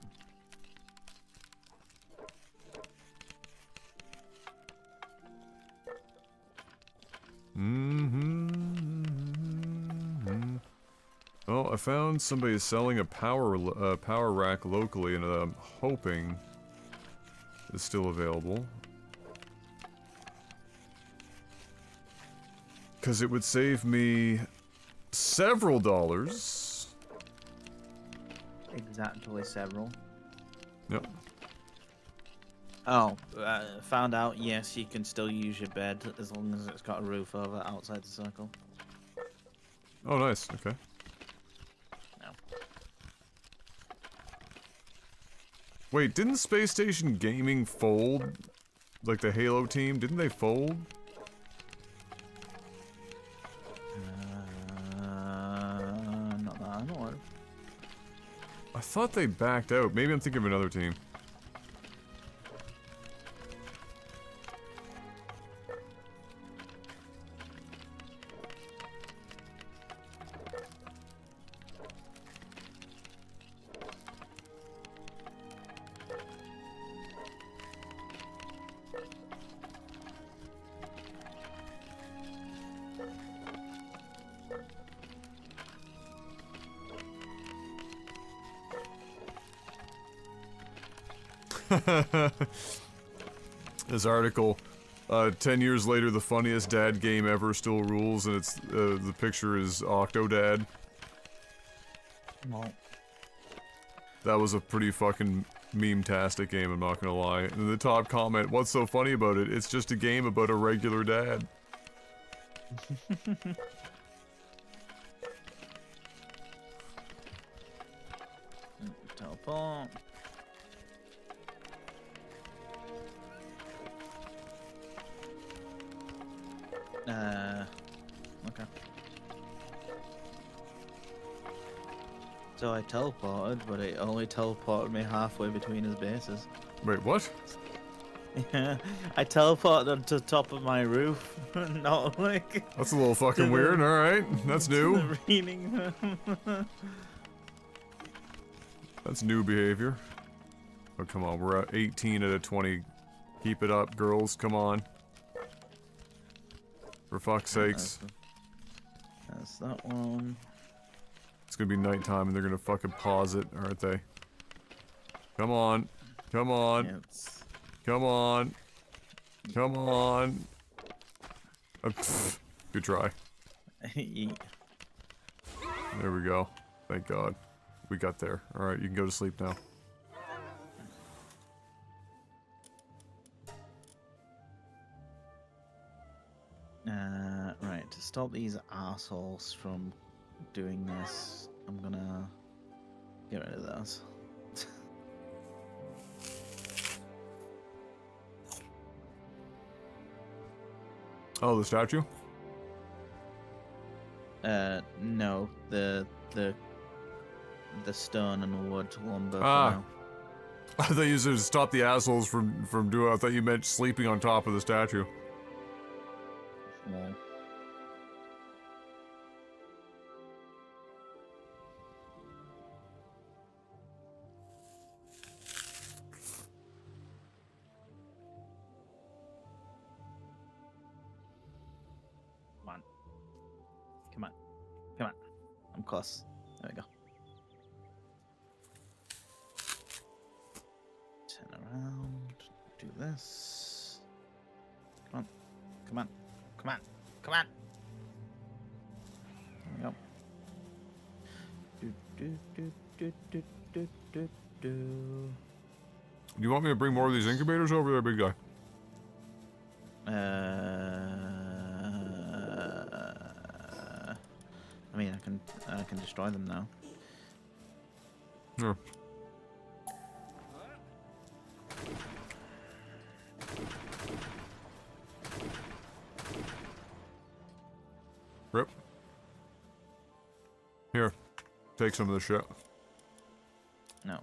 Well, I found somebody selling a power rack locally, and I'm hoping it's still available. Because it would save me several dollars. Exactly several. Yep. Oh, found out, yes, you can still use your bed as long as it's got a roof over it outside the circle. Oh, nice. Okay. No. Wait, didn't Space Station Gaming fold? Like the Halo team, didn't they fold? Not that I know of. I thought they backed out. Maybe I'm thinking of another team. This article, 10 years later, the funniest dad game ever still rules, and it's, the picture is Octodad. Well, That was a pretty fucking meme-tastic game, I'm not gonna lie. And the top comment, what's so funny about it? It's just a game about a regular dad. teleport. Okay. So I teleported, but it only teleported me halfway between his bases. Wait, what? Yeah, I teleported to the top of my roof, not like... That's a little fucking weird, alright. That's new. the reading. That's new behavior. Oh, come on, we're at 18 out of 20. Keep it up, girls, come on. For fuck's sakes. That's that one. It's gonna be nighttime and they're gonna fucking pause it, aren't they? Come on. Come on. Yeah, it's... Come on. Come on. Good try. Yeet. There we go. Thank God. We got there. Alright, you can go to sleep now. Right, to stop these assholes from doing this, I'm gonna get rid of those. Oh, the statue? No, the stone and the wood lumber. Ah. I thought you said to stop the assholes from doing. I thought you meant sleeping on top of the statue. Well, come on. Come on. Come on. I'm close. There we go. Turn around. Do this. Come on. Come on. Come on. Come on. There we go. Do, do, do, do, do, do, do, do. Do you want me to bring more of these incubators over there, big guy? I mean, I can destroy them now. Yeah. Rip. Here, take some of this shit. No.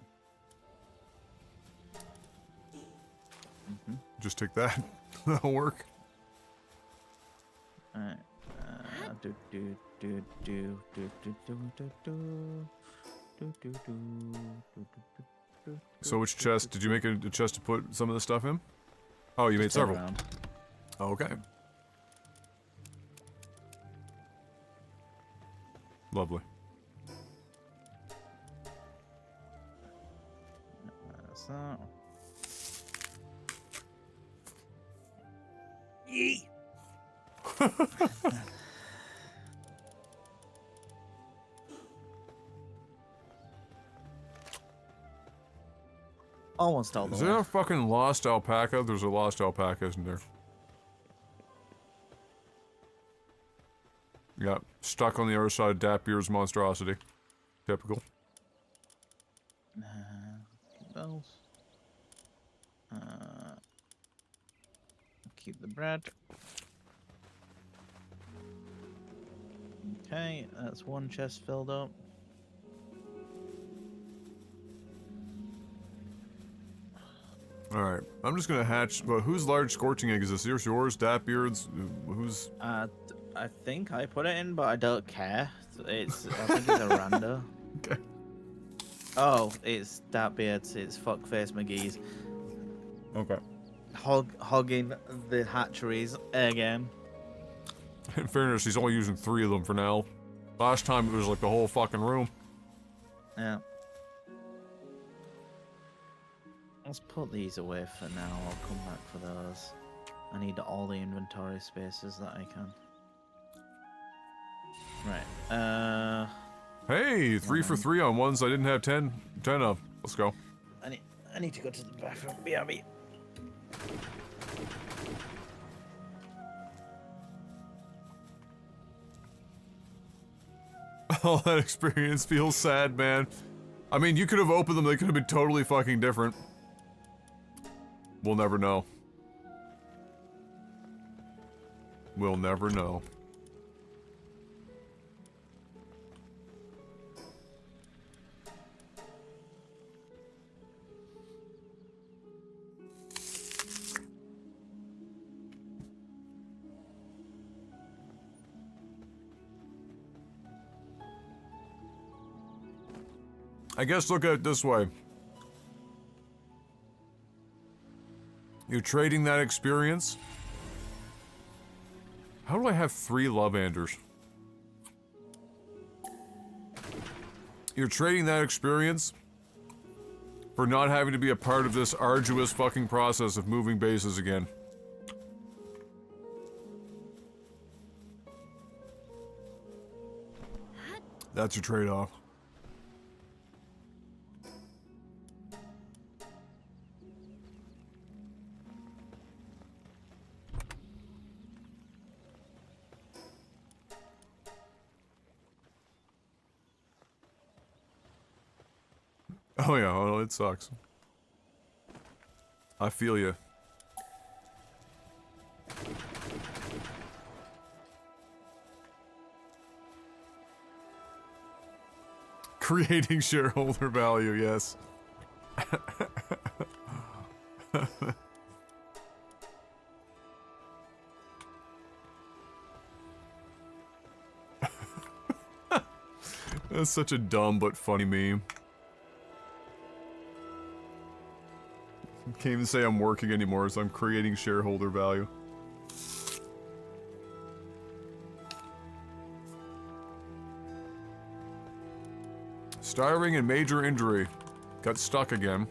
Just take that. That'll work. Alright. Do do do do do do do do do do do do do. So which chest? Did you make a chest to put some of the stuff in? Oh, you made several. Okay. Lovely. That's that. Yeet. Almost all the Is way. there a fucking lost alpaca? There's a lost alpaca, isn't there? Yeah, stuck on the other side of Dapier's monstrosity. Typical. Bells. Keep the bread. Okay, that's one chest filled up. Alright, I'm just gonna hatch. Well, whose large scorching egg is this? Yours, Dapbeard's? Who's. I think I put it in, but I don't care. It's I think it's a rando. Okay. Oh, it's Dapbeard's. It's Fuckface McGee's. Okay. Hogging the hatcheries again. In fairness, he's only using 3 of them for now. Last time it was like the whole fucking room. Yeah. Let's put these away for now. I'll come back for those. I need all the inventory spaces that I can. Right. Hey, 3 for 3 on ones I didn't have 10 of. Let's go. I need to go to the bathroom. BRB. All that experience feels sad, man. I mean, you could have opened them, they could have been totally fucking different. We'll never know. We'll never know. I guess look at it this way. You're trading that experience? How do I have 3 Lovanders? You're trading that experience for not having to be a part of this arduous fucking process of moving bases again. That's your trade-off. Oh yeah, well, it sucks. I feel you. Creating shareholder value, yes. That's such a dumb but funny meme. Can't even say I'm working anymore, so I'm creating shareholder value. Starving and major injury. Got stuck again.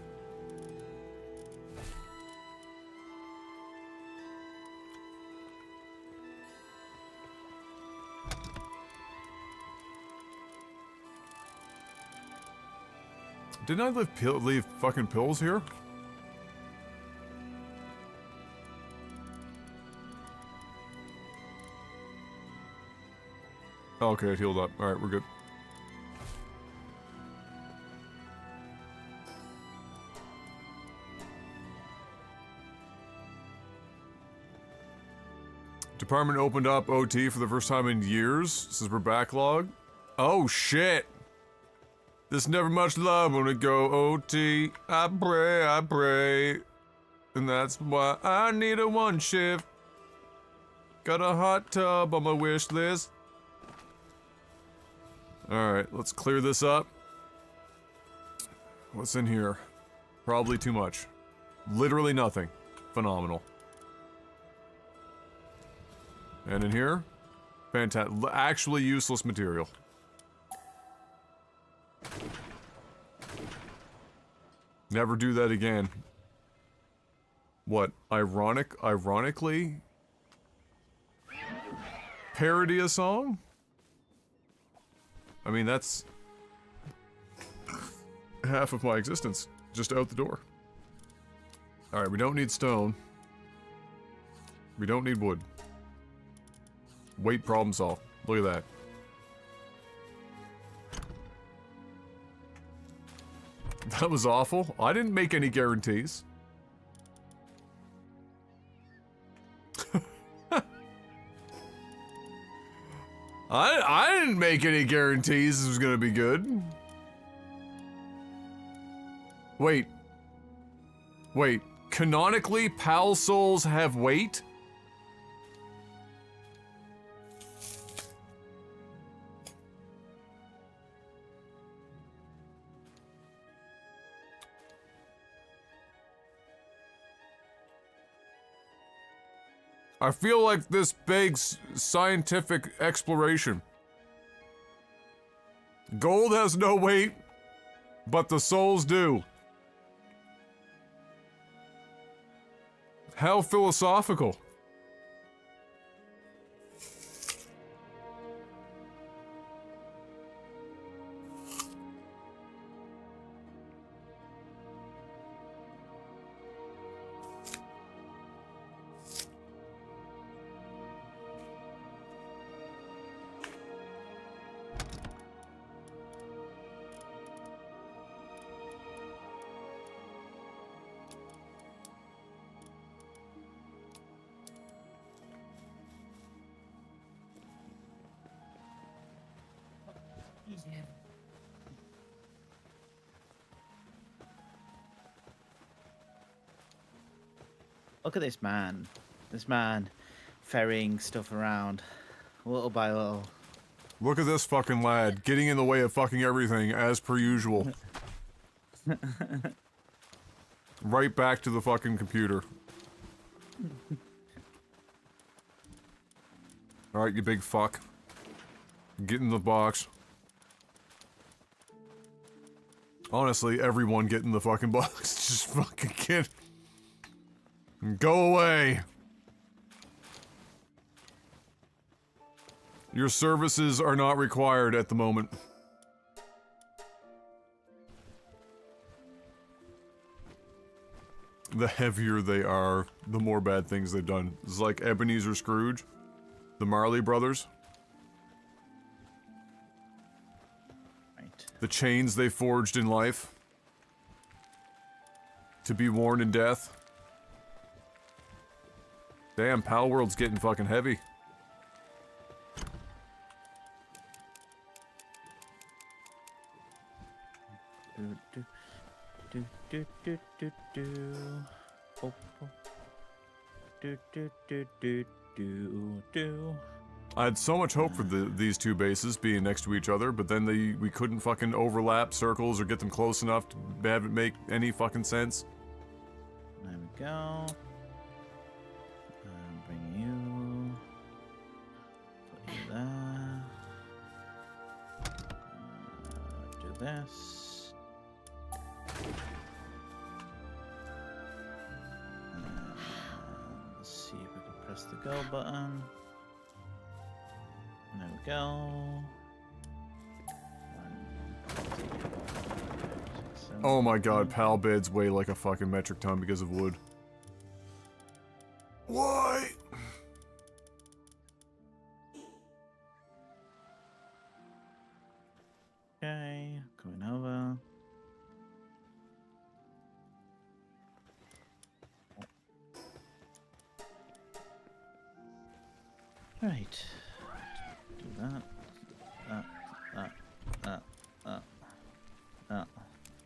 Didn't I leave fucking pills here? Okay, it healed up. Alright, we're good. Department opened up OT for the first time in years, since we're backlog. Oh shit! There's never much love when we go OT. I pray. And that's why I need a one shift. Got a hot tub on my wish list. Alright, let's clear this up. What's in here? Probably too much. Literally nothing. Phenomenal. And in here? Fantastic. Actually useless material. Never do that again. What? Ironically? Parody a song? I mean, that's half of my existence. Just out the door. Alright, we don't need stone. We don't need wood. Weight problem solved. Look at that. That was awful. I didn't make any guarantees. I didn't make any guarantees this was gonna be good. Wait. Wait. Canonically, Pal Souls have weight? I feel like this begs scientific exploration. Gold has no weight, but the souls do. How philosophical. Look at this man. This man ferrying stuff around little by little. Look at this fucking lad, getting in the way of fucking everything, as per usual. Right back to the fucking computer. Alright, you big fuck. Get in the box. Honestly, everyone get in the fucking box. Just fucking get... Go away! Your services are not required at the moment. The heavier they are, the more bad things they've done. It's like Ebenezer Scrooge, the Marley Brothers. Right. The chains they forged in life. To be worn in death. Damn, Palworld's getting fucking heavy. I had so much hope for these two bases being next to each other, but then we couldn't fucking overlap circles or get them close enough to have it make any fucking sense. There we go. Bring you. Put you there. Do this. Let's see if we can press the go button. There we go. Oh my god, Pal beds weigh like a fucking metric ton because of wood. Why? Right. Do that.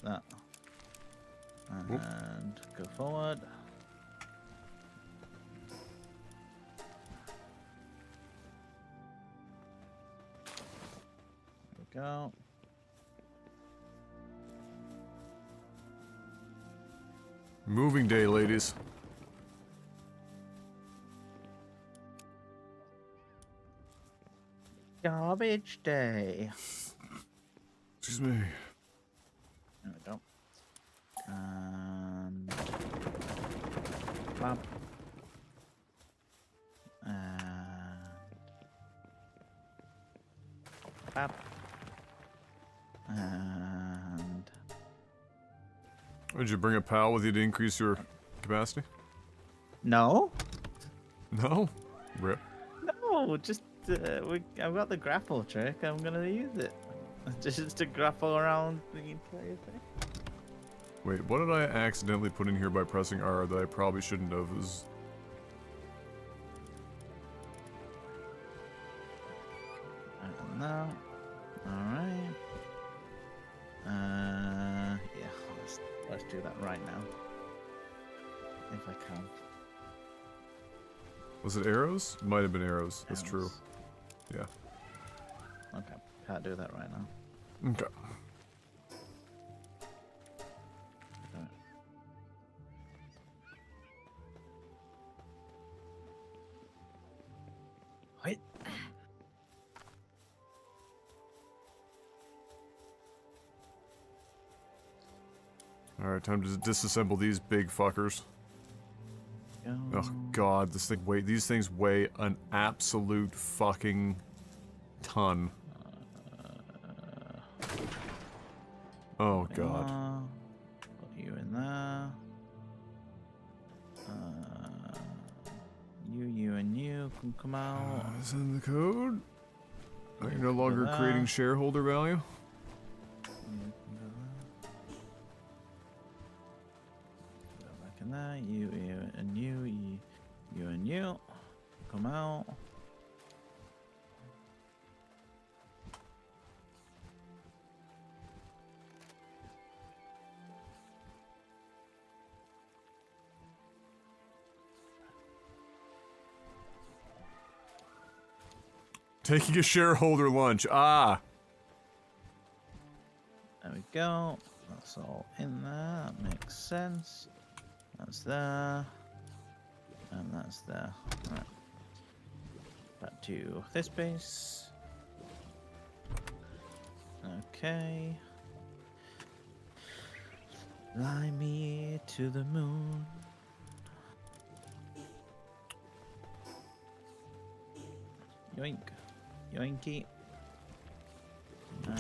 That. And go forward. There we go. Moving day, ladies. Garbage day. Excuse me. There we go. And bam. And bam. And Did you bring a pal with you to increase your capacity? no, No? Rip. no, just I've got the grapple trick. I'm gonna use it just to grapple around the entire thing. Wait, what did I accidentally put in here by pressing R that I probably shouldn't have? Is No. Alright. Yeah, let's do that right now. If I can. Was it arrows? It might have been arrows. That's true. Arrows. Yeah. Okay, can't do that right now. Okay. Wait. Alright, time to disassemble these big fuckers. Oh god, this thing these things weigh an absolute fucking ton. Oh god. Put you in there. You and you can come out. Send the code. Are you no Go longer there. creating shareholder value? You can go there. Go back in there. You and you and you. Come out. Taking a shareholder lunch. Ah. There we go. That's all in there. That makes sense. That's there. And that's there. Right. Back to this base. Okay. Fly me to the moon. Yoink. Yoinky.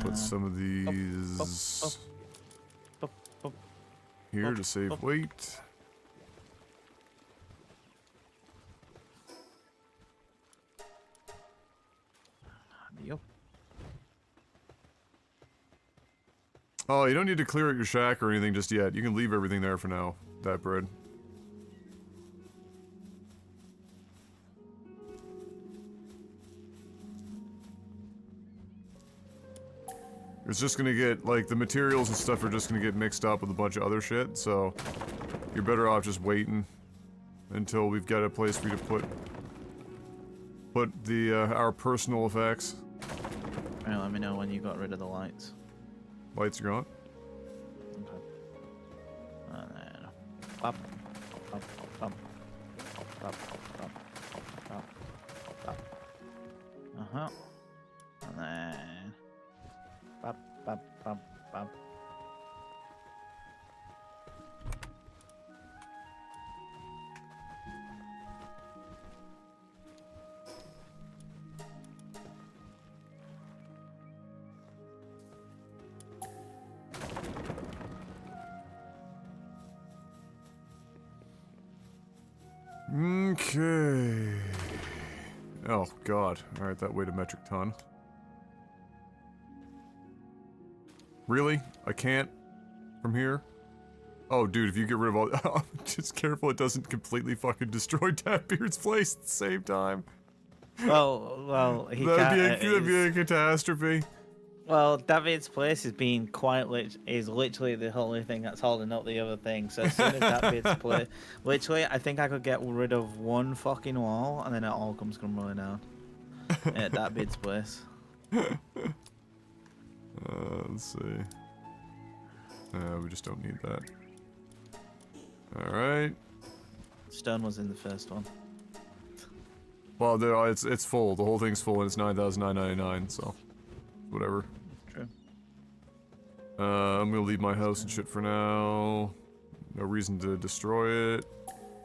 Put some of these here to save weight. Yep. Oh, you don't need to clear out your shack or anything just yet. You can leave everything there for now. That bread. It's just gonna get, like, the materials and stuff are just gonna get mixed up with a bunch of other shit, so you're better off just waiting until we've got a place for you to put the, our personal effects. Right, let me know when you got rid of the lights. Lights are gone. Okay. And then pop, pop, pop, pop, pop, pop, pop. Uh-huh. And then pop, pop, pop, pop. Okay. Oh, God. Alright, that weighed a metric ton. Really? I can't? From here? Oh, dude, if you get rid of all... Oh, just careful it doesn't completely fucking destroy Tapbeard's place at the same time. Well, he That'd can't. be a catastrophe. Well, David's place is being is literally the only thing that's holding up the other thing. So as soon as David's place, literally, I think I could get rid of one fucking wall, and then it all comes crumbling down at David's place. Let's see. We just don't need that. All right. Stone was in the first one. Well, it's full. The whole thing's full, and it's 9,999. So, whatever. True. I'm gonna leave my house and shit for now. No reason to destroy it.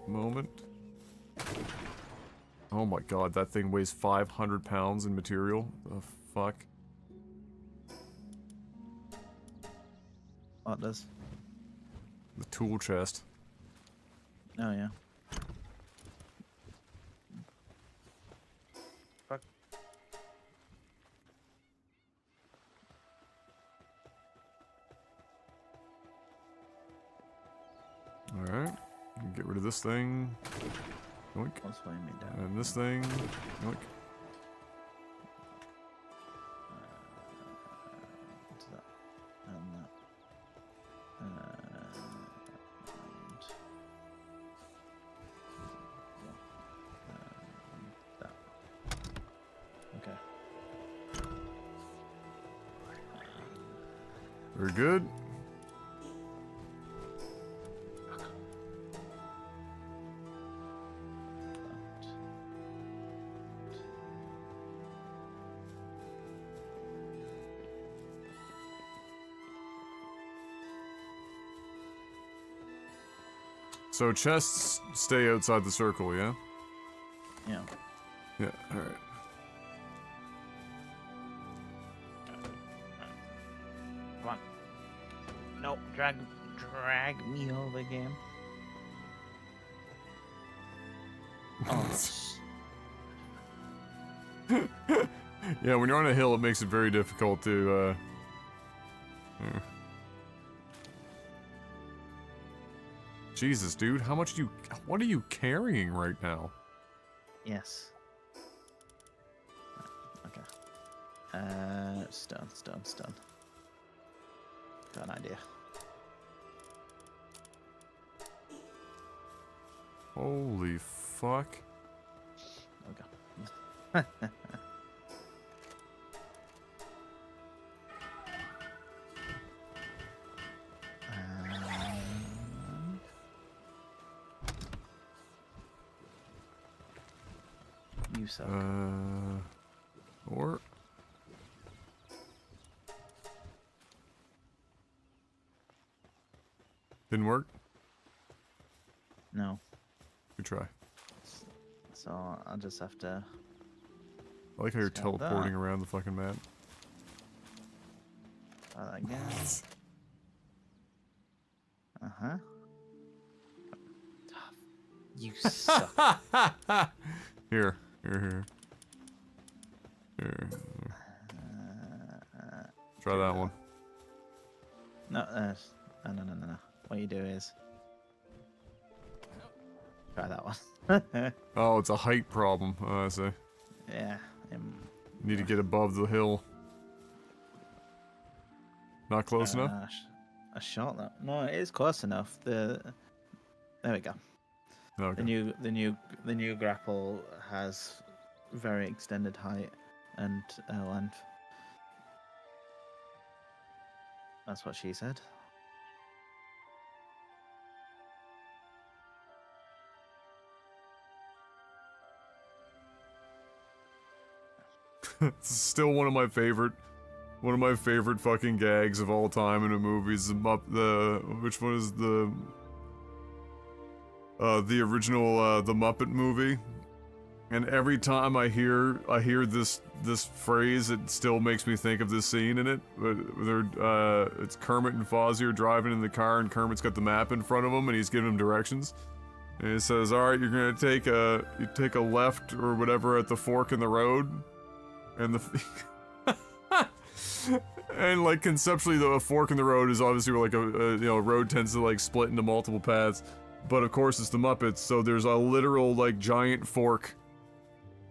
Moment. Oh my god, that thing weighs 500 pounds in material. The fuck? What does? The tool chest. Oh yeah. Fuck. Alright. Get rid of this thing. Yoink. What's weighing me down? And this thing. Yoink. What's that? And that. And that. Okay. Very good. So chests stay outside the circle, yeah? Yeah. Yeah, alright. Come on. No, drag me over again. Oh. Yeah, when you're on a hill, it makes it very difficult to, Jesus, dude, how much do you... What are you carrying right now? Yes. Okay. Stone. Got an idea. Holy fuck. Okay. You suck. Or... Didn't work? No. Good try. So I'll just have to. I like how you're Spell that. teleporting around the fucking map. Try that again. Uh-huh. You suck. Here. Try that one. No, no. What you do is try that one. Oh, it's a height problem. Oh, I see. Yeah. Need to get above the hill. Not close enough? I shot that. No, it is close enough. There we go. Okay. The new grapple has very extended height and length. That's what she said. It's still one of my favorite fucking gags of all time in a movie. Is which one is the original the Muppet movie? And every time I hear this phrase, it still makes me think of this scene in it. It's Kermit and Fozzie are driving in the car, and Kermit's got the map in front of him, and he's giving them directions. And he says, "All right, you're gonna take a left or whatever at the fork in the road." And and like conceptually, a fork in the road is obviously where like a road tends to like split into multiple paths, but of course it's the Muppets, so there's a literal like giant fork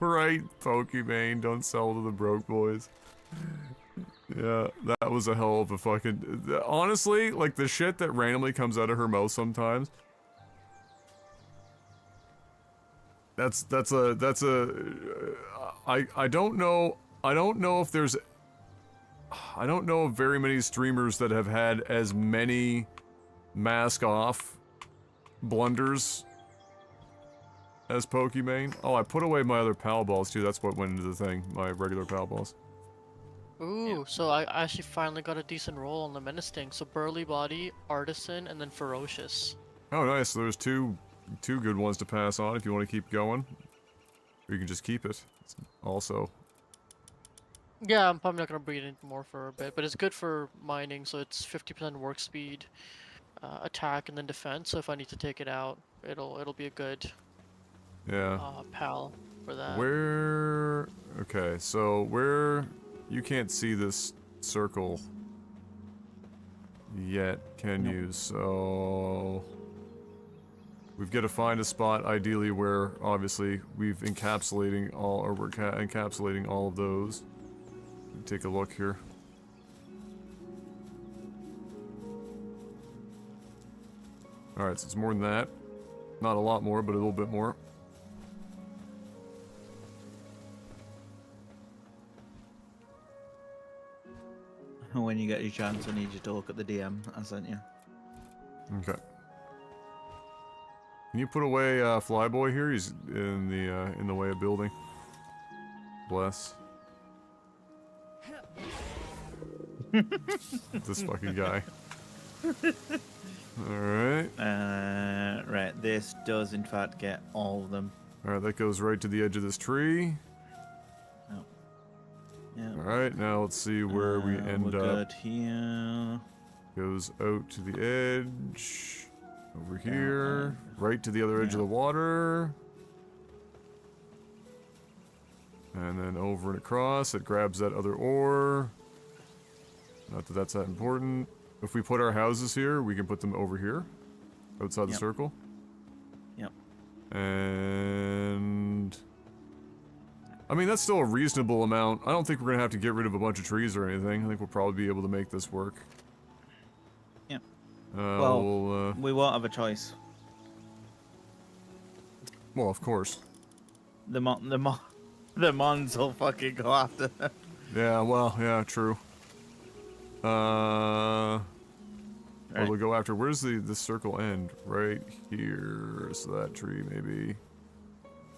Right, Pokemon, don't sell to the broke boys. Yeah, that was a hell of a fucking... Honestly, like, the shit that randomly comes out of her mouth sometimes... I don't know if there's... I don't know of very many streamers that have had as many mask-off blunders as Pokemon. Oh, I put away my other Pal Balls, too. That's what went into the thing, my regular Pal Balls. Ooh, so I actually finally got a decent roll on the Menace thing. So Burly Body, Artisan, and then Ferocious. Oh, nice. So there's two good ones to pass on if you want to keep going. Or you can just keep it. It's also... Yeah, I'm probably not gonna breed it more for a bit, but it's good for mining, so it's 50% work speed, attack, and then defense. So if I need to take it out, it'll be a good pal for that. Where... Okay, so where... You can't see this circle yet, can you? So... We've got to find a spot, ideally, where, obviously, we're encapsulating all of those. Take a look here. Alright, so it's more than that. Not a lot more, but a little bit more. When you get your chance, I need you to look at the DM I sent you. Okay. Can you put away Flyboy here? He's in the way of building. Bless. This fucking guy. Alright. Right, this does in fact get all of them. Alright, that goes right to the edge of this tree. Oh. Yeah. Alright, now let's see where we end we're up. Good here. Goes out to the edge. Over here. Right to the other edge of the water. And then over and across. It grabs that other ore. Not that that's that important. If we put our houses here, we can put them over here. Outside the circle. Yep. And... I mean, that's still a reasonable amount. I don't think we're going to have to get rid of a bunch of trees or anything. I think we'll probably be able to make this work. Yep. Well, we won't have a choice. Well, of course. The Mons will fucking go after them. Yeah, well, yeah, true. Or they'll go after... Where's the circle end? Right here. So that tree, maybe...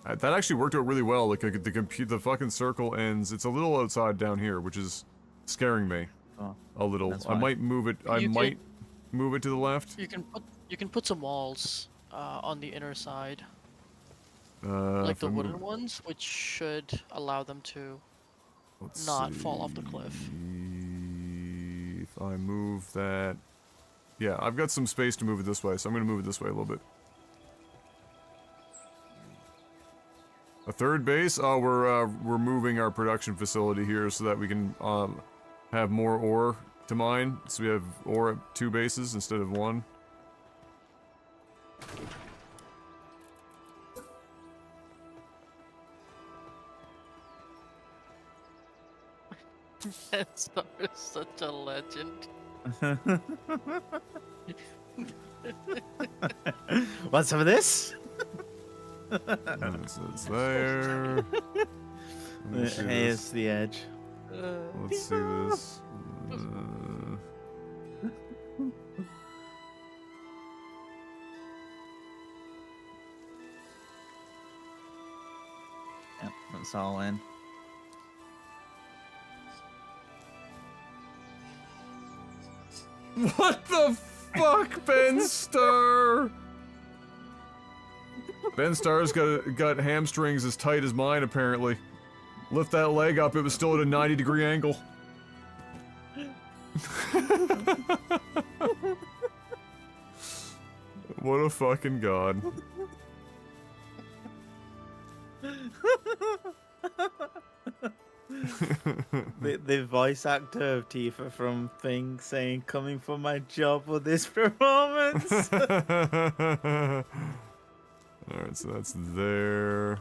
That actually worked out really well. Like, the fucking circle ends... It's a little outside down here, which is scaring me. Oh, a little. I might move it... move it to the left. You can put some walls on the inner side. Like the wooden ones, which should allow them to not fall off the cliff. If I move that... Yeah, I've got some space to move it this way, so I'm going to move it this way a little bit. A third base? Oh, we're moving our production facility here so that we can have more ore to mine. So we have ore at 2 bases instead of 1. Star is such a legend. Want some of this? It's there. Here's the edge. Let's see this. Yep, that's all in. What the fuck, Ben Starr? Ben Starr's got hamstrings as tight as mine, apparently. Lift that leg up, it was still at a 90-degree angle. What a fucking god. The voice actor of Tifa from Thing saying, "Coming for my job for this performance." Alright, so that's there.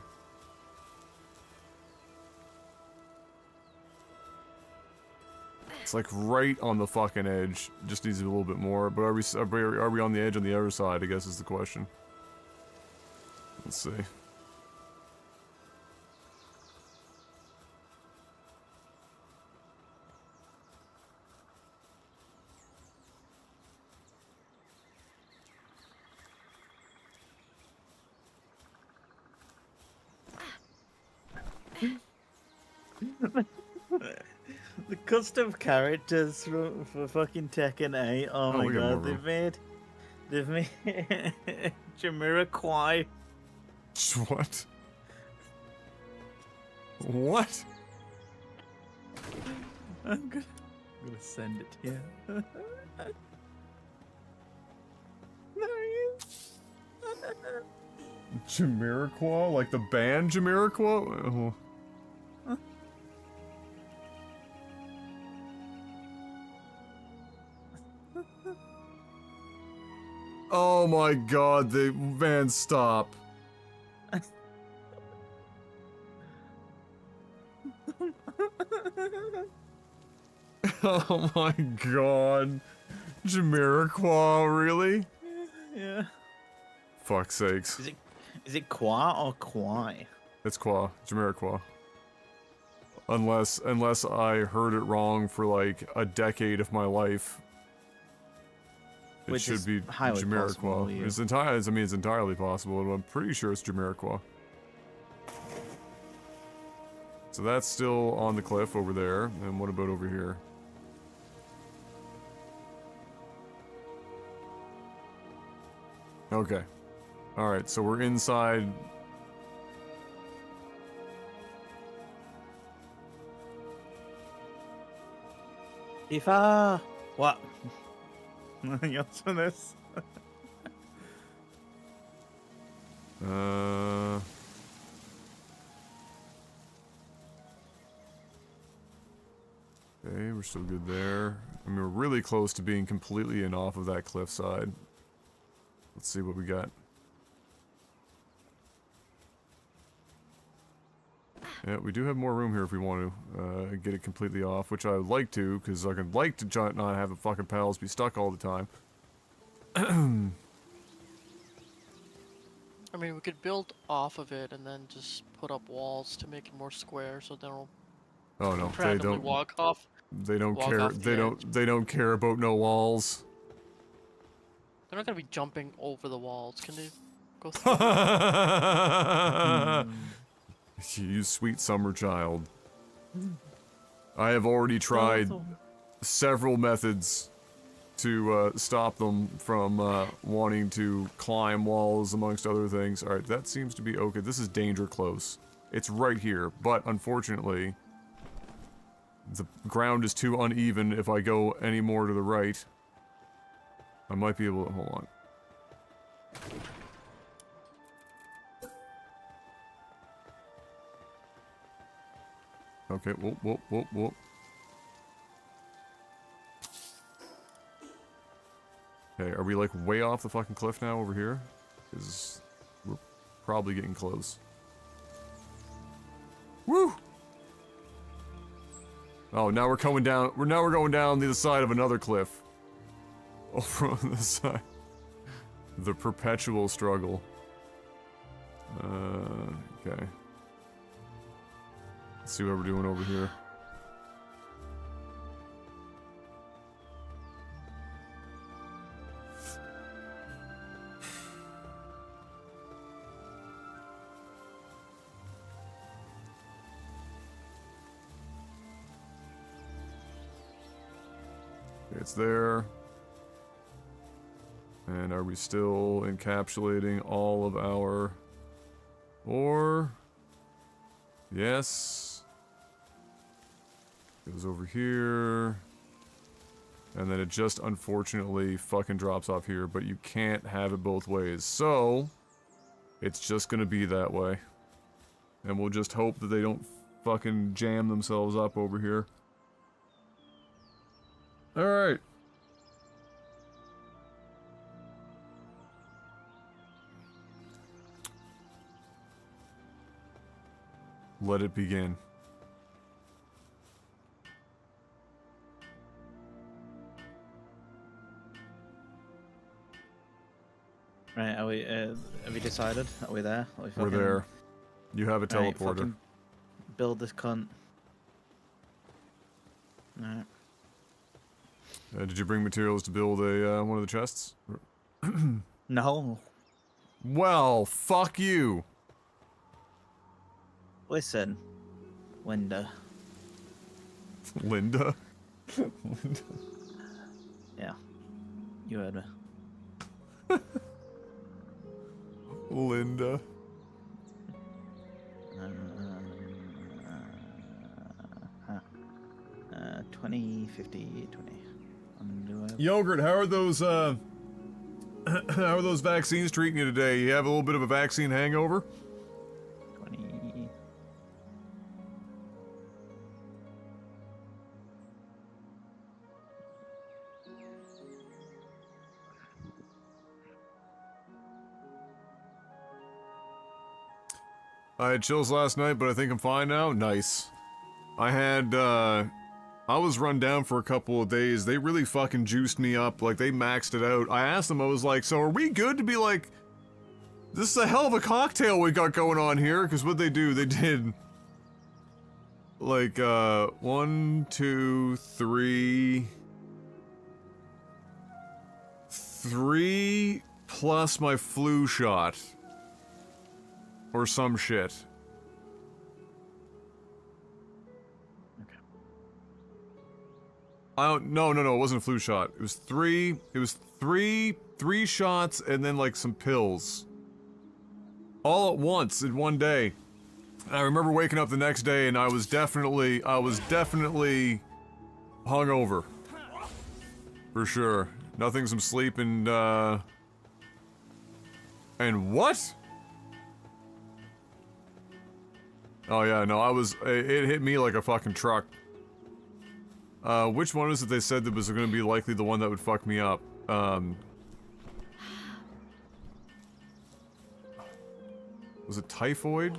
It's like right on the fucking edge. Just needs a little bit more. But are we on the edge on the other side, I guess is the question. Let's see. The custom characters for fucking Tekken 8. Oh my we got more god, room. they've made Jamiroquai. What? What? I'm gonna send it to you. There he is. Jamiroquai? Like the band Jamiroquai? Oh. Oh my god, man, stop. Oh my god. Jamiroquai, really? Yeah. Fuck's sakes. Is it Qua or Quai? It's Qua. Jamiroquai. Unless I heard it wrong for like a decade of my life. It Which should is be highly possible, Jamiroquai. yeah. It's entirely possible, but I'm pretty sure it's Jamiroquai. So that's still on the cliff over there. And what about over here? Okay. Alright, so we're inside. Tifa! What? Nothing else for this? Okay, we're still good there. I mean, we're really close to being completely in off of that cliffside. Let's see what we got. Yeah, we do have more room here if we want to get it completely off, which I would like to, because I'd like to not have the fucking pedals be stuck all the time. I mean, we could build off of it and then just put up walls to make it more square, so then we'll Oh no, they randomly don't. walk off. They don't walk care. off the edge. They don't care about no walls. They're not gonna be jumping over the walls. Can they go through? You sweet summer child. I have already tried several methods to stop them from wanting to climb walls, amongst other things. Alright, that seems to be okay. This is danger close. It's right here, but unfortunately, the ground is too uneven if I go any more to the right. I might be able to... hold on. Okay, whoop, whoop, whoop, whoop. Okay, are we like way off the fucking cliff now over here? Because we're probably getting close. Woo! Oh, now we're coming down. Now we're going down the other side of another cliff. Over on this side. The perpetual struggle. Okay. Let's see what we're doing over here. It's there. And are we still encapsulating all of our ore? Yes. Goes over here. And then it just unfortunately fucking drops off here, but you can't have it both ways. So, it's just gonna be that way. And we'll just hope that they don't fucking jam themselves up over here. Alright. Let it begin. Right, are we? Have we decided? Are we there? Are we We're fucking- there. You have a Right, teleporter. fucking build this cunt. Alright. Did you bring materials to build a one of the chests? No. Well, fuck you. Listen, Linda. Linda? Yeah. You heard me. Linda. 20, 50, 20. Yogurt, how are those how are those vaccines treating you today? You have a little bit of a vaccine hangover? 20. I had chills last night, but I think I'm fine now. Nice. I was run down for a couple of days. They really fucking juiced me up. Like, they maxed it out. I asked them, I was like, so are we good to be like, this is a hell of a cocktail we got going on here? Because what they do, they did, like, 1, 2, 3... 3 plus my flu shot. Or some shit. No, it wasn't a flu shot. It was three shots and then like some pills. All at once in one day. And I remember waking up the next day and I was definitely hungover. For sure. Nothing, some sleep and what? Oh yeah, no, it hit me like a fucking truck. Which one is it they said that was gonna be likely the one that would fuck me up? Was it typhoid?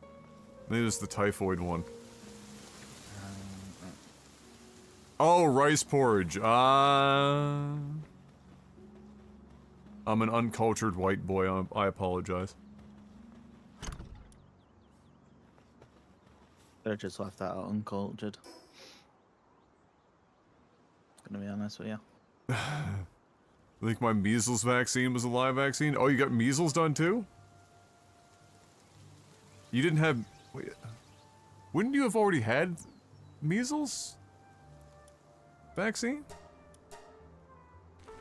I think it was the typhoid one. Oh, rice porridge. I'm an uncultured white boy. I apologize. Could have just left that out uncultured. Gonna be honest with you. I think my measles vaccine was a live vaccine. Oh, you got measles done too? You didn't have... Wait, wouldn't you have already had measles vaccine?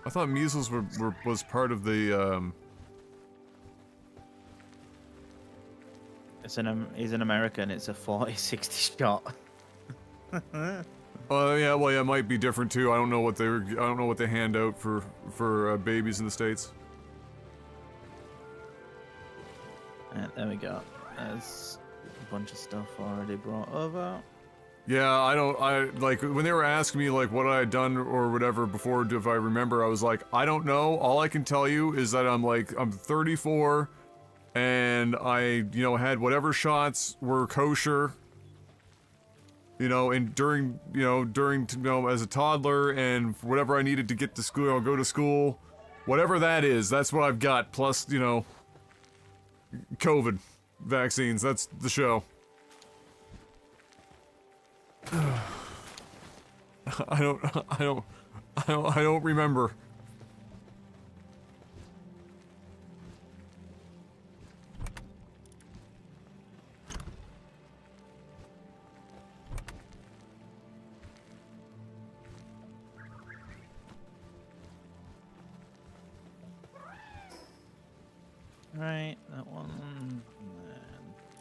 I thought measles was part of the, He's an American, it's a 40-60 shot. yeah, well, yeah, it might be different too. I don't know what they hand out for babies in the States. There we go. There's a bunch of stuff already brought over. Yeah, like, when they were asking me, like, what I had done or whatever before, if I remember, I was like, I don't know. All I can tell you is that I'm 34, and I, had whatever shots were kosher, and during, as a toddler, and whatever I needed to get to school, go to school, whatever that is, that's what I've got, plus, COVID vaccines, that's the show. I don't remember. Right, that one, and then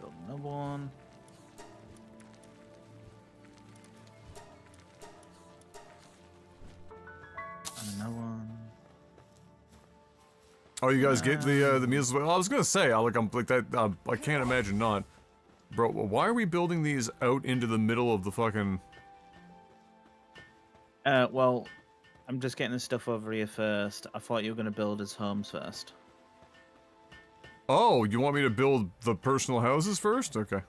build another one. Another one. Oh, you guys get the meals? Well, I was gonna say, I can't imagine not. Bro, why are we building these out into the middle of the fucking... Well, I'm just getting the stuff over here first. I thought you were gonna build his homes first. Oh, you want me to build the personal houses first? Okay.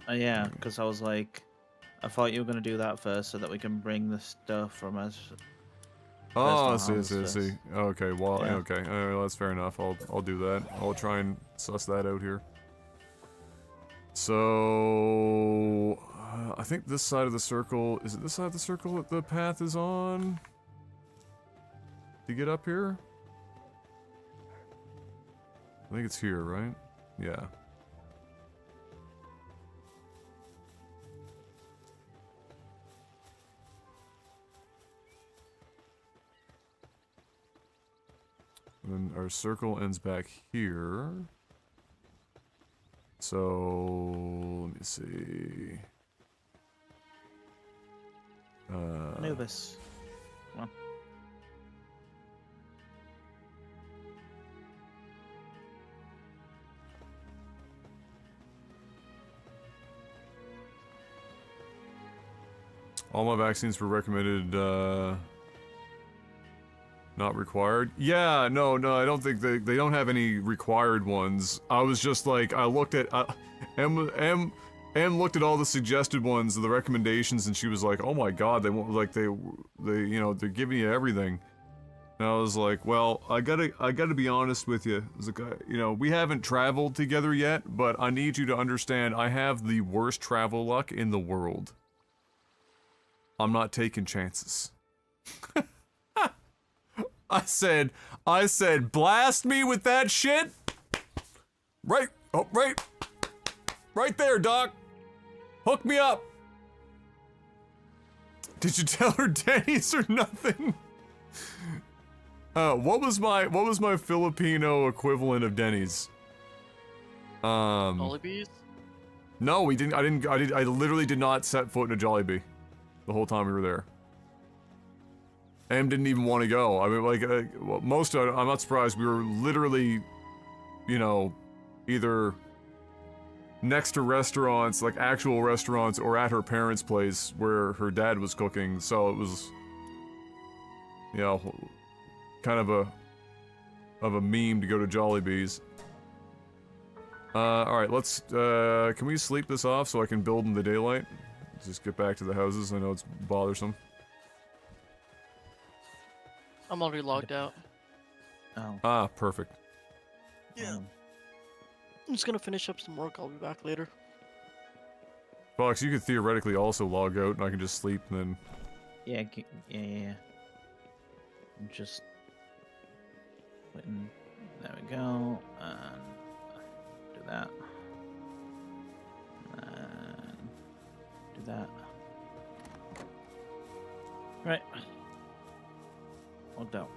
Yeah, because I was like, I thought you were gonna do that first so that we can bring the stuff from us Oh, I not see, I harvest see, I see. first. Okay, well, Yeah. okay, that's fair enough. I'll do that. I'll try and suss that out here. So, I think this side of the circle, is it this side of the circle that the path is on? To get up here? I think it's here, right? Yeah. And then our circle ends back here. So, let me see. Anubis. Come on. All my vaccines were recommended, not required. Yeah, no, I don't think they don't have any required ones. I was just like, I looked at, M looked at all the suggested ones, the recommendations, and she was like, oh my god, they won't, like, they, you know, they're giving you everything. And I was like, well, I gotta be honest with you. I was like, you know, we haven't traveled together yet, but I need you to understand I have the worst travel luck in the world. I'm not taking chances. I said, blast me with that shit. Right there, Doc. Hook me up. Did you tell her Denny's or nothing? What was my Filipino equivalent of Denny's? Jollibees? No, we didn't. I literally did not set foot in a Jollibee the whole time we were there. Em didn't even want to go. I mean, like, well, I'm not surprised. We were literally, you know, either next to restaurants, like actual restaurants, or at her parents' place where her dad was cooking. So it was, you know, kind of a meme to go to Jollibee's. Alright, let's, can we sleep this off so I can build in the daylight? Just get back to the houses. I know it's bothersome. I'm already logged out. Oh. Ah, perfect. Yeah. I'm just gonna finish up some work. I'll be back later. Fox, you could theoretically also log out and I can just sleep and then... Yeah, yeah. I'm just waiting. There we go. And do that. And do that. Right. Hold down.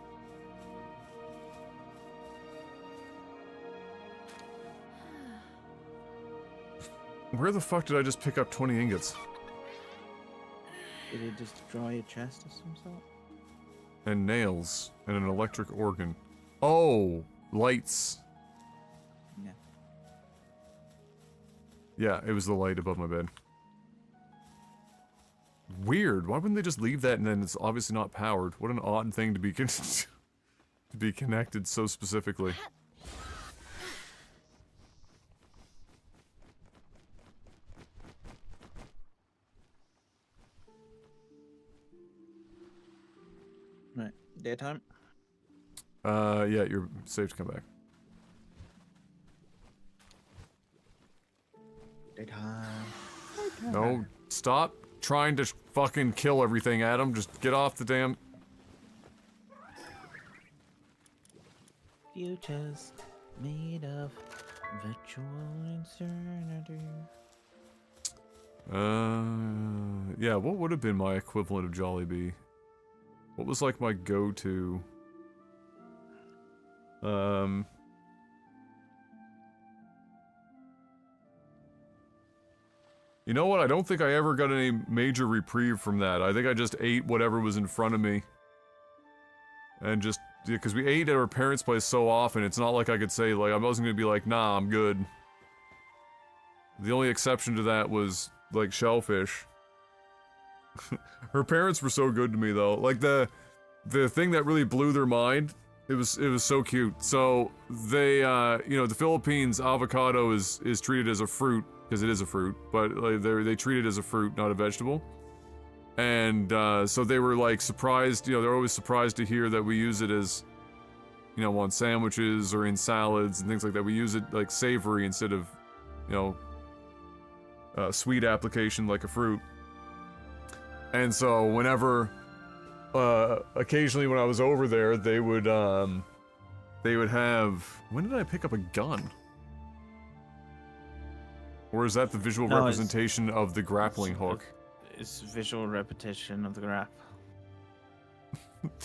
Where the fuck did I just pick up 20 ingots? Did he just draw your chest or some sort? And nails. And an electric organ. Oh! Lights. Yeah. Yeah, it was the light above my bed. Weird. Why wouldn't they just leave that and then it's obviously not powered? What an odd thing to be to be connected so specifically. Right. Daytime? Yeah, you're safe to come back. Daytime. No, stop trying to fucking kill everything, Adam. Just get off the damn... Futures made of virtual insanity. Yeah, what would have been my equivalent of Jollibee? What was like my go-to? You know what? I don't think I ever got any major reprieve from that. I think I just ate whatever was in front of me. And just, yeah, because we ate at our parents' place so often, it's not like I could say, like, I wasn't gonna be like, nah, I'm good. The only exception to that was, like, shellfish. Her parents were so good to me, though. Like, the thing that really blew their mind, it was so cute. So, they, you know, the Philippines, avocado is treated as a fruit, because it is a fruit, but like, they treat it as a fruit, not a vegetable. And so they were like surprised, you know, they're always surprised to hear that we use it as, you know, on sandwiches or in salads and things like that. We use it like savory instead of, you know, sweet application like a fruit. And so whenever, occasionally when I was over there, they would have, when did I pick up a gun? Or is that the visual representation of the grappling hook? It's visual repetition of the graph.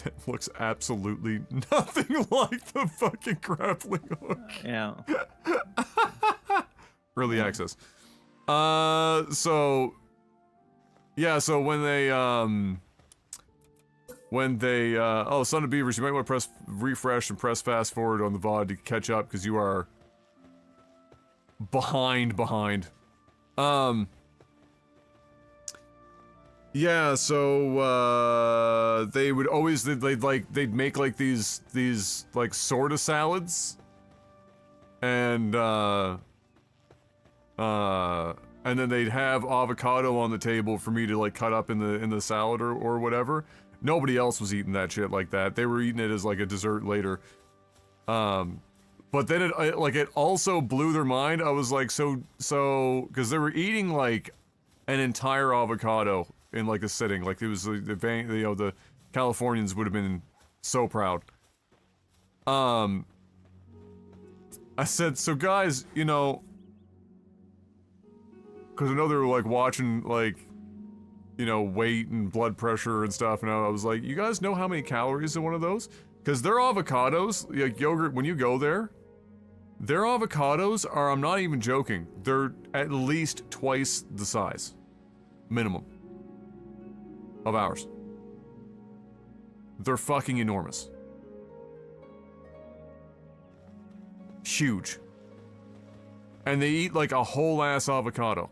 That looks absolutely nothing like the fucking grappling hook. Yeah. Early access. So yeah, so when they oh, Son of Beavers, you might want to press refresh and press fast forward on the VOD to catch up because you are behind. Yeah, so they would always they'd make like these like sort of salads, and then they'd have avocado on the table for me to like cut up in the salad or whatever. Nobody else was eating that shit like that. They were eating it as like a dessert later. But then it also blew their mind. I was like, so because they were eating like an entire avocado in like a sitting. Like it was the Californians would have been so proud. I said, so guys, you know, because I know they were like watching like, you know, weight and blood pressure and stuff, and I was like, you guys know how many calories in one of those? Because their avocados, like yogurt, when you go there, their avocados are, I'm not even joking, they're at least twice the size, minimum, of ours. They're fucking enormous. Huge. And they eat like a whole ass avocado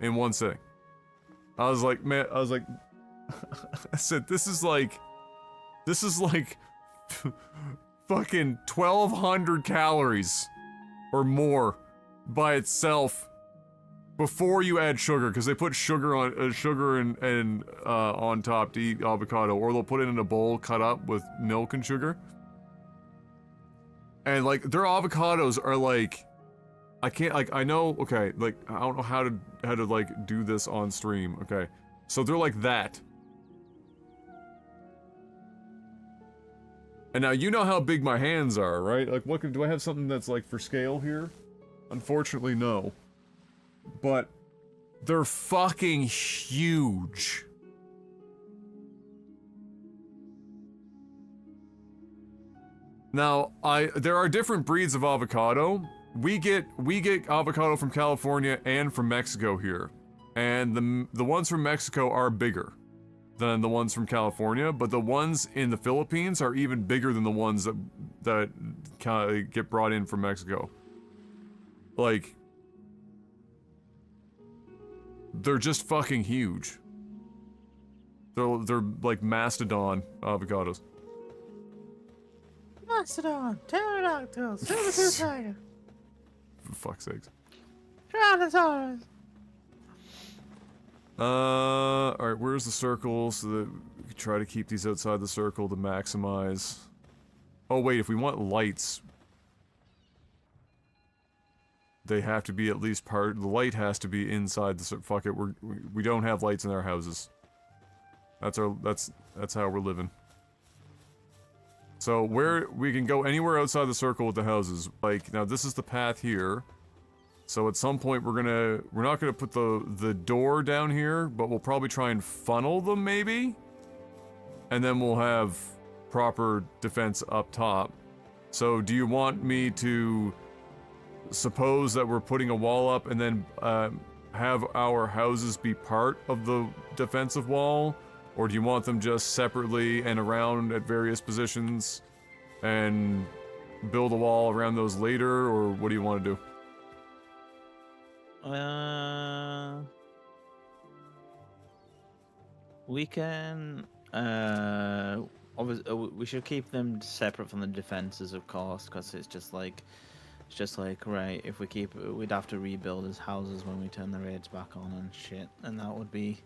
in one sitting. I was like, man, I said, this is like fucking 1,200 calories or more by itself before you add sugar, because they put sugar and on top to eat avocado, or they'll put it in a bowl cut up with milk and sugar. And like their avocados are like, I can't, like, I know, okay, like, I don't know how to like do this on stream, okay? So they're like that. And now you know how big my hands are, right? Like, what do I have something that's like for scale here? Unfortunately, no. But they're fucking huge. Now, there are different breeds of avocado. We get avocado from California and from Mexico here. And the ones from Mexico are bigger than the ones from California, but the ones in the Philippines are even bigger than the ones that get brought in from Mexico. Like, they're just fucking huge. They're like mastodon avocados. Mastodon, pterodactyl, silver-tooth tiger. For fuck's sakes. Tyrannosaurus. Alright, where's the circle so that we can try to keep these outside the circle to maximize. Oh wait, if we want lights, they have to be at least the light has to be inside the fuck it, we don't have lights in our houses. That's how we're living. So we can go anywhere outside the circle with the houses. Like, now this is the path here. So at some point we're not gonna put the door down here, but we'll probably try and funnel them maybe? And then we'll have proper defense up top. So do you want me to suppose that we're putting a wall up and then have our houses be part of the defensive wall? Or do you want them just separately and around at various positions and build a wall around those later, or what do you want to do? We can, obviously, we should keep them separate from the defenses, of course, because it's just like, It's just like, right, if we keep, we'd have to rebuild his houses when we turn the raids back on and shit, and that would be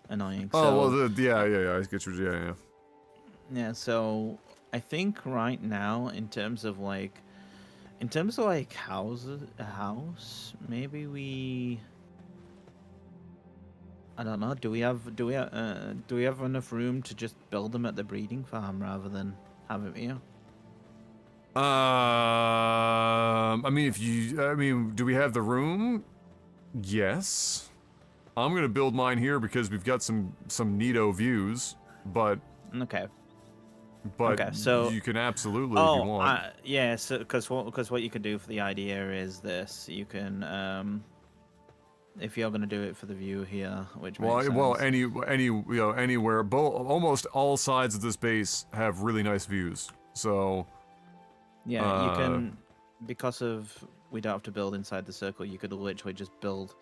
annoying. Oh, So, well, yeah, I get your, yeah. yeah, so I think right now, in terms of like houses, a house, maybe I don't know. Do we have enough room to just build them at the breeding farm rather than have it here? I mean, do we have the room? Yes. I'm gonna build mine here because we've got some neato views, but Okay. but Okay, so you can absolutely if you want. yeah. So because what you could do for the idea is this: you can if you're gonna do it for the view here, which makes sense. Well, anywhere. Almost all sides of this base have really nice views. So Yeah, you can, because of we don't have to build inside the circle. You could literally just build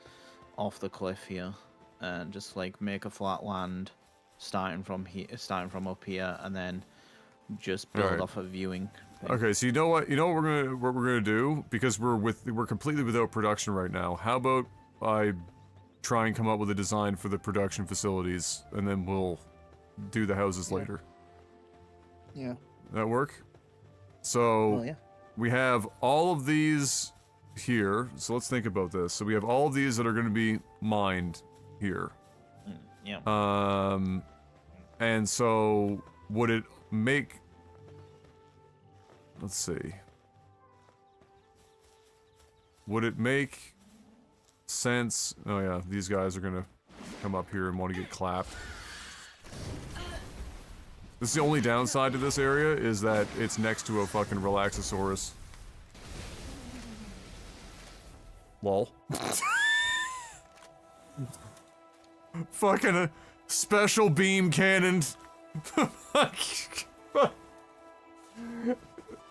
off the cliff here, and just like make a flat land, starting from up here, and then just build Alright. off a viewing thing. Okay, so you know what we're gonna do, because we're completely without production right now. How about I try and come up with a design for the production facilities, and then we'll do the houses later. Yeah. That work? So Well, yeah. we have all of these here. So let's think about this. So we have all of these that are going to be mined here. Yeah. And so would it make? Let's see. Would it make sense? Oh yeah, these guys are gonna come up here and want to get clapped. This is the only downside to this area, is that it's next to a fucking Relaxosaurus. Lol. Fucking a special beam cannon.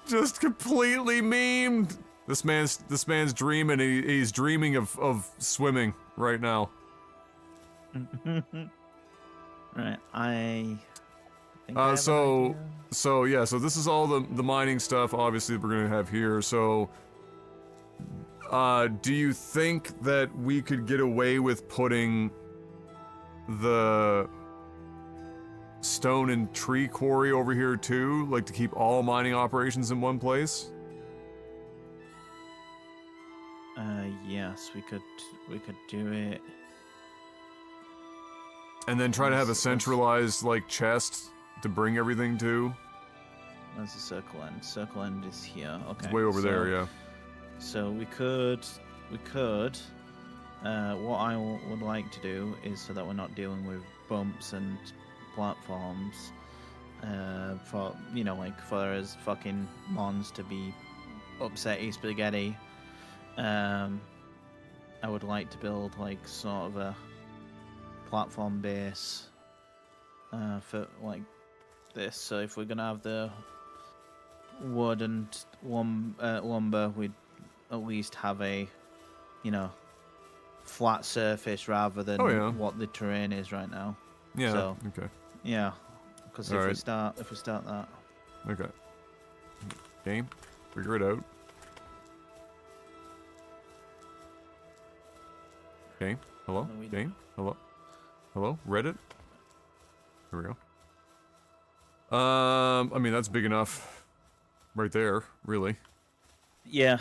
Just completely memed. This man's dreaming. He's dreaming of swimming right now. Right. I think I have an so idea. so this is all the mining stuff, obviously, that we're gonna have here. So do you think that we could get away with putting the stone and tree quarry over here too, like to keep all mining operations in one place? Yes, we could do it. And then try to have a centralized like chest to bring everything to. Where's the circle end? Circle end is here. Okay. It's way over there, yeah. So we could. What I would like to do is, so that we're not dealing with bumps and platforms, for like for us fucking mons to be upsetty spaghetti. I would like to build like sort of a platform base for like this. So if we're gonna have the wood and lumber, we'd at least have a flat surface rather than what the terrain is right now. Yeah. So, okay. Yeah, because if we start that. Okay. Game. Figure it out. Game. Hello. No, we- Game. Hello. Hello. Reddit. Here we go. I mean, that's big enough, right there. Really. Yeah,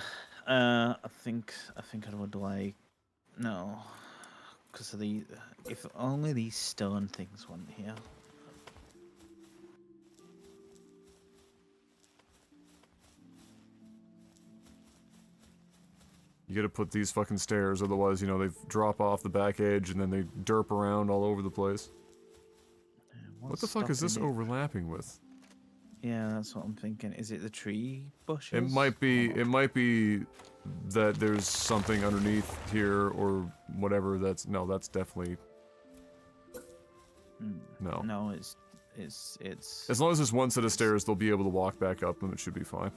I think I would like no, because of if only these stone things weren't here. You gotta put these fucking stairs, otherwise, they drop off the back edge and then they derp around all over the place. What the fuck is this overlapping with? Yeah, that's what I'm thinking. Is it the tree bushes? It might be that there's something underneath here or whatever. That's definitely no. No, it's. As long as there's one set of stairs, they'll be able to walk back up them. It should be fine.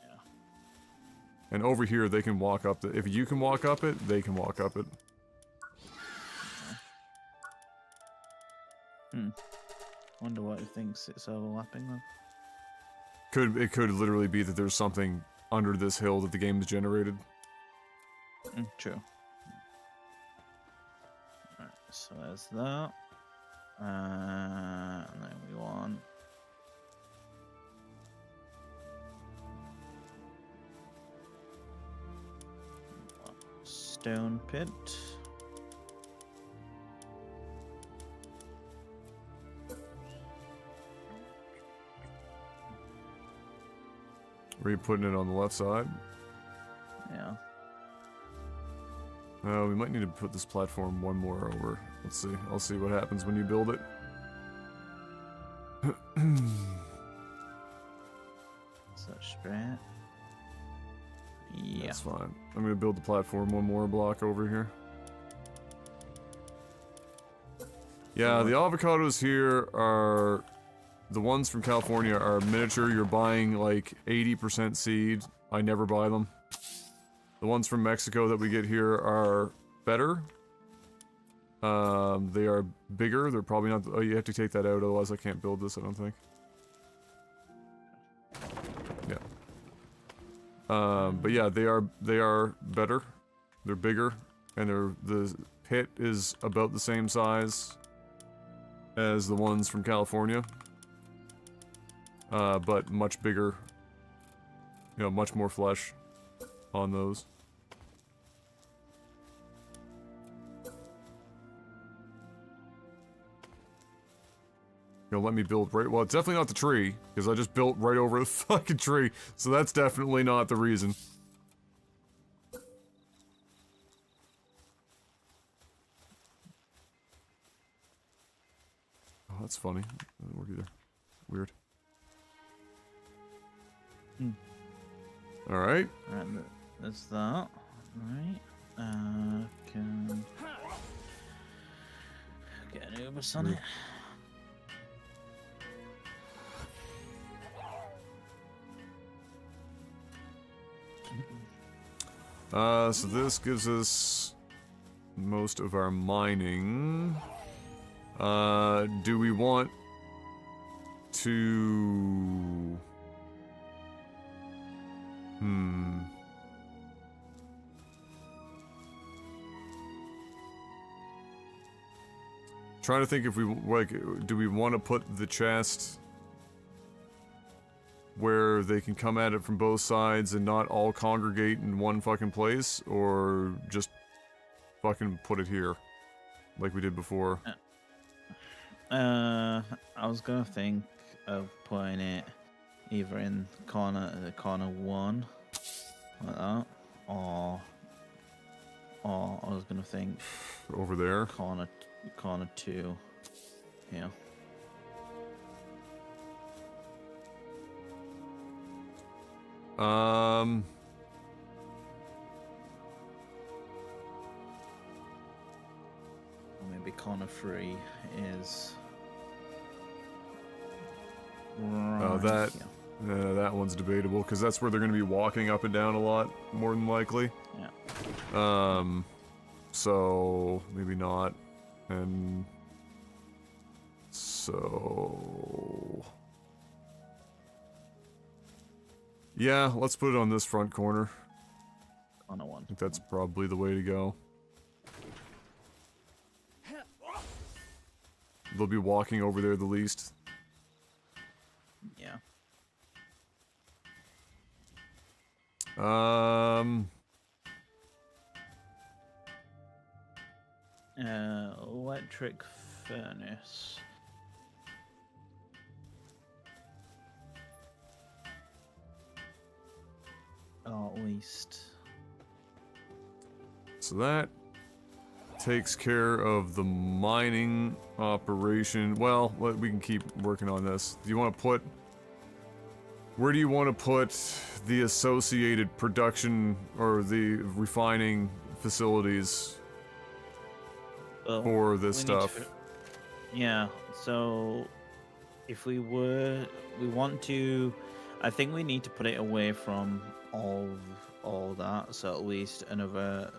Yeah. And over here, they can walk up. If you can walk up it, they can walk up it. Wonder what it thinks it's overlapping with. It could literally be that there's something under this hill that the game is generated. True. Alright, so there's that. And then we want... stone pit. Were you putting it on the left side? Yeah. We might need to put this platform one more over. Let's see. I'll see what happens when you build it. Such spread. Yeah. That's fine. I'm gonna build the platform one more block over here. Yeah, the avocados here are... The ones from California are miniature. You're buying like 80% seed. I never buy them. The ones from Mexico that we get here are better. They are bigger. They're probably not... Oh, you have to take that out, otherwise I can't build this, I don't think. Yeah. But yeah, they are better. They're bigger, and the pit is about the same size as the ones from California. But much bigger, you know, much more flesh on those. You know, let me build right... Well, it's definitely not the tree, because I just built right over the fucking tree, so that's definitely not the reason. Oh, that's funny. Doesn't work either. Weird. Alright. Right, there's that. Right. Can get an Ubus on it. So this gives us most of our mining. Do we want to... Trying to think if we, like, do we want to put the chest where they can come at it from both sides and not all congregate in one fucking place, or just fucking put it here like we did before? I was gonna think of putting it either in corner 1 like that, or I was gonna think over there, corner 2 here. Or maybe corner 3 is that here. that one's debatable, because that's where they're going to be walking up and down a lot, more than likely. Yeah. So maybe not, and so yeah, let's put it on this front corner. Corner 1. I think that's probably the way to go. They'll be walking over there the least. Yeah. Electric furnace. Or at least. So that takes care of the mining operation. Well, we can keep working on this. Do you want to put... Where do you want to put the associated production or the refining facilities for this stuff? Yeah, so if we want to, I think we need to put it away from all that, so at least another,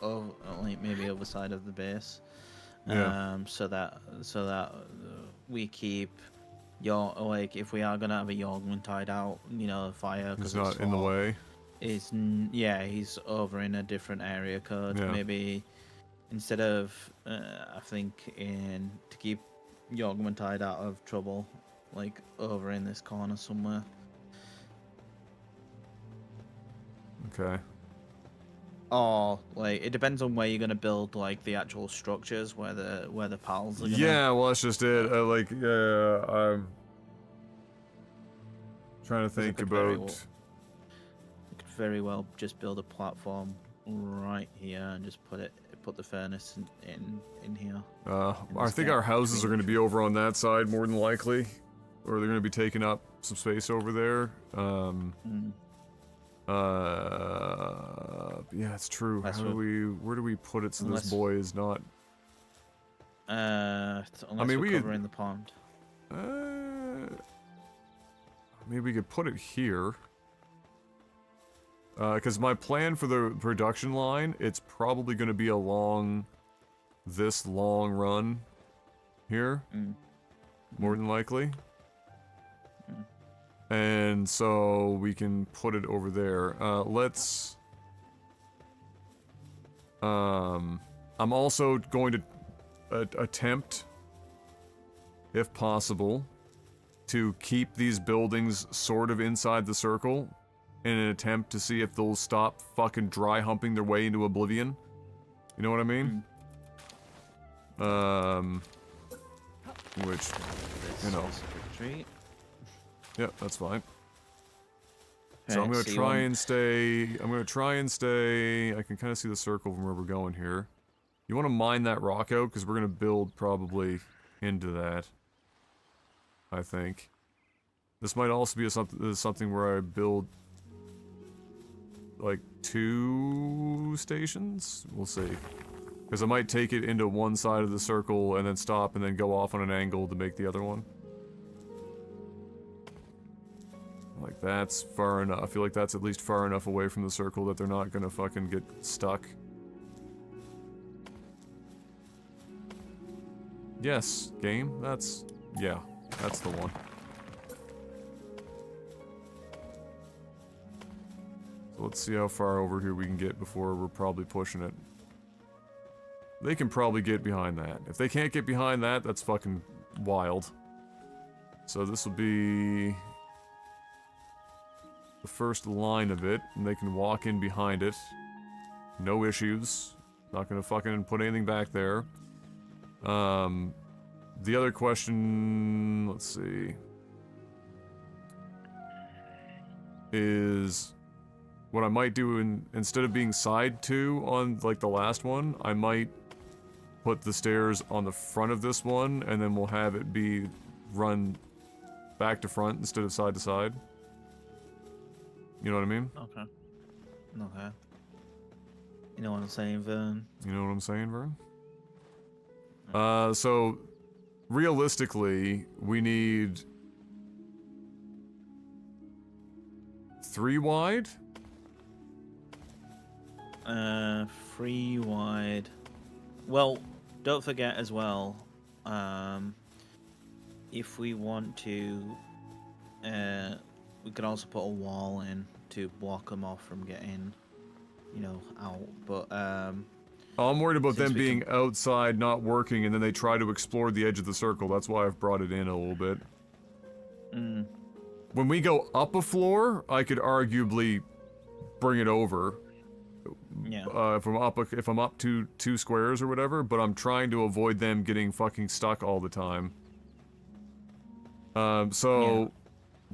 like maybe other side of the base, Yeah. so that we keep like if we are gonna have a Yorgman tied out, you know, fire He's because not in the way. Yeah, he's over in a different area code. Yeah. Maybe instead of I think to keep Yorgman tied out of trouble, like over in this corner somewhere. Okay. Or like it depends on where you're gonna build like the actual structures where the pals are gonna... Yeah, well, that's just it. I'm trying to think You about. could very well just build a platform right here and just put the furnace in here. I think our houses are going to be over on that side more than likely, or they're going to be taking up some space over there. Yeah, it's true. Where do we put it so this boy is not? Unless we we're covering the pond. Maybe we could put it here. Because my plan for the production line, it's probably going to be along this long run here, more than likely. And so we can put it over there. Let's... I'm also going to attempt, if possible, to keep these buildings sort of inside the circle in an attempt to see if they'll stop fucking dry humping their way into oblivion. You know what I mean? Which, you know. Yeah, that's fine. So I'm gonna try and stay. I can kind of see the circle from where we're going here. You want to mine that rock out because we're gonna build probably into that. I think. This might also be something where I build like 2 stations. We'll see. Because I might take it into one side of the circle and then stop and then go off on an angle to make the other one. Like, that's far enough. I feel like that's at least far enough away from the circle that they're not gonna fucking get stuck. Yes, game? Yeah, that's the one. So let's see how far over here we can get before we're probably pushing it. They can probably get behind that. If they can't get behind that, that's fucking wild. So this will be the first line of it, and they can walk in behind it. No issues. Not gonna fucking put anything back there. The other question, let's see, is what I might do instead of being side 2 on like the last one, I might put the stairs on the front of this one, and then we'll have it be run back to front instead of side to side. You know what I mean? Okay. Okay. You know what I'm saying, Vern? You know what I'm saying, Vern? So, realistically, we need 3 wide? 3 wide. Well, don't forget as well, if we want to, we could also put a wall in to block them off from getting, you know, out. But I'm worried about them being outside, not working, and then they try to explore the edge of the circle. That's why I've brought it in a little bit. When we go up a floor, I could arguably bring it over. Yeah. If I'm up 2 squares or whatever, but I'm trying to avoid them getting fucking stuck all the time. So,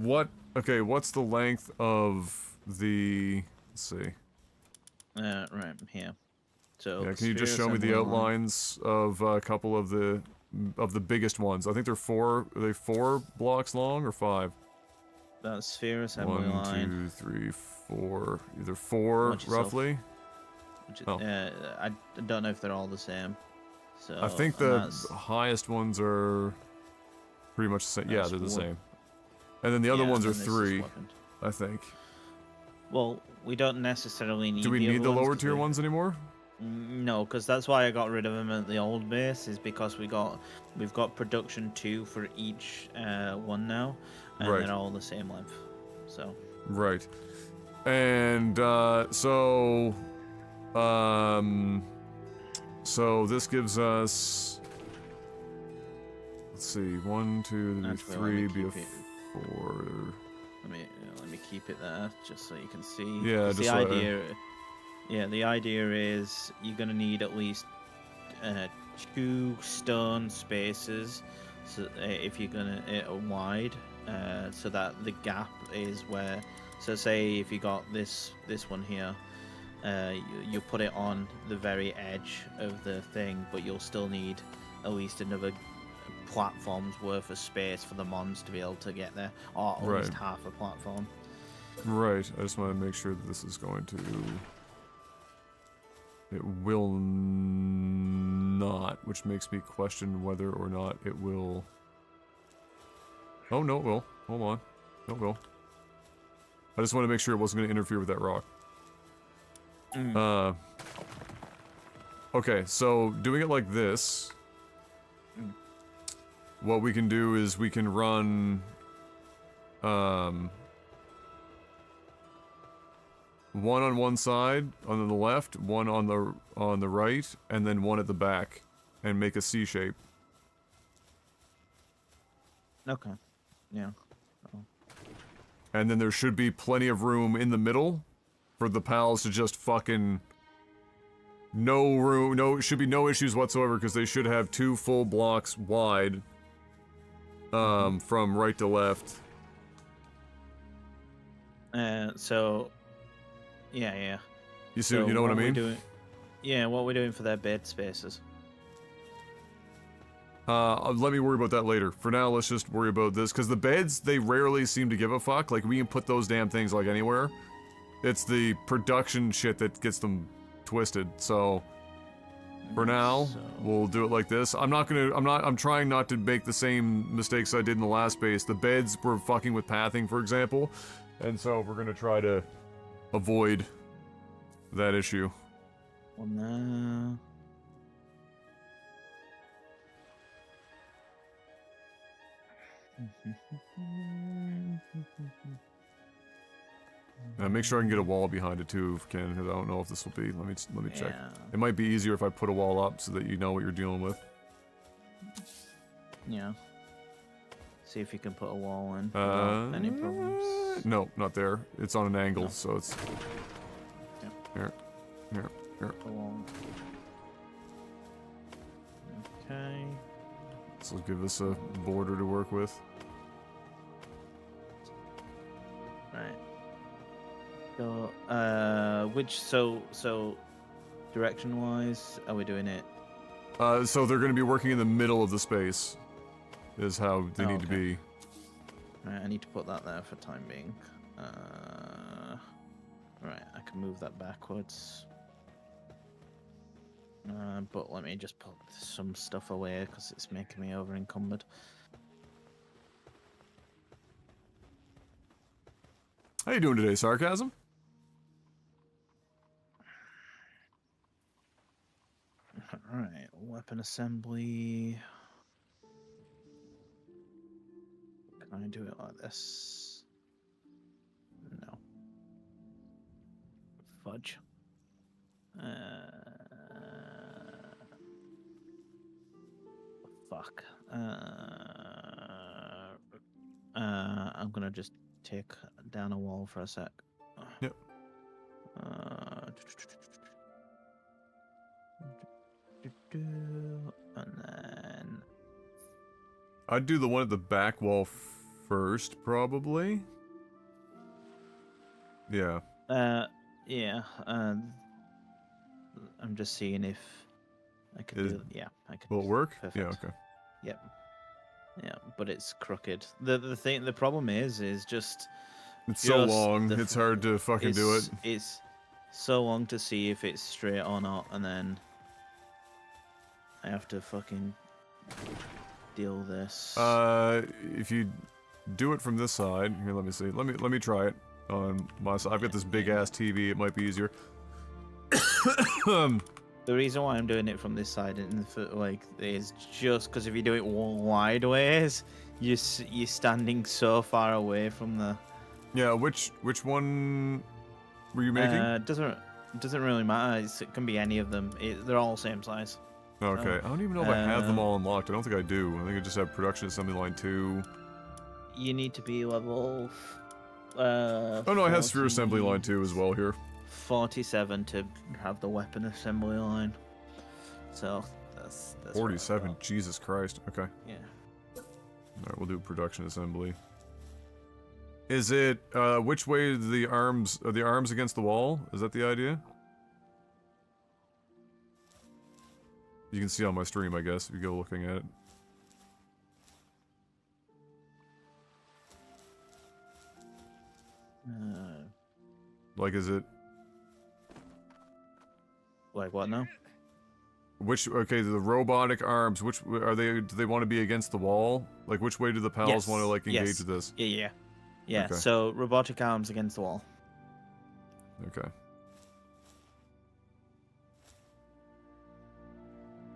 yeah. Okay, what's the length of the... Let's see. Right, here. So, yeah, can you just show me the outlines of a couple of the biggest ones? I think they're 4... Are they 4 blocks long or 5? That sphere assembly line. 1, 2, 3, 4. Either 4, roughly. I don't know if they're all the same. So I think the highest ones are pretty much the same. Yeah, they're the same. And then the other ones are 3, I think. Well, we don't necessarily need. Do we need the lower tier ones anymore? No, because that's why I got rid of them at the old base. Is because we've got production 2 for each one now, and Right. they're all the same length. So. Right. And so this gives us, let's see, 1, 2, Actually, 3, let be me a keep it. 4. Let me keep it there just so you can see. Yeah, 'Cause just the so I- idea. Yeah, the idea is you're gonna need at least 2 stone spaces, so if you're gonna wide, so that the gap is where. So say if you got this one here, you put it on the very edge of the thing, but you'll still need at least another platform's worth of space for the mons to be able to get there, or at least Right. half a platform. Right. I just want to make sure that this is going to. It will not, which makes me question whether or not it will. Oh, no, it will. Hold on. No, it will. I just want to make sure it wasn't going to interfere with that rock. Okay, so doing it like this, what we can do is we can run, one on one side, on the left, one on the right, and then one at the back, and make a C shape. Okay. Yeah. And then there should be plenty of room in the middle for the pals to just fucking... No room, should be no issues whatsoever, because they should have 2 full blocks wide, from right to left. So, yeah. You see, you know what I mean? What we're doing for their bed spaces. Let me worry about that later. For now, let's just worry about this, because the beds, they rarely seem to give a fuck. Like, we can put those damn things, like, anywhere. It's the production shit that gets them twisted, so... For now, we'll do it like this. I'm trying not to make the same mistakes I did in the last base. The beds were fucking with pathing, for example, and so we're gonna try to avoid that issue. One there. Make sure I can get a wall behind it too, if I can, because I don't know if this will be. Let me check. Yeah. It might be easier if I put a wall up so that you know what you're dealing with. Yeah. See if you can put a wall in without any problems. No, not there. It's on an angle, No. so it's... Yep. Here. A wall. Okay. This will give us a border to work with. Right. So, direction-wise, are we doing it? So they're going to be working in the middle of the space, is how they need to okay. be. Right, I need to put that there for time being. Right, I can move that backwards. But let me just put some stuff away because it's making me over-encumbered. How you doing today, Sarcasm? Alright, weapon assembly. Can I do it like this? No. Fudge. Fuck. I'm gonna just take down a wall for a sec. Yep. And then I'd do the one at the back wall first, probably. Yeah. Yeah. I'm just seeing if I could do. Yeah, I could. Will it work? Perfect. Yeah, okay. Yep. Yeah, but it's crooked. The problem is just. It's so just long, it's hard to fucking do it. It's so long to see if it's straight or not, and then I have to fucking deal this. If you do it from this side, here, let me see. Let me try it on my side. I've got this big ass TV. It might be easier. The reason why I'm doing it from this side is just because if you do it wide ways, you're standing so far away from the. Yeah, which one were you making? Doesn't really matter. It can be any of them. They're all the same size. Okay, I don't even know if I have them all unlocked. I don't think I do. I think I just have production assembly line 2. You need to be level. Oh no, I have sphere assembly line 2 as well here. 47 to have the weapon assembly line. So that's 47. Jesus Christ. Okay. Yeah. All right, we'll do production assembly. Is it which way are the arms against the wall? Is that the idea? You can see on my stream, I guess, if you go looking at it. Like, is it? Like what now? Okay, the robotic arms, which are they? Do they want to be against the wall? Like, which way do the pals want to like engage with this? Yeah. Okay. So robotic arms against the wall. Okay.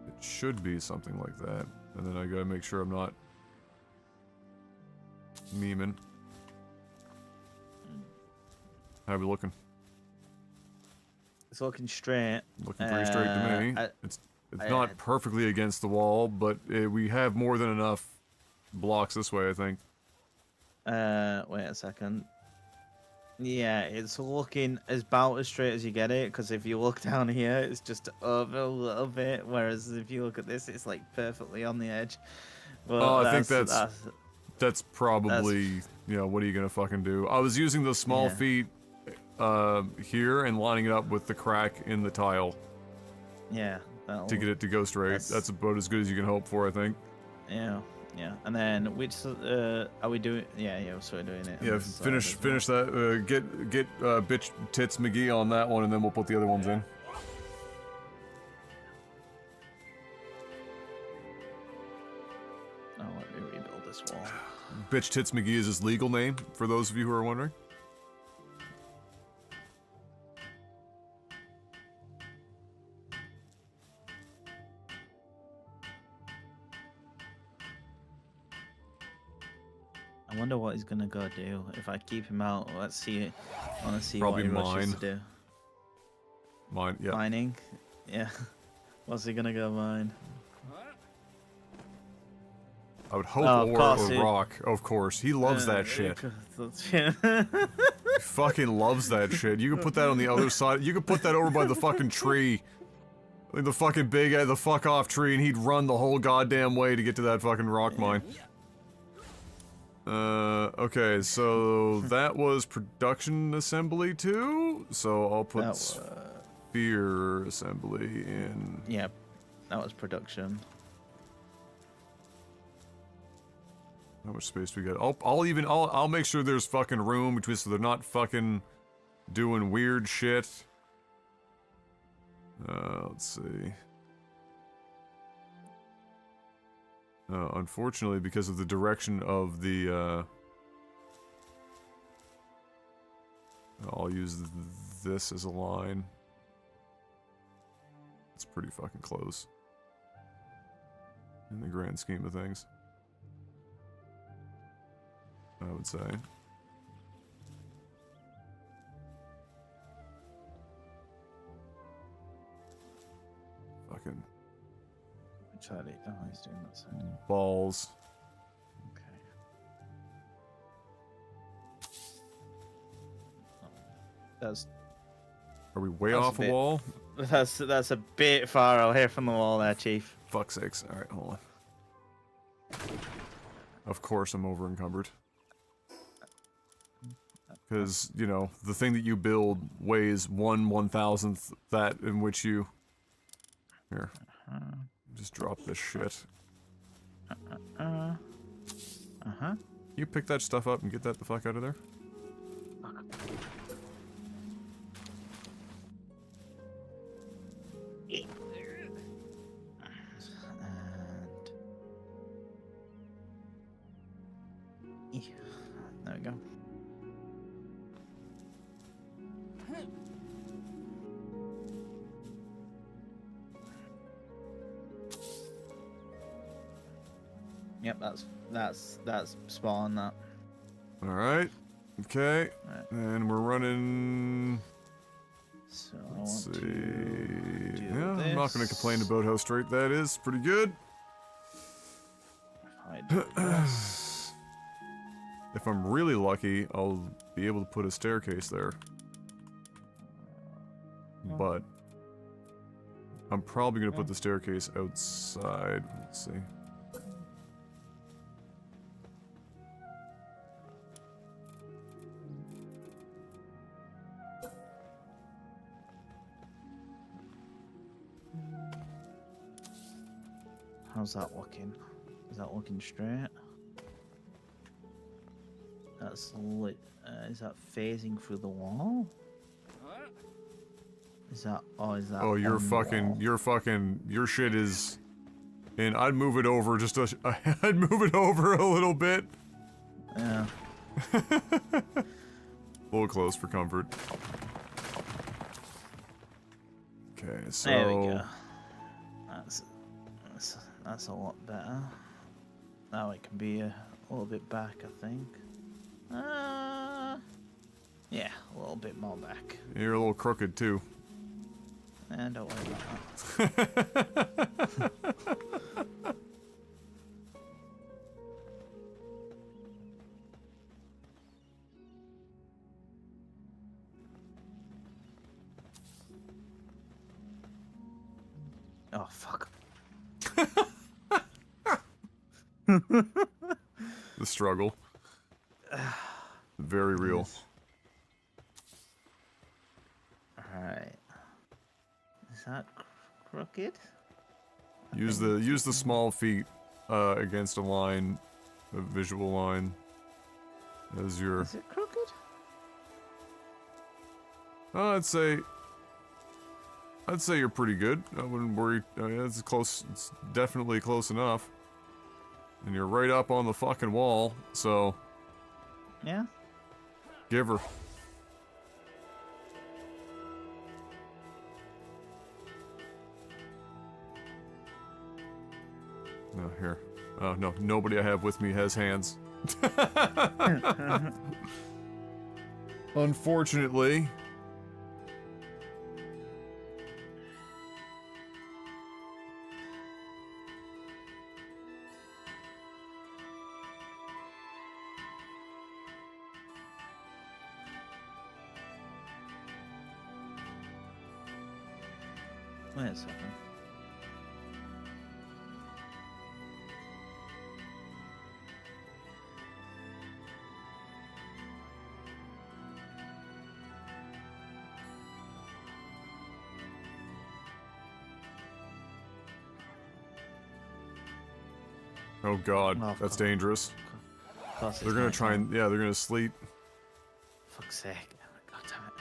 It should be something like that, and then I gotta make sure I'm not memeing. How we looking? It's looking straight. Looking pretty straight to me. It's not perfectly against the wall, but we have more than enough blocks this way, I think. Wait a second. Yeah, it's looking about as straight as you get it, because if you look down here, it's just over a little bit, whereas if you look at this, it's like perfectly on the edge. Well, I think that's probably, you know, what are you gonna fucking do? I was using those small feet here and lining it up with the crack in the tile. Yeah. To get it to go straight. That's about as good as you can hope for, I think. Yeah. And then which are we doing? Yeah, so we're doing it. Yeah, finish that. Get bitch tits McGee on that one, and then we'll put the other ones in. Oh, let me rebuild this wall. Bitch tits McGee is his legal name, for those of you who are wondering. I wonder what he's gonna go do if I keep him out. Let's see. I want to see Probably what he rushes mine. to do. Mine, yeah. Mining, yeah. What's he gonna go mine? I would hope Oh, or rock, of course. He loves that shit. He fucking loves that shit. You can put that on the other side. You could put that over by the fucking tree. Like the fucking big the fuck off tree, and he'd run the whole goddamn way to get to that fucking rock mine. Okay, so that was production assembly too. So I'll put sphere assembly in. Yep, that was production. How much space we got? I'll make sure there's fucking room between, so they're not fucking doing weird shit. Let's see. Unfortunately, because of the direction of the, I'll use this as a line. It's pretty fucking close in the grand scheme of things, I would say. Fucking Charlie, oh, he's doing that side. balls. Okay. Are we way That's off a a bit- wall? That's a bit far away from the wall there, Chief. Fuck's sakes. Alright, hold on. Of course I'm over encumbered. Because, you know, the thing that you build weighs 1/1000th that in which you... Here. Just drop this shit. You pick that stuff up and get that the fuck out of there? There we go. Yep, that's spot on that. Alright. Okay. Right. And we're running... So I Let's want see... to do Yeah, I'm not going to this. complain about how straight that is. Pretty good. If I do this. If I'm really lucky, I'll be able to put a staircase there. But... I'm probably going to put the staircase outside. Let's see. How's that looking? Is that looking straight? That's lit. Is that phasing through the wall? Is that? Oh, is that? Oh, on the wall? your shit is... And I'd move it over just a... I'd move it over a little bit. Yeah. A little close for comfort. Okay, so... There we go. That's a lot better. Now it can be a little bit back, I think. Yeah, a little bit more back. You're a little crooked, too. And don't worry about that. Oh, fuck. The struggle. Very real. Alright. Is that crooked? Use the small feet against a line, a visual line, as your... Is it crooked? I'd say you're pretty good. I wouldn't worry. It's close. It's definitely close enough. And you're right up on the fucking wall, so... Yeah? Give her. No, here. Oh, no. Nobody I have with me has hands. Unfortunately. Wait a second. Oh god, Oh, that's fuck. dangerous. Plus They're it's gonna night try time. and... Yeah, they're gonna sleep. Fuck's sake. God damn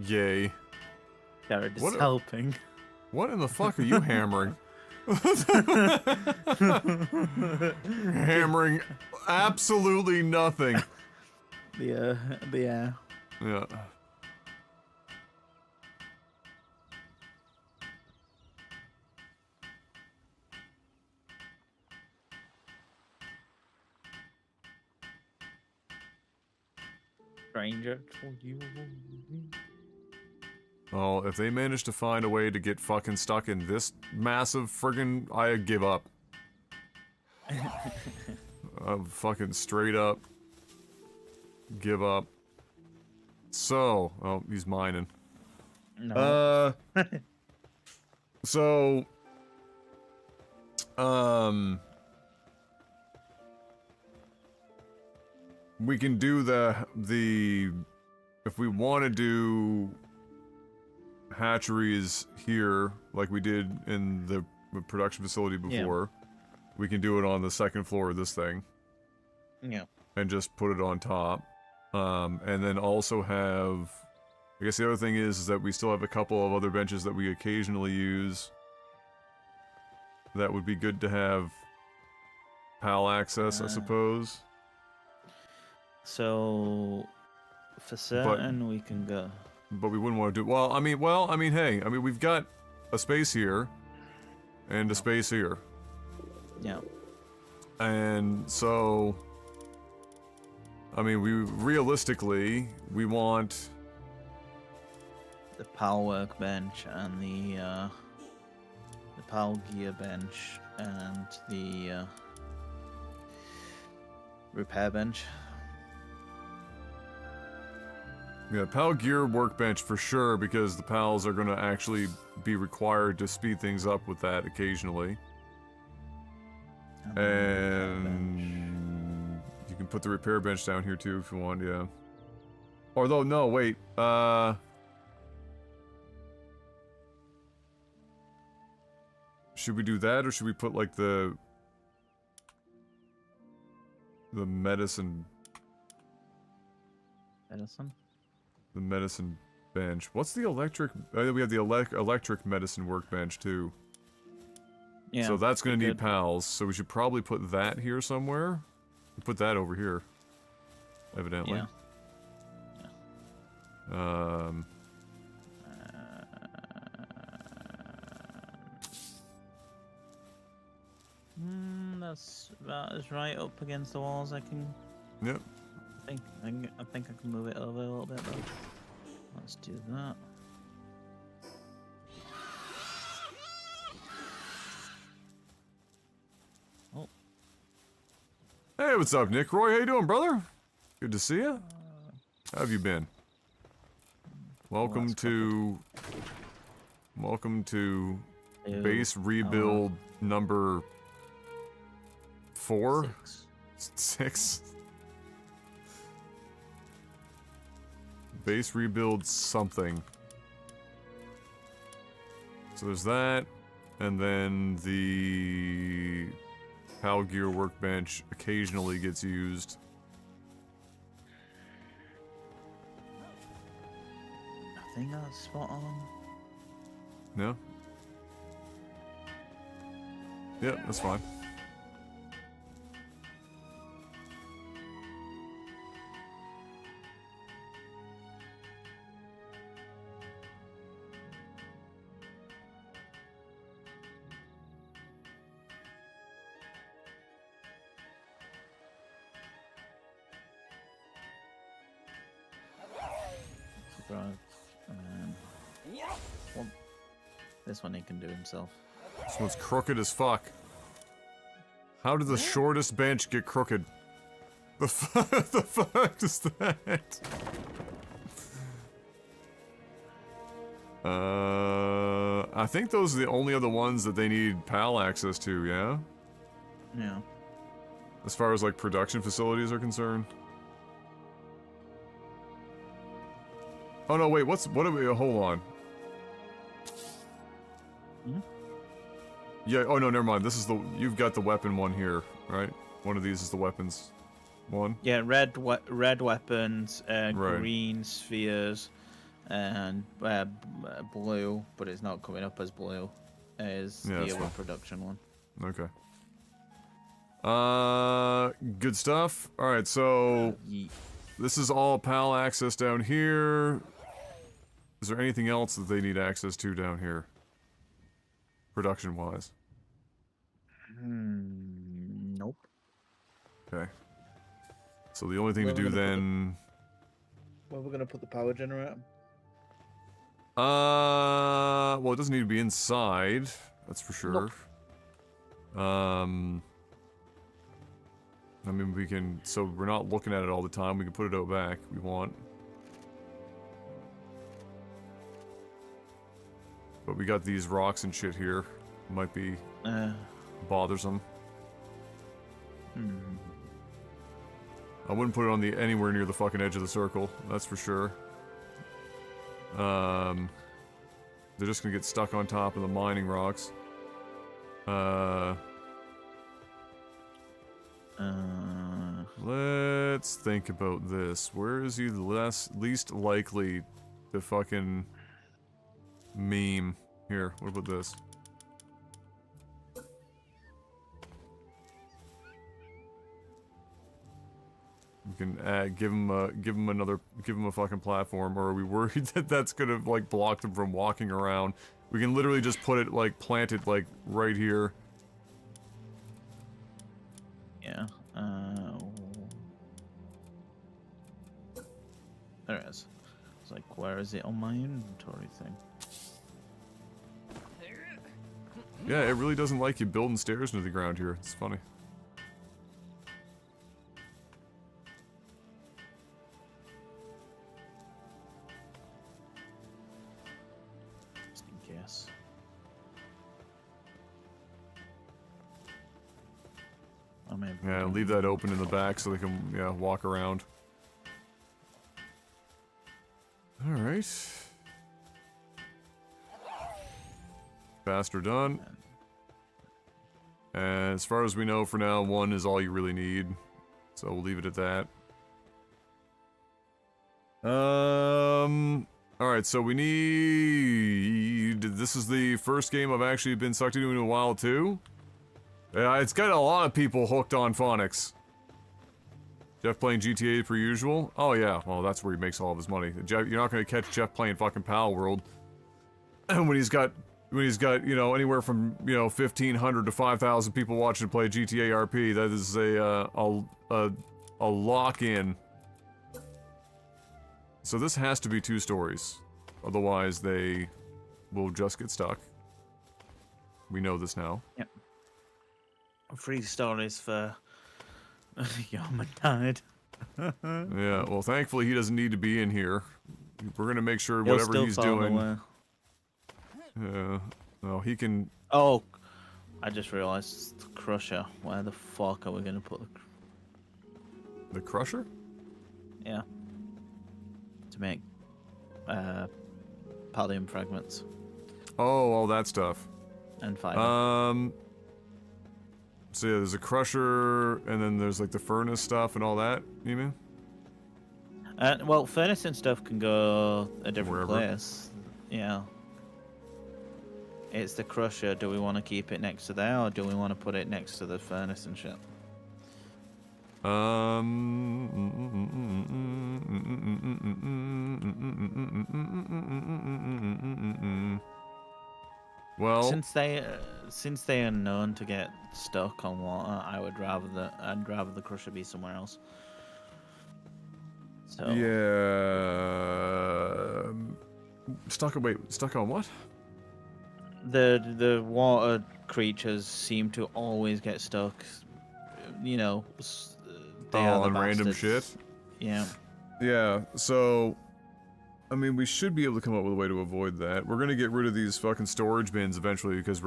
it. Yay. Jared is What a- helping. What in the fuck are you hammering? Hammering absolutely nothing. The Yeah. stranger told you. Oh, if they manage to find a way to get fucking stuck in this massive friggin'... I give up. I'm fucking straight up. Give up. So... Oh, he's mining. No. So... We can do the... If we want to do... hatcheries here, like we did in the production facility before, we can do it on the second floor of this thing. Yeah. And just put it on top. And then also have... I guess the other thing is that we still have a couple of other benches that we occasionally use. That would be good to have PAL access, I suppose. So, for certain, we can go. But we wouldn't want to do. Well, I mean, hey, we've got a space here, and a space here, Yeah. and so, I mean, we realistically we want The PAL workbench and the PAL gear bench and the repair bench. yeah, PAL gear workbench for sure, because the PALs are going to actually be required to speed things up with that occasionally. And you can put the repair bench down here too if you want, yeah. Although, no, wait, should we do that, or should we put, like, the medicine... Medicine? The medicine bench. What's the electric... we have the electric medicine workbench, too. Yeah. So that's gonna need good. pals, so we should probably put that here somewhere. Put that over here. Evidently. Yeah. That's about as right up against the walls I can. Yep. I think I can move it over a little bit though. Let's do that. Oh. Hey, what's up, Nick? Roy, how you doing, brother? Good to see you. How have you been? Welcome to Ew. base rebuild number 4? 6? Base rebuild something. So there's that, and then the PAL gear workbench occasionally gets used. I think that's spot on. No? Yep, that's fine. Right. Well, this one he can do himself. This one's crooked as fuck. How did the shortest bench get crooked? The fuck is that? I think those are the only other ones that they need PAL access to, yeah? Yeah. As far as, like, production facilities are concerned. Oh no, wait, what are we, hold on. Hmm? Yeah, oh no, never mind, this is you've got the weapon one here, right? One of these is the weapons one? Yeah, red weapons, Right. green spheres, and blue, but it's not coming up as blue, is Yeah, the that's other fine. production one. Okay. Good stuff. Alright, so Yeet. this is all PAL access down here. Is there anything else that they need access to down here? Production-wise. Nope. Okay. So the only thing to Where do we're gonna put then... Where we're gonna put the power generator? Well, it doesn't need to be inside, that's for sure. Nope. I mean, we can, so we're not looking at it all the time, we can put it out back if we want. But we got these rocks and shit here. Might be bothersome. I wouldn't put it on anywhere near the fucking edge of the circle, that's for sure. They're just gonna get stuck on top of the mining rocks. Let's think about this. Where is he least likely to fucking meme? Here, what about this? We can give him a fucking platform, or are we worried that that's gonna like block them from walking around? We can literally just put it like plant it like right here. Yeah. There it is. It's like, where is it on my inventory thing? Yeah, it really doesn't like you building stairs into the ground here. It's funny. Just in case. I mean, Yeah, leave that open in the back so they can, yeah, walk around. Alright. Faster done. And as far as we know for now, 1 is all you really need. So we'll leave it at that. Alright, so we need... This is the first game I've actually been sucked into in a while, too. Yeah, it's got a lot of people hooked on phonics. Jeff playing GTA per usual? Oh yeah, well that's where he makes all of his money. Jeff, you're not gonna catch Jeff playing fucking Palworld. when he's got, you know, anywhere from, you know, 1,500 to 5,000 people watching play GTA RP. That is a lock-in. So this has to be 2 stories. Otherwise they will just get stuck. We know this now. Yep. 3 stories for Yarman died. Yeah, well thankfully he doesn't need to be in here. We're gonna make sure He'll whatever still he's fall doing... away. no, he can... Oh, I just realized the Crusher. Where the fuck are we gonna put The Crusher? Yeah. To make palladium fragments Oh, all that stuff. and fiber. So yeah, there's a crusher, and then there's like the furnace stuff and all that, you mean? Well, furnace and stuff can go a different Wherever. place. Yeah. It's the crusher. Do we want to keep it next to there, or do we want to put it next to the furnace and shit? Well, Since they are known to get stuck on water, I'd rather the crusher be somewhere else. So yeah. Stuck on what? the water creatures seem to always get stuck. You know, they are the on random bastards. shit? Yeah. Yeah, so... I mean, we should be able to come up with a way to avoid that. We're gonna get rid of these fucking storage bins eventually because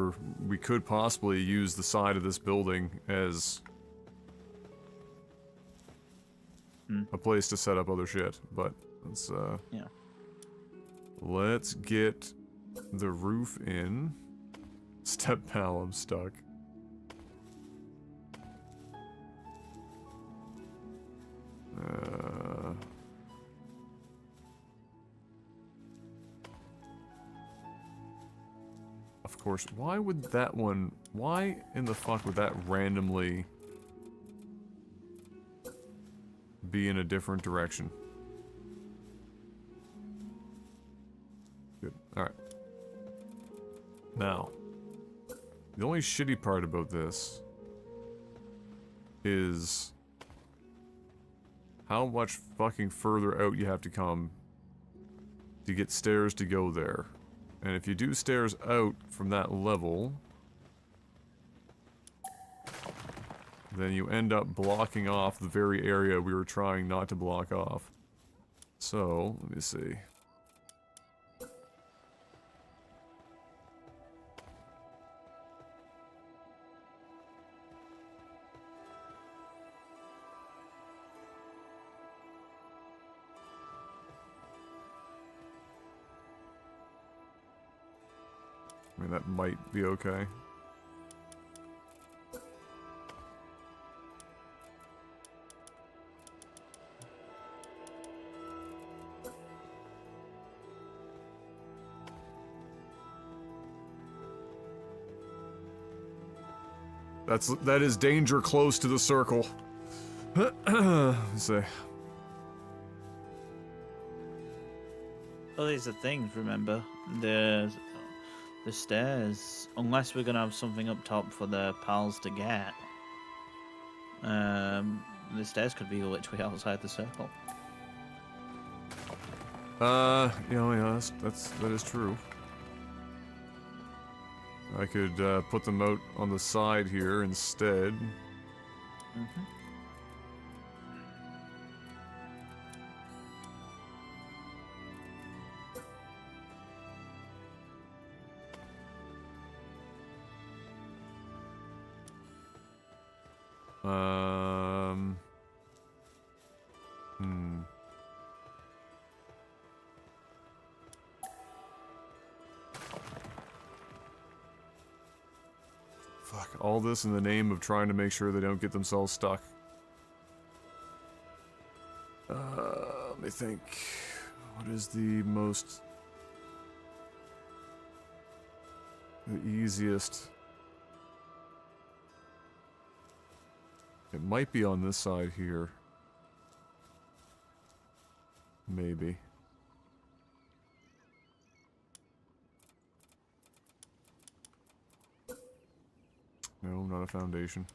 we could possibly use the side of this building as... a place to set up other shit, but let's, Yeah. let's get the roof in. Step pal, I'm stuck. Of course, why would that one... Why in the fuck would that randomly... be in a different direction? Good. Alright. Now, the only shitty part about this is how much fucking further out you have to come to get stairs to go there. And if you do stairs out from that level, then you end up blocking off the very area we were trying not to block off. So, let me see. I mean, that might be okay. That is danger close to the circle. Let's see. Well, these are things. Remember, the stairs. Unless we're gonna have something up top for the pals to get. The stairs could be literally outside the circle. Yeah, that is true. I could put them out on the side here instead. Mm-hmm. Hmm. Fuck, all this in the name of trying to make sure they don't get themselves stuck. Let me think. What is the easiest? It might be on this side here. Maybe. No, not a foundation.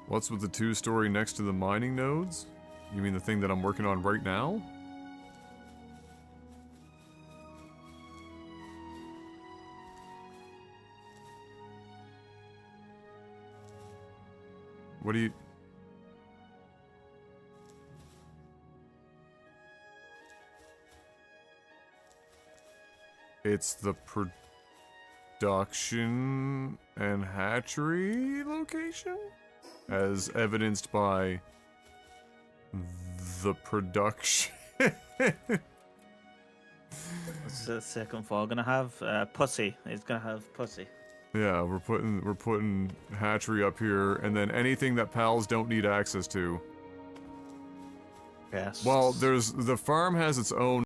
What's with the two-story next to the mining nodes? You mean the thing that I'm working on right now? What do you... It's the production and hatchery location? As evidenced by the production. What's the second floor gonna have? Pussy. It's gonna have pussy. Yeah, we're putting hatchery up here, and then anything that pals don't need access to. Yes. Well, the farm has its own